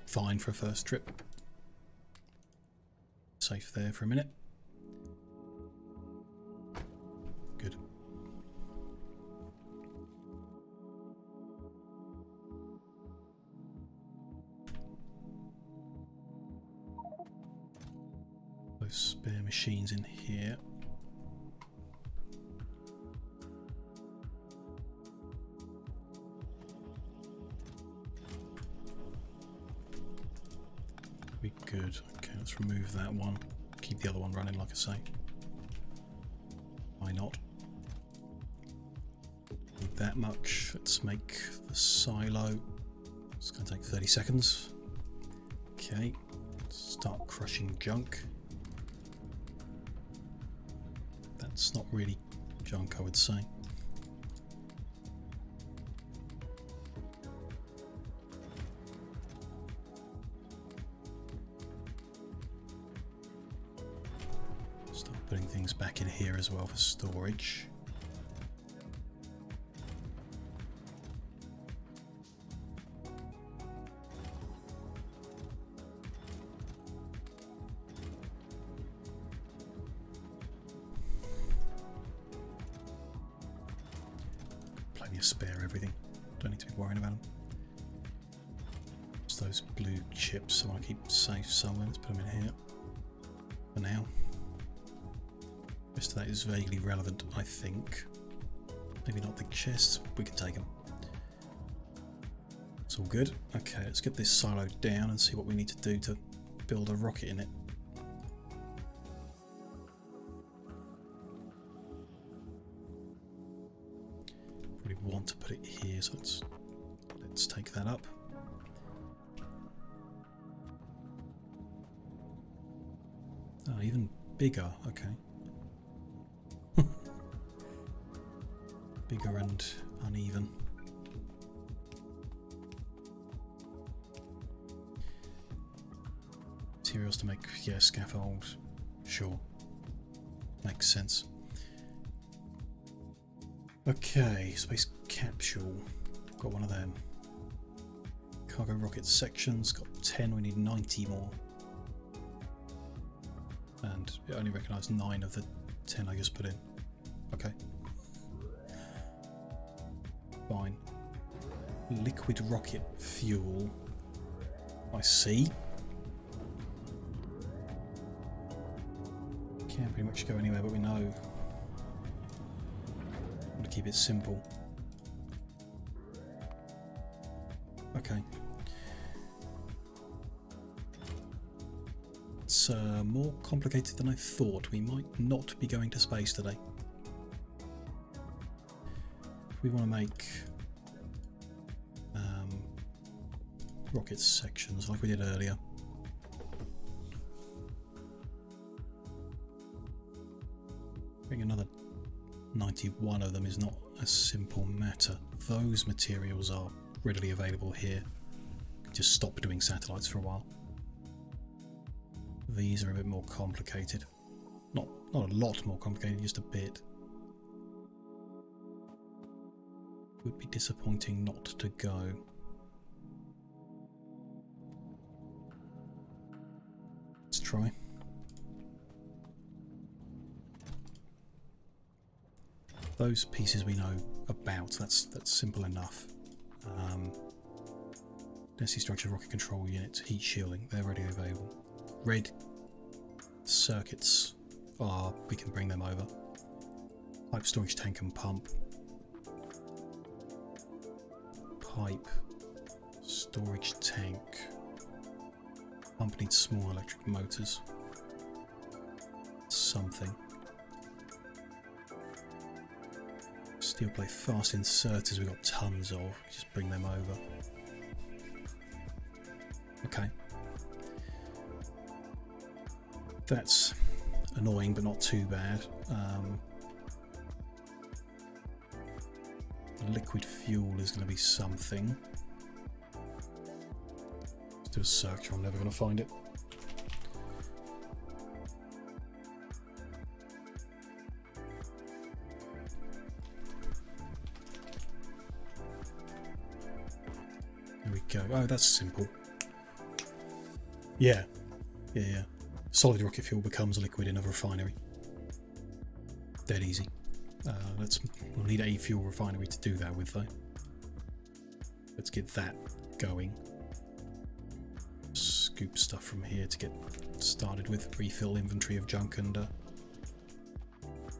fine for a first trip. Safe there for a minute. Good. Those spare machines in here. Be good. Okay, let's remove that one. Keep the other one running, like I say. Why not? Need that much. Let's make the silo. It's going to take 30 seconds. Okay, start crushing junk. That's not really junk, I would say. Start putting things back in here as well for storage. Plenty of spare everything. Don't need to be worrying about them. It's those blue chips I want to keep safe somewhere. Let's put them in here for now. The rest of that is vaguely relevant, I think. Maybe not big chests, we can take them. It's all good. Okay, let's get this silo down and see what we need to do to build a rocket in it. Probably want to put it here, so let's take that up. Oh, even bigger, okay. Bigger and uneven. Materials to make, yeah, scaffold. Sure. Makes sense. Okay, space capsule. Got one of them. Cargo rocket sections. Got 10, we need 90 more. And it only recognised 9 of the 10 I just put in. Okay. Fine. Liquid rocket fuel. I see. Can't pretty much go anywhere but we know. I want to keep it simple. Okay. It's more complicated than I thought. We might not be going to space today. We want to make rocket sections like we did earlier. I think another 91 of them is not a simple matter. Those materials are readily available here. Just stop doing satellites for a while. These are a bit more complicated. Not a lot more complicated, just a bit. would be disappointing not to go. Let's try. Those pieces we know about, that's simple enough. Density structure, rocket control units, heat shielding, they're already available. Red circuits are, we can bring them over. Pipe, storage tank and pump. Pipe, storage tank. Pump needs small electric motors. Something. Steel plate fast inserters, we've got tons of. Just bring them over. Okay. That's annoying, but not too bad. Liquid fuel is going to be something. Let's do a search, I'm never going to find it. There we go. Oh, that's simple. Yeah. Yeah. Solid rocket fuel becomes liquid in a refinery. Dead easy. We'll need a fuel refinery to do that with though. Let's get that going. Scoop stuff from here to get started with. Refill inventory of junk and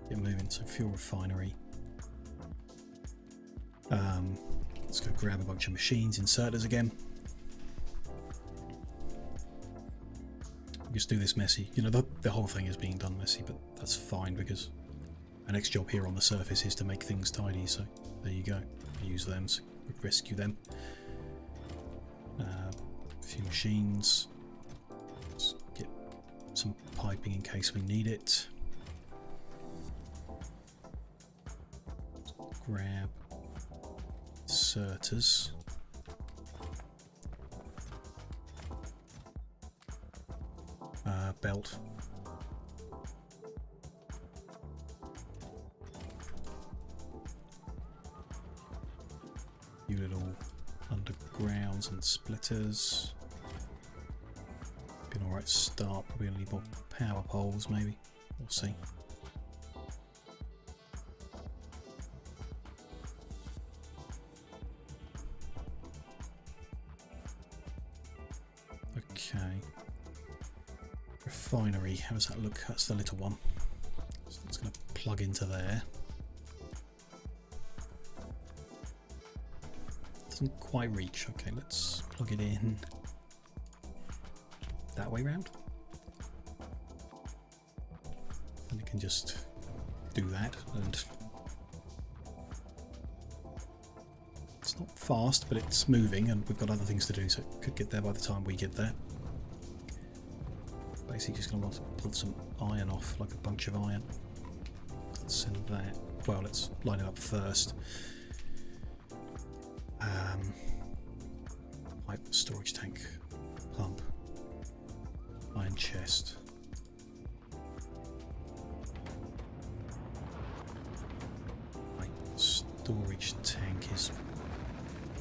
get moving. So fuel refinery. Let's go grab a bunch of machines, inserters again. Just do this messy. You know, the whole thing is being done messy, but that's fine because our next job here on the surface is to make things tidy, so there you go. Use them, so rescue them. A few machines. Let's get some piping in case we need it. Grab inserters. Belt. You little undergrounds and splitters. Be an alright start. Probably gonna need more power poles, maybe. We'll see. Okay. Refinery, how does that look? That's the little one. So it's going to plug into there. Doesn't quite reach. Okay, let's plug it in that way round. And it can just do that. And it's not fast, but it's moving, and we've got other things to do, so it could get there by the time we get there. Basically just going to want to pull some iron off, like a bunch of iron. Let's send that. Well, let's line it up first. Pipe, storage tank, pump, iron chest. Pipe, storage tank is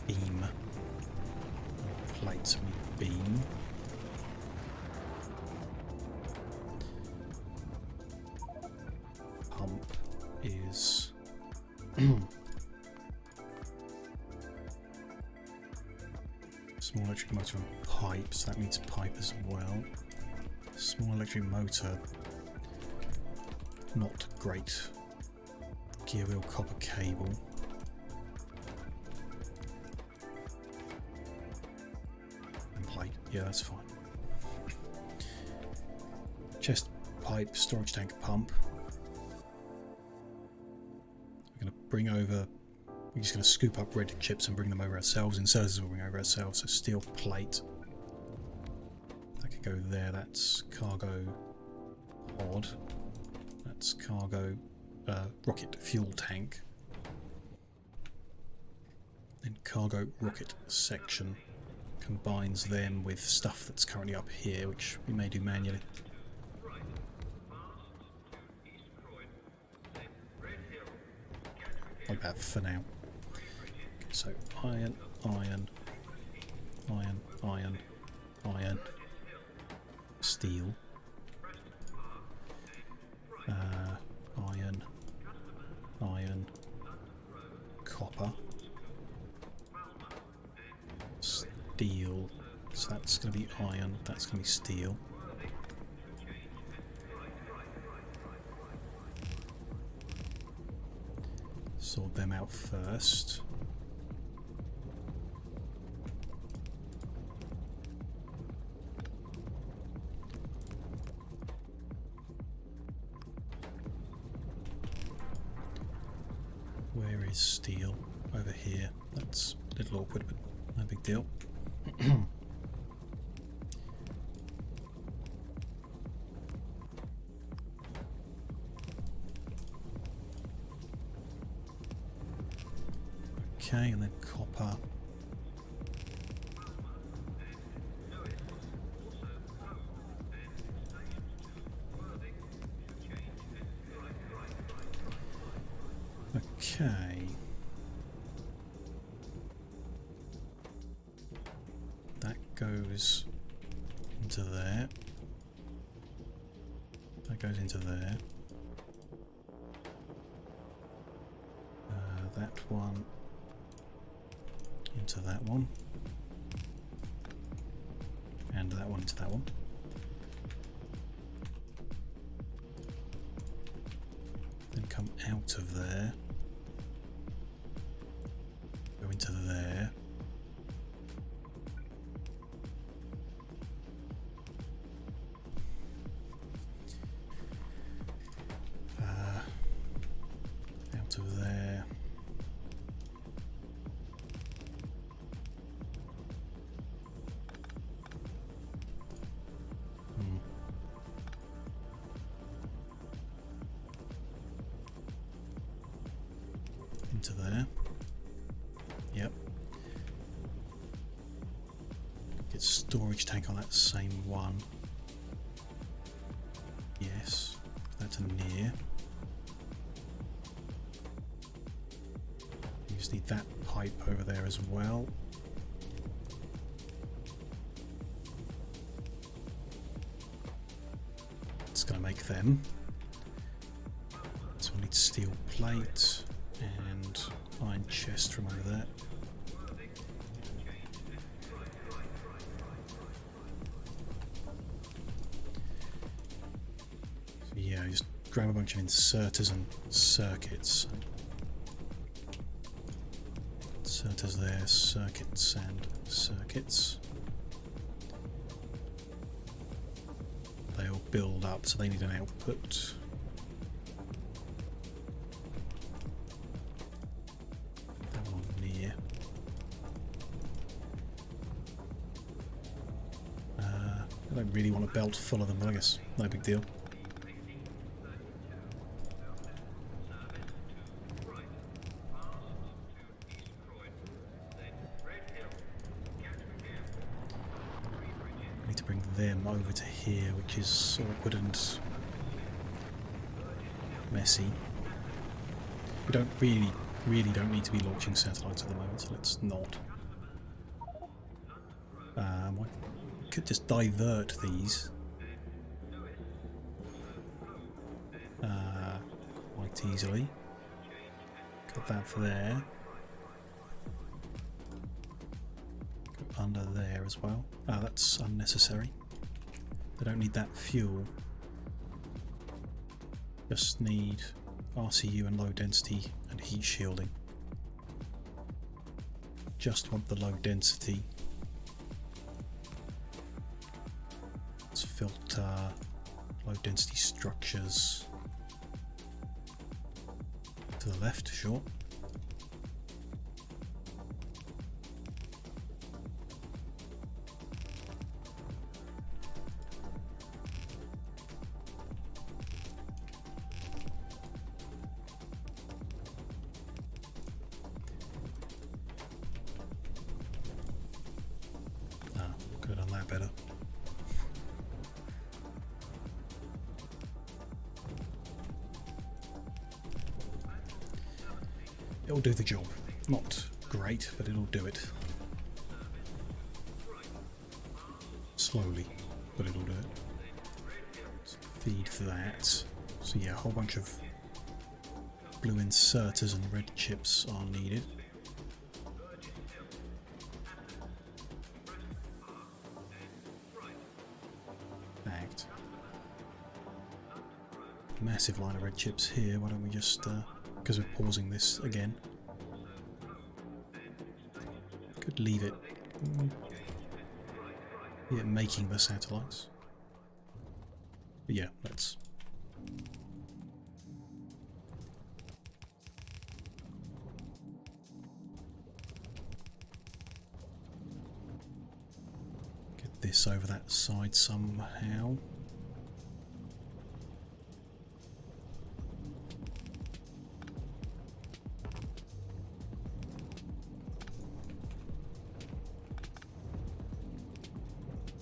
beam. Plates with beam. Is small electric motor and pipes. That needs pipe as well. Small electric motor, not great. Gear wheel copper cable. And plate. Yeah, that's fine. Chest pipe, storage tank, pump. Bring over, we're just going to scoop up red chips and bring them over ourselves. Inserters will bring over ourselves, so steel plate. That could go there, that's cargo pod. That's cargo rocket fuel tank. Then cargo rocket section combines them with stuff that's currently up here, which we may do manually. Like that for now. So iron, iron, iron, iron, iron, steel, iron, iron, copper, steel. So that's going to be iron, that's going to be steel. Sort them out first. Where is steel? Over here. That's a little awkward, but no big deal. Okay, and then copper. Okay. That goes into there. That goes into there. That one into that one. And that one into that one. Then come out of there. Go into there. Out of there. Into there. Yep. Get storage tank on that same one. Yes. That's a near. You just need that pipe over there as well. It's going to make them. So we need steel plate and iron chest from over there. So yeah, just grab a bunch of inserters and circuits. Inserters there, circuits and circuits. They all build up, so they need an output. That one near. I don't really want a belt full of them, but I guess no big deal. I need to bring them over to here, which is awkward and messy. We don't really don't need to be launching satellites at the moment, so let's not. I could just divert these quite easily. Got that there. Go under there as well. Ah, that's unnecessary. They don't need that fuel. Just need RCU and low density and heat shielding. Just want the low density. Let's filter low density structures to the left, sure. Could have done that better. It'll do the job. Not great, but it'll do it. Slowly, but it'll do it. Let's feed that. So yeah, a whole bunch of blue inserters and red chips are needed. Fact. Massive line of red chips here. Why don't we just, because we're pausing this again, could leave it. Yeah, making the satellites. But yeah, let's. Get this over that side somehow.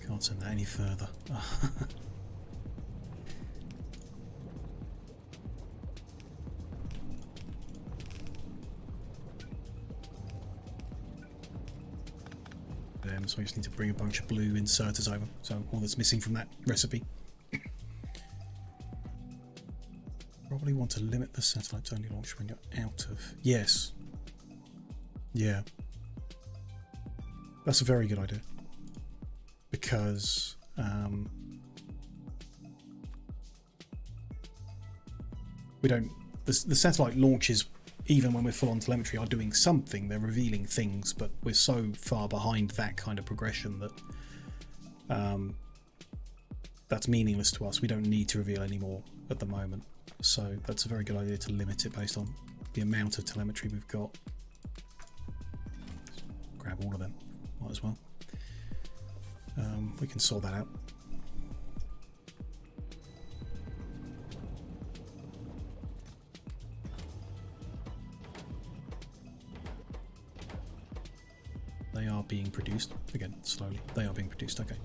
Can't send that any further. So we just need to bring a bunch of blue inserters over. So all that's missing from that recipe. Probably want to limit the satellites only launch when you're out of. Yes. Yeah. That's a very good idea. Because we don't. The satellite launches, even when we're full on telemetry, are doing something. They're revealing things, but we're so far behind that kind of progression that that's meaningless to us. We don't need to reveal any more at the moment. So that's a very good idea to limit it based on the amount of telemetry we've got. Let's grab all of them, might as well. We can sort that out. They are being produced. Again, slowly. They are being produced. Okay.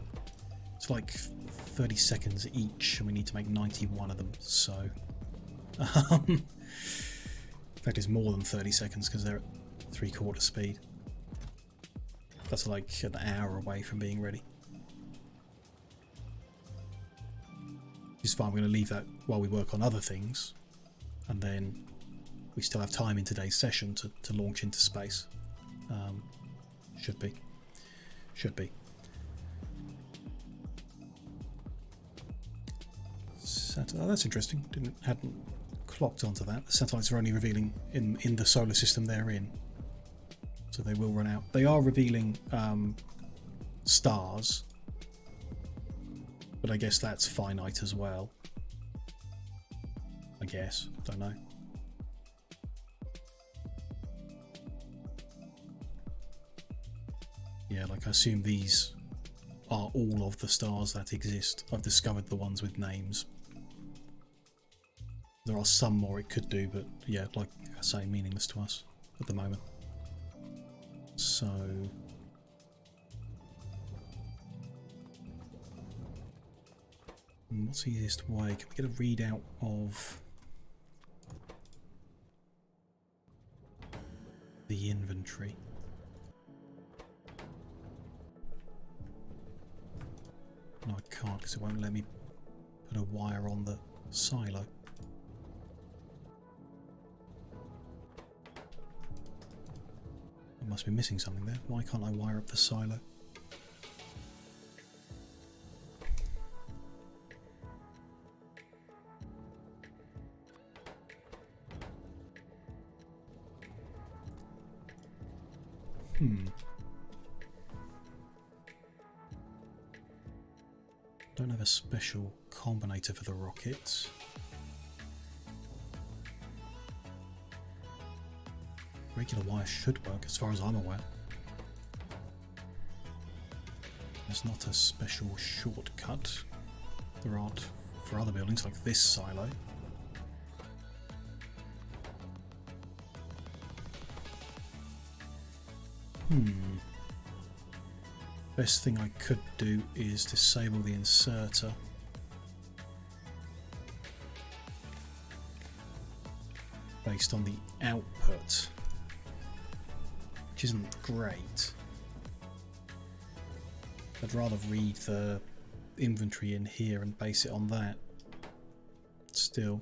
It's like 30 seconds each, and we need to make 91 of them. So, in fact, it's more than 30 seconds because they're at 3/4 speed. That's like an hour away from being ready. It's fine. We're going to leave that while we work on other things, and then we still have time in today's session to launch into space. Should be. Should be. Oh, that's interesting. Hadn't clocked onto that. The satellites are only revealing in the solar system they're in, so they will run out. They are revealing stars, but I guess that's finite as well. I guess. Don't know. Yeah, like I assume these are all of the stars that exist. I've discovered the ones with names. There are some more it could do, but yeah, like I say, meaningless to us at the moment. So what's the easiest way? Can we get a readout of the inventory? No, I can't because it won't let me put a wire on the silo. I must be missing something there. Why can't I wire up the silo? Don't have a special combinator for the rockets. Regular wire should work as far as I'm aware. There's not a special shortcut. There aren't for other buildings like this silo. Best thing I could do is disable the inserter. Based on the output. which isn't great. I'd rather read the inventory in here and base it on that. Still.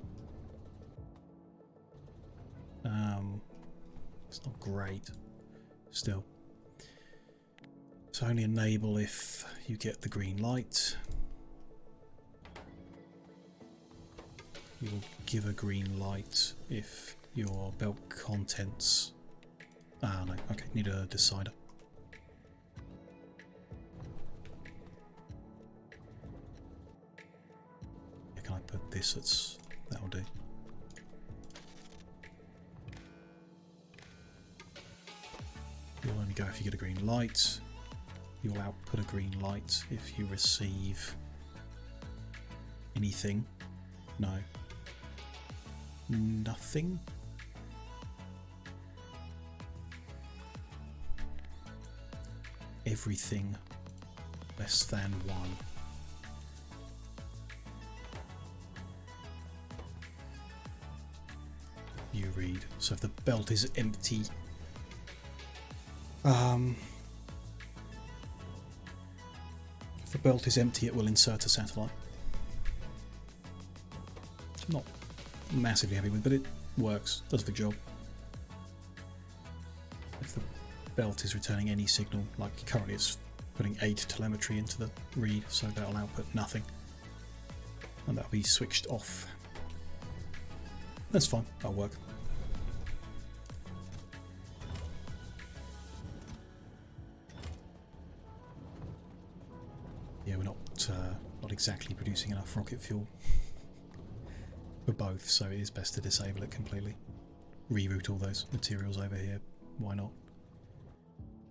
It's not great. Still. So only enable if you get the green light. You will give a green light if your belt contents... Ah, no. Okay, need a decider. Yeah, can I put this? That'll do. You'll only go if you get a green light. You'll output a green light if you receive anything. No. Nothing. Everything less than 1. You read. So if the belt is empty, if the belt is empty, it will insert a satellite. I'm not massively happy with, but it works, does the job. If the belt is returning any signal, like currently it's putting 8 telemetry into the read, so that'll output nothing. And that'll be switched off. That's fine, that'll work. Yeah, we're not exactly producing enough rocket fuel for both, so it is best to disable it completely. Reroute all those materials over here, why not?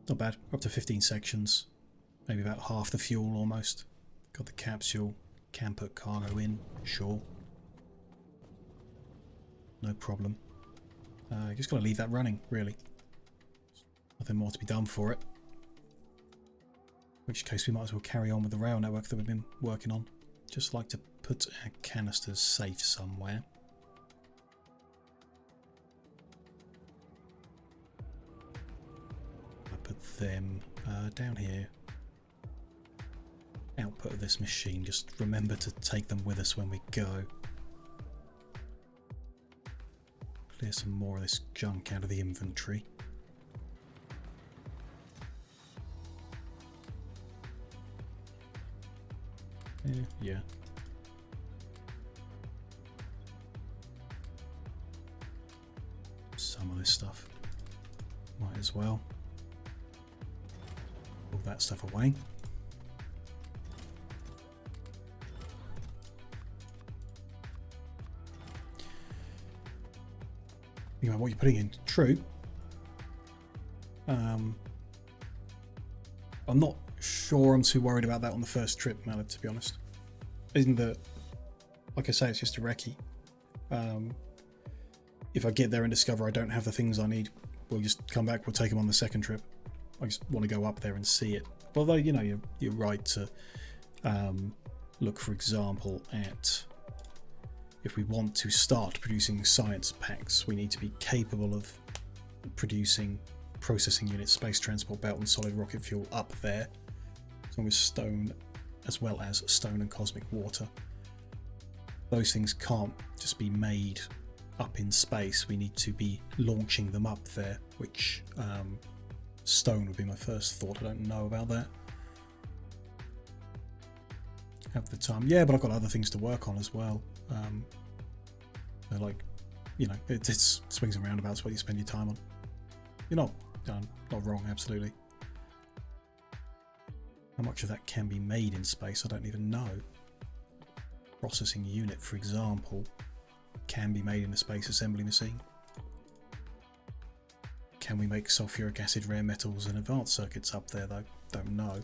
Not bad, we're up to 15 sections, maybe about half the fuel almost. Got the capsule, can put cargo in, sure. No problem. Just gotta leave that running, really. Nothing more to be done for it. In which case we might as well carry on with the rail network that we've been working on. Just like to put our canisters safe somewhere. I put them down here. Output of this machine. Just remember to take them with us when we go. Clear some more of this junk out of the inventory. Yeah. Some of this stuff. Might as well. All that stuff away. You know what you're putting in. True. I'm not sure I'm too worried about that on the first trip, Mallet, to be honest. Isn't that, like I say, it's just a recce. If I get there and discover I don't have the things I need, we'll just come back, we'll take them on the second trip. I just want to go up there and see it. Although, you know, you're right to look, for example, at if we want to start producing science packs, we need to be capable of producing processing units, space transport belt and solid rocket fuel up there, as long as stone, as well as stone and cosmic water. Those things can't just be made up in space. We need to be launching them up there, which stone would be my first thought. I don't know about that. Have the time. Yeah, but I've got other things to work on as well. Like, you know, it's swings and roundabouts what you spend your time on. You're not wrong, absolutely. How much of that can be made in space, I don't even know. Processing unit, for example, can be made in a space assembly machine. Can we make sulfuric acid, rare metals and advanced circuits up there though? Don't know.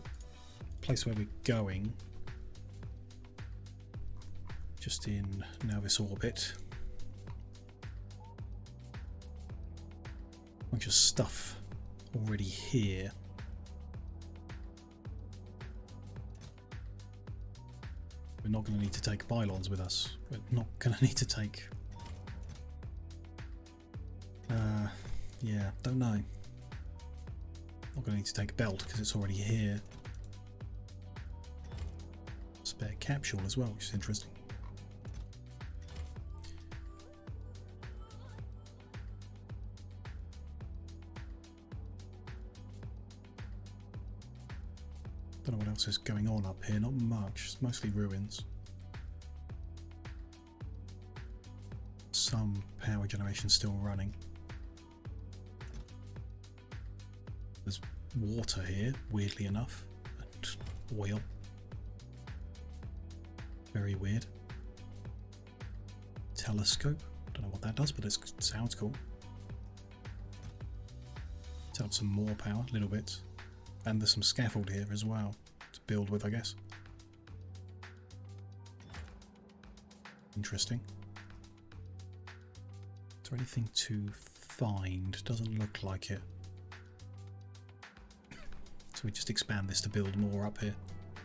Place where we're going, just in Novis orbit. Bunch of stuff already here. We're not going to need to take pylons with us. We're not going to need to take... yeah, don't know. Not going to need to take a belt because it's already here. Spare capsule as well, which is interesting. Don't know what else is going on up here, not much, it's mostly ruins. Some power generation still running. There's water here, weirdly enough, and oil. Very weird. Telescope, don't know what that does, but it sounds cool. It's out some more power, little bits. And there's some scaffold here as well to build with, I guess. Interesting. Is there anything to find? Doesn't look like it. So we just expand this to build more up here.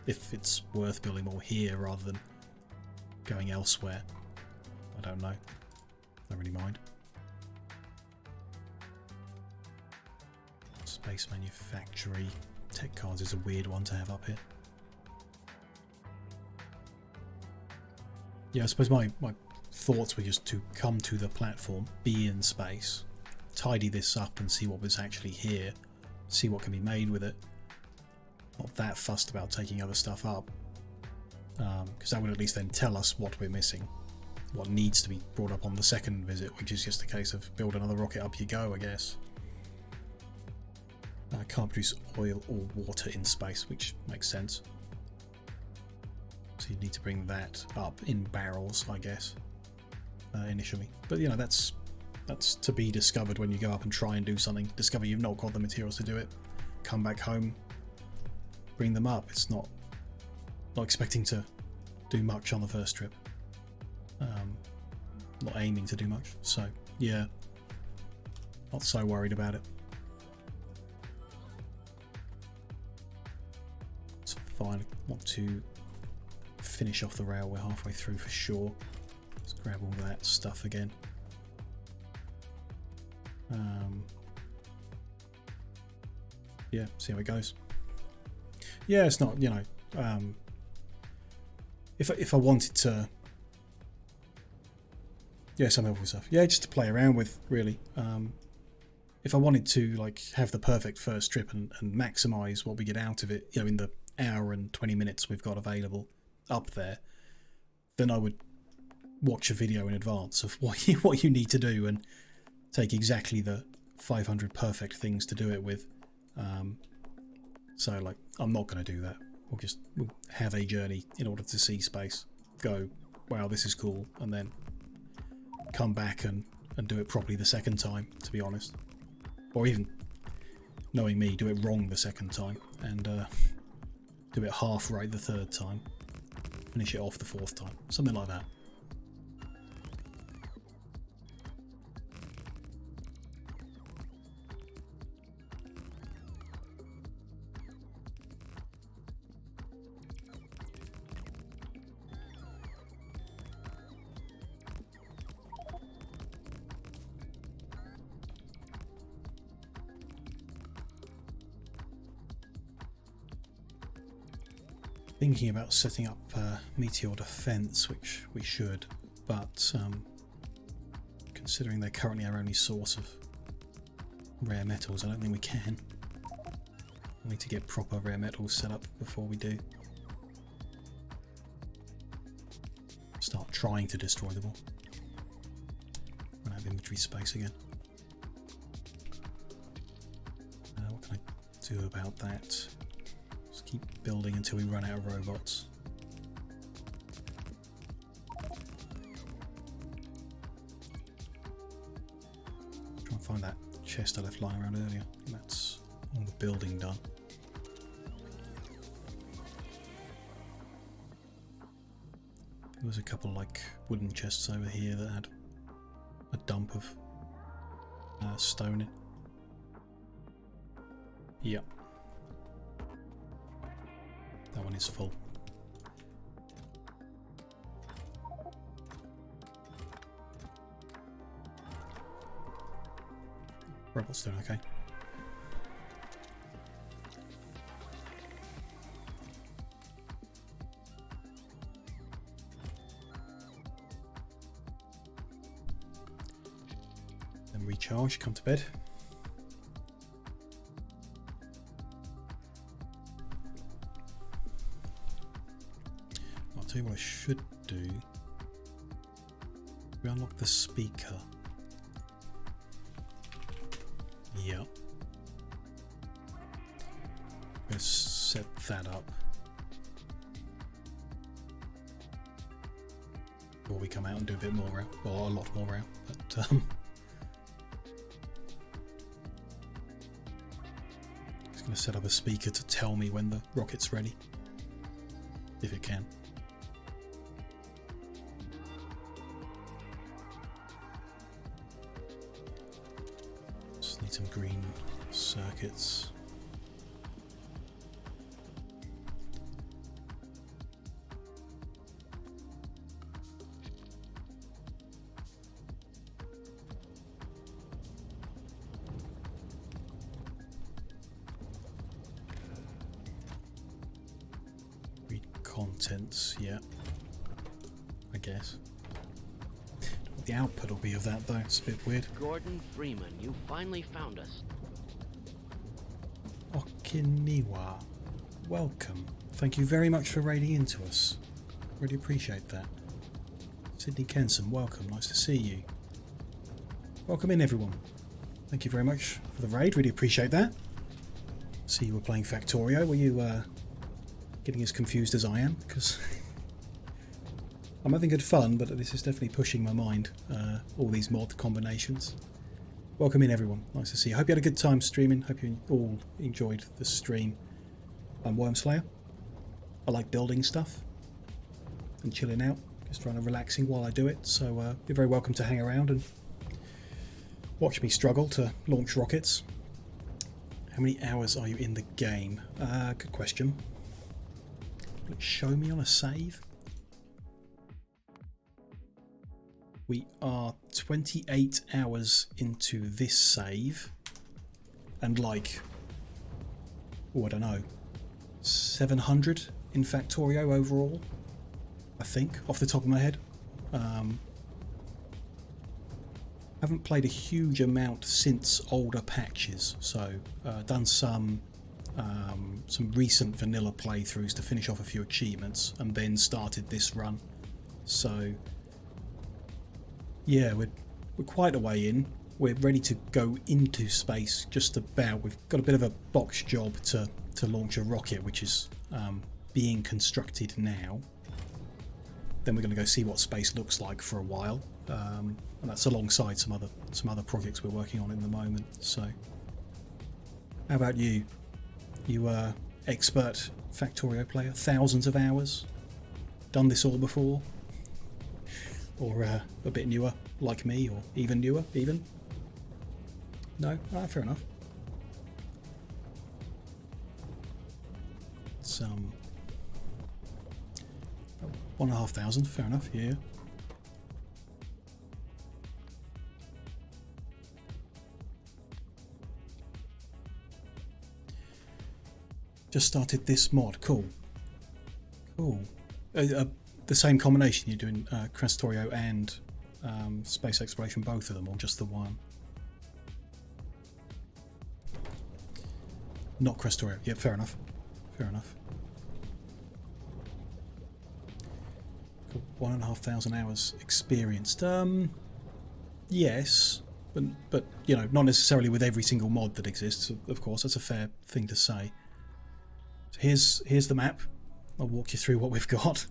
If it's worth building more here rather than going elsewhere. I don't know. Don't really mind. Space manufactory. Tech cards is a weird one to have up here. Yeah, I suppose my thoughts were just to come to the platform, be in space, tidy this up and see what was actually here, see what can be made with it. Not that fussed about taking other stuff up, because that would at least then tell us what we're missing, what needs to be brought up on the second visit, which is just a case of build another rocket, up you go, I guess. Can't produce oil or water in space, which makes sense. So you need to bring that up in barrels, I guess, initially. But you know, that's to be discovered when you go up and try and do something. Discover you've not got the materials to do it. Come back home, bring them up. It's not expecting to do much on the first trip. Not aiming to do much. So yeah, not so worried about it. It's fine. Want to finish off the rail. We're halfway through for sure. Let's grab all that stuff again. Yeah, see how it goes. Yeah, it's not, you know, if I wanted to, yeah, some helpful stuff. Yeah, just to play around with, really. If I wanted to, like, have the perfect first trip and maximize what we get out of it, you know, in the hour and 20 minutes we've got available up there, then I would watch a video in advance of what you need to do and take exactly the 500 perfect things to do it with. So, like, I'm not going to do that. We'll have a journey in order to see space. Go, wow, this is cool, and then come back and do it properly the second time, to be honest. Or even, knowing me, do it wrong the second time and do it half right the third time. Finish it off the fourth time. Something like that. Thinking about setting up meteor defense, which we should, but considering they're currently our only source of rare metals, I don't think we can. We need to get proper rare metals set up before we do. Start trying to destroy them all. Run out of inventory space again. What can I do about that? Keep building until we run out of robots. Try and find that chest I left lying around earlier. That's all the building done. There was a couple like wooden chests over here that had a dump of stone in. Yep. That one is full. Robot's doing okay. And recharge, come to bed. I'll tell you what I should do. We unlock the speaker. Yep. Let's set that up. Before we come out and do a bit more, or a lot more out, but it's going to set up a speaker to tell me when the rocket's ready, if it can. Just need some green circuits. Contents, yeah, I guess. What the output will be of that though, it's a bit weird. Gordon Freeman, you finally found us. Okiniwa, welcome. Thank you very much for raiding into us. Really appreciate that. Sydney Kenson, welcome, nice to see you. Welcome in everyone. Thank you very much for the raid, really appreciate that. See you were playing Factorio, were you getting as confused as I am? Because I'm having good fun, but this is definitely pushing my mind, all these mod combinations. Welcome in everyone, nice to see you. Hope you had a good time streaming, hope you all enjoyed the stream. I'm Wormslayer. I like building stuff and chilling out, just trying to relaxing while I do it, so you're very welcome to hang around and watch me struggle to launch rockets. How many hours are you in the game? Good question. Will it show me on a save? We are 28 hours into this save and like, oh, I don't know, 700 in Factorio overall, I think, off the top of my head. Haven't played a huge amount since older patches, so done some recent vanilla playthroughs to finish off a few achievements, and then started this run. So yeah, we're quite a way in. We're ready to go into space just about. We've got a bit of a box job to launch a rocket, which is being constructed now. Then we're going to go see what space looks like for a while, and that's alongside some other projects we're working on in the moment. So how about you? You expert Factorio player, thousands of hours, done this all before, or a bit newer like me, or even newer even? No? Fair enough. It's 1,500, fair enough, yeah. Just started this mod, cool. Cool. The same combination, you're doing Krastorio and space exploration, both of them, or just the one? Not Krastorio, yeah, fair enough. Fair enough. Cool. 1,500 hours experienced. Yes, but you know, not necessarily with every single mod that exists, of course, that's a fair thing to say. So here's the map. I'll walk you through what we've got.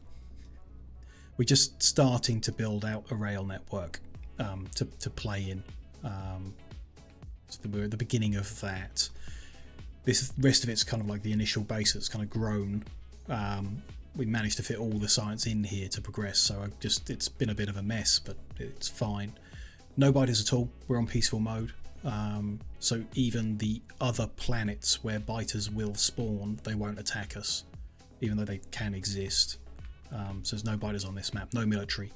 We're just starting to build out a rail network to play in. So we're at the beginning of that. This rest of it's kind of like the initial base that's kind of grown. We managed to fit all the science in here to progress, so it's been a bit of a mess, but it's fine. No biters at all. We're on peaceful mode. So even the other planets where biters will spawn, they won't attack us, even though they can exist. So there's no biters on this map, no military,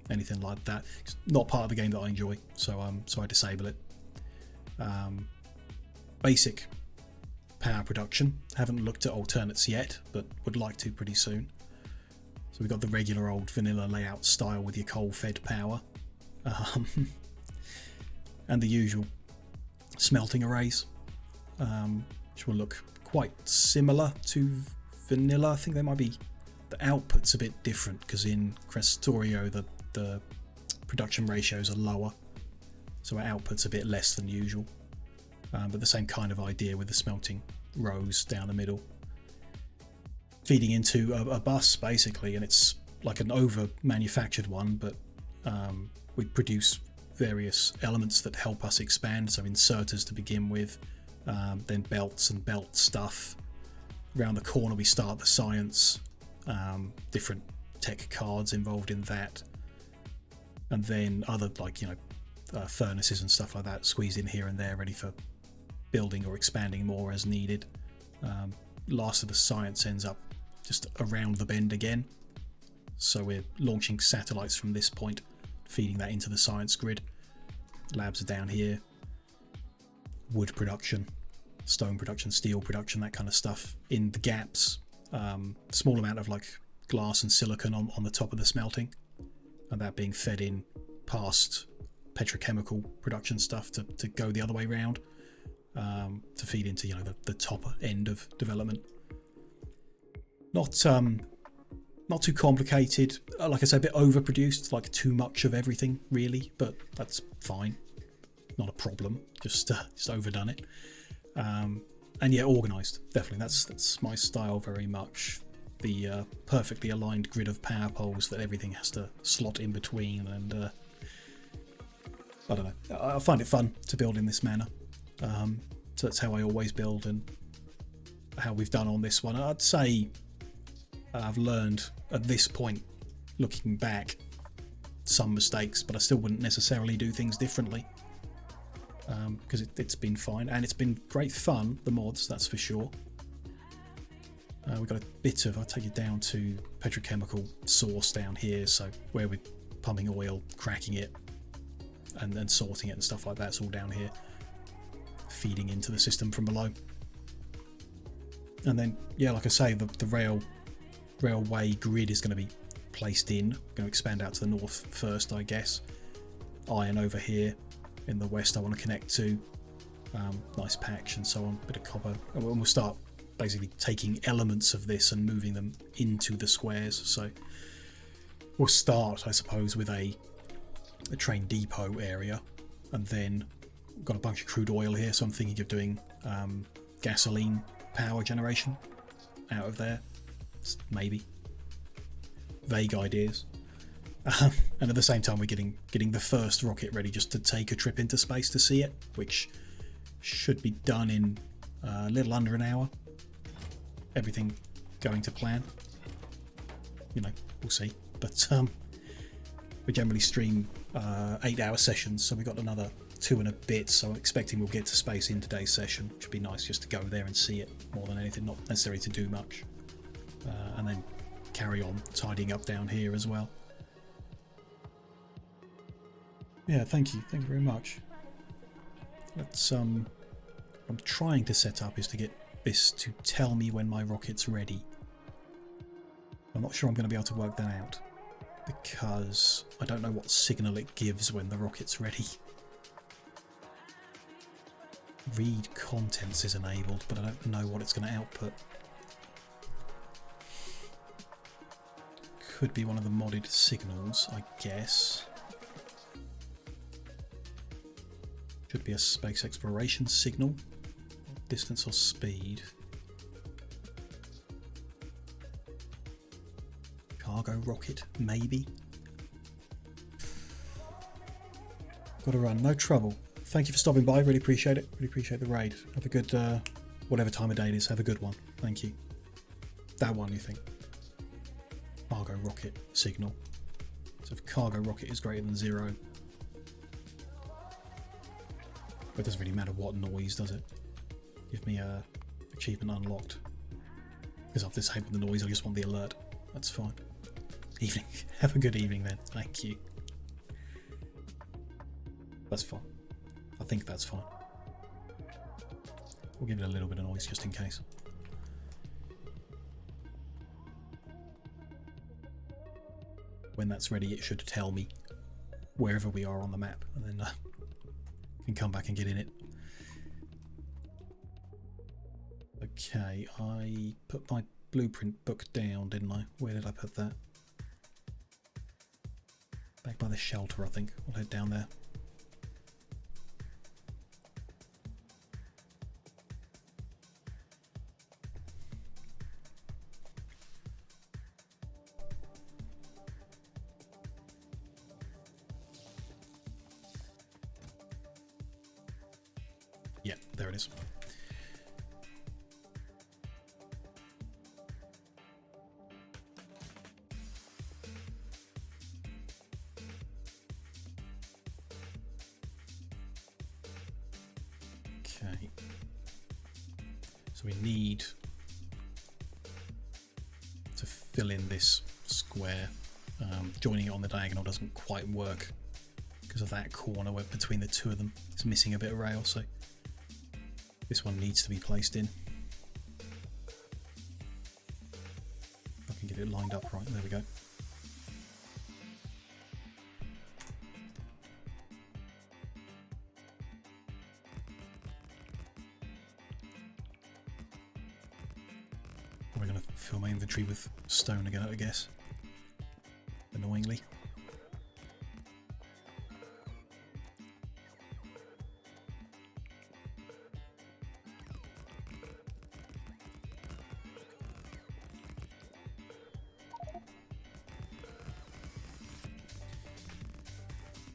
anything like that. It's not part of the game that I enjoy, so I disable it. Basic power production. Haven't looked at alternates yet, but would like to pretty soon. So we've got the regular old vanilla layout style with your coal-fed power. and the usual smelting arrays, which will look quite similar to vanilla. I think they might be, the output's a bit different because in Krastorio the production ratios are lower, so our output's a bit less than usual, but the same kind of idea with the smelting rows down the middle feeding into a bus basically, and it's like an over manufactured one, but we produce various elements that help us expand, so inserters to begin with, then belts and belt stuff. Around the corner we start the science, different tech cards involved in that, and then other, like, you know, furnaces and stuff like that squeezed in here and there, ready for building or expanding more as needed. Last of the science ends up just around the bend again, so we're launching satellites from this point, feeding that into the science grid. Labs are down here. Wood production, stone production, steel production, that kind of stuff in the gaps. Small amount of like glass and silicon on the top of the smelting, and that being fed in past petrochemical production stuff to go the other way round, to feed into, you know, the top end of development. Not too complicated. Like I said, a bit overproduced, like too much of everything really, but that's fine, not a problem. Just overdone it. And yeah, organised. Definitely, that's my style very much. The perfectly aligned grid of power poles that everything has to slot in between, and I don't know. I find it fun to build in this manner. So that's how I always build, and how we've done on this one. I'd say I've learned at this point, looking back, some mistakes, but I still wouldn't necessarily do things differently, because it's been fine, and it's been great fun, the mods, that's for sure. We've got a bit of, I'll take you down to petrochemical source down here, so where we're pumping oil, cracking it, and then sorting it and stuff like that, it's all down here, feeding into the system from below. And then, yeah, like I say, the railway grid is going to be placed in. Going to expand out to the north first, I guess. Iron over here in the west I want to connect to. Nice patch and so on, bit of copper, and we'll start basically taking elements of this and moving them into the squares. So we'll start, I suppose, with a train depot area, and then we've got a bunch of crude oil here, so I'm thinking of doing gasoline power generation out of there. Maybe vague ideas. And at the same time we're getting the first rocket ready just to take a trip into space to see it, which should be done in a little under an hour. Everything going to plan, you know, we'll see, but we generally stream 8-hour sessions, so we've got another 2 and a bit, so I'm expecting we'll get to space in today's session, which would be nice just to go there and see it more than anything, not necessarily to do much. And then carry on tidying up down here as well. Yeah, thank you very much. That's what I'm trying to set up is to get this to tell me when my rocket's ready. I'm not sure I'm going to be able to work that out, because I don't know what signal it gives when the rocket's ready. Read contents is enabled, but I don't know what it's going to output. Could be one of the modded signals, I guess. Should be a space exploration signal. Distance or speed. Cargo rocket, maybe. Got to run, no trouble. Thank you for stopping by, really appreciate it. Really appreciate the raid. Have a good, whatever time of day it is, have a good one. Thank you. That one, you think? Cargo rocket signal. So if cargo rocket is greater than 0, it doesn't really matter what noise, does it? Give me a achievement unlocked. Because I've disabled the noise, I just want the alert. That's fine. Evening. Have a good evening then. Thank you. That's fine. I think that's fine. We'll give it a little bit of noise just in case. When that's ready, it should tell me wherever we are on the map, and then can come back and get in it. Okay, I put my blueprint book down, didn't I? Where did I put that? Back by the shelter, I think. We'll head down there. Yeah, there it is. Okay. So we need to fill in this square. Joining it on the diagonal doesn't quite work because of that corner where between the two of them it's missing a bit of rail, so this one needs to be placed in. If I can get it lined up right, there we go. We're going to fill my inventory with stone again, I guess. Annoyingly.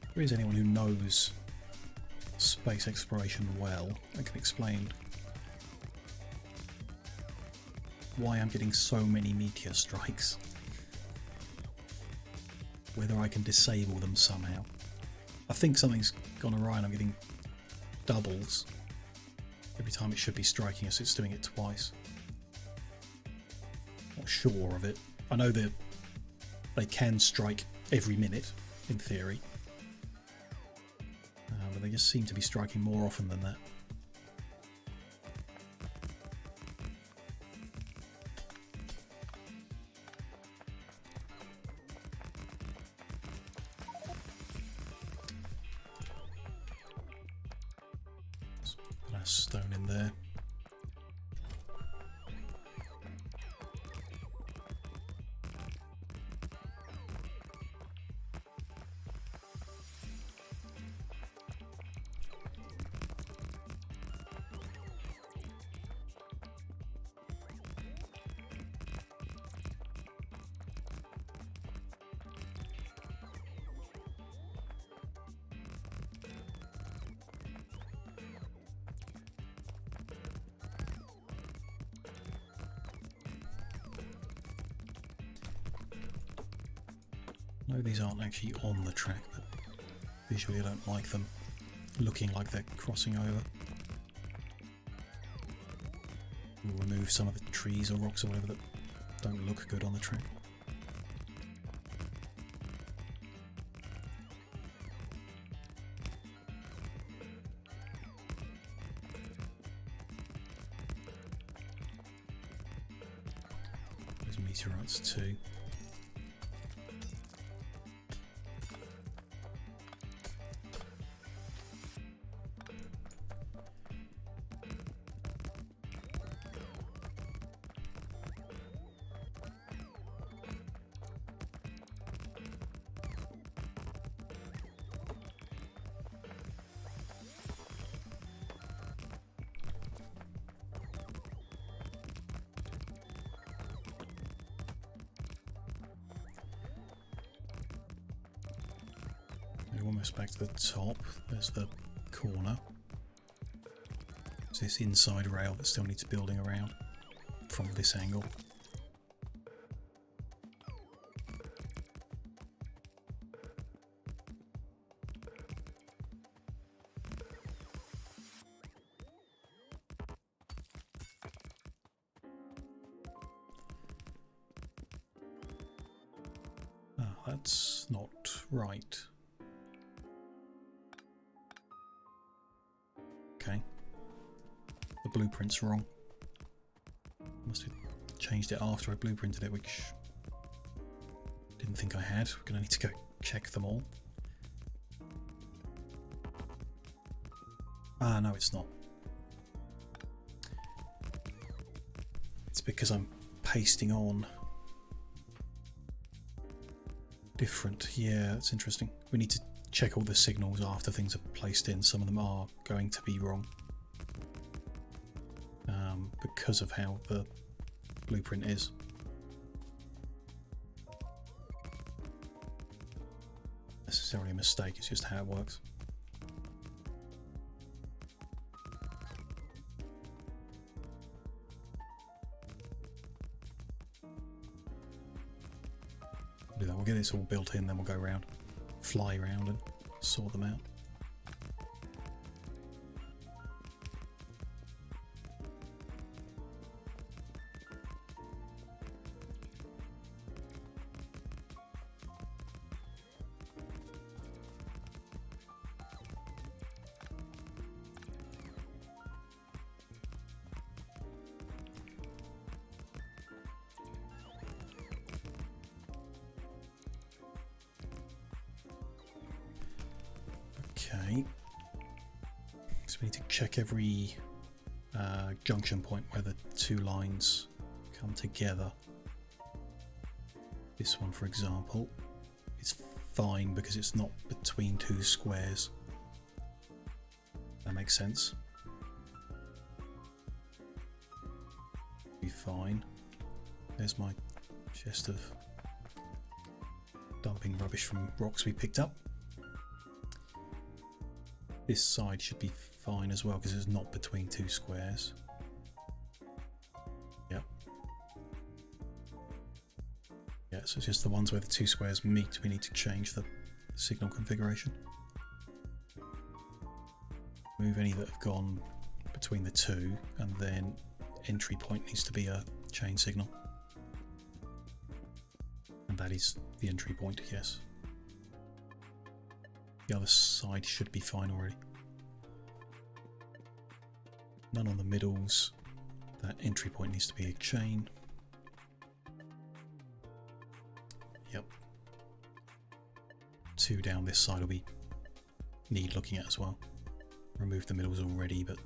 If there is anyone who knows space exploration well, I can explain why I'm getting so many meteor strikes. Whether I can disable them somehow. I think something's gone awry and I'm getting doubles. Every time it should be striking us, it's doing it twice. Not sure of it. I know that they can strike every minute, in theory. But they just seem to be striking more often than that. Put our stone in there. No, these aren't actually on the track, but visually I don't like them looking like they're crossing over. We'll remove some of the trees or rocks or whatever that don't look good on the track. There's meteorites too. Almost back to the top. There's the corner. There's this inside rail that still needs building around from this angle. Ah, that's not right. Okay. The blueprint's wrong. Must have changed it after I blueprinted it, which didn't think I had. We're going to need to go check them all. Ah, no, it's not. It's because I'm pasting on different. Yeah, that's interesting. We need to check all the signals after things are placed in. Some of them are going to be wrong because of how the blueprint is. Necessarily a mistake, it's just how it works. We'll get this all built in, then we'll go around, fly around and sort them out. Okay, so we need to check every junction point where the two lines come together. This one, for example, is fine because it's not between two squares. That makes sense. Be fine. There's my chest of dumping rubbish from rocks we picked up. This side should be fine as well because it's not between two squares. Yep. Yeah, so it's just the ones where the two squares meet, we need to change the signal configuration. Move any that have gone between the two, and then entry point needs to be a chain signal. And that is the entry point, yes. The other side should be fine already. None on the middles. That entry point needs to be a chain. Yep. Two down this side will be need looking at as well. Remove the middles already, but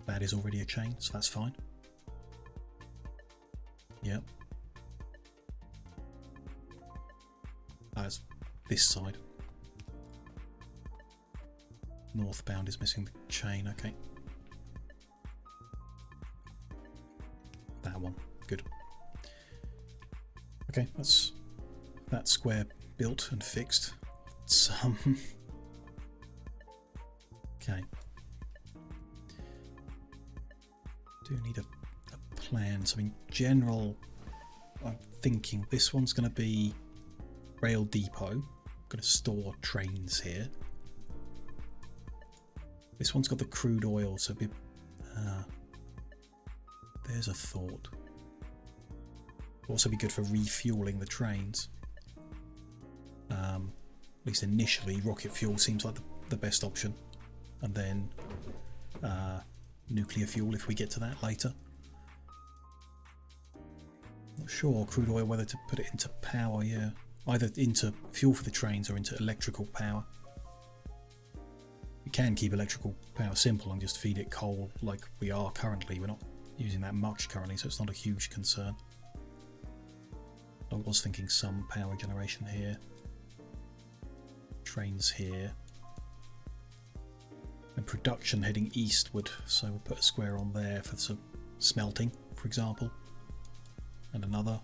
that is already a chain, so that's fine. Yep. That's this side. Northbound is missing the chain, okay. That one, good. Okay, that's that square built and fixed. Okay. Do need a plan. So in general, I'm thinking this one's going to be rail depot. I'm going to store trains here. This one's got the crude oil, so there's a thought. It'll also be good for refueling the trains. At least initially, rocket fuel seems like the best option, and then nuclear fuel if we get to that later. Not sure crude oil whether to put it into power, yeah. Either into fuel for the trains or into electrical power. We can keep electrical power simple and just feed it coal like we are currently. We're not using that much currently, so it's not a huge concern. I was thinking some power generation here. Trains here. And production heading eastward, so we'll put a square on there for some smelting, for example. And another.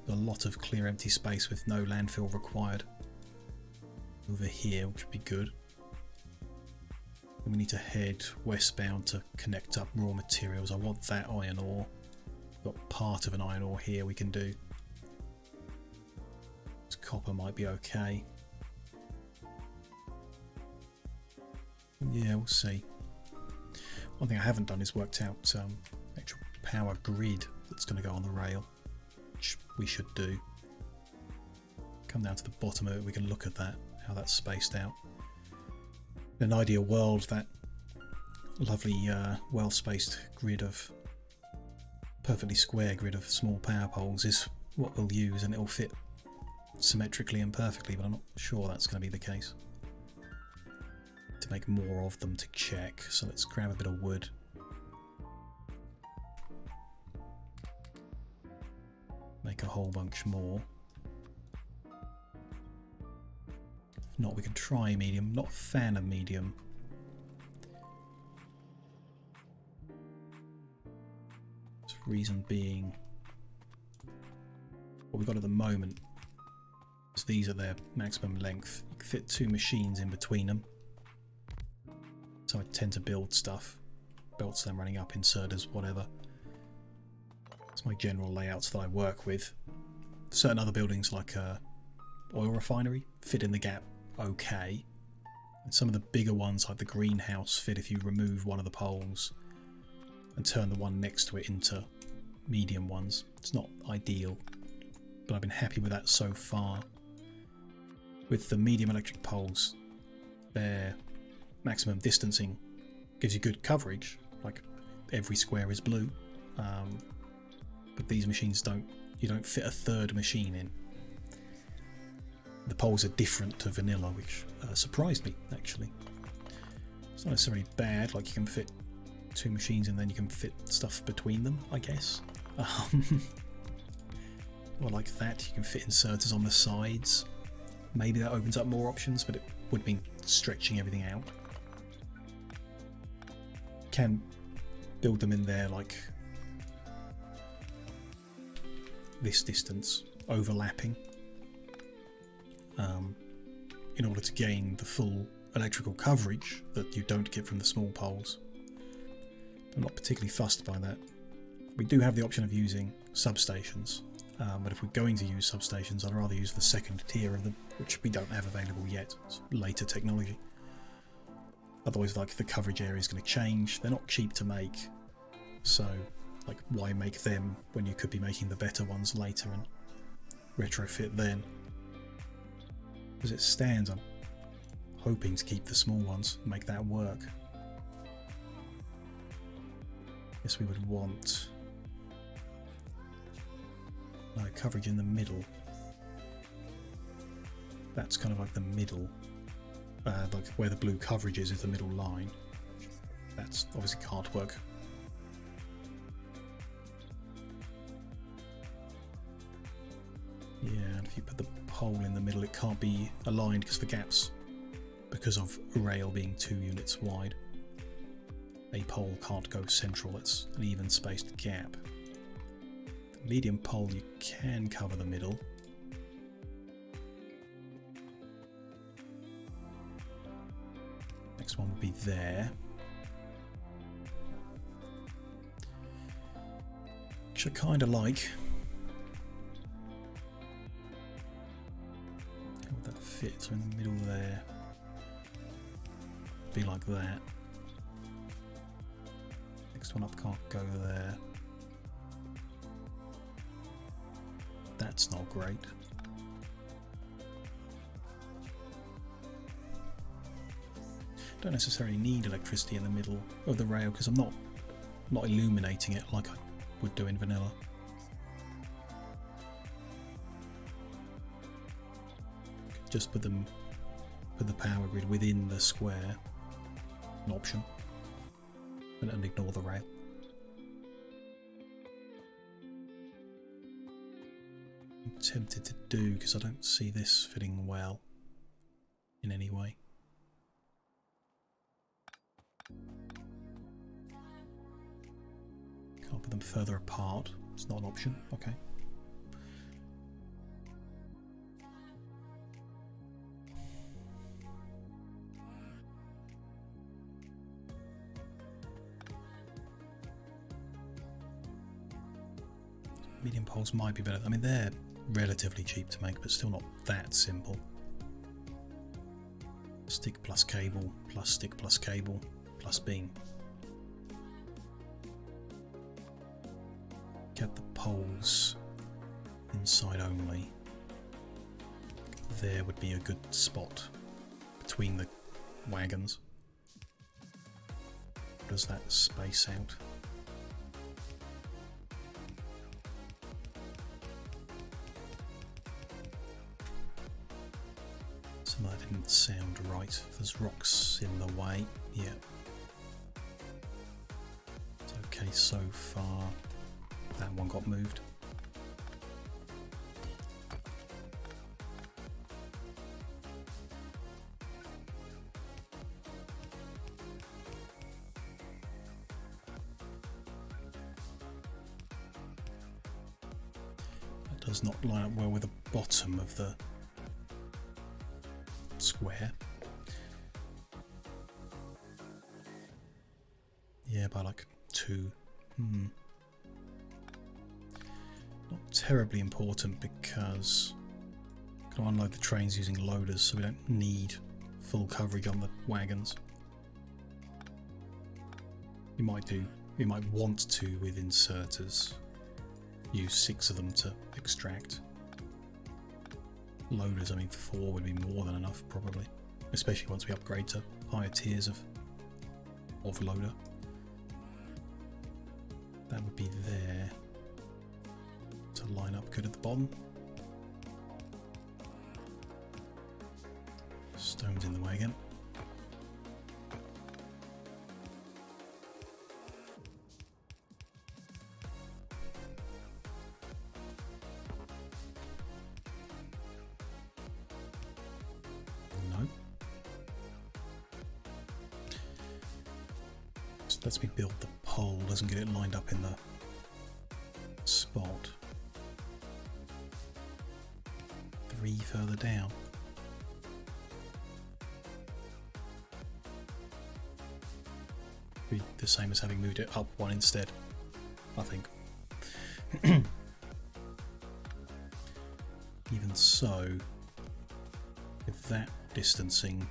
A lot of clear empty space with no landfill required. Over here, which would be good. And we need to head westbound to connect up raw materials. I want that iron ore. We've got part of an iron ore here we can do. This copper might be okay. Yeah, we'll see. One thing I haven't done is worked out actual power grid that's going to go on the rail, which we should do. Come down to the bottom of it, we can look at that, how that's spaced out. In an ideal world, that lovely well-spaced grid of perfectly square grid of small power poles is what we'll use, and it'll fit symmetrically and perfectly, but I'm not sure that's going to be the case. To make more of them to check, so let's grab a bit of wood. Make a whole bunch more. If not, we can try medium. Not a fan of medium. Reason being, what we've got at the moment is these are their maximum length. You can fit 2 machines in between them. So I tend to build stuff, belts them running up, inserters, whatever. It's my general layouts that I work with. Certain other buildings like a oil refinery fit in the gap okay. And some of the bigger ones like the greenhouse fit if you remove one of the poles and turn the one next to it into medium ones. It's not ideal, but I've been happy with that so far. With the medium electric poles, their maximum distancing gives you good coverage, like every square is blue, but these machines you don't fit a third machine in. The poles are different to vanilla, which surprised me actually. It's not necessarily bad, like you can fit 2 machines and then you can fit stuff between them, I guess. Well, like that, you can fit inserters on the sides. Maybe that opens up more options, but it would mean stretching everything out. Can build them in there like this distance, overlapping, in order to gain the full electrical coverage that you don't get from the small poles. I'm not particularly fussed by that. We do have the option of using substations, but if we're going to use substations, I'd rather use the second tier of them, which we don't have available yet. It's later technology. Otherwise, like, the coverage area is going to change. They're not cheap to make, so like, why make them when you could be making the better ones later and retrofit then? As it stands, I'm hoping to keep the small ones and make that work. Guess we would want coverage in the middle. That's kind of like the middle, like where the blue coverage is the middle line. That's obviously can't work. Yeah, and if you put the pole in the middle, it can't be aligned because of a rail being 2 units wide. A pole can't go central, it's an even spaced gap. The medium pole, you can cover the middle. Next one would be there. Which I kind of like. How would that fit? So in the middle there. Be like that. Next one up can't go there. That's not great. Don't necessarily need electricity in the middle of the rail because I'm not illuminating it like I would do in vanilla. Just put the power grid within the square, an option, and ignore the rail. I'm tempted to do because I don't see this fitting well in any way. Can't put them further apart. It's not an option. Okay. Medium poles might be better. I mean, they're relatively cheap to make, but still not that simple. Stick plus cable, plus stick plus cable, plus beam. Get the poles inside only. There would be a good spot between the wagons. Does that space out? sound right. There's rocks in the way. Yeah. It's okay so far. That one got moved. That does not line up well with the bottom of the square. Yeah, by like 2. Not terribly important because I'm going to unload the trains using loaders, so we don't need full coverage on the wagons. You might want to with inserters. Use 6 of them to extract. Loaders, I mean 4 would be more than enough probably, especially once we upgrade to higher tiers of loader. That would be there to line up good at the bottom. Stone's in the way again. Lets me build the pole, doesn't get it lined up in the spot. 3 further down. Be the same as having moved it up 1 instead, I think. Even so, with that distancing,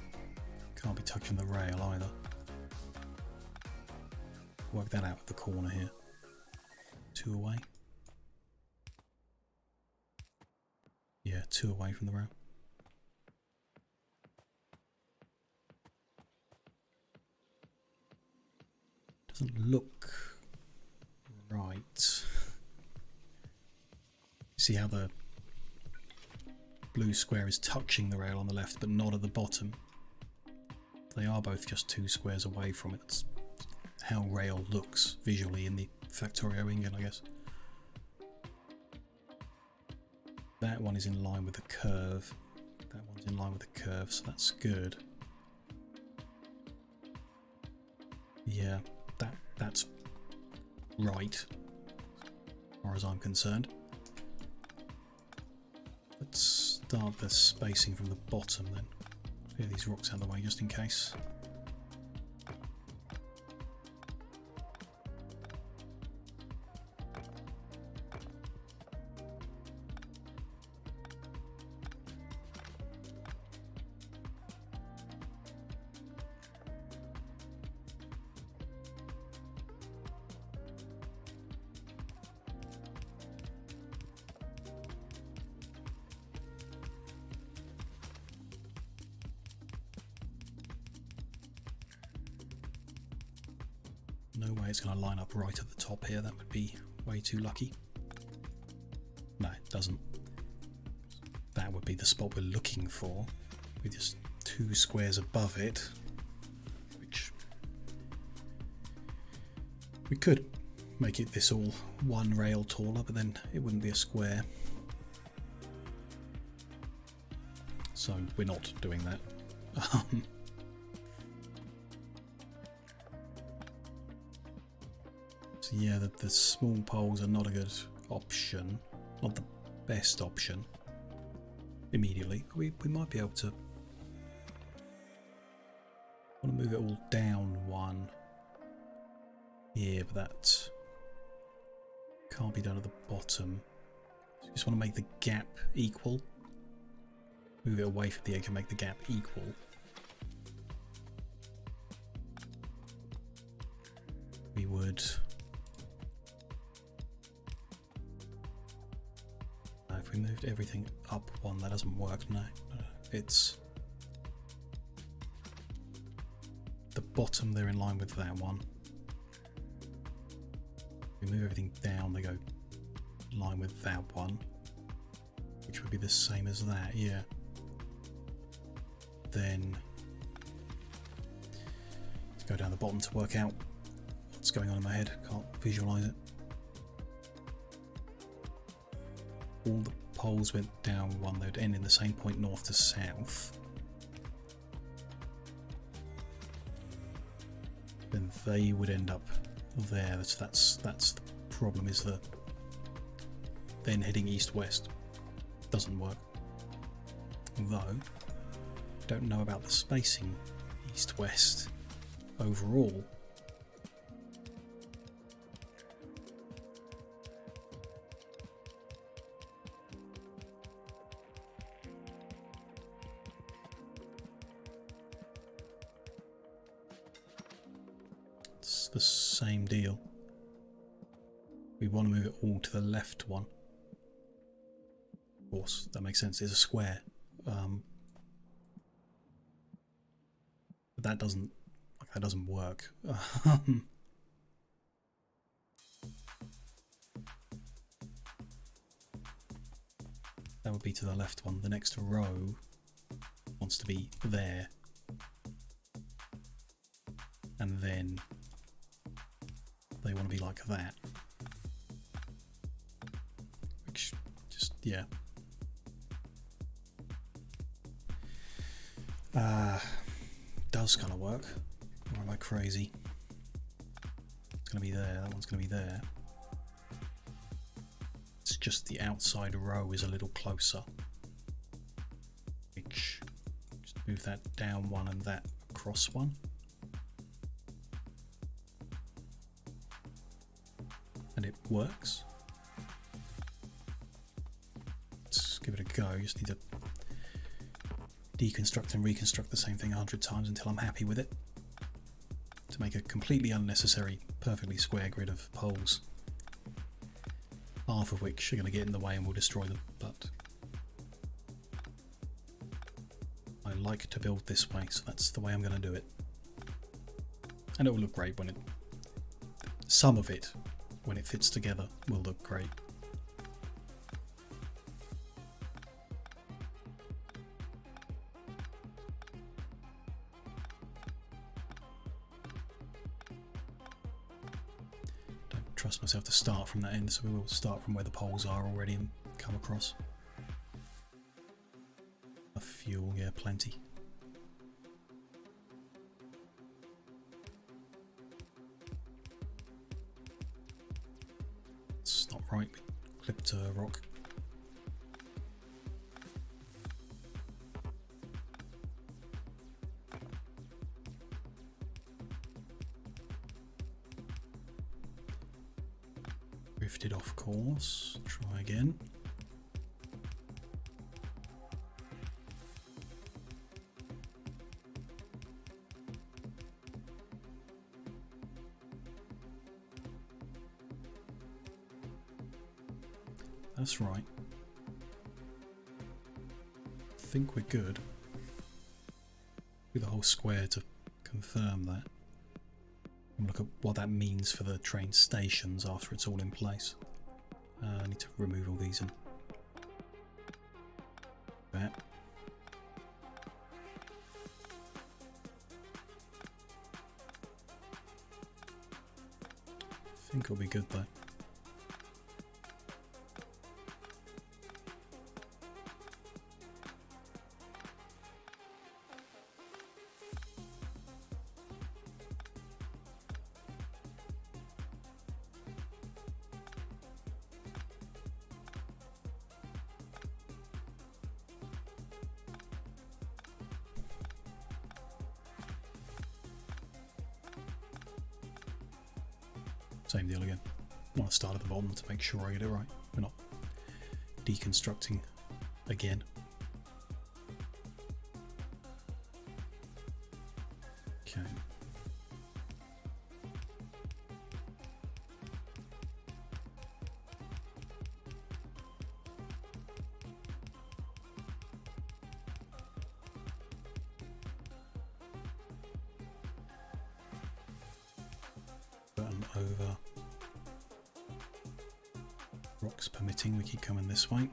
can't be touching the rail either. Work that out at the corner here. 2 away. Yeah, 2 away from the rail. Doesn't look right. See how the blue square is touching the rail on the left but not at the bottom? They are both just 2 squares away from it. That's how rail looks visually in the Factorio engine, I guess. That one is in line with the curve. That one's in line with the curve, so that's good. Yeah, that's right, as far as I'm concerned. Let's start the spacing from the bottom then. Clear these rocks out of the way just in case. No way it's going to line up right at the top here. That would be way too lucky. No, it doesn't. That would be the spot we're looking for, with just 2 squares above it, which we could make it this all 1 rail taller, but then it wouldn't be a square. So we're not doing that. So yeah, the small poles are not a good option, not the best option immediately. We might be able to. I want to move it all down 1 here, but that can't be done at the bottom. So just want to make the gap equal. Move it away from the edge and make the gap equal. We would. If we moved everything up 1, that doesn't work. No, it's the bottom. They're in line with that one. We move everything down. They go in line with that one, which would be the same as that. Yeah. then let's go down the bottom to work out what's going on in my head. Can't visualize it. All the poles went down one, they'd end in the same point north to south. Then they would end up there. So that's the problem, is that then heading east-west doesn't work. Although, don't know about the spacing east-west overall. It's the same deal. We want to move it all to the left one. Of course, that makes sense. It's a square. But that doesn't work. That would be to the left one. The next row wants to be there. And then they want to be like that. Which just, yeah. Does kind of work. Or am I crazy? It's going to be there, that one's going to be there. It's just the outside row is a little closer. Which, just move that down one and that across one. And it works. Let's give it a go. You just need to deconstruct and reconstruct the same thing 100 times until I'm happy with it, to make a completely unnecessary, perfectly square grid of poles, half of which are going to get in the way and will destroy them. But I like to build this way, so that's the way I'm going to do it. And it will look great when it, some of it, when it fits together, will look great. Trust myself to start from that end, so we will start from where the poles are already and come across. A fuel, yeah, plenty. It's not right, we clipped a rock. Drifted off course. Try again. That's right. I think we're good. Do the whole square to confirm that. And look at what that means for the train stations after it's all in place. I need to remove all these and that. I think it'll be good though. Same deal again. I want to start at the bottom to make sure I get it right. We're not deconstructing again. Okay. Button over. Rocks permitting, we keep coming this way.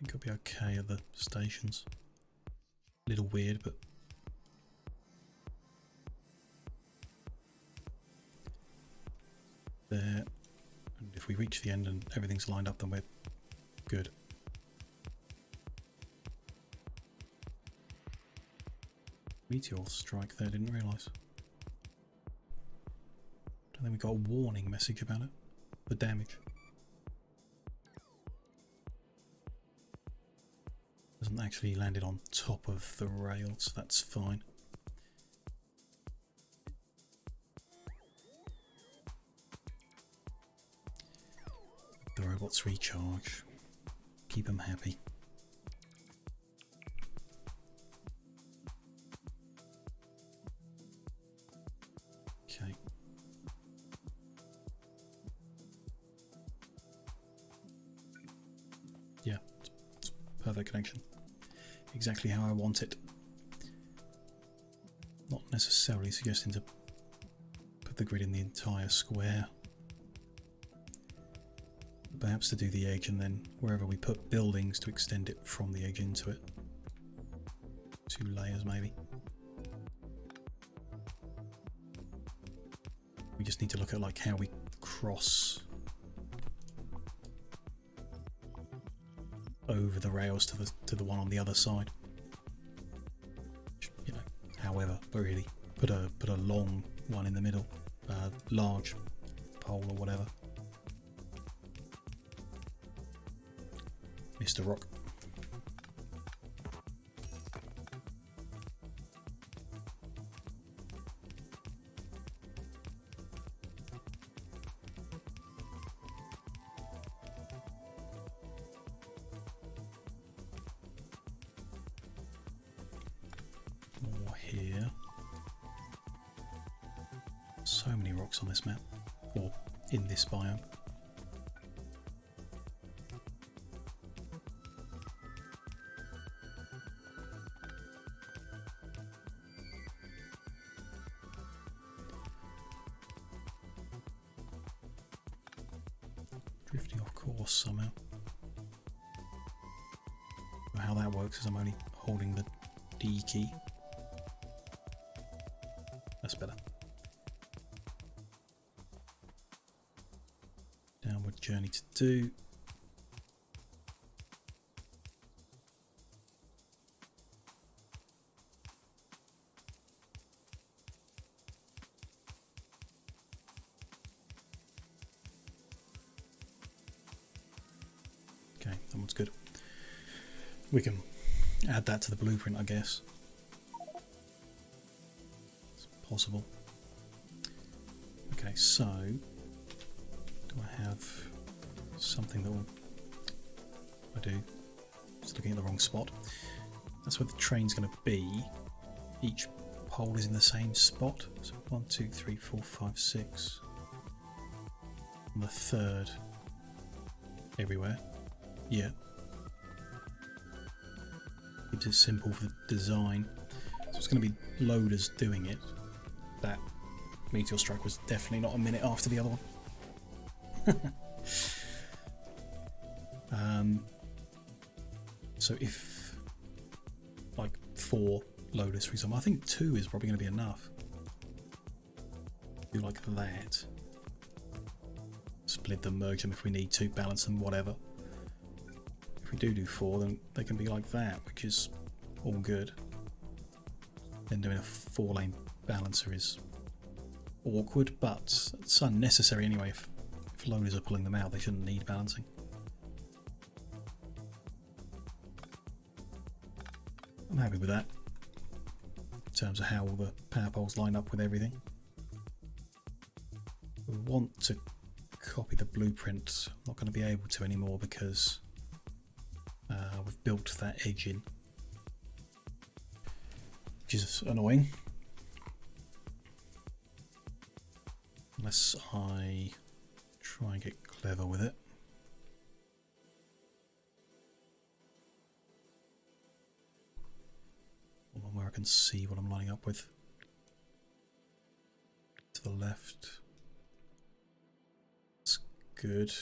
think it'll be okay at the stations. A little weird, but there. And if we reach the end and everything's lined up, then we're good. Meteor strike there, didn't realise. Don't think we got a warning message about it. The damage. Hasn't actually landed on top of the rails, that's fine. The robots recharge. Keep them happy. Okay. Yeah, it's perfect connection. Exactly how I want it. Not necessarily suggesting to put the grid in the entire square. Perhaps to do the edge and then wherever we put buildings to extend it from the edge into it. 2 layers maybe. We just need to look at like how we cross over the rails to the one on the other side. You know, however, but really put a long one in the middle, large pole or whatever. Mr. Rock. More here. So many rocks on this map, or in this biome. Drifting off course somehow. How that works is I'm only holding the D key. That's better. Downward journey to do. Okay, that one's good. We can add that to the blueprint, I guess. It's possible. Okay, so do I have something that will... I do. Just looking at the wrong spot. That's where the train's going to be. Each pole is in the same spot. So 1, 2, 3, 4, 5, 6. And the third everywhere. Yeah. Keeps it simple for the design. So it's going to be loaders doing it. That meteor strike was definitely not a minute after the other one. So if like 4 loaders, for example, I think 2 is probably going to be enough. Do like that. Split them, merge them if we need to, balance them, whatever. If we do 4, then they can be like that, which is all good. Then doing a 4-lane balancer is awkward, but it's unnecessary anyway. If loaders are pulling them out, they shouldn't need balancing. I'm happy with that in terms of how all the power poles line up with everything. We want to copy the blueprint. I'm not going to be able to anymore because we've built that edge in, which is annoying. Unless I try and get clever with it. One where I can see what I'm lining up with. To the left. That's good.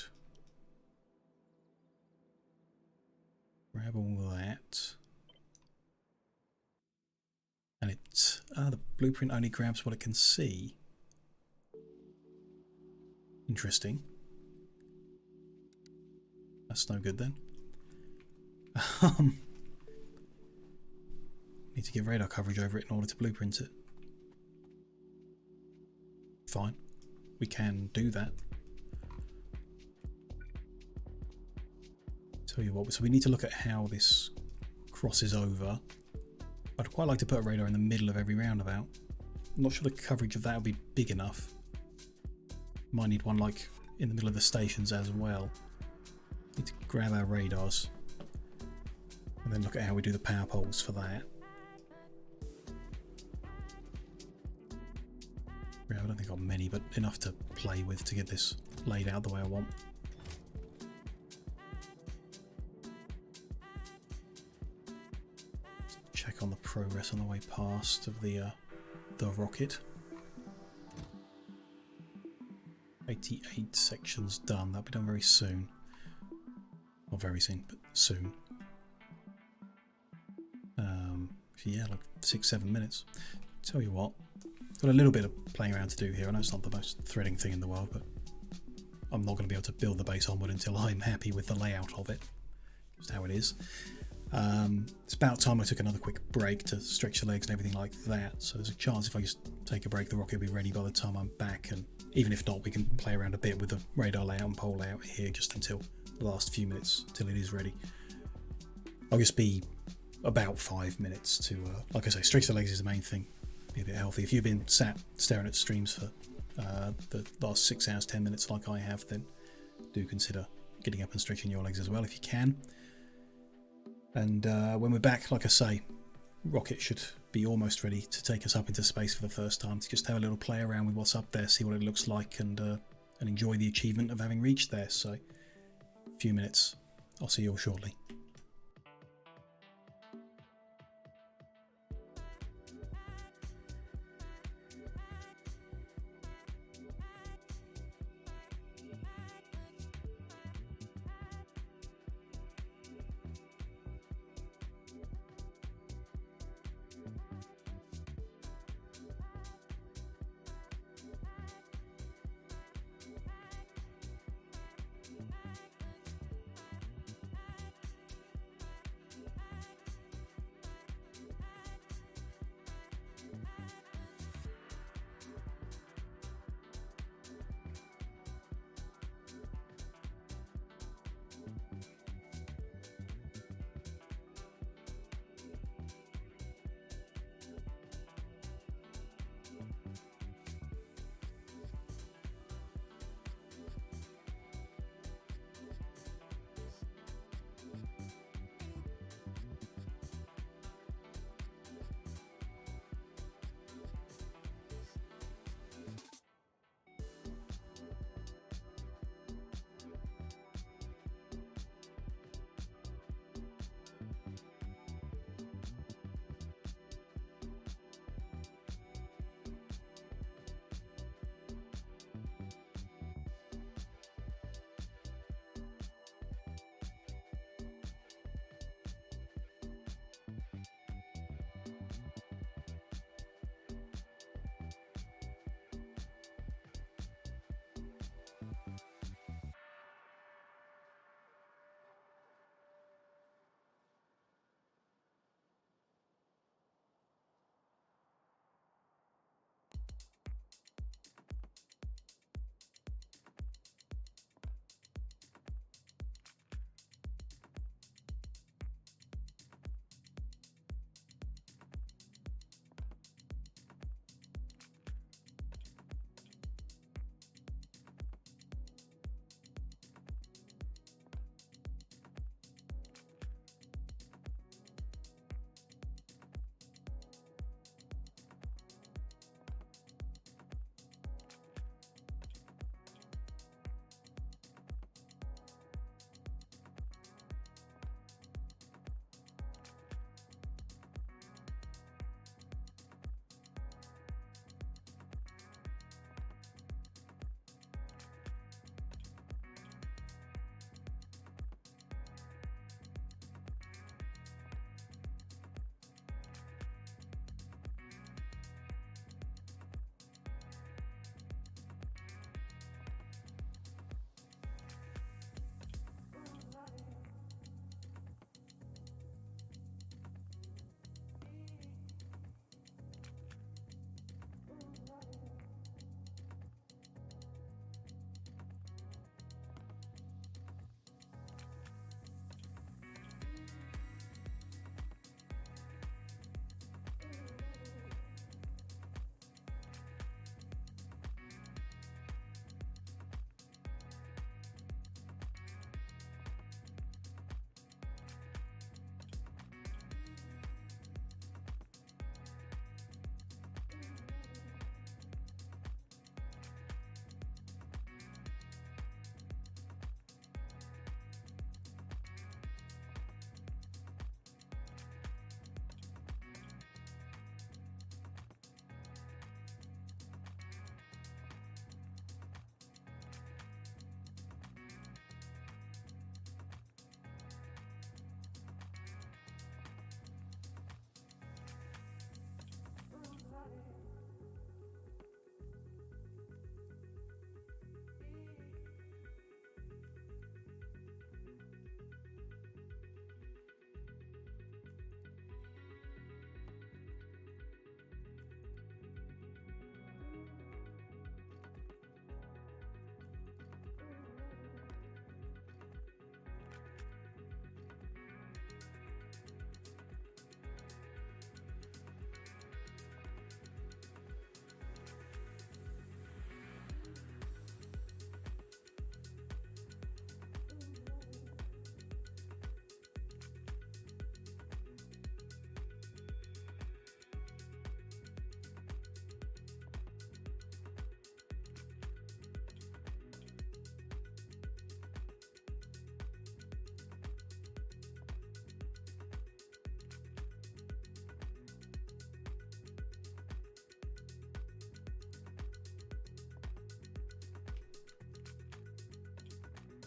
Grab all that. And it's the blueprint only grabs what it can see. Interesting. That's no good then. Need to get radar coverage over it in order to blueprint it. Fine. We can do that. Tell you what, so we need to look at how this crosses over. I'd quite like to put a radar in the middle of every roundabout. I'm not sure the coverage of that will be big enough. Might need one like in the middle of the stations as well. Need to grab our radars and then look at how we do the power poles for that. I don't think I've got many, but enough to play with to get this laid out the way I want. Check on the progress on the way past of the rocket. 88 sections done. That'll be done very soon. Not very soon, but soon. Yeah, like 6-7 minutes. Tell you what, got a little bit of playing around to do here. I know it's not the most thrilling thing in the world, but I'm not going to be able to build the base onward until I'm happy with the layout of it. Just how it is. It's about time I took another quick break to stretch the legs and everything like that. So there's a chance if I just take a break, the rocket will be ready by the time I'm back. And even if not, we can play around a bit with the radar layout and pole layout here just until the last few minutes, till it is ready. I'll just be about 5 minutes to, like I say, stretch the legs is the main thing. Be a bit healthy. If you've been sat staring at streams for the last 6 hours, 10 minutes like I have, then do consider getting up and stretching your legs as well if you can. And when we're back, like I say, rocket should be almost ready to take us up into space for the first time, to just have a little play around with what's up there, see what it looks like, and enjoy the achievement of having reached there. So, a few minutes. I'll see you all shortly.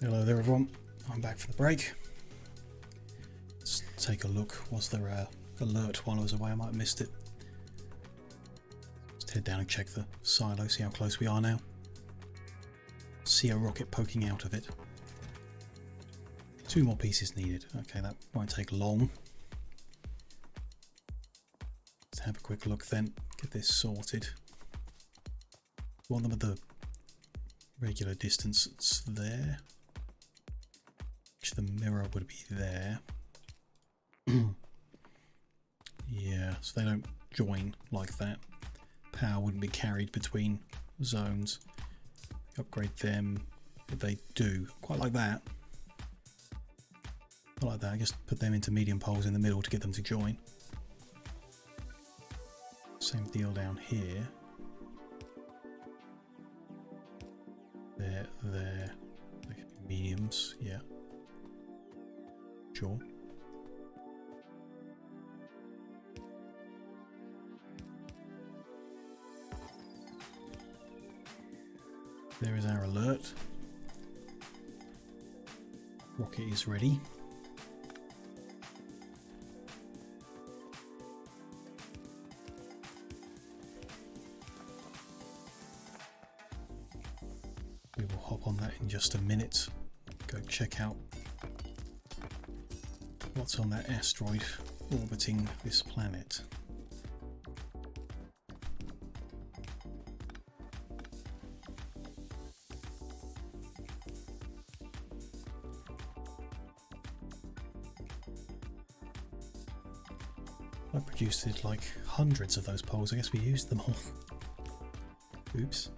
Hello there everyone, I'm back for the break. Let's take a look. Was there a alert while I was away? I might have missed it. Let's head down and check the silo, see how close we are now. See a rocket poking out of it. 2 more pieces needed. Okay, that won't take long. Let's have a quick look then, get this sorted. Want them at the regular distance that's there. The mirror would be there. Yeah, so they don't join like that. Power wouldn't be carried between zones. Upgrade them. If they do, quite like that. I like that. I just put them into medium poles in the middle to get them to join. Same deal down here. There. They could be mediums, yeah. Sure. There is our alert. Rocket is ready. We will hop on that in just a minute. Go check out what's on that asteroid orbiting this planet. I produced like hundreds of those poles. I guess we used them all. Oops.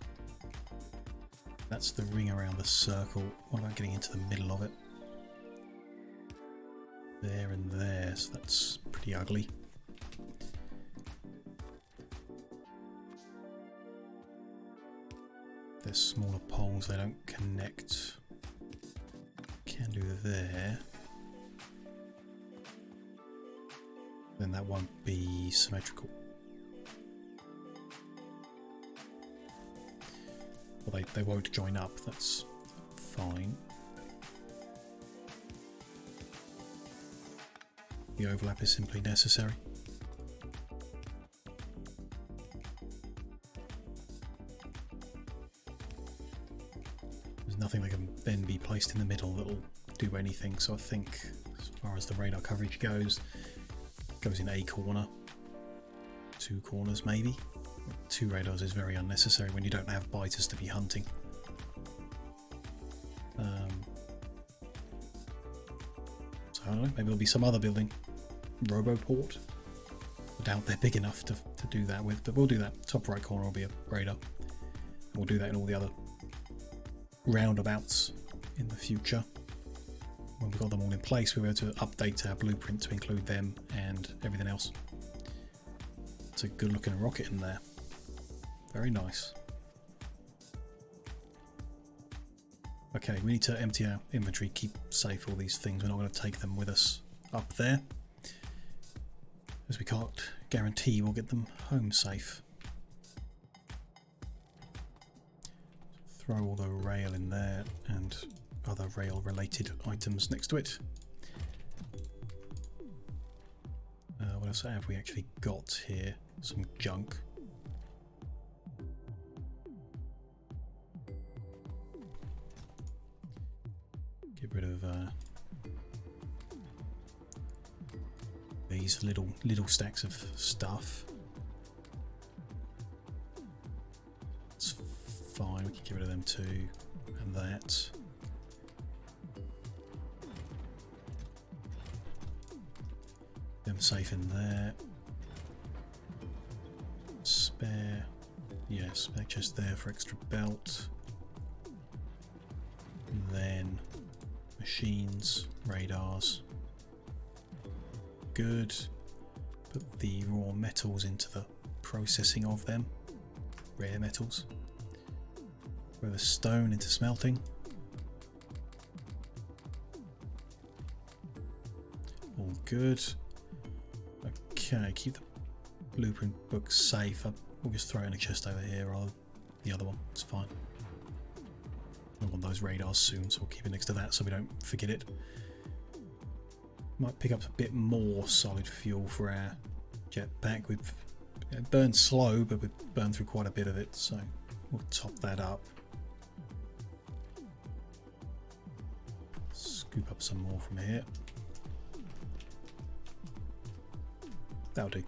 That's the ring around the circle. What about getting into the middle of it? There and there, so that's pretty ugly. There's smaller poles, they don't connect. Can do there. Then that won't be symmetrical. Well, they won't join up, that's fine. The overlap is simply necessary. There's nothing that can then be placed in the middle that'll do anything, so I think as far as the radar coverage goes, it goes in a corner, 2 corners maybe. 2 radars is very unnecessary when you don't have biters to be hunting. So I don't know, maybe there'll be some other building. Roboport. I doubt they're big enough to do that with, but we'll do that. Top right corner will be a radar. We'll do that in all the other roundabouts in the future. When we've got them all in place, we'll be able to update our blueprint to include them and everything else. It's a good looking rocket in there. Very nice. Okay, we need to empty our inventory, keep safe all these things. We're not going to take them with us up there, as we can't guarantee we'll get them home safe. Throw all the rail in there and other rail related items next to it. What else have we actually got here? Some junk. Get rid of these little stacks of stuff. It's fine, we can get rid of them too, and that. Them safe in there. Spare, yeah, spare chest there for extra belt. And then machines, radars. Good. Put the raw metals into the processing of them. Rare metals. Throw the stone into smelting. All good. Okay, keep the blueprint book safe. We'll just throw it in a chest over here, or the other one. It's fine. I want those radars soon, so we'll keep it next to that so we don't forget it. Might pick up a bit more solid fuel for our jetpack. We've burned slow, but we've burned through quite a bit of it, so we'll top that up. Scoop up some more from here. That'll do.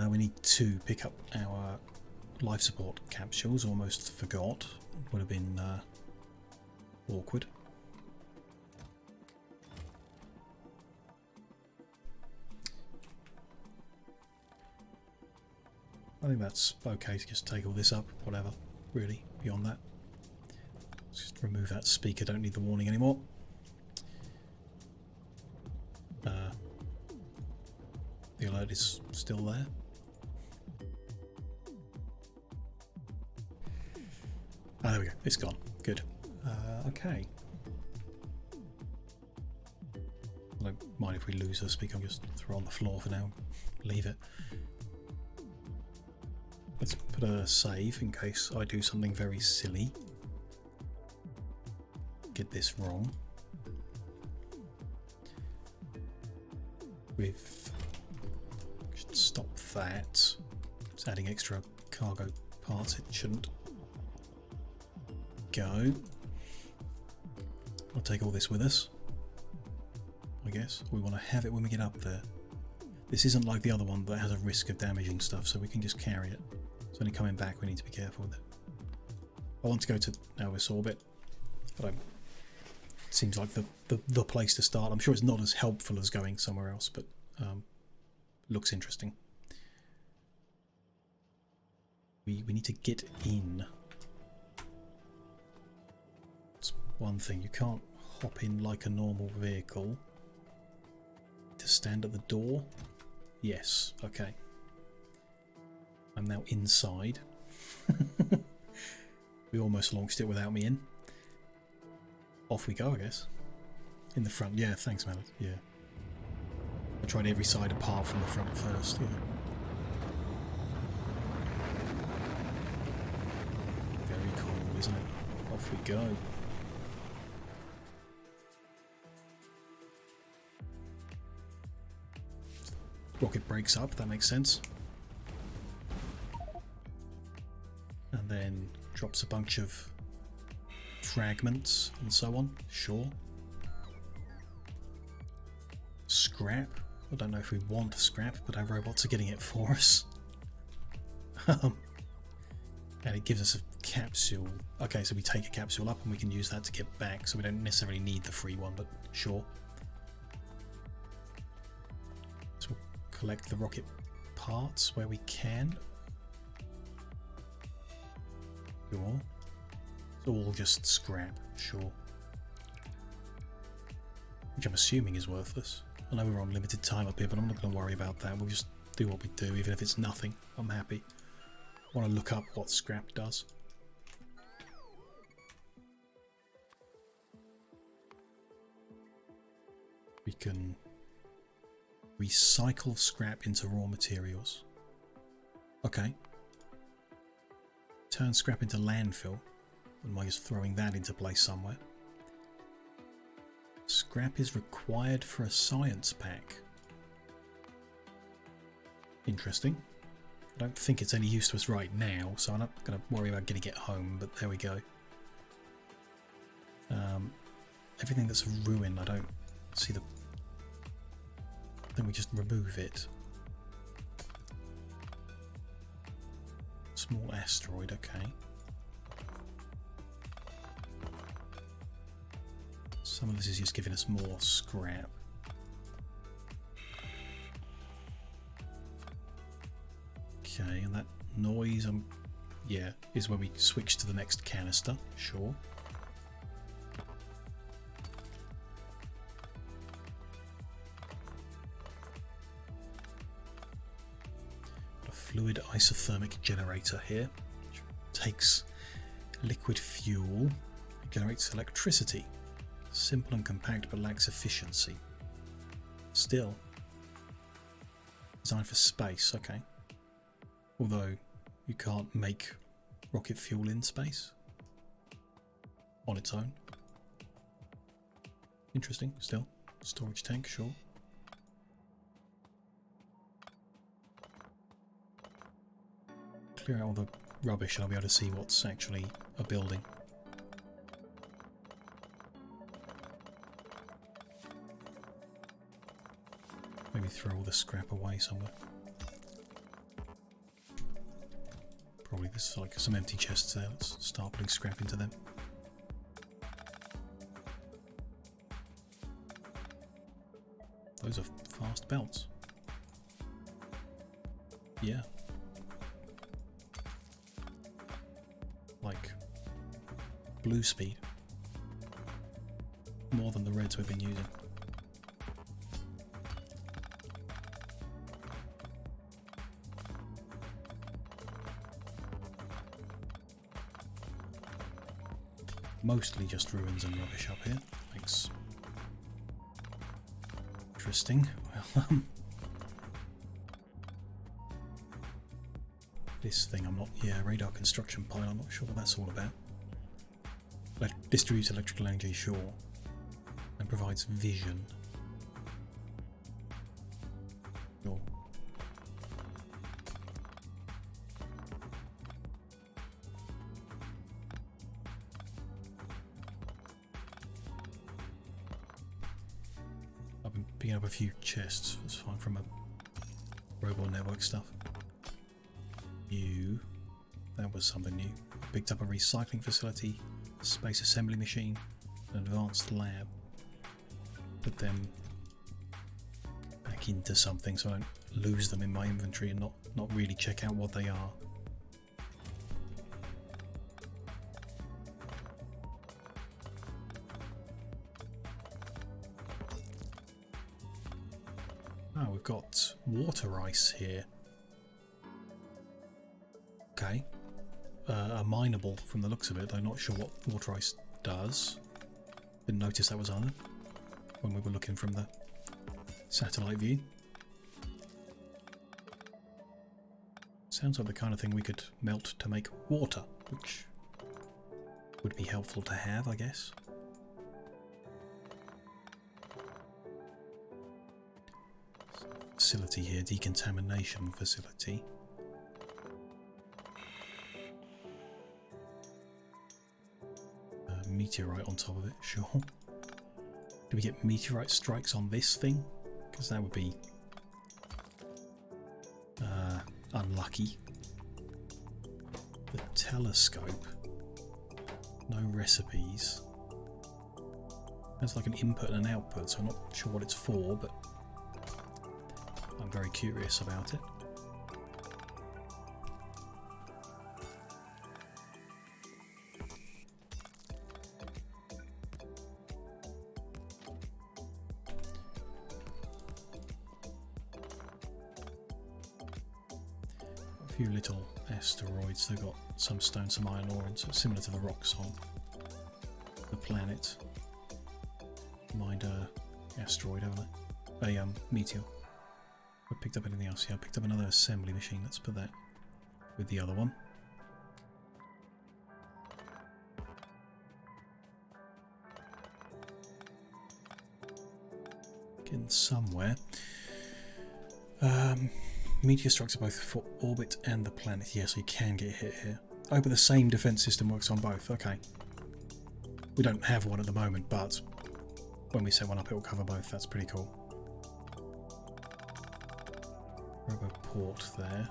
We need to pick up our life support capsules. Almost forgot. Would have been awkward. I think that's okay to just take all this up, whatever, really, beyond that. Let's just remove that speaker, don't need the warning anymore. The alert is still there. Ah, there we go, it's gone, good. Okay. I don't mind if we lose the speaker, I'll just throw it on the floor for now, leave it. Let's put a save in case I do something very silly. Get this wrong. Should stop that. It's adding extra cargo parts. It shouldn't go. I'll take all this with us, I guess. We want to have it when we get up there. This isn't like the other one that has a risk of damaging stuff, so we can just carry it. It's only coming back we need to be careful with it. I want to go to Elvis orbit, but it seems like the place to start. I'm sure it's not as helpful as going somewhere else, but looks interesting. We need to get in. It's one thing, you can't hop in like a normal vehicle. To stand at the door? Yes, okay. I'm now inside. We almost launched it without me in. Off we go, I guess. In the front, yeah, thanks, man. Yeah. I tried every side apart from the front first, yeah. Very cool, isn't it? Off we go. Rocket breaks up, that makes sense. And then drops a bunch of fragments and so on, sure. Scrap. I don't know if we want scrap, but our robots are getting it for us. And it gives us a capsule. Okay, so we take a capsule up and we can use that to get back, so we don't necessarily need the free one, but sure. So we'll collect the rocket parts where we can. Sure. It's all just scrap, sure. Which I'm assuming is worthless. I know we're on limited time up here, but I'm not going to worry about that. We'll just do what we do, even if it's nothing. I'm happy. I want to look up what scrap does. We can recycle scrap into raw materials. Okay. Turn scrap into landfill. Am I just throwing that into place somewhere? Scrap is required for a science pack. Interesting. I don't think it's any use to us right now, so I'm not going to worry about getting it home, but there we go. Everything that's a ruin, I don't see the... Then we just remove it. Small asteroid, okay. Some of this is just giving us more scrap. Okay, and that noise, yeah, is when we switch to the next canister, sure. A fluid isothermic generator here, which takes liquid fuel and generates electricity. Simple and compact but lacks efficiency. Still. Designed for space, okay. Although you can't make rocket fuel in space on its own. Interesting, still. Storage tank, sure. Clear out all the rubbish and I'll be able to see what's actually a building. Maybe throw all the scrap away somewhere. Probably there's like some empty chests there. Let's start putting scrap into them. Those are fast belts. Yeah. Like blue speed. More than the reds we've been using. Mostly just ruins and rubbish up here. Thanks. Interesting. Well, this thing I'm not... Yeah, radar construction pile, I'm not sure what that's all about. Distributes electrical energy, sure. And provides vision. Sure. I've been picking up a few chests, that's fine, from a robot network stuff. New. That was something new. Picked up a recycling facility, space assembly machine, an advanced lab. Put them back into something so I don't lose them in my inventory and not really check out what they are. Oh, we've got water ice here. Okay. A mineable from the looks of it, though not sure what water ice does. Didn't notice that was on it when we were looking from the satellite view. Sounds like the kind of thing we could melt to make water, which would be helpful to have, I guess. Facility here, decontamination facility. Meteorite on top of it, sure. Do we get meteorite strikes on this thing? Because that would be unlucky. The telescope. No recipes. There's like an input and an output, so I'm not sure what it's for, but I'm very curious about it. A few little asteroids. They've got some stone, some iron ore, and so it's similar to the rocks on the planet. Mined a asteroid, haven't I? A meteor. I picked up anything else? Yeah, I picked up another assembly machine. Let's put that with the other one. Getting somewhere. Meteor strikes are both for orbit and the planet. Yeah, so you can get hit here. Oh, but the same defense system works on both. Okay. We don't have one at the moment, but when we set one up, it will cover both. That's pretty cool. Robo port there.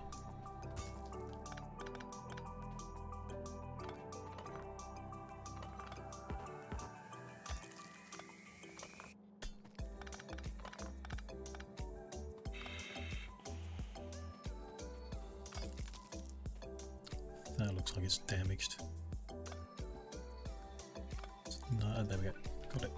That looks like it's damaged. No, there we go. Got it.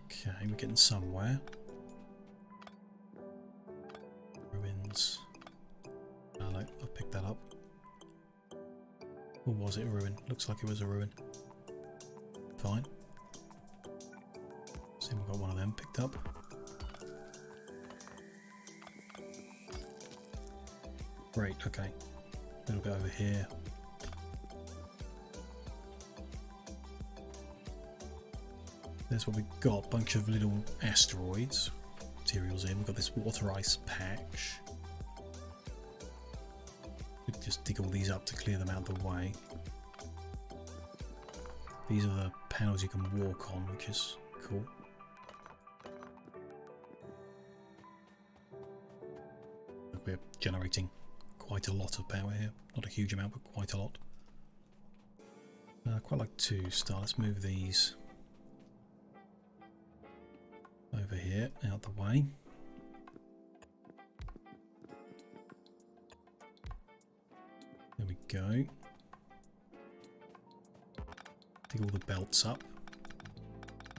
Okay, we're getting somewhere. Ruins. Oh no, I'll pick that up. Or was it a ruin? Looks like it was a ruin. Fine. See, we've got one of them picked picked up. Great, okay. A little bit over here. There's what we've got, bunch of little asteroids. Materials in, we've got this water ice patch. We can just dig all these up to clear them out of the way. These are the panels you can walk on, which is cool. We're generating quite a lot of power here. Not a huge amount, but quite a lot. Quite like to start. Let's move these over here, out the way. There we go. Dig all the belts up.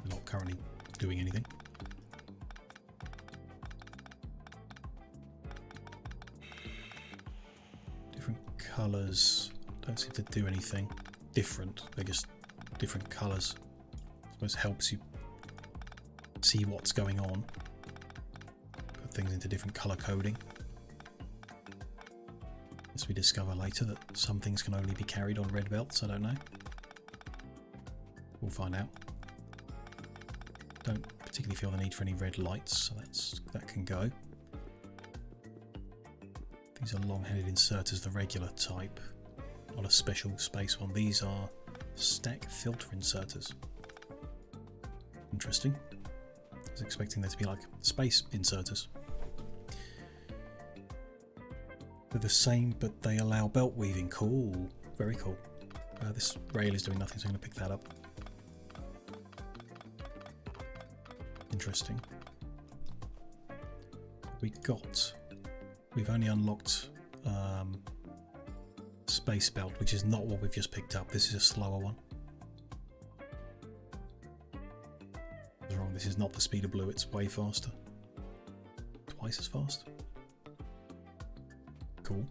We're not currently doing anything. Different colours don't seem to do anything different. They're just different colours. I suppose it helps you see what's going on. Put things into different colour coding. As we discover later that some things can only be carried on red belts, I don't know. We'll find out. Don't particularly feel the need for any red lights, so that can go. These are long-headed inserters, the regular type, not a special space one. These are stack filter inserters. Interesting. I was expecting there to be like space inserters. They're the same, but they allow belt weaving. Cool. Very cool. This rail is doing nothing, so I'm going to pick that up. Interesting. We've only unlocked space belt, which is not what we've just picked up. This is a slower one. I was wrong. This is not the speed of blue. It's way faster. Twice as fast. Cool.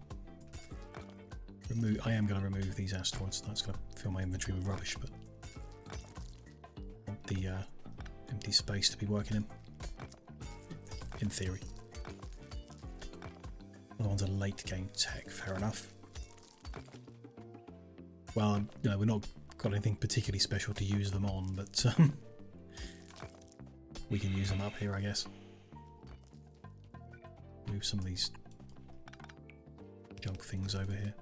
I am going to remove these asteroids. That's going to fill my inventory with rubbish, but I want the empty space to be working in theory. Other one's a late game tech, fair enough. Well, you know, we've not got anything particularly special to use them on, but we can use them up here, I guess. Move some of these junk things over here.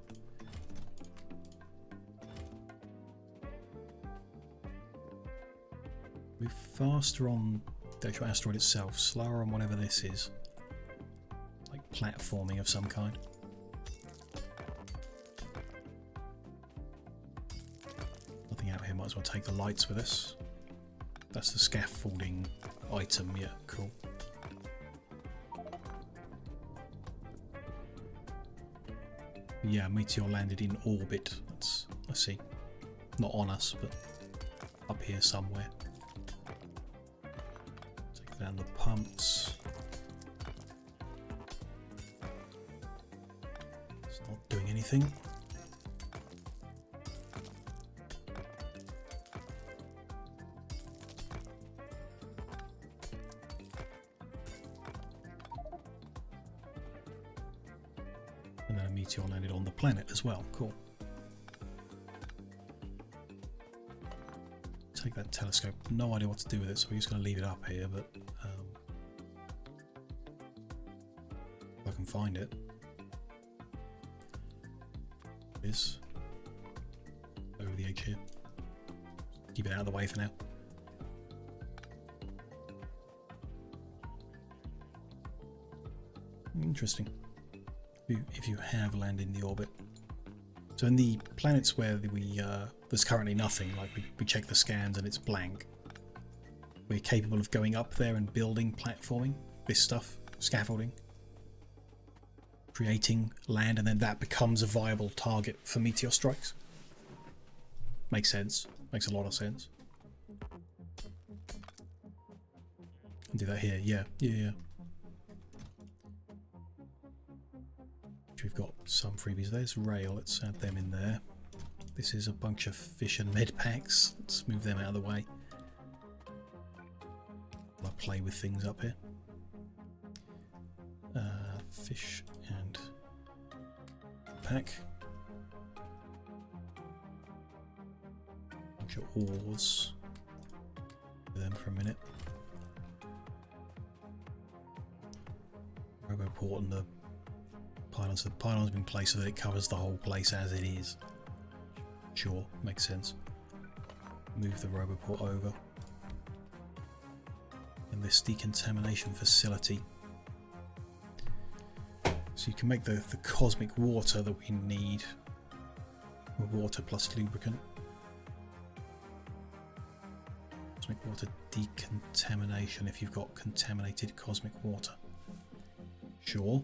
We're faster on the actual asteroid itself, slower on whatever this is. Like platforming of some kind. Nothing out here, might as well take the lights with us. That's the scaffolding item, yeah, cool. Yeah, meteor landed in orbit. I see. Not on us, but up here somewhere. Take down the pumps. It's not doing anything. And then a meteor landed on the planet as well. Cool. Take that telescope. No idea what to do with it, so we're just going to leave it up here, but if I can find it. It is over the edge here. Keep it out of the way for now. Interesting. If you have landed in the orbit. So in the planets where there's currently nothing, like we check the scans and it's blank, we're capable of going up there and building platforming, this stuff, scaffolding, creating land, and then that becomes a viable target for meteor strikes. Makes sense. Makes a lot of sense. And do that here. Yeah. We've got some freebies. There's rail. Let's add them in there. This is a bunch of fish and med packs. Let's move them out of the way. A play with things up here. Fish and pack. Bunch of ores. Do them for a minute. Roboport and the pylons. So the pylon's been placed so that it covers the whole place as it is. Sure, makes sense. Move the Roboport over. And this decontamination facility. So you can make the cosmic water that we need. Water plus lubricant. Cosmic water decontamination if you've got contaminated cosmic water. Sure.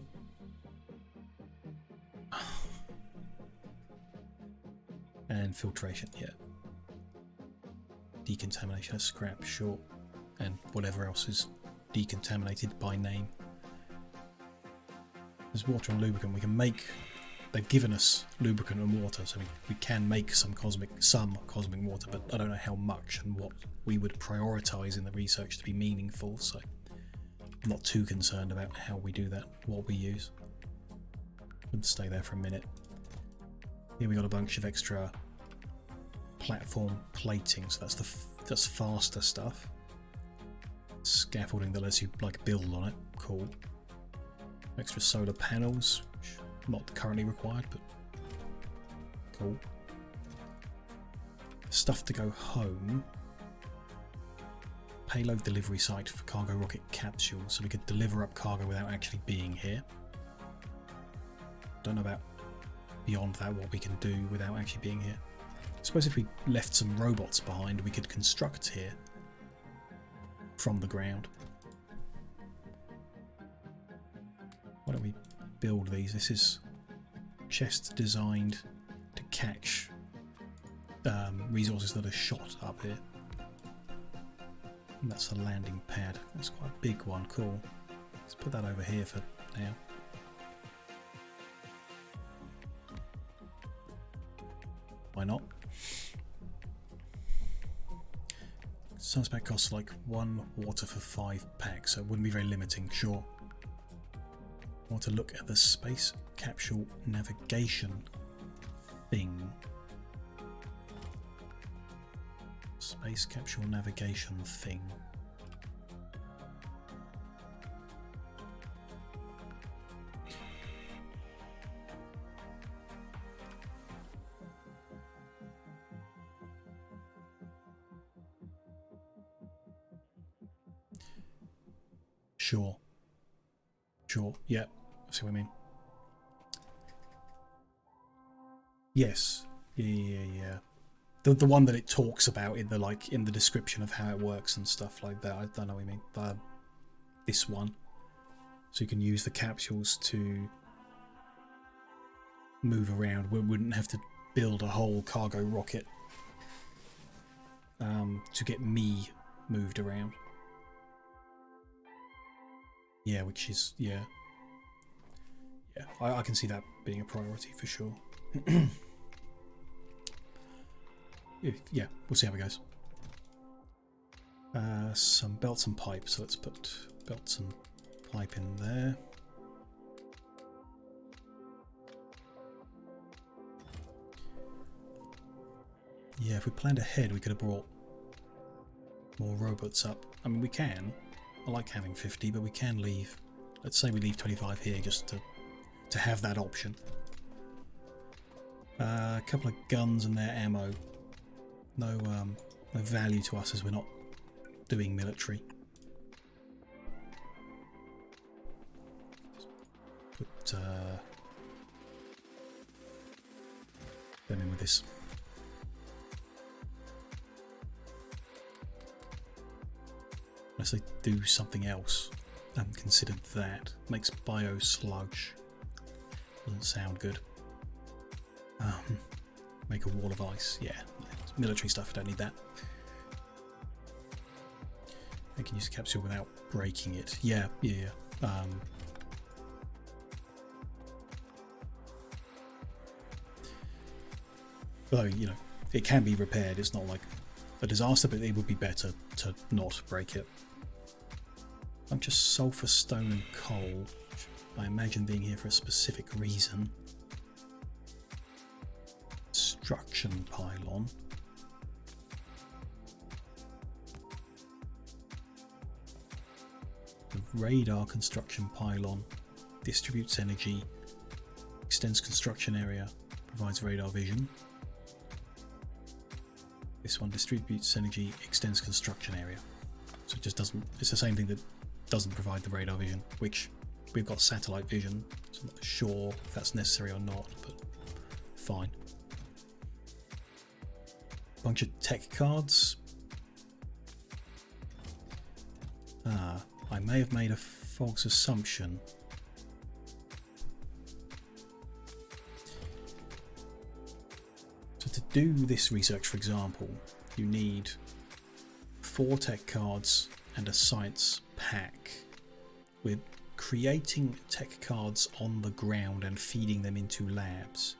And filtration, yeah. Decontamination of scrap, sure. And whatever else is decontaminated by name. There's water and lubricant. We can make. They've given us lubricant and water, so we can make some cosmic water, but I don't know how much and what we would prioritise in the research to be meaningful. So I'm not too concerned about how we do that, what we use. We'll stay there for a minute. Here we got a bunch of extra platform plating, so that's faster stuff. Scaffolding that lets you like build on it. Cool. Extra solar panels, not currently required, but cool. Stuff to go home. Payload delivery site for cargo rocket capsules, so we could deliver up cargo without actually being here. Don't know about beyond that what we can do without actually being here. I suppose if we left some robots behind, we could construct here from the ground. Why don't we build these? This is chest designed to catch resources that are shot up here. And that's a landing pad. That's quite a big one. Cool. Let's put that over here for now. Why not? Sunspec costs like 1 water for 5 packs, so it wouldn't be very limiting, sure. I want to look at the space capsule navigation thing. Space capsule navigation thing. Sure. Sure, yeah. See what I mean? Yes. Yeah. The one that it talks about in the description of how it works and stuff like that. I don't know what you mean. But this one. So you can use the capsules to move around. We wouldn't have to build a whole cargo rocket to get me moved around. Yeah, which is yeah, I can see that being a priority for sure. Yeah, we'll see how it goes. Some belts and pipes, so let's put belts and pipe in there. Yeah, if we planned ahead, we could have brought more robots up. I mean, we can. I like having 50, but we can leave. Let's say we leave 25 here just to have that option. A couple of guns and their ammo. No value to us as we're not doing military. Put them in with this. Unless they do something else. I haven't considered that. Makes bio sludge. Doesn't sound good. Make a wall of ice. Yeah, military stuff. Don't need that. I can use the capsule without breaking it. Yeah. Though, you know, it can be repaired. It's not like a disaster, but it would be better to not break it. bunch of sulfur, stone and coal, which I imagine being here for a specific reason. Construction pylon. The radar construction pylon distributes energy, extends construction area, provides radar vision. This one distributes energy, extends construction area. So it just doesn't, it's the same thing that doesn't provide the radar vision, which we've got satellite vision, so I'm not sure if that's necessary or not, but fine. Bunch of tech cards. I may have made a false assumption. So to do this research, for example, you need 4 tech cards and a science pack. We're creating tech cards on the ground and feeding them into labs.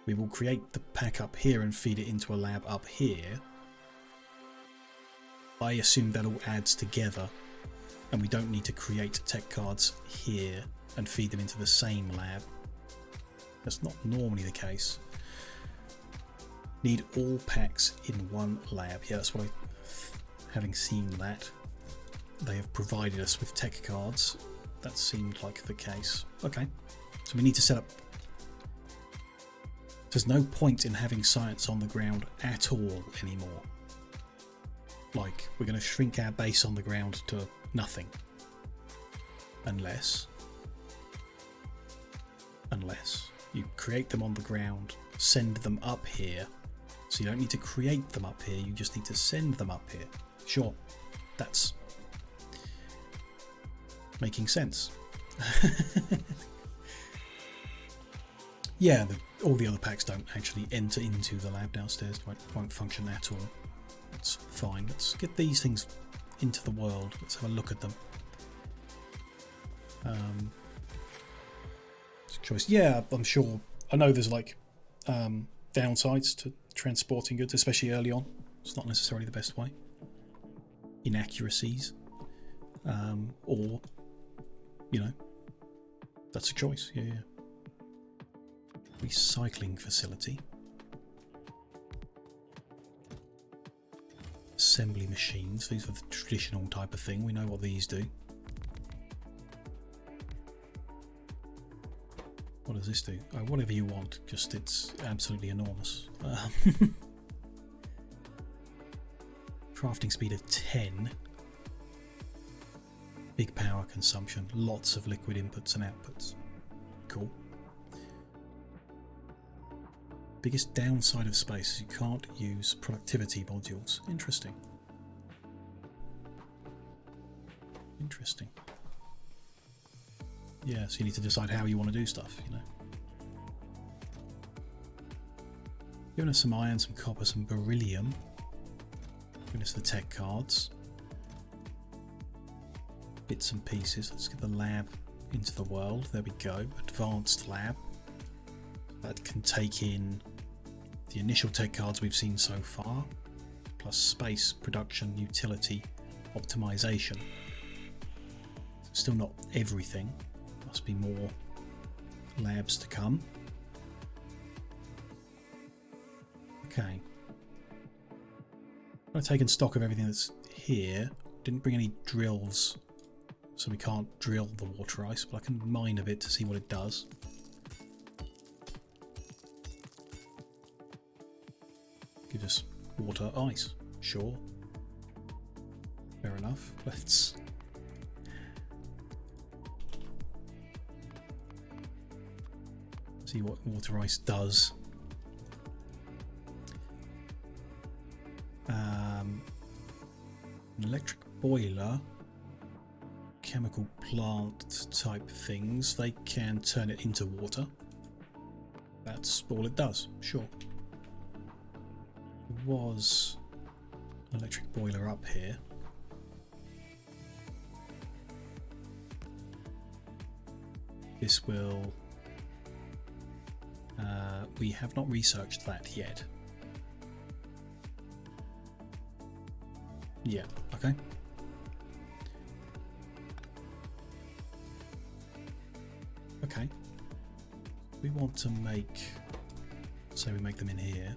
We will create the pack up here and feed it into a lab up here. I assume that all adds together, and we don't need to create tech cards here and feed them into the same lab. That's not normally the case. Need all packs in one lab. Yeah, that's what having seen that, they have provided us with tech cards. That seemed like the case. Okay, so we need to set up. There's no point in having science on the ground at all anymore. Like, we're going to shrink our base on the ground to nothing. Unless you create them on the ground, send them up here. So you don't need to create them up here, you just need to send them up here. Sure, that's making sense. Yeah, all the other packs don't actually enter into the lab downstairs, won't function at all. That's fine. Let's get these things into the world. Let's have a look at them. It's a choice. Yeah, I'm sure. I know there's like downsides to transporting goods, especially early on. It's not necessarily the best way. Inaccuracies, or you know, that's a choice. Yeah. Recycling facility. Assembly machines. These are the traditional type of thing. We know what these do. What does this do? Oh, whatever you want. Just it's absolutely enormous. Crafting speed of 10. Big power consumption. Lots of liquid inputs and outputs. Cool. Biggest downside of space is you can't use productivity modules. Interesting. Interesting. Yeah, so you need to decide how you want to do stuff, you know. Giving us some iron, some copper, some beryllium. Giving us the tech cards. Bits and pieces. Let's get the lab into the world. There we go. Advanced lab. That can take in the initial tech cards we've seen so far, plus space, production, utility, optimization. Still not everything. Must be more labs to come. Okay. I've taken stock of everything that's here. Didn't bring any drills, so we can't drill the water ice, but I can mine a bit to see what it does. Give us water ice. Sure. Fair enough. Let's see what water ice does. An electric boiler, chemical plant type things, they can turn it into water. That's all it does. Sure. There was an electric boiler up here. This will... we have not researched that yet. Yeah, okay. Okay. We want to make, say we make them in here.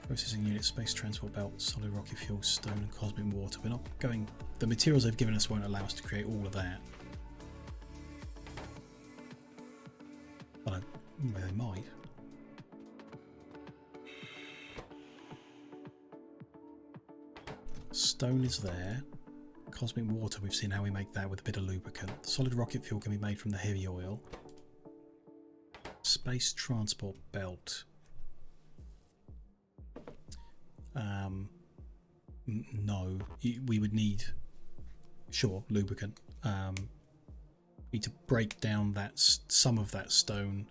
Processing unit, space transport belt, solid rocket fuel, stone and cosmic water. We're not going, the materials they've given us won't allow us to create all of that. Well, they might. Stone is there. Cosmic water, we've seen how we make that with a bit of lubricant. Solid rocket fuel can be made from the heavy oil. Space transport belt. No, we would need, sure, lubricant. Need to break down that some of that stone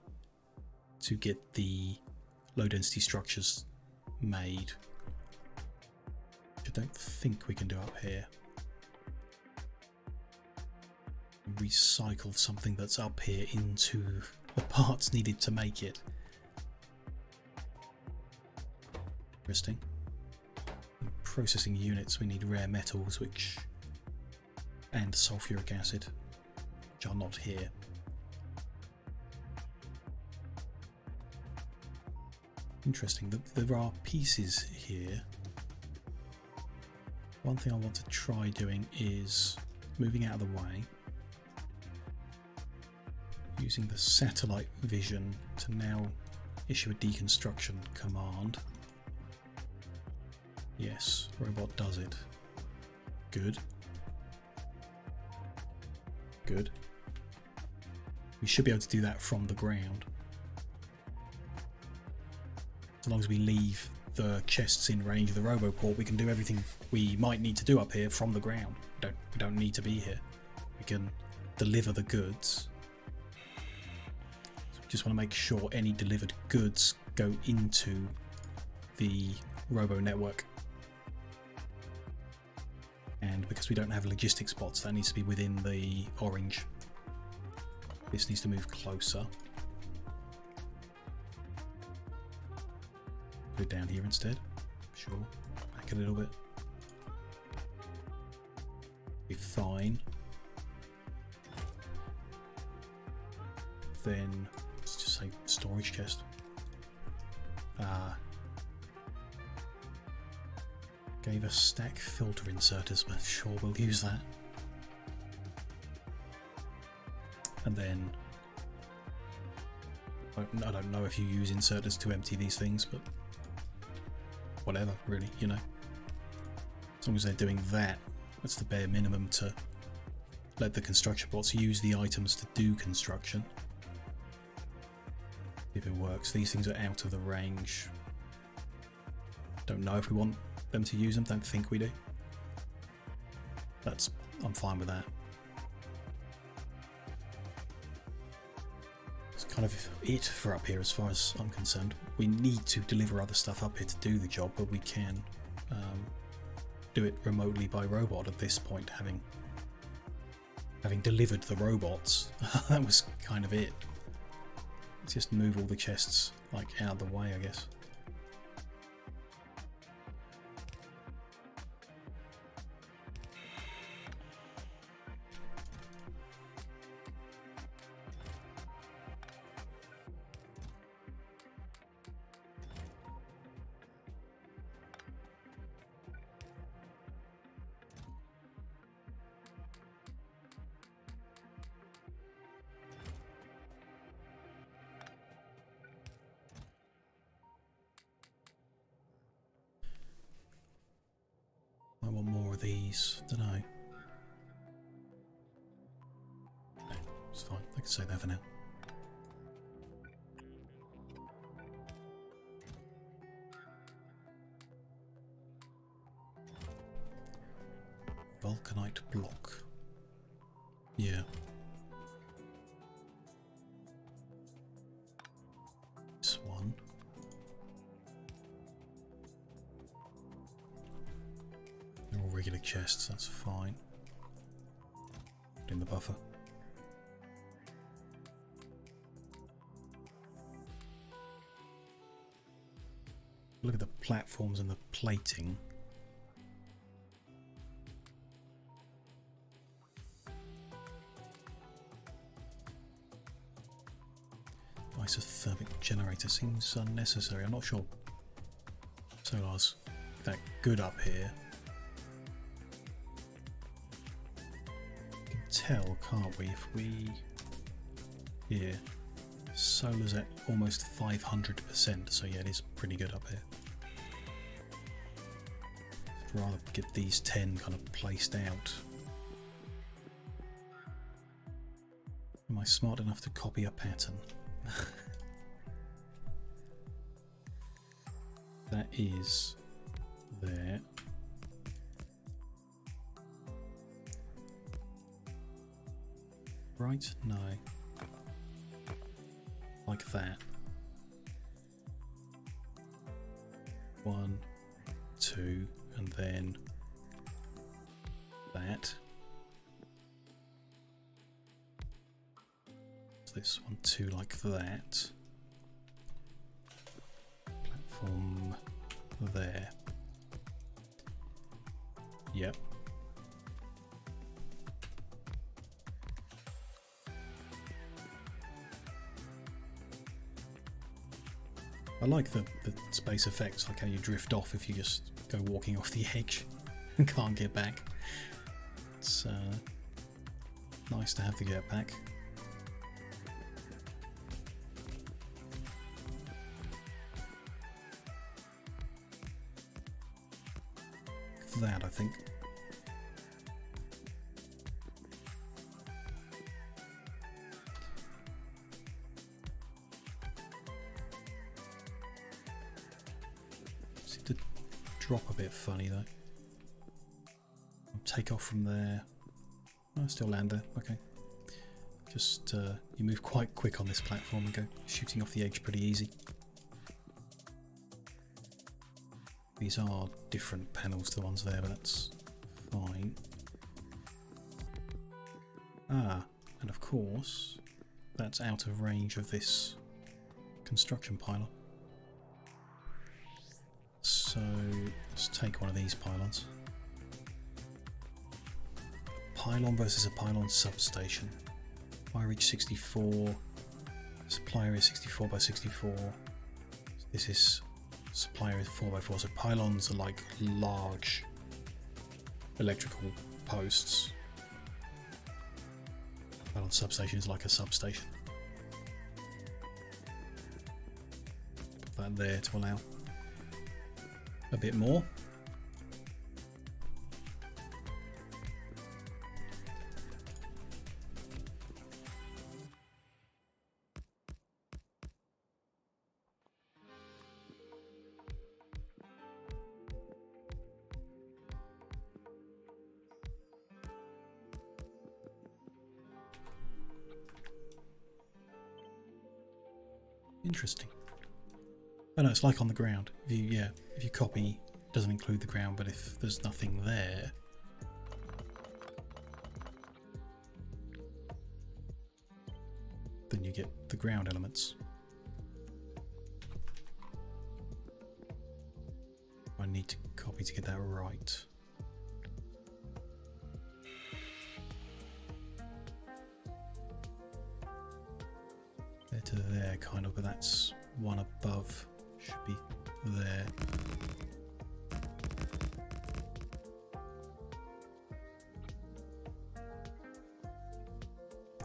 to get the low density structures made. Which I don't think we can do up here. Recycle something that's up here into the parts needed to make it. Interesting. In processing units we need rare metals and sulfuric acid, which are not here. Interesting, there are pieces here. One thing I want to try doing is moving out of the way, using the satellite vision to now issue a deconstruction command. Yes, robot does it. Good. Good. We should be able to do that from the ground. As long as we leave the chests in range of the roboport, we can do everything we might need to do up here from the ground. We don't need to be here. We can deliver the goods. So we just want to make sure any delivered goods go into the robo network. And because we don't have logistic spots, that needs to be within the orange. This needs to move closer. Put it down here instead. Sure. Back a little bit. Be fine. Then let's just say storage chest. Gave us stack filter inserters, but sure, we'll use that. And then I don't know if you use inserters to empty these things, but whatever, really, you know. As long as they're doing that, that's the bare minimum to let the construction bots use the items to do construction. If it works. These things are out of the range. Don't know if we want them to use them, don't think we do. I'm fine with that. It's kind of it for up here as far as I'm concerned. We need to deliver other stuff up here to do the job, but we can do it remotely by robot at this point, having delivered the robots. That was kind of it. Let's just move all the chests like out of the way, I guess. I want more of these, don't know. No, it's fine, I can say that for now. Vulcanite block. Yeah. This one. They're all regular chests, that's fine. Put in the buffer. Look at the platforms and the plating. isothermic generator seems unnecessary. I'm not sure solar's that good up here. We can tell, can't we, if we... Here. Solar's at almost 500%, so yeah, it is pretty good up here. I'd rather get these 10 kind of placed out. Am I smart enough to copy a pattern? That is there. Right? No. Like that. 1, 2, and then that. This one too, like that. Platform there. Yep. I like the space effects, like how you drift off if you just go walking off the edge and can't get back. It's nice to have to get back. That, I think. Seem to drop a bit funny though. Take off from there. Oh, still land there. Okay. Just you move quite quick on this platform and go shooting off the edge pretty easy. These are different panels to the ones there, but that's fine. Ah, and of course, that's out of range of this construction pylon. So let's take one of these pylons. Pylon versus a pylon substation. Wire reach 64. Supply area 64 by 64. This is supply area 4x4. So pylons are like large electrical posts. Pylon substation is like a substation. Put that there to allow a bit more. Interesting. Oh no, it's like on the ground. If you copy, it doesn't include the ground, but if there's nothing there, then you get the ground elements. I need to copy to get that right. There to there, kind of, but that's one above. Should be there.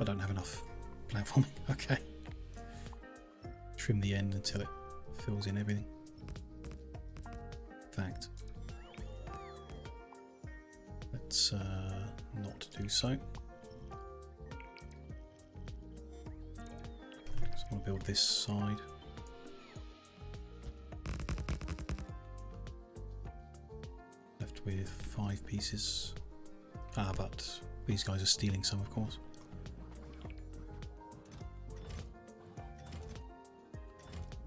I don't have enough platforming. Okay. Trim the end until it fills in everything. In fact, let's not do so. So I'll build this side. Left with 5 pieces. Ah, but these guys are stealing some, of course.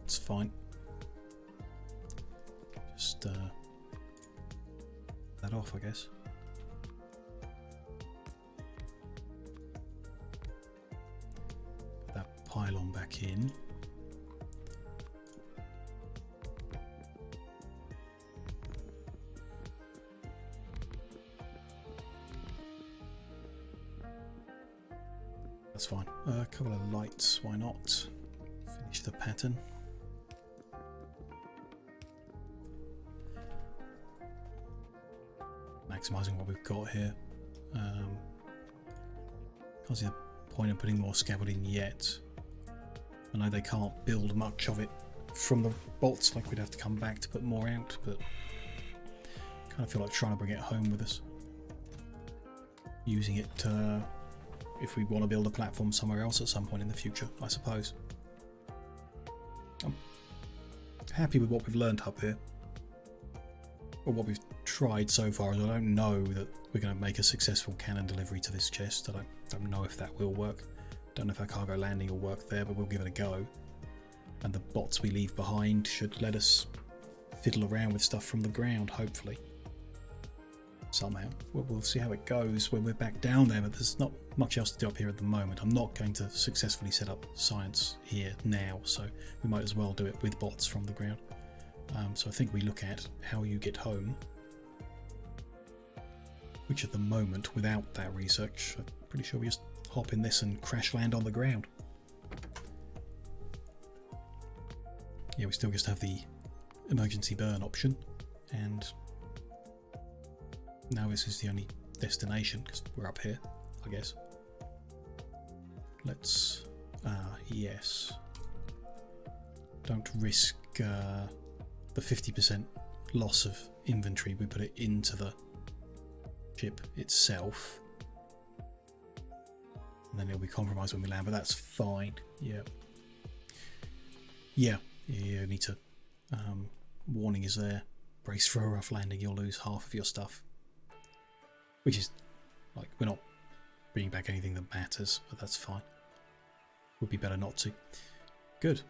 It's fine. Just that off, I guess. Put that pylon back in. That's fine. A couple of lights, why not? Change the pattern. Maximising what we've got here. Can't see the point of putting more scaffolding yet. I know they can't build much of it from the bots, like we'd have to come back to put more out, but kind of feel like trying to bring it home with us. Using it if we want to build a platform somewhere else at some point in the future, I suppose. I'm happy with what we've learned up here. Or what we've tried so far. I don't know that we're going to make a successful cannon delivery to this chest. I don't know if that will work. Don't know if our cargo landing will work there, but we'll give it a go. And the bots we leave behind should let us fiddle around with stuff from the ground, hopefully. Somehow. We'll see how it goes when we're back down there, but there's not much else to do up here at the moment. I'm not going to successfully set up science here now, so we might as well do it with bots from the ground. So I think we look at how you get home, which at the moment, without that research, I'm pretty sure we just hop in this and crash land on the ground. Yeah, we still just have the emergency burn option, and now this is the only destination because we're up here, I guess. Let's, yes. Don't risk the 50% loss of inventory. We put it into the ship itself, and then it'll be compromised when we land, but that's fine. Yeah. You need to warning is there, brace for a rough landing, you'll lose half of your stuff, which is like, we're not bringing back anything that matters, but that's fine. Would be better not to. Good.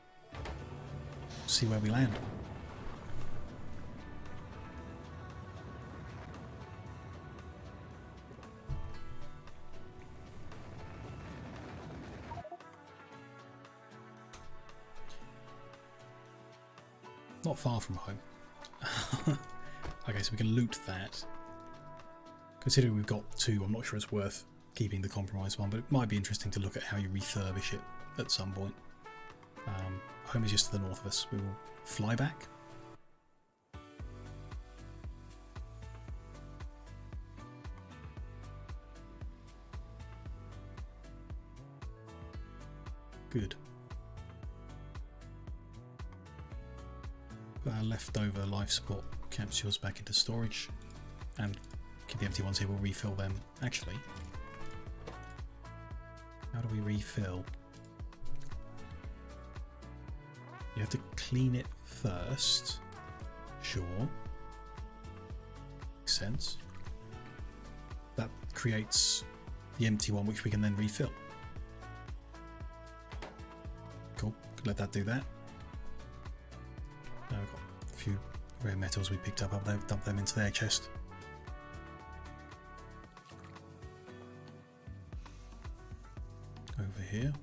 See where we land. Not far from home. Okay, so we can loot that. Considering we've got two, I'm not sure it's worth keeping the compromised one, but it might be interesting to look at how you refurbish it at some point. Home is just to the north of us. We will fly back. Good. Put our leftover life support capsules back into storage and keep the empty ones here. We'll refill them. Actually, how do we refill? You have to clean it first. Sure. Makes sense. That creates the empty one, which we can then refill. Cool. Could let that do that. Now we've got a few rare metals we picked up there, dump them into their chest. Over here.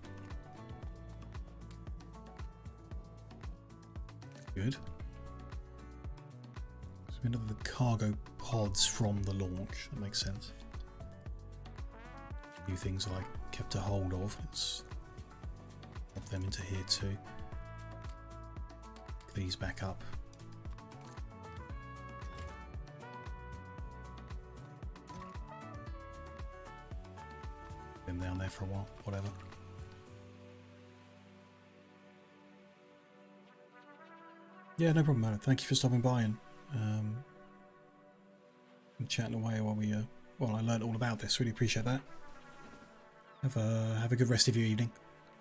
Good. So we know the cargo pods from the launch. That makes sense. A few things I kept a hold of. Let's pop them into here too. These back up. Been down there for a while, whatever. Yeah, no problem, man. Thank you for stopping by and chatting away while I learned all about this. Really appreciate that. Have a good rest of your evening.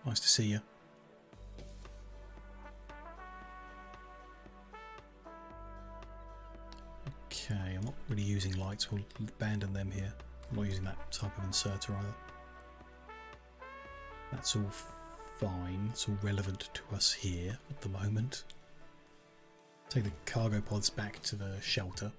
Nice to see you. Okay, I'm not really using lights. We'll abandon them here. I'm not using that type of inserter either. That's all fine. It's all relevant to us here at the moment. Take the cargo pods back to the shelter.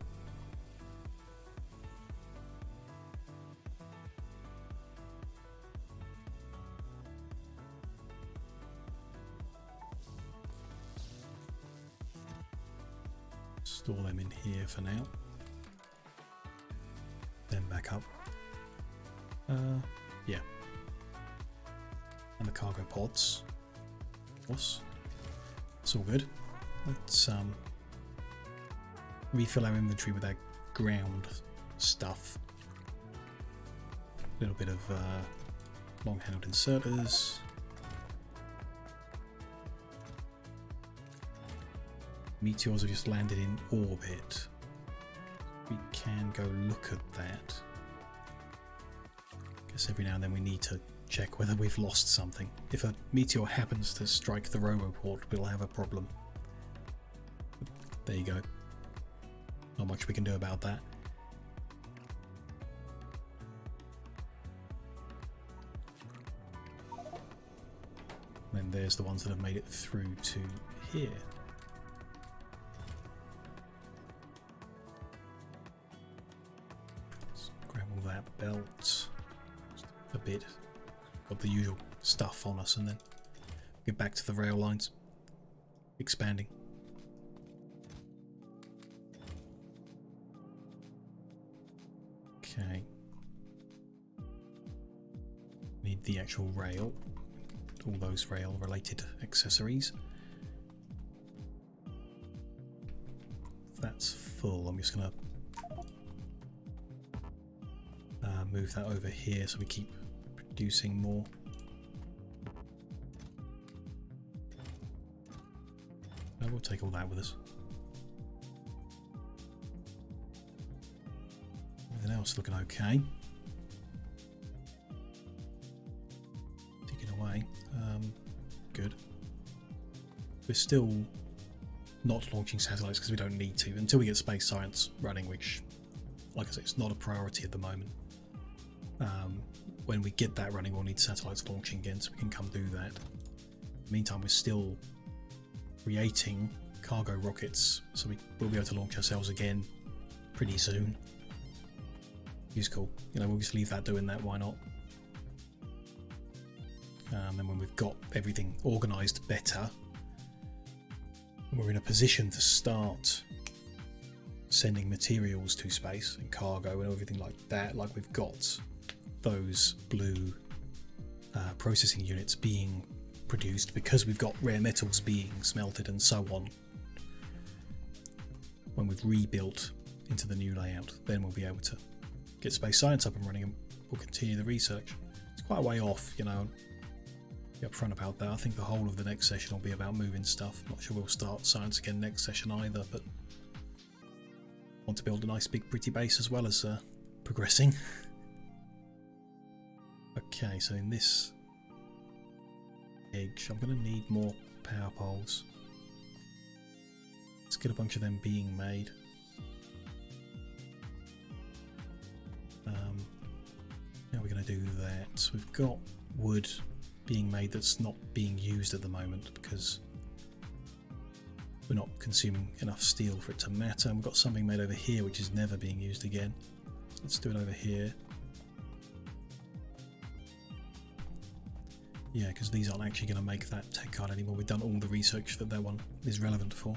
Store them in here for now. Then back up. Yeah. And the cargo pods. Of course. It's all good. Let's refill our inventory with our ground stuff. A little bit of long-handled inserters. Meteors have just landed in orbit. We can go look at that. Guess every now and then we need to check whether we've lost something. If a meteor happens to strike the roboport, we'll have a problem. There you go. Not much we can do about that. And then there's the ones that have made it through to here. Let's grab all that belt. Just a bit. Got the usual stuff on us, and then get back to the rail lines. Expanding. Okay. Need the actual rail. All those rail related accessories. If that's full, I'm just going to move that over here so we keep producing more. We'll take all that with us. Everything else looking okay. Ticking away. Good. We're still not launching satellites because we don't need to until we get space science running, which, like I said, it's not a priority at the moment. When we get that running, we'll need satellites launching again, so we can come do that. In the meantime, we're still creating cargo rockets, so we'll be able to launch ourselves again pretty soon. It's cool. You know, we'll just leave that doing that, why not? Then when we've got everything organised better, we're in a position to start sending materials to space and cargo and everything like that, like we've got those blue processing units being produced because we've got rare metals being smelted and so on. When we've rebuilt into the new layout, then we'll be able to get space science up and running, and we'll continue the research. It's quite a way off, you know. Be upfront about that. I think the whole of the next session will be about moving stuff. Not sure we'll start science again next session either, but I want to build a nice big pretty base as well as progressing. Okay, so in this edge, I'm going to need more power poles. Let's get a bunch of them being made. How are we going to do that? We've got wood being made that's not being used at the moment because we're not consuming enough steel for it to matter. And we've got something made over here which is never being used again. Let's do it over here. Yeah, because these aren't actually going to make that tech card anymore. We've done all the research that one is relevant for.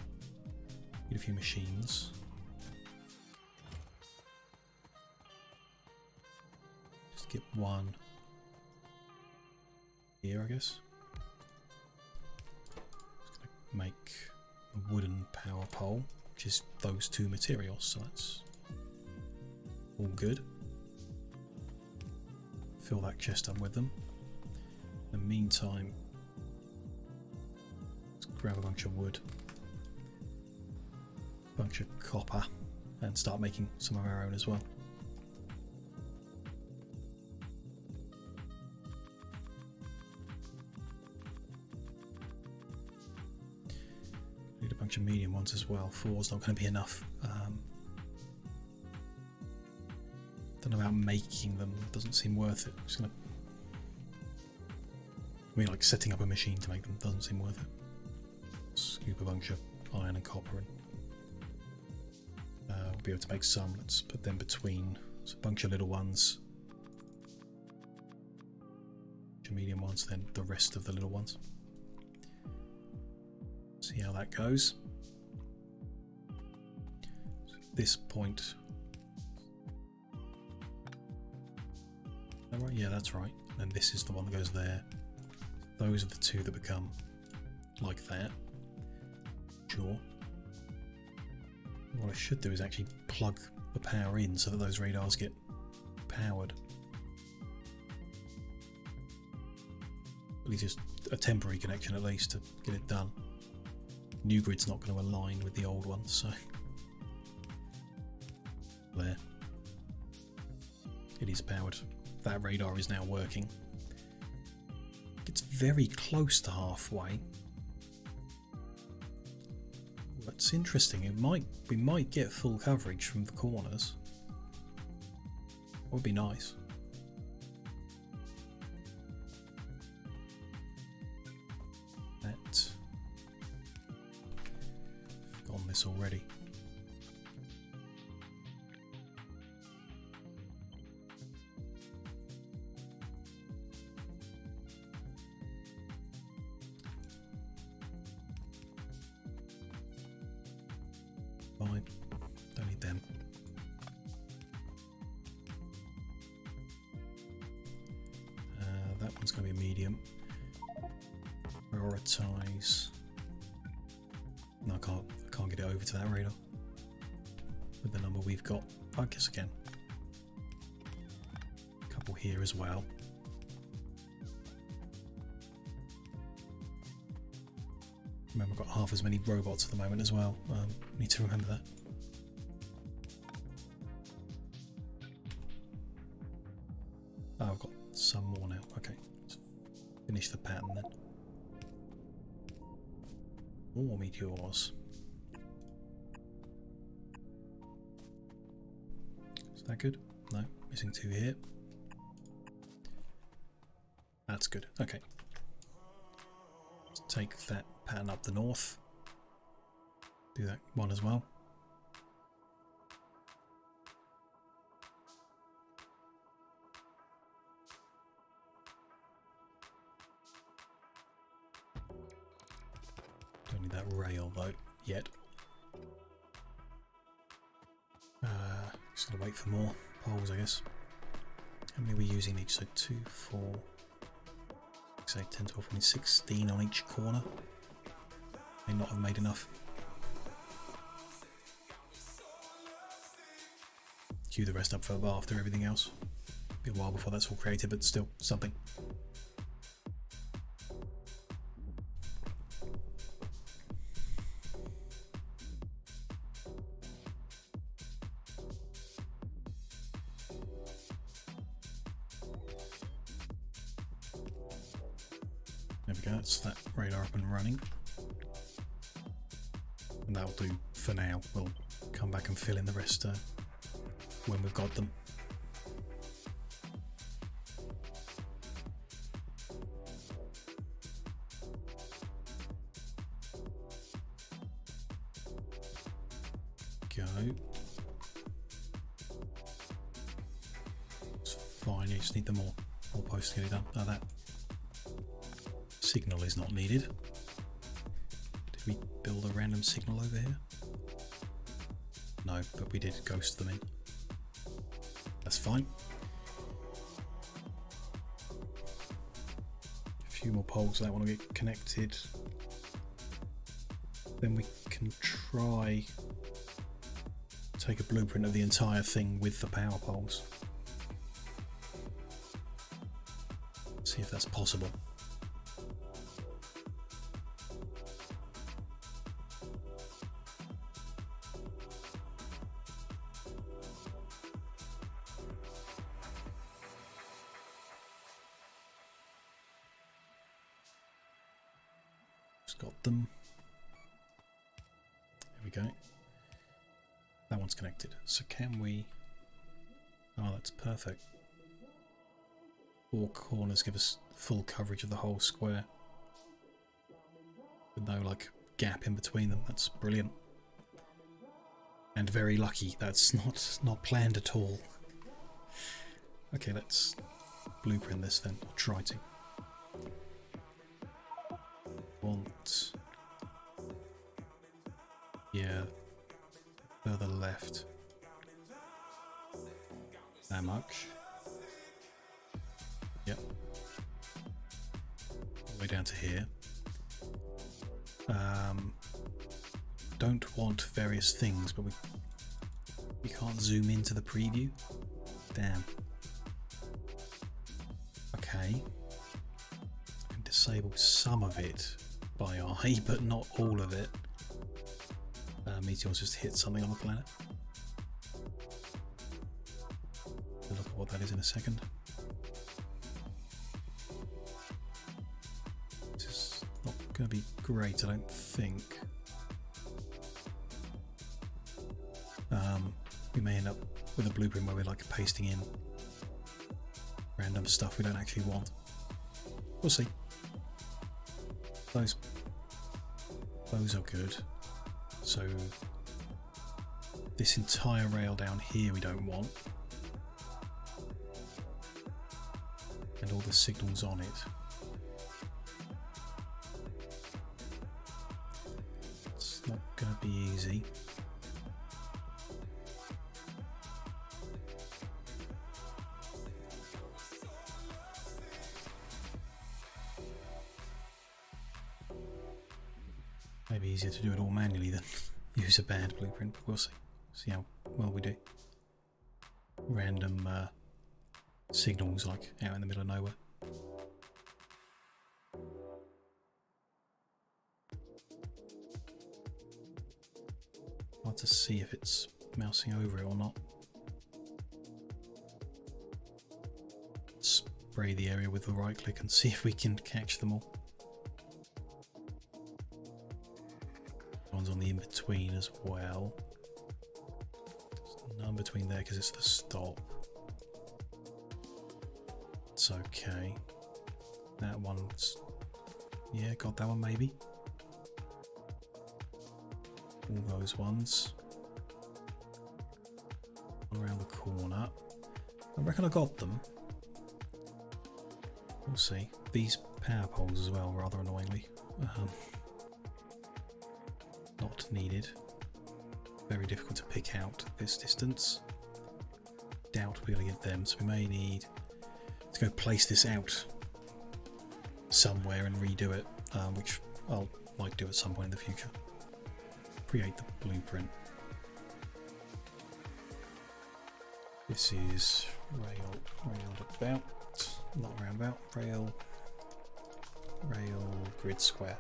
Need a few machines. Just get one here, I guess. Just gonna make a wooden power pole, which is those two materials, so that's all good. Fill that chest up with them. In the meantime, let's grab a bunch of wood, a bunch of copper, and start making some of our own as well. Need a bunch of medium ones as well. 4's not going to be enough. Don't know about making them, doesn't seem worth it. Just gonna, I mean, like setting up a machine to make them doesn't seem worth it. Scoop a bunch of iron and copper and we'll be able to make some. Let's put them between. So a bunch of little ones, a bunch of medium ones, then the rest of the little ones. See how that goes. So at this point, is that right? Yeah, that's right. And this is the one that goes there. Those are the two that become like that. sure. What I should do is actually plug the power in so that those radars get powered. At least just a temporary connection at least to get it done. New grid's not going to align with the old one, so there. It is powered. That radar is now working. It's very close to halfway. That's interesting. We might get full coverage from the corners. Would be nice. That I've gone this already. Fine, don't need them. That one's going to be a medium. Prioritize. No, I can't get it over to that radar with the number we've got. I guess again. A couple here as well. Remember, I've got half as many robots at the moment as well. Need to remember that. Oh, I've got some more now. Okay, let's finish the pattern then. More meteors. Is that good? No, missing two here. That's good. Okay. Let's take that pattern up the north. Do that one as well. Don't need that rail though yet. Just gotta wait for more poles, I guess. How many are we using each? So 2, 4, 6, 8, 10, 12, 14, 16 on each corner. May not have made enough. Queue the rest up for after everything else. Be a while before that's all created, but still something. There we go, that's that radar up and running. And that'll do for now. We'll come back and fill in the rest when we've got them. Go. It's fine, you just need the more posts to get it done. Oh, that signal is not needed. Did we build a random signal over here? No, but we did ghost them in. That's fine. A few more poles that want to get connected. Then we can try take a blueprint of the entire thing with the power poles. See if that's possible. Got them. There we go. That one's connected. So can we... Oh, that's perfect. 4 corners give us full coverage of the whole square. With no, like, gap in between them. That's brilliant. And very lucky. That's not planned at all. Okay, let's blueprint this then. I'll try to. Want, yeah, further left, that much, yep, all the way down to here, don't want various things, but we can't zoom into the preview. Damn. Okay. I can disable some of it by eye, but not all of it. Meteors just hit something on the planet. We'll look at what that is in a second. This is not going to be great, I don't think. We may end up with a blueprint where we're like pasting in random stuff we don't actually want. We'll see. Those are good. So this entire rail down here we don't want. And all the signals on it. It's not going to be easy. Maybe easier to do it all manually than use a bad blueprint. We'll see. See how well we do. Random signals like out in the middle of nowhere. Hard to see if it's mousing over it or not. Spray the area with the right click and see if we can catch them all. One's on the in-between as well. There's none between there because it's the stop. It's okay. That one's... yeah, got that one maybe. All those ones. Around the corner. I reckon I got them. We'll see. These power poles as well, rather annoyingly. Not needed. Very difficult to pick out this distance. Doubt we're going to get them, so we may need to go place this out somewhere and redo it, which I'll might do at some point in the future. Create the blueprint. This is roundabout, not roundabout, rail grid square.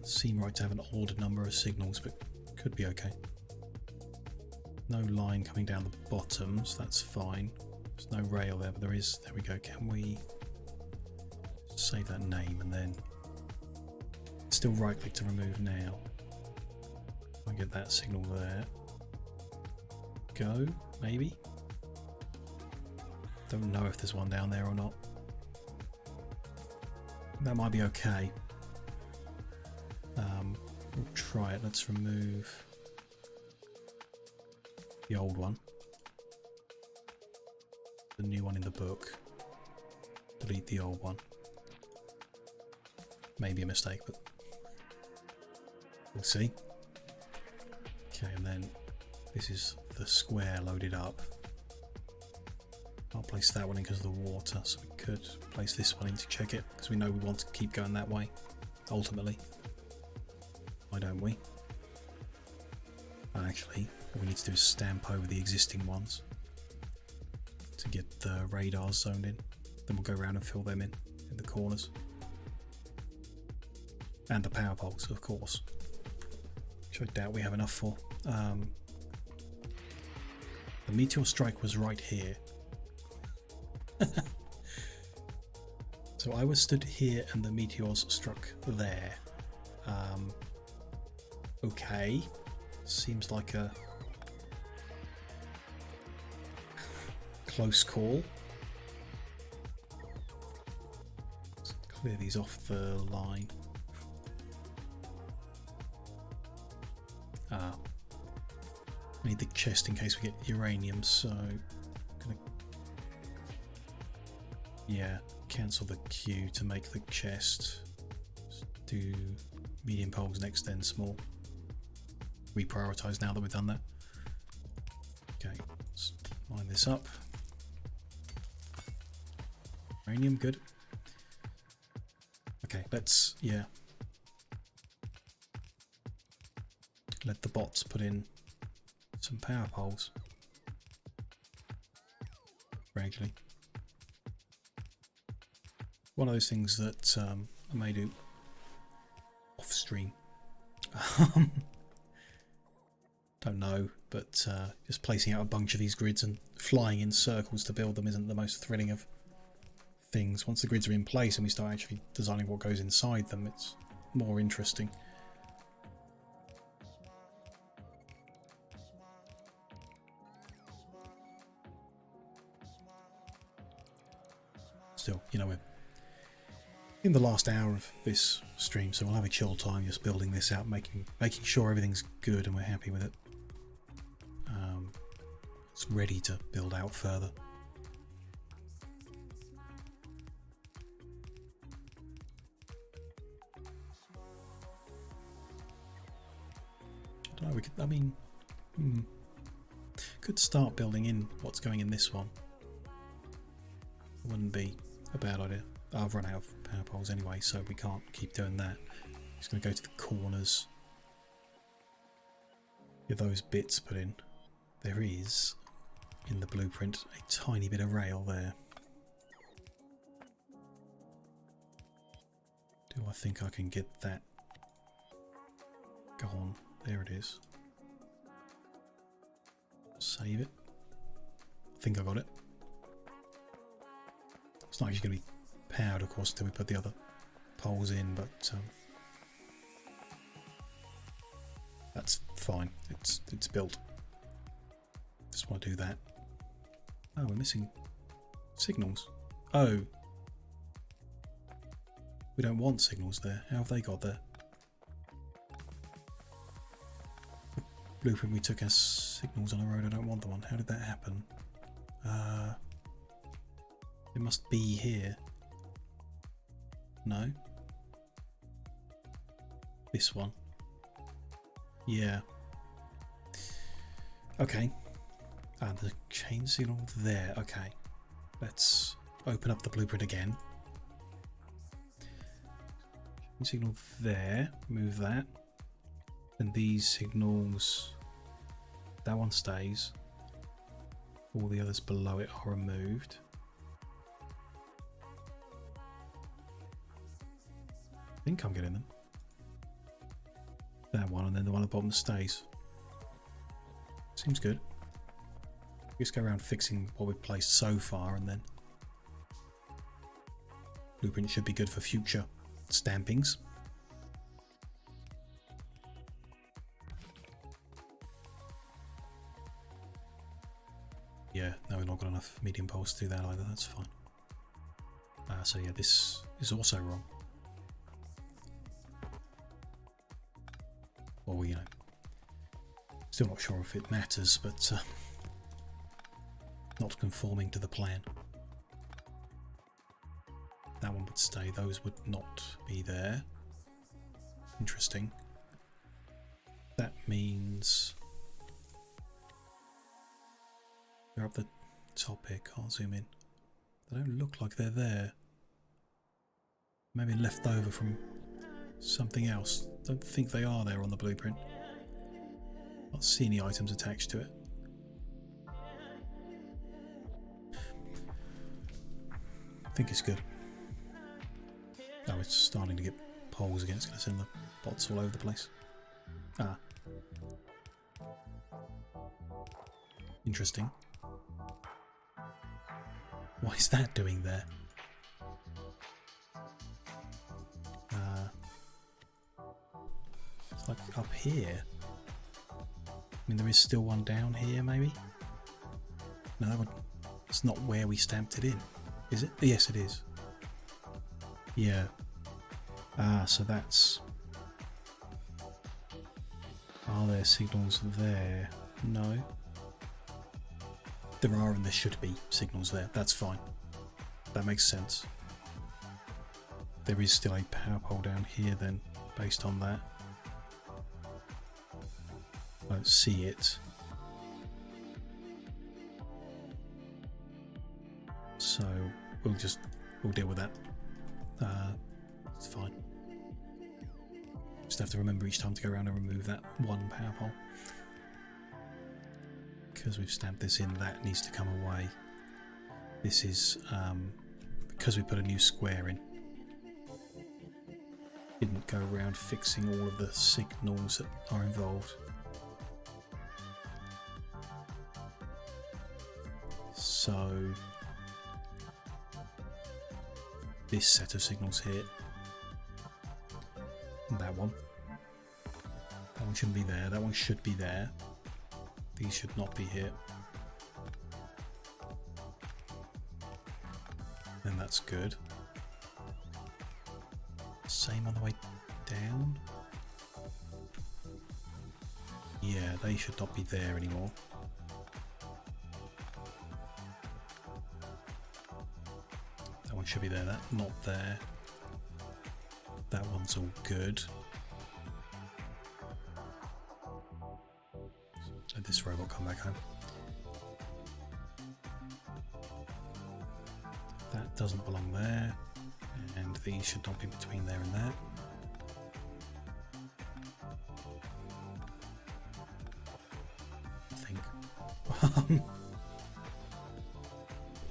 Seem right to have an odd number of signals, but could be okay. No line coming down the bottom, so that's fine. There's no rail there, but there is. There we go. Can we save that name and then still right click to remove now? I get that signal there. Go, maybe. Don't know if there's one down there or not. That might be okay. We'll try it. Let's remove the old one, the new one in the book, delete the old one. Maybe a mistake, but we'll see. Okay, and then this is the square loaded up. I'll place that one in because of the water, so we could place this one in to check it, because we know we want to keep going that way, ultimately. Why don't we? Actually, what we need to do is stamp over the existing ones to get the radars zoned in. Then we'll go around and fill them in the corners. And the power poles, of course, which I doubt we have enough for. The meteor strike was right here. So I was stood here and the meteors struck there. Okay, seems like a close call. Let's clear these off the line. I need the chest in case we get uranium, so I'm gonna, yeah, cancel the queue to make the chest. Just do medium poles next, then small. Reprioritize now that we've done that. Okay, let's line this up. Uranium, good. Okay, let's, yeah. Let the bots put in some power poles. Gradually. One of those things that I may do off stream. Don't know, but just placing out a bunch of these grids and flying in circles to build them isn't the most thrilling of things. Once the grids are in place and we start actually designing what goes inside them, it's more interesting. Still, you know, we're in the last hour of this stream, so we'll have a chill time just building this out, making sure everything's good and we're happy with it. It's ready to build out further. I don't know, we could, I mean, could start building in what's going in this one. Wouldn't be a bad idea. I've run out of power poles anyway, so we can't keep doing that. Just going to go to the corners. Get those bits put in. There is, in the blueprint, a tiny bit of rail there. Do I think I can get that? Go on. There it is. Save it. I think I got it. It's not actually going to be powered, of course, until we put the other poles in, but that's fine. It's built. Just want to do that. Oh, we're missing signals. Oh, we don't want signals there. How have they got there? Blueprint we took as signals on a road. I don't want them on. How did that happen? It must be here. No. This one. Yeah. Okay. And the chain signal there. Okay. Let's open up the blueprint again. Chain signal there. Move that. And these signals. That one stays. All the others below it are removed. I think I'm getting them. That one, and then the one at the bottom stays. Seems good. Just go around fixing what we've placed so far, and then blueprint should be good for future stampings. Yeah, no, we've not got enough medium poles to do that either. That's fine. So yeah, this is also wrong. Well, you know, still not sure if it matters, but not conforming to the plan. That one would stay, those would not be there. Interesting. That means they're up the top here, can't zoom in. They don't look like they're there. Maybe left over from something else. Don't think they are there on the blueprint. Not see any items attached to it. I think it's good. Oh, it's starting to get poles again. It's going to send the bots all over the place. Ah. Interesting. What is that doing there? It's like up here. I mean, there is still one down here, maybe? No, it's not where we stamped it in. Is it? Yes, it is. Yeah. Ah, so that's... Are there signals there? No. There are, and there should be signals there. That's fine. That makes sense. There is still a power pole down here then, based on that. I don't see it. So we'll just we'll deal with that. It's fine. Just have to remember each time to go around and remove that one power pole. Because we've stamped this in, that needs to come away. This is because we put a new square in. Didn't go around fixing all of the signals that are involved. So this set of signals here, and that one shouldn't be there, that one should be there, these should not be here, then that's good. Same on the way down. Yeah, they should not be there anymore. That one should be there, that not there. That one's all good. Let this robot come back home. That doesn't belong there. And these should not be between there and there. I think.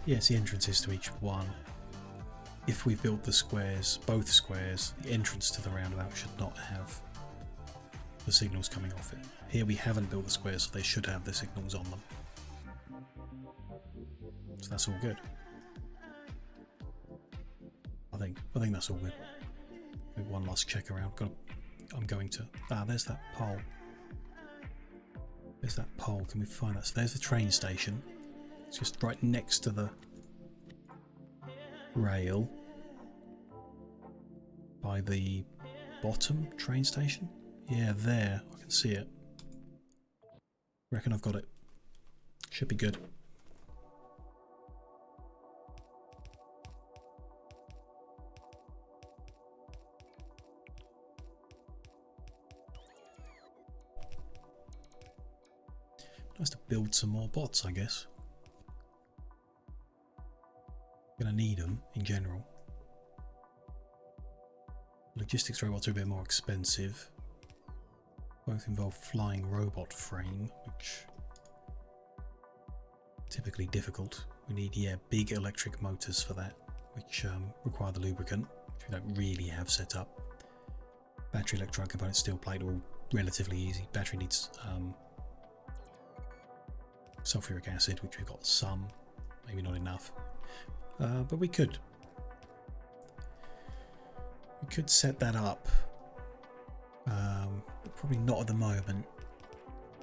Yes, the entrances to each one. If we've built the squares, both squares, the entrance to the roundabout should not have the signals coming off it. Here we haven't built the squares, so they should have the signals on them. So that's all good. I think that's all good. Maybe one last check around. I'm going to. There's that pole. There's that pole. Can we find that? So there's the train station. It's just right next to the rail by the bottom train station. Yeah, there. I can see it. Reckon I've got it. Should be good. Nice to build some more bots, I guess. Gonna need them in general. Logistics robots are a bit more expensive. Both involve flying robot frame, which typically difficult. We need, yeah, big electric motors for that, which require the lubricant, which we don't really have set up. Battery, electronic components, steel plate, all relatively easy. Battery needs sulfuric acid, which we've got some, maybe not enough, but we could set that up. Probably not at the moment.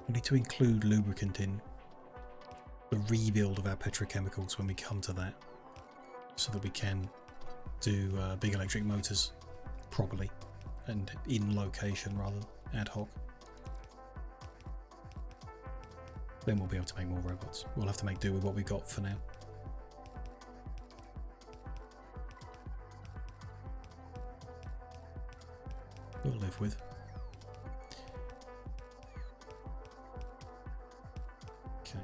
We need to include lubricant in the rebuild of our petrochemicals when we come to that, so that we can do big electric motors properly and in location rather than ad hoc. Then we'll be able to make more robots. We'll have to make do with what we've got for now. We'll live with. Okay.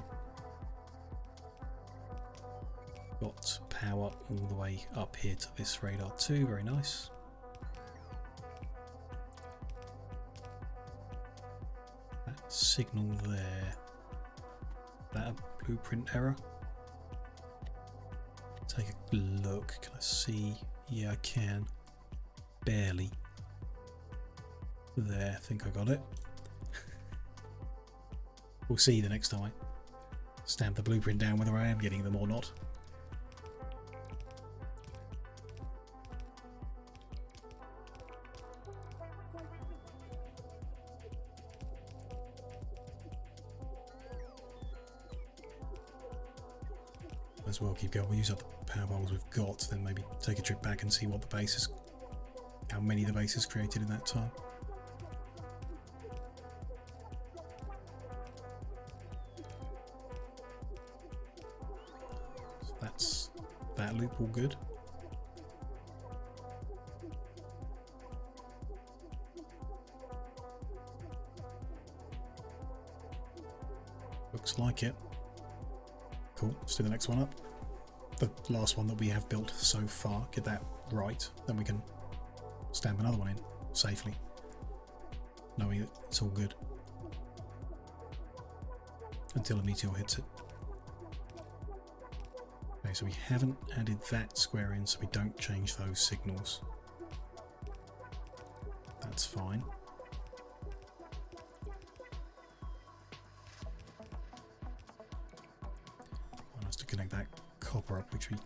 Got power all the way up here to this radar too, very nice. That signal there. That a blueprint error? Take a look. Can I see? Yeah, I can. Barely. There, I think I got it. We'll see the next time I stamp the blueprint down whether I am getting them or not. As well keep going. We'll use up the power bubbles we've got, then maybe take a trip back and see what the base is, how many the base has created in that time. So that's that loop all good. Looks like it. Cool, let's do the next one up. the last one that we have built so far, get that right, then we can stamp another one in safely, knowing that it's all good until a meteor hits it. Okay, so we haven't added that square in, so we don't change those signals. That's fine. I want us to connect that copper up, which we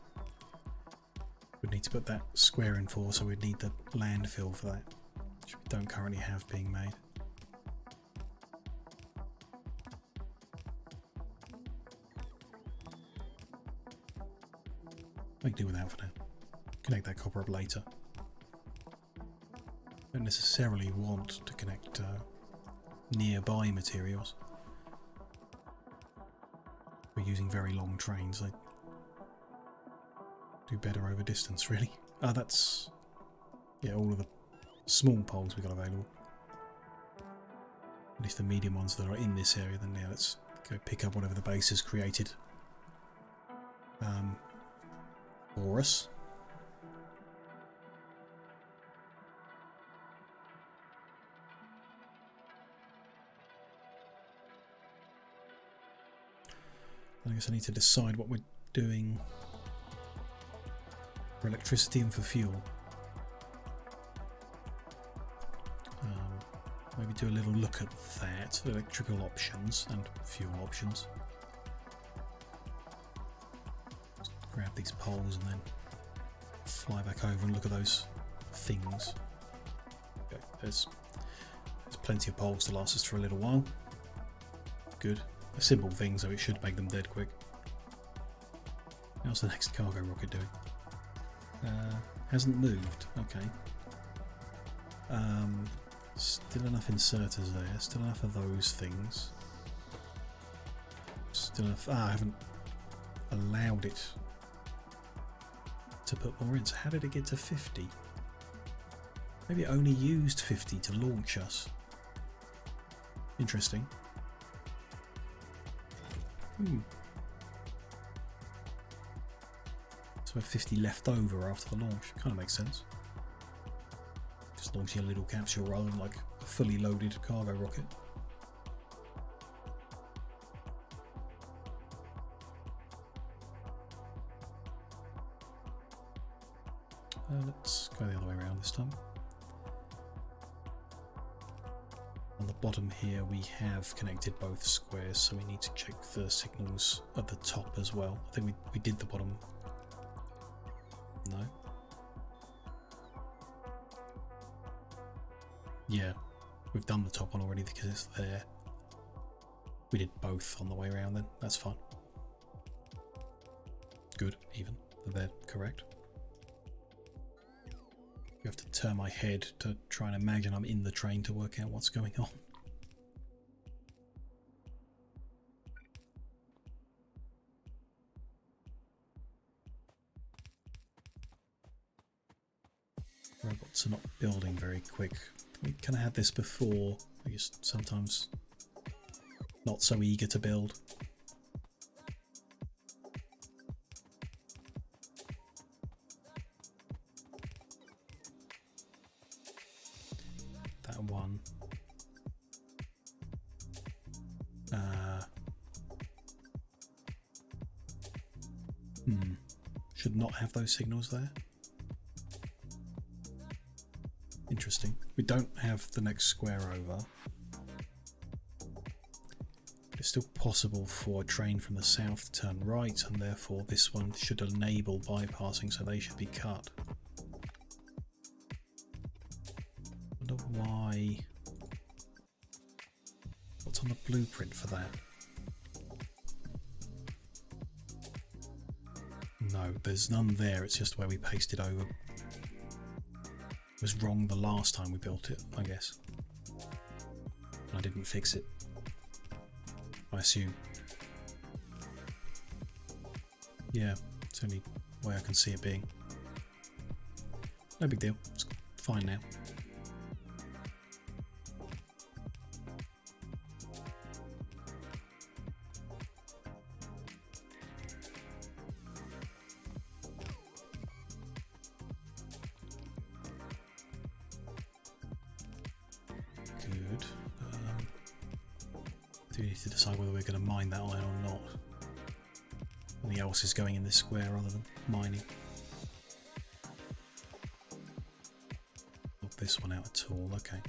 would need to put that square in for, so we'd need the landfill for that, which we don't currently have being made. Make do with that for now. Connect that copper up later. Don't necessarily want to connect nearby materials. We're using very long trains. They do better over distance, really. That's, yeah, all of the small poles we've got available. At least the medium ones that are in this area. Then yeah, let's go pick up whatever the base has created for us. I guess I need to decide what we're doing for electricity and for fuel. Maybe do a little look at that, electrical options and fuel options. Just grab these poles and then fly back over and look at those things. Okay, there's plenty of poles to last us for a little while. Good. A simple thing, so it should make them dead quick. How's the next cargo rocket doing? Hasn't moved. Okay. Still enough inserters there. Still enough of those things. Still enough. I haven't allowed it to put more in. So how did it get to 50? Maybe it only used 50 to launch us. Interesting. So we have 50 left over after the launch. Kind of makes sense. Just launching a little capsule rather than like a fully loaded cargo rocket. Let's go the other way around this time. On the bottom here we have connected both squares, so we need to check the signals at the top as well. I think we did the bottom. No? Yeah, we've done the top one already because it's there. We did both on the way around then, that's fine. Good, even, they're correct. You have to turn my head to try and imagine I'm in the train to work out what's going on. Robots are not building very quick. We kind of had this before. I guess sometimes not so eager to build. That one. Should not have those signals there. Interesting. We don't have the next square over. It's still possible for a train from the south to turn right, and therefore this one should enable bypassing, so they should be cut. I wonder why. What's on the blueprint for that? No, there's none there, it's just where we pasted over. It was wrong the last time we built it, I guess. I didn't fix it, I assume. Yeah, it's the only way I can see it being. No big deal, it's fine now. Do need to decide whether we're going to mine that iron or not. Something else is going in this square rather than mining. Not this one out at all, okay.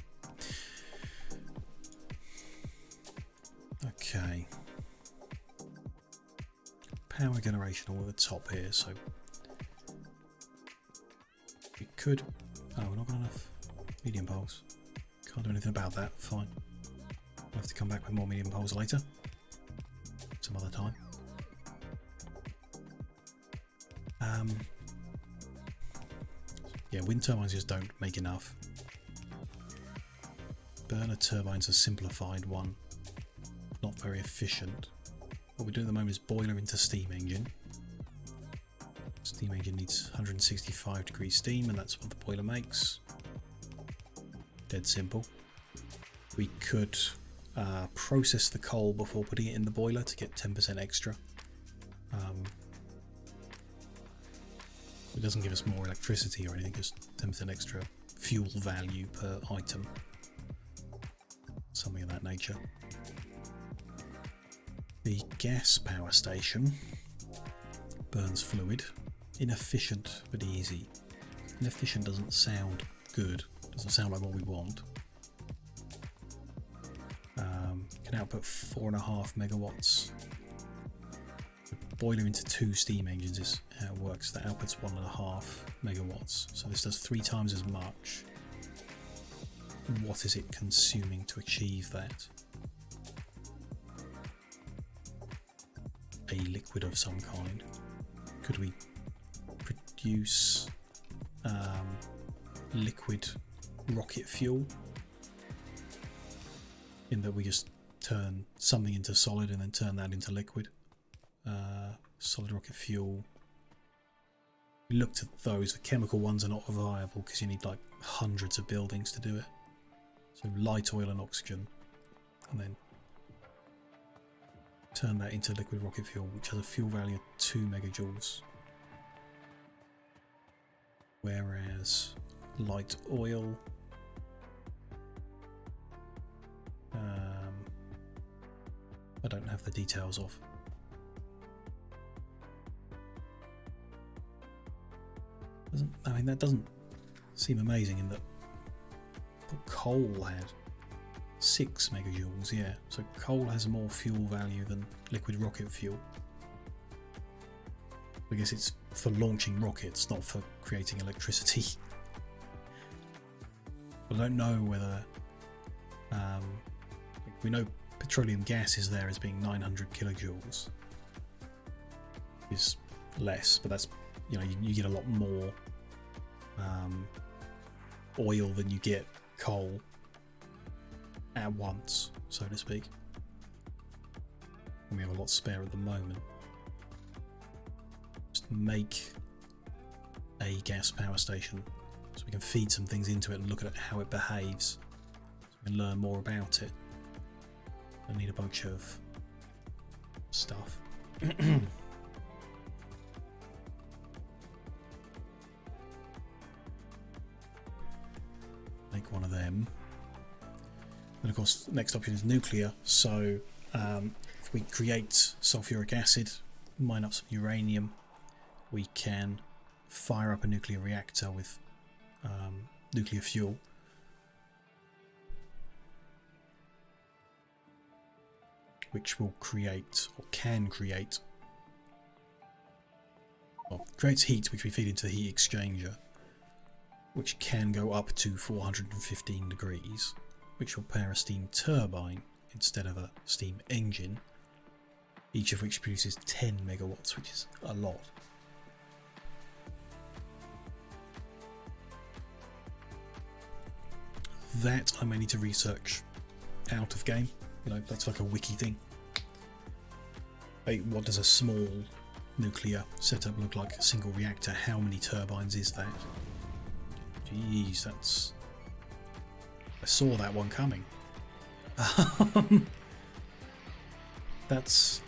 Okay. Power generation all at the top here, so we could... Oh, we're not got enough medium poles. Can't do anything about that, fine. I'll have to come back with more medium poles later. Some other time. Yeah, wind turbines just don't make enough. Burner turbines are simplified one. Not very efficient. What we're doing at the moment is boiler into steam engine. Steam engine needs 165 degrees steam, and that's what the boiler makes. Dead simple. We could process the coal before putting it in the boiler to get 10% extra. It doesn't give us more electricity or anything, just 10% extra fuel value per item. Something of that nature. The gas power station burns fluid. Inefficient but easy. Inefficient doesn't sound good. Doesn't sound like what we want. Can output 4.5 megawatts. The boiler into 2 steam engines is how it works. That outputs 1.5 megawatts. So this does 3 times as much. What is it consuming to achieve that? A liquid of some kind. Could we produce liquid rocket fuel? In that we just turn something into solid and then turn that into liquid. Solid rocket fuel. We looked at those. The chemical ones are not viable because you need like hundreds of buildings to do it. So light oil and oxygen, and then turn that into liquid rocket fuel, which has a fuel value of 2 megajoules. Whereas light oil I don't have the details of. That doesn't seem amazing in that coal had 6 megajoules, yeah. So coal has more fuel value than liquid rocket fuel. I guess it's for launching rockets, not for creating electricity. I don't know whether... we know petroleum gas is there as being 900 kilojoules. Is less, but that's, you know, you get a lot more oil than you get coal at once, so to speak. And we have a lot spare at the moment. Just make a gas power station so we can feed some things into it and look at how it behaves, so we can learn more about it. I need a bunch of stuff. Make one of them. And of course, the next option is nuclear. So if we create sulfuric acid, mine up some uranium, we can fire up a nuclear reactor with nuclear fuel. Which will create, or can create, well, creates heat which we feed into the heat exchanger, which can go up to 415 degrees, which will power a steam turbine instead of a steam engine, each of which produces 10 megawatts, which is a lot. That I may need to research out of game. You know, that's like a wiki thing. What does a small nuclear setup look like? A single reactor, how many turbines is that? Jeez, that's... I saw that one coming. That's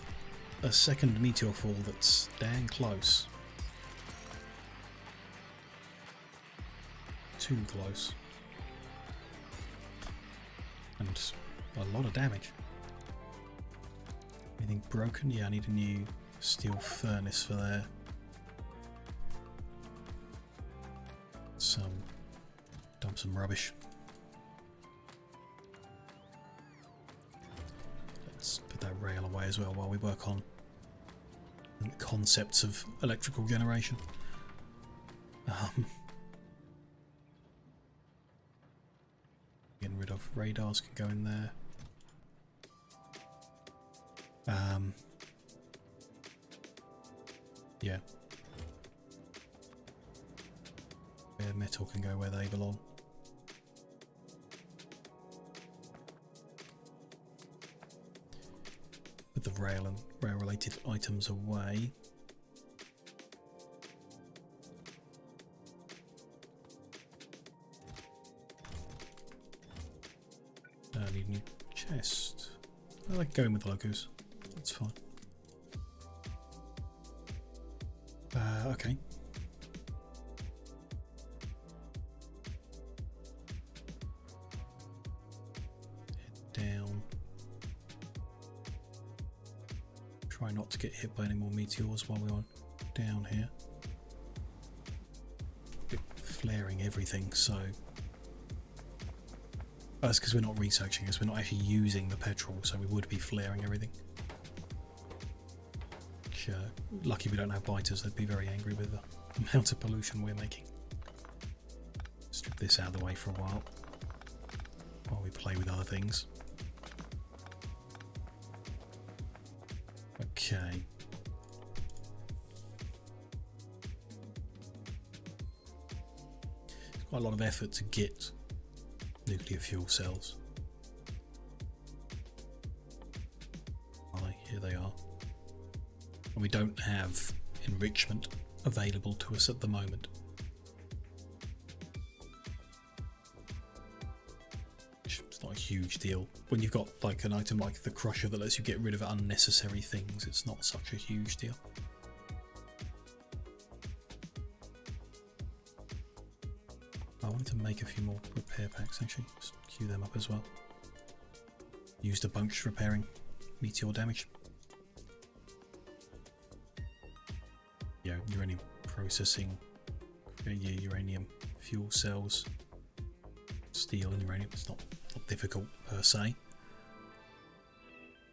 a second meteor fall that's dang close. Too close. And a lot of damage. Anything broken? Yeah, I need a new steel furnace for there. Dump some rubbish. Let's put that rail away as well while we work on the concepts of electrical generation. Getting rid of radars can go in there. Yeah. Bare metal can go where they belong. Put the rail and rail related items away. I need a new chest. I like going with logos. That's fine. Okay. Head down. Try not to get hit by any more meteors while we're down here. Bit flaring everything, so that's because we're not researching this, we're not actually using the petrol, so we would be flaring everything. Lucky we don't have biters, they'd be very angry with the amount of pollution we're making. Strip this out of the way for a while we play with other things. Okay. It's quite a lot of effort to get nuclear fuel cells. Here they are. And we don't have enrichment available to us at the moment. It's not a huge deal. When you've got like an item like the crusher that lets you get rid of unnecessary things, it's not such a huge deal. I wanted to make a few more repair packs actually, just queue them up as well. Used a bunch repairing meteor damage. Yeah, uranium processing, uranium fuel cells, steel and uranium. It's not difficult per se.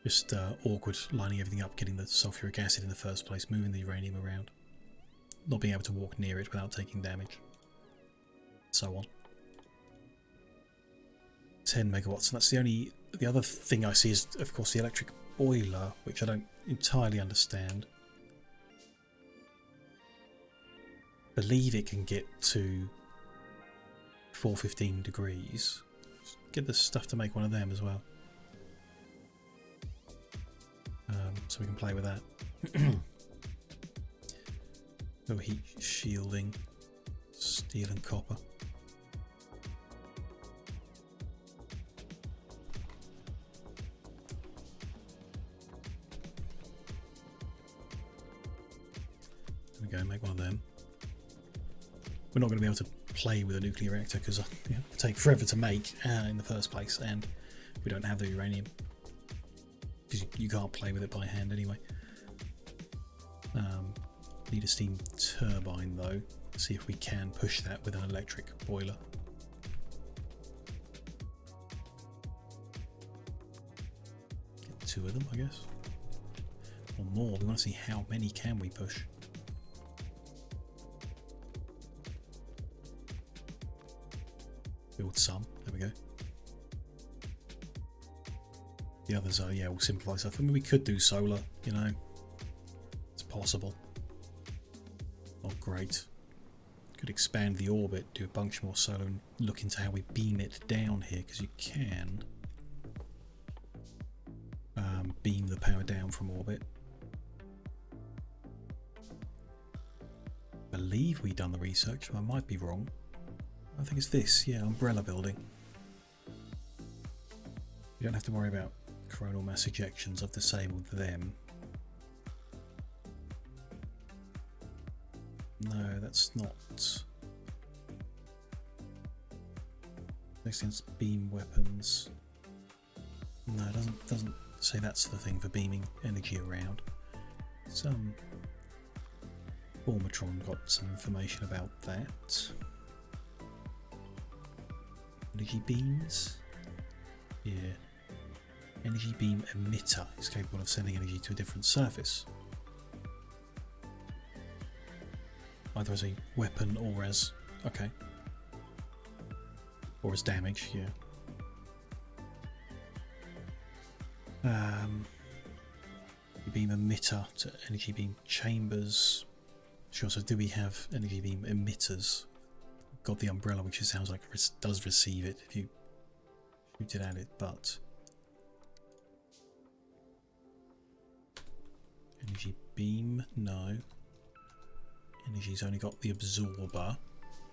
Just awkward lining everything up, getting the sulfuric acid in the first place, moving the uranium around, not being able to walk near it without taking damage, so on. 10 megawatts, and that's the other thing I see is of course the electric boiler, which I don't entirely understand. Believe it can get to 415 degrees. Get the stuff to make one of them as well, so we can play with that. Oh, heat shielding, steel and copper. There we go, make one of them. We're not going to be able to play with a nuclear reactor because it would take forever to make in the first place, and we don't have the uranium because you can't play with it by hand anyway. Need a steam turbine though. See if we can push that with an electric boiler. Get 2 of them, I guess, or more. We want to see how many can we push. Build some, there we go. The others are, yeah, we'll simplify stuff. I mean, we could do solar, you know, it's possible. Not great. Could expand the orbit, do a bunch more solar, and look into how we beam it down here, because you can beam the power down from orbit. I believe we've done the research, I might be wrong. I think it's this, yeah, umbrella building. You don't have to worry about coronal mass ejections. I've disabled them. No, that's not. Next thing's beam weapons. No, it doesn't say that's the thing for beaming energy around. Some Formatron got some information about that. Energy beams? Yeah. Energy beam emitter is capable of sending energy to a different surface. Either as a weapon or as... okay. Or as damage, yeah. Beam emitter to energy beam chambers. Sure, so do we have energy beam emitters? Got the umbrella, which it sounds like does receive it if you shoot it at it, but... energy beam, no. Energy's only got the absorber,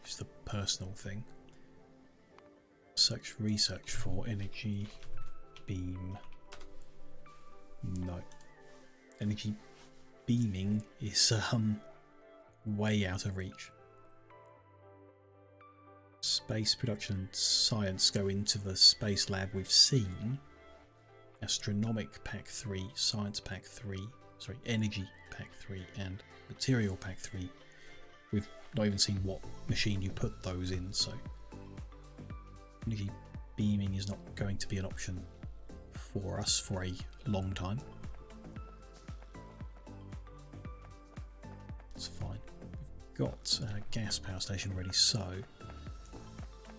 which is the personal thing. Research for energy beam. No. Energy beaming is way out of reach. Space production and science go into the space lab we've seen. Astronomic Pack 3, Science Pack 3, sorry, Energy Pack 3 and Material Pack 3. We've not even seen what machine you put those in, so energy beaming is not going to be an option for us for a long time. It's fine. We've got a gas power station ready, so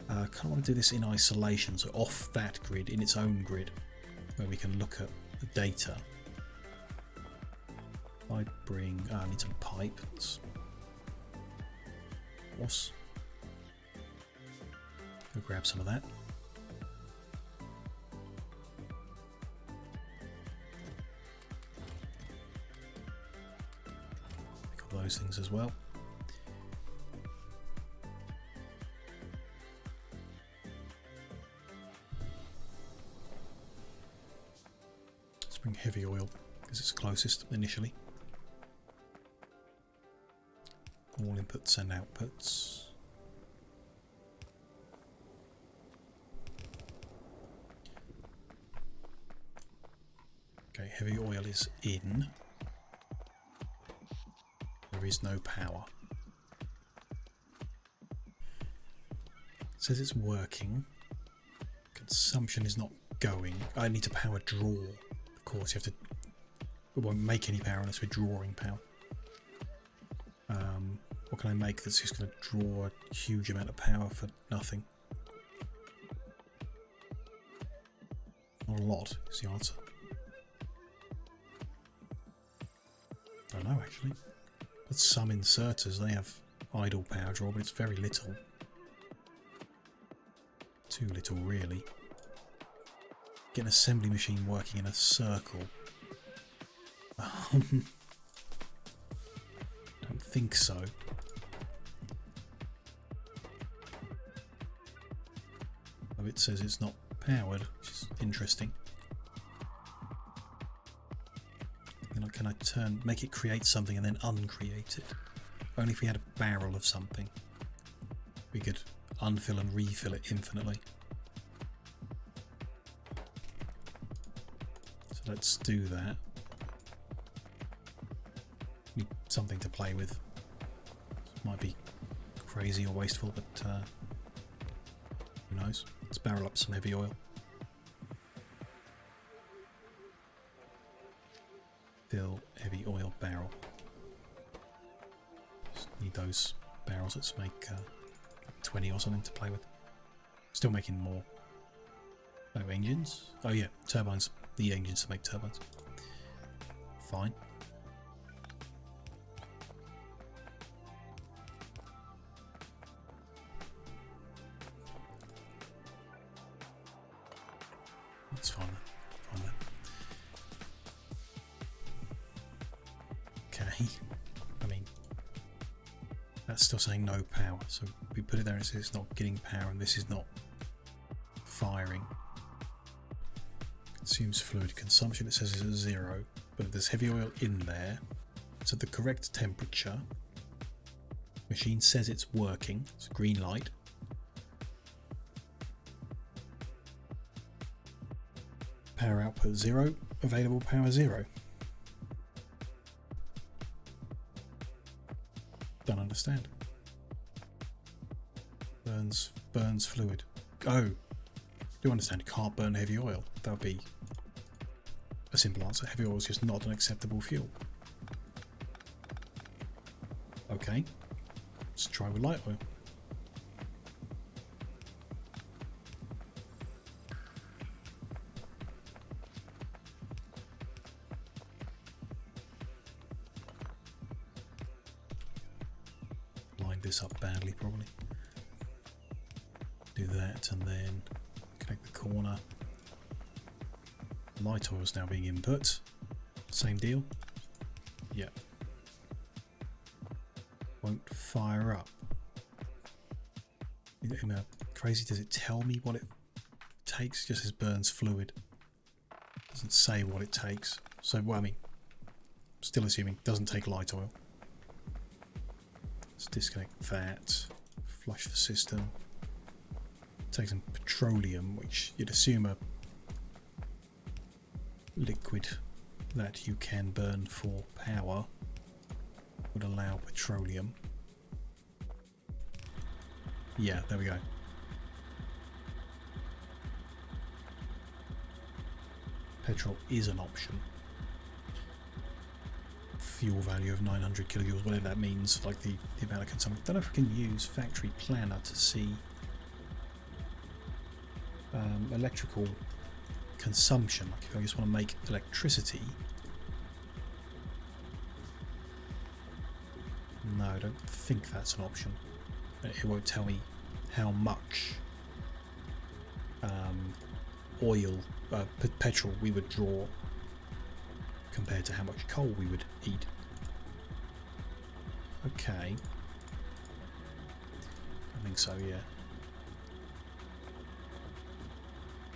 I kind of want to do this in isolation, so off that grid, in its own grid, where we can look at the data. I bring, I need some pipe. What's? Go grab some of that. Pick up those things as well. Let's bring heavy oil because it's closest initially. All inputs and outputs. Okay, heavy oil is in. There is no power. It says it's working. Consumption is not going. I need to power draw. Of course, you have to. It won't make any power unless we're drawing power. What can I make that's just going to draw a huge amount of power for nothing? Not a lot is the answer. I don't know actually. But some inserters, they have idle power draw, but it's very little. Too little really. Get an assembly machine working in a circle. Don't think so. Oh, it says it's not powered, which is interesting. Can I make it create something and then uncreate it? Only if we had a barrel of something. We could unfill and refill it infinitely. So let's do that. Need something to play with. Might be crazy or wasteful, but who knows? Let's barrel up some heavy oil. Fill heavy oil barrel. Just need those barrels. Let's make 20 or something to play with. Still making more. Oh, engines? Oh yeah, turbines. The engines to make turbines. Fine. That's fine then. Fine then. Okay. I mean, that's still saying no power. So we put it there and it says it's not getting power and this is not firing. Consumes fluid consumption. It says it's at 0. But if there's heavy oil in there, it's at the correct temperature. Machine says it's working. It's a green light. Power output 0. available power 0? Don't understand. Burns fluid. Oh, do understand. Can't burn heavy oil. That would be a simple answer. Heavy oil is just not an acceptable fuel. Okay, let's try with light oil. Line this up badly, probably. Do that and then connect the corner. Light oil is now being input. Same deal. Yep. Won't fire up. Crazy, does it tell me what it takes? It just says burns fluid. Doesn't say what it takes. So, well, I mean, still assuming doesn't take light oil. Let's disconnect that. Flush the system. Take some petroleum, which you'd assume a liquid that you can burn for power would allow petroleum. Yeah, there we go. Petrol is an option. Fuel value of 900 kilojoules, whatever that means, like the amount of consumption. I don't know if we can use Factory Planner to see electrical consumption. Like if I just want to make electricity. No, I don't think that's an option. It won't tell me how much petrol we would draw compared to how much coal we would eat. Okay. I think so, yeah.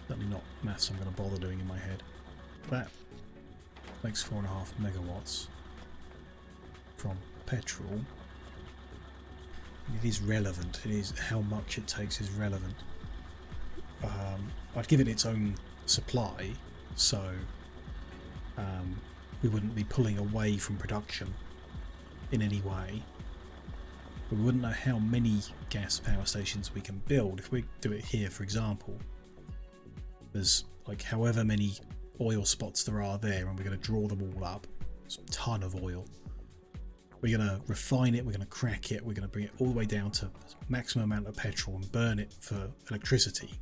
Certainly not maths I'm going to bother doing in my head. That makes 4.5 megawatts from petrol. It is relevant. It is how much it takes is relevant. I'd give it its own supply, so we wouldn't be pulling away from production in any way. We wouldn't know how many gas power stations we can build. If we do it here, for example, there's like however many oil spots there are there, and we're going to draw them all up. It's a ton of oil. We're going to refine it, we're going to crack it, we're going to bring it all the way down to maximum amount of petrol and burn it for electricity.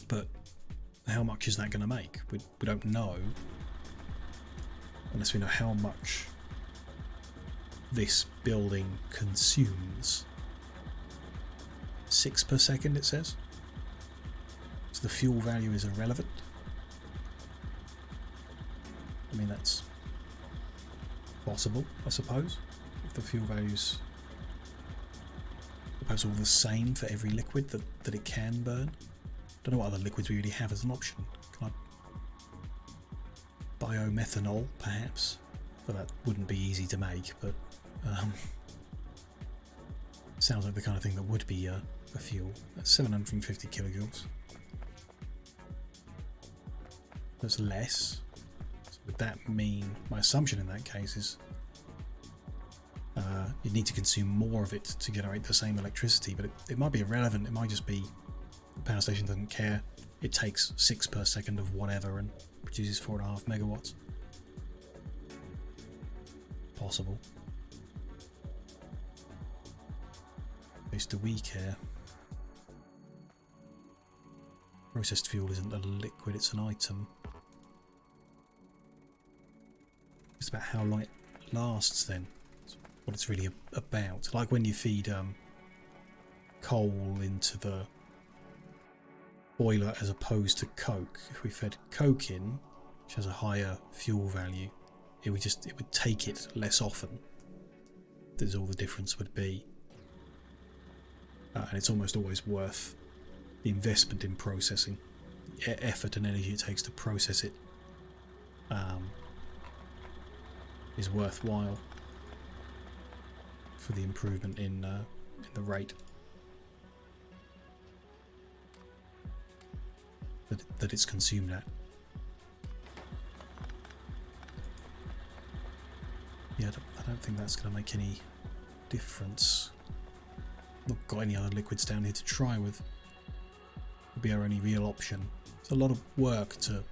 But how much is that going to make? We don't know, unless we know how much this building consumes. 6 per second, it says. So the fuel value is irrelevant. I mean, that's possible, I suppose, if the fuel values I suppose all the same for every liquid that it can burn. Don't know what other liquids we really have as an option. Can I biomethanol, perhaps? But that wouldn't be easy to make, but sounds like the kind of thing that would be a fuel. That's 750 kilojoules. That's less. So would that mean, my assumption in that case is you'd need to consume more of it to generate the same electricity, but it might be irrelevant. It might just be the power station doesn't care. It takes 6 per second of whatever and produces 4.5 megawatts. Possible. At least do we care? Processed fuel isn't a liquid, it's an item. It's about how long it lasts then. It's what it's really about. Like when you feed coal into the boiler as opposed to coke. If we fed coke in, which has a higher fuel value, it would take it less often. That's all the difference would be. And it's almost always worth the investment in processing. Effort and energy it takes to process it is worthwhile for the improvement in the rate that it's consumed at. Yeah, I don't think that's going to make any difference. Not got any other liquids down here to try with. Would be our only real option. It's a lot of work to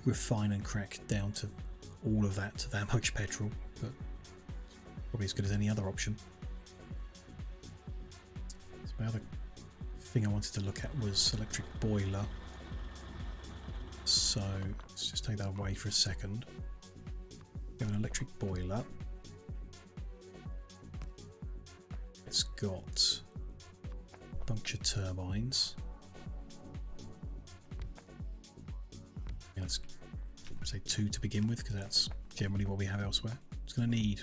refine and crack down to all of that to that much petrol, but probably as good as any other option. So my other thing I wanted to look at was electric boiler. So let's just take that away for a second. We have an electric boiler. It's got a bunch of turbines. Yeah, let's say 2 to begin with, because that's generally what we have elsewhere. It's going to need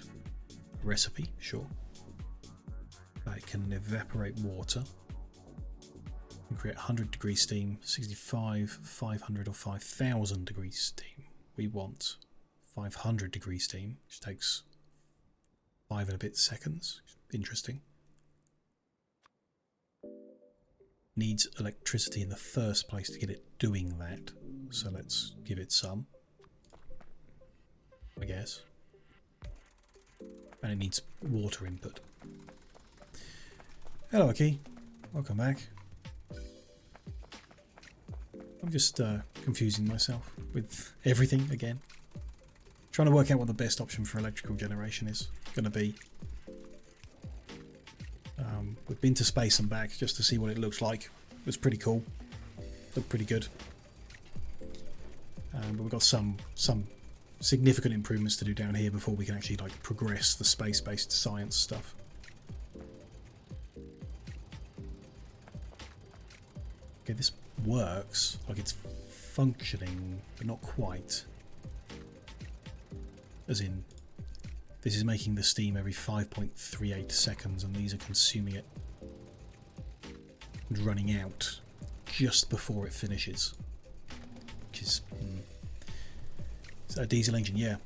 a recipe, sure. It can evaporate water. And create 100 degree steam, 65, 500 or 5000 degree steam. We want 500 degree steam, which takes 5 and a bit seconds. Interesting. Needs electricity in the first place to get it doing that. So let's give it some, I guess. And it needs water input. Hello, Aki. Welcome back. I'm just confusing myself with everything again. Trying to work out what the best option for electrical generation is going to be. We've been to space and back just to see what it looks like. It was pretty cool. Looked pretty good. But we've got some significant improvements to do down here before we can actually like progress the space-based science stuff. Okay, this works, like it's functioning, but not quite. As in, this is making the steam every 5.38 seconds and these are consuming it and running out just before it finishes. Which is... Is that a diesel engine? Yeah.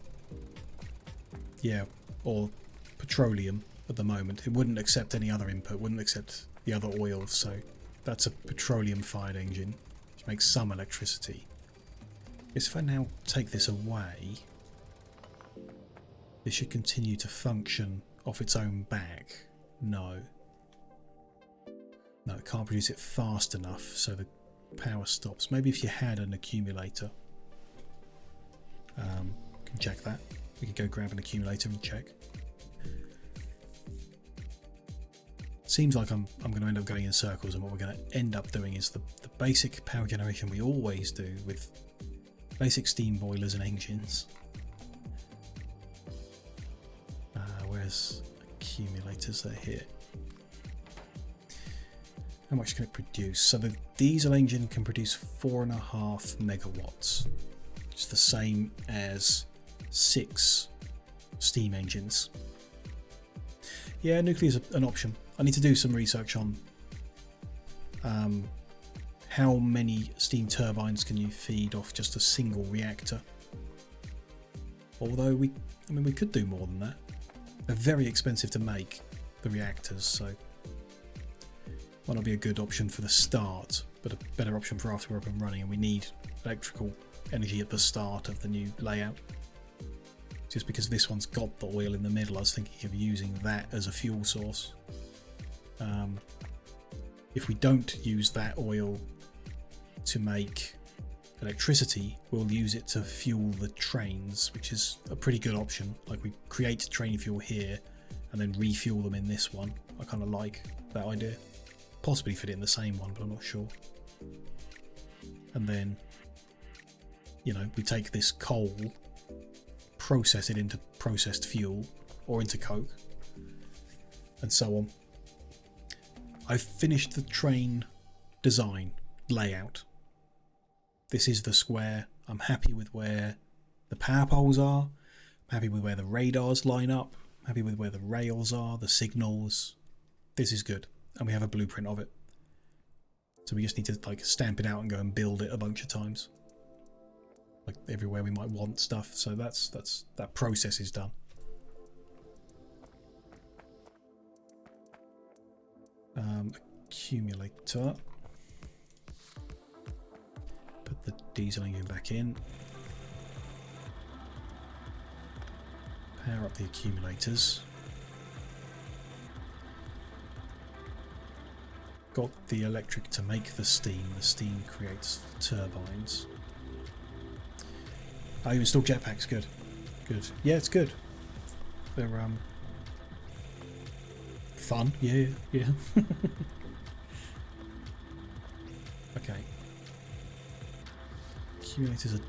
Yeah, or petroleum at the moment. It wouldn't accept any other input, wouldn't accept the other oils, so that's a petroleum-fired engine, which makes some electricity. Guess if I now take this away, this should continue to function off its own back. No. No, it can't produce it fast enough, so the power stops. Maybe if you had an accumulator. Can check that. We could go grab an accumulator and check. Seems like I'm going to end up going in circles, and what we're going to end up doing is the basic power generation we always do with basic steam boilers and engines. Where's accumulators? They're here. How much can it produce? So the diesel engine can produce 4.5 megawatts. It's the same as 6 steam engines. Yeah, nuclear is an option. I need to do some research on how many steam turbines can you feed off just a single reactor. Although we could do more than that. They're very expensive to make, the reactors, so might not be a good option for the start, but a better option for after we're up and running, and we need electrical energy at the start of the new layout. Just because this one's got the oil in the middle, I was thinking of using that as a fuel source. If we don't use that oil to make electricity, we'll use it to fuel the trains, which is a pretty good option. Like, we create train fuel here and then refuel them in this one. I kind of like that idea. Possibly fit it in the same one, but I'm not sure. And then, you know, we take this coal, process it into processed fuel or into coke, and so on. I've finished the train design layout. This is the square. I'm happy with where the power poles are. I'm happy with where the radars line up. I'm happy with where the rails are, the signals. This is good. And we have a blueprint of it. So we just need to like stamp it out and go and build it a bunch of times. Like everywhere we might want stuff. So that process is done. Accumulator. Put the diesel engine back in. Power up the accumulators. Got the electric to make the steam. The steam creates turbines. Oh, you install jetpacks. Good. Good. Yeah, it's good. They're fun. Yeah, yeah. Okay. Accumulators are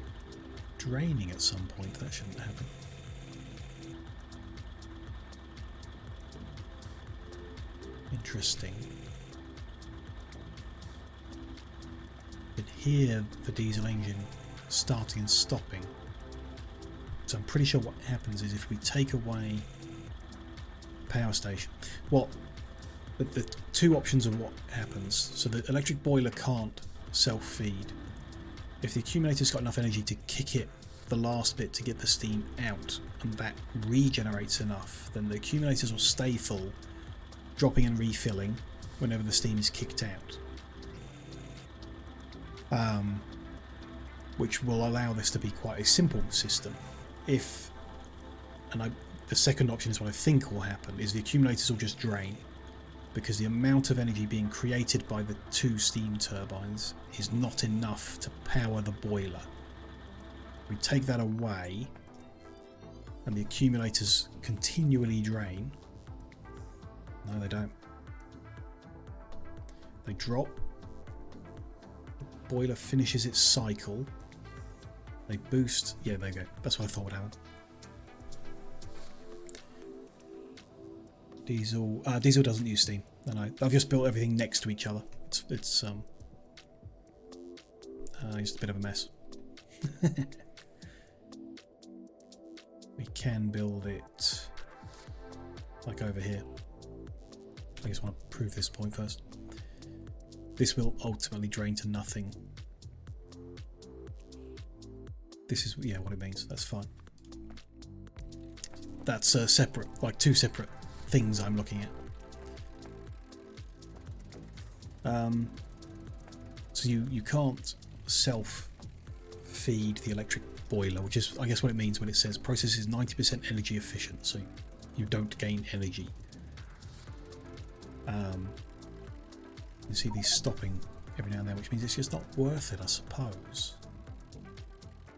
draining at some point. That shouldn't happen. Interesting. You can hear the diesel engine starting and stopping. So I'm pretty sure what happens is if we take away power station, the two options of what happens. So the electric boiler can't self-feed. If the accumulator's got enough energy to kick it the last bit to get the steam out, and that regenerates enough, then the accumulators will stay full, dropping and refilling whenever the steam is kicked out. Which will allow this to be quite a simple system. The second option is what I think will happen, is the accumulators will just drain, because the amount of energy being created by the two steam turbines is not enough to power the boiler. We take that away and the accumulators continually drain. No, they don't. They drop. The boiler finishes its cycle. They boost. Yeah, there you go. That's what I thought would happen. Diesel doesn't use steam. And I've just built everything next to each other. It's just a bit of a mess. We can build it like over here. I just want to prove this point first. This will ultimately drain to nothing. This is what it means. That's fine. That's separate, like two separate things I'm looking at. So you can't self-feed the electric boiler, which is I guess what it means when it says process is 90% energy efficient, so you don't gain energy. You see these stopping every now and then, which means it's just not worth it, I suppose.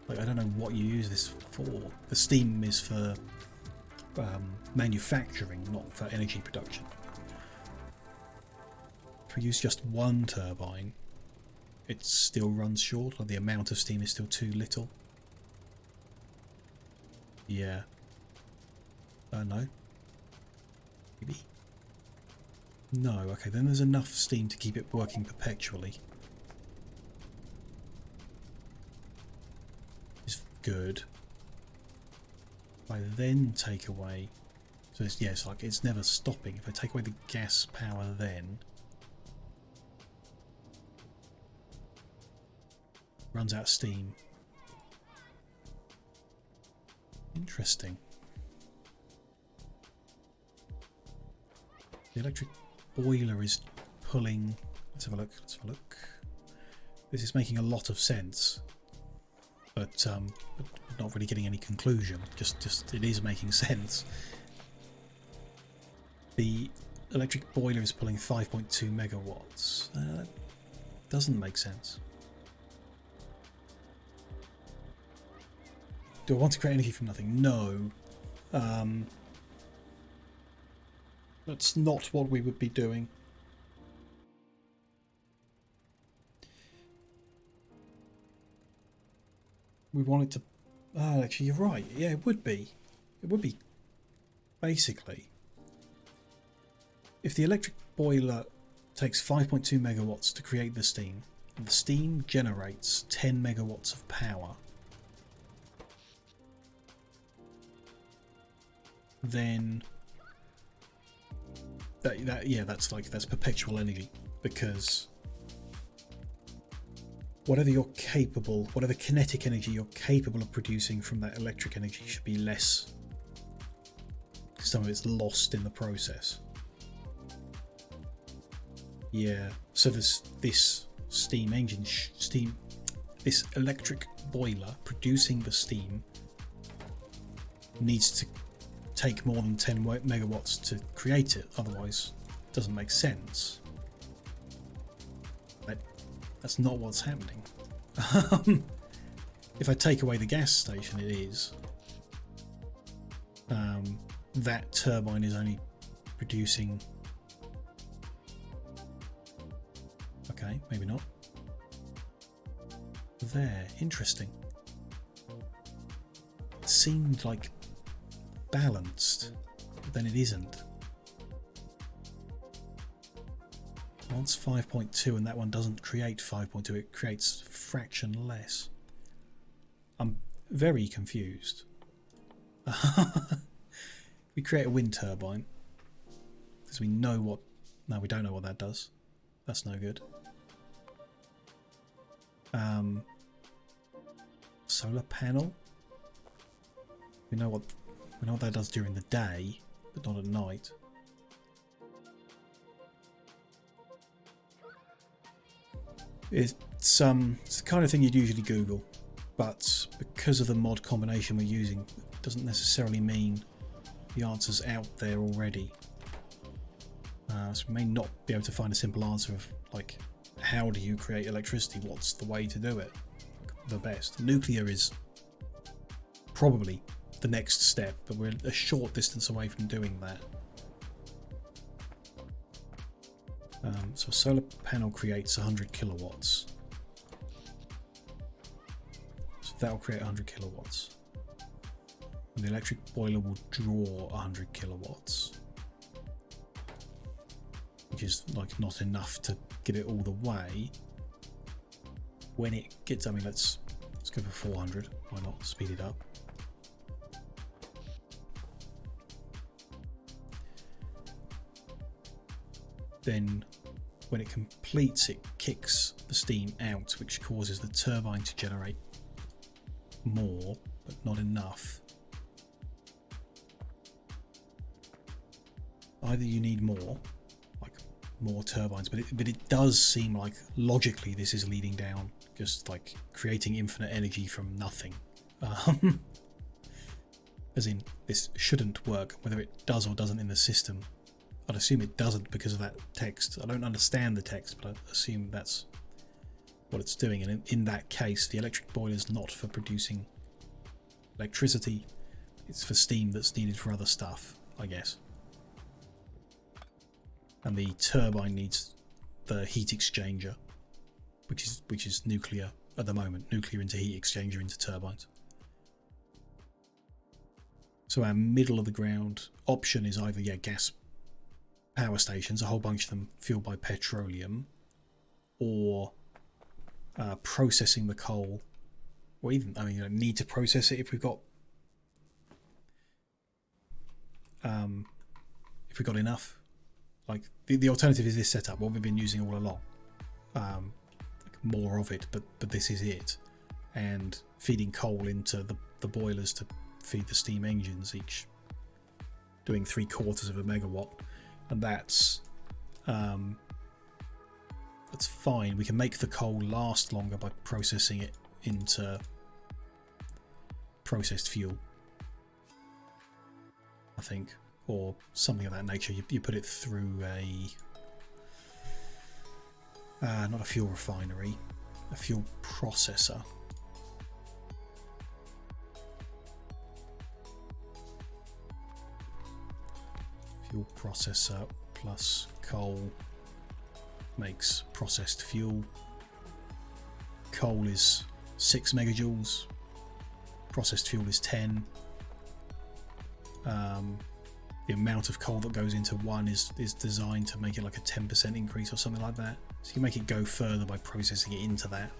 Like, I don't know what you use this for. The steam is for manufacturing, not for energy production. If we use just one turbine, it still runs short, or the amount of steam is still too little. Yeah. No. Maybe. No, okay, then there's enough steam to keep it working perpetually. It's good. If I then take away... So it's like it's never stopping. If I take away the gas power then... runs out of steam. Interesting. The electric boiler is pulling... Let's have a look. This is making a lot of sense, but not really getting any conclusion. Just it is making sense. The electric boiler is pulling 5.2 megawatts. That doesn't make sense. Do I want to create energy from nothing? No. That's not what we would be doing. We want it to... Oh, actually, you're right. Yeah, it would be. It would be, basically. If the electric boiler takes 5.2 megawatts to create the steam, and the steam generates 10 megawatts of power, then that's perpetual energy, because whatever kinetic energy you're capable of producing from that electric energy should be less. Some of it's lost in the process. Yeah, so this steam engine, this electric boiler producing the steam needs to take more than 10 megawatts to create it, otherwise it doesn't make sense. But that's not what's happening. If I take away the gas station, it is. That turbine is only producing... Okay, maybe not. There, interesting. It seemed like balanced, but then it isn't. One's 5.2 and that one doesn't create 5.2, it creates a fraction less. I'm very confused. We create a wind turbine because we know what... No, we don't know what that does. That's no good. Solar panel. We know what that does during the day, but not at night. It's the kind of thing you'd usually Google, but because of the mod combination we're using, it doesn't necessarily mean the answer's out there already. So we may not be able to find a simple answer of like, how do you create electricity? What's the way to do it? The best. Nuclear is probably the next step, but we're a short distance away from doing that. So a solar panel creates 100 kilowatts. So that will create 100 kilowatts. And the electric boiler will draw 100 kilowatts. Which is like not enough to get it all the way. When it gets, I mean, let's go for 400. Why not speed it up? Then when it completes, it kicks the steam out, which causes the turbine to generate more, but not enough. Either you need more turbines, but it does seem like logically this is leading down just like creating infinite energy from nothing. As in, this shouldn't work. Whether it does or doesn't in the system, I'd assume it doesn't because of that text. I don't understand the text, but I assume that's what it's doing. And in that case, the electric boiler is not for producing electricity, it's for steam that's needed for other stuff, I guess. And the turbine needs the heat exchanger, which is nuclear at the moment. Nuclear into heat exchanger into turbines. So our middle of the ground option is either gas power stations, a whole bunch of them fueled by petroleum, or processing the coal, or even, I mean, you don't need to process it if we've got enough. Like the alternative is this setup, what we've been using all along. Like more of it, but this is it. And feeding coal into the boilers to feed the steam engines, each doing 3/4 of a megawatt, and that's fine. We can make the coal last longer by processing it into processed fuel, I think, or something of that nature. You put it through not a fuel refinery, a fuel processor. Fuel processor plus coal makes processed fuel. Coal is 6 megajoules, processed fuel is 10. The amount of coal that goes into one is designed to make it like a 10% increase or something like that. So you make it go further by processing it into that.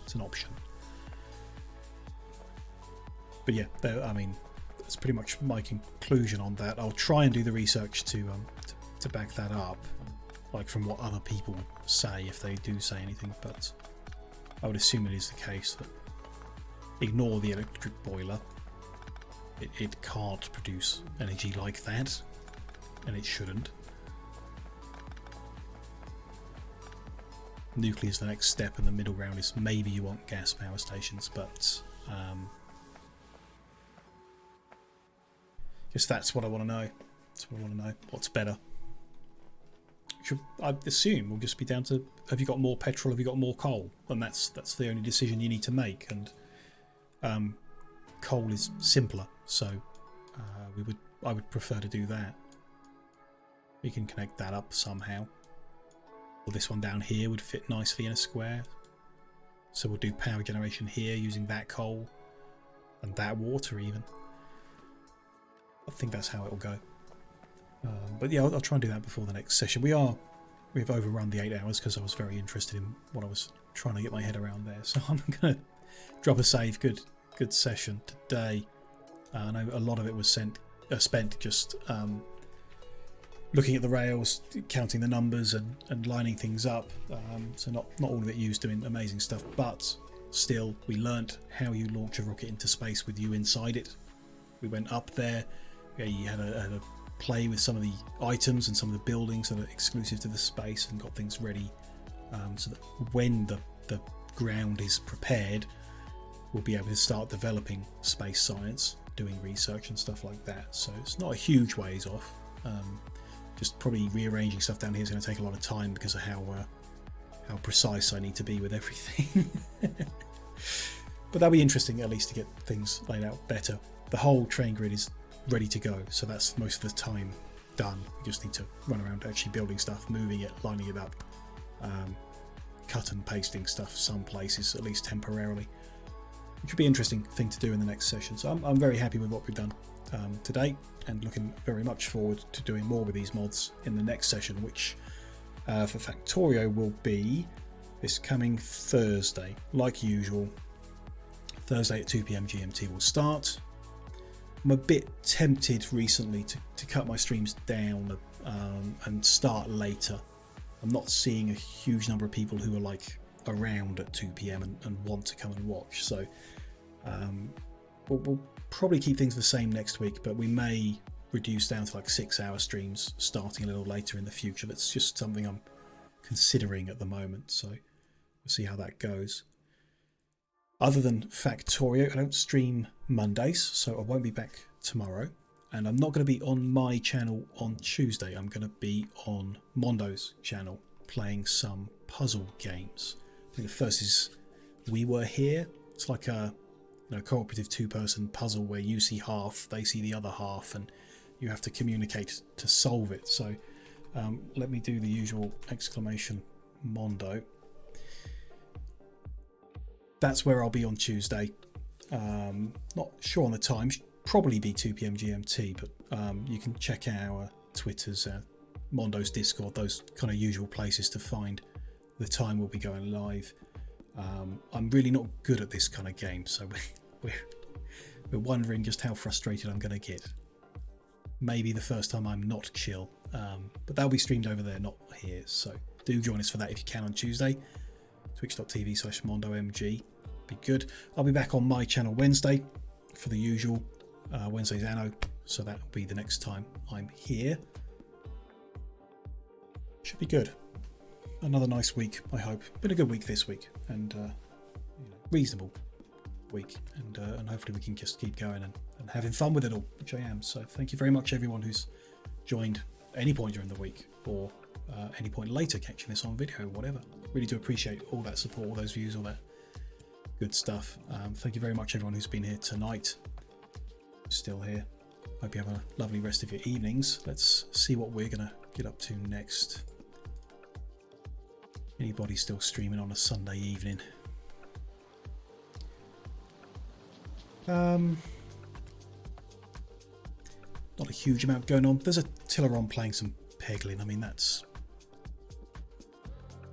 It's an option. But yeah, I mean, that's pretty much my conclusion on that. I'll try and do the research to back that up, like from what other people say, if they do say anything. But I would assume it is the case that ignore the electric boiler. It can't produce energy like that, and it shouldn't. Nuclear is the next step, and the middle ground is maybe you want gas power stations, but Guess that's what I want to know. That's what I want to know. What's better? I assume will just be down to, have you got more petrol, have you got more coal? And that's the only decision you need to make. And coal is simpler, so I would prefer to do that. We can connect that up somehow. Or this one down here would fit nicely in a square. So we'll do power generation here using that coal and that water even. I think that's how it will go. But yeah, I'll try and do that before the next session. We've overrun the 8 hours because I was very interested in what I was trying to get my head around there. So I'm going to drop a save. Good session today. I know a lot of it was spent just looking at the rails, counting the numbers and lining things up. So not all of it used doing amazing stuff, but still we learnt how you launch a rocket into space with you inside it. We went up there. You had a play with some of the items and some of the buildings that are exclusive to the space and got things ready so that when the ground is prepared, we'll be able to start developing space science, doing research and stuff like that. So it's not a huge ways off. Just probably rearranging stuff down here is going to take a lot of time because of how precise I need to be with everything. But that'll be interesting at least to get things laid out better. The whole train grid is ready to go, so that's most of the time done. We just need to run around actually building stuff, moving it, lining it up, cut and pasting stuff some places, at least temporarily, which would be an interesting thing to do in the next session. So I'm very happy with what we've done today and looking very much forward to doing more with these mods in the next session, which for Factorio will be this coming Thursday. Like usual, Thursday at 2 PM GMT will start. I'm a bit tempted recently to cut my streams down and start later. I'm not seeing a huge number of people who are like around at 2 PM and want to come and watch. So we'll probably keep things the same next week, but we may reduce down to like 6-hour streams starting a little later in the future. That's just something I'm considering at the moment. So we'll see how that goes. Other than Factorio, I don't stream Mondays, so I won't be back tomorrow. And I'm not going to be on my channel on Tuesday. I'm going to be on Mondo's channel playing some puzzle games. I think the first is We Were Here. It's like a cooperative 2-person puzzle where you see half, they see the other half, and you have to communicate to solve it. So let me do the usual exclamation Mondo. That's where I'll be on Tuesday. Not sure on the time. Should probably be 2 PM GMT, but you can check our Twitters, Mondo's Discord, those kind of usual places to find the time we'll be going live. I'm really not good at this kind of game, so we're wondering just how frustrated I'm going to get. Maybe the first time I'm not chill, but that'll be streamed over there, not here. So do join us for that if you can on Tuesday. Twitch.tv/MondoMG. Be good. I'll be back on my channel Wednesday for the usual Wednesday's Anno, so that will be the next time I'm here. Should be good. Another nice week, I hope. Been a good week this week, and reasonable week, and hopefully we can just keep going and having fun with it all, which I am. So thank you very much everyone who's joined at any point during the week or any point later catching this on video, whatever. Really do appreciate all that support, all those views, all that good stuff. Thank you very much everyone who's been here tonight, still here. Hope you have a lovely rest of your evenings. Let's see what we're gonna get up to next. Anybody still streaming on a Sunday evening? Not a huge amount going on. There's a Tilleron playing some Peglin. I mean, that's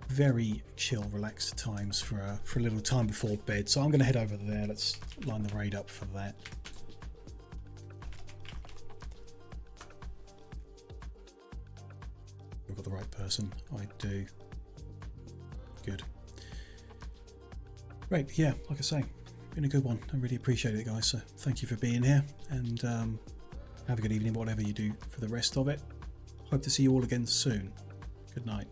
very chill, relaxed times for a little time before bed. So I'm going to head over there. Let's line the raid up for that. I've got the right person. I do. Good. Right, yeah, like I say, been a good one. I really appreciate it, guys. So thank you for being here, and have a good evening, whatever you do for the rest of it. Hope to see you all again soon. Good night.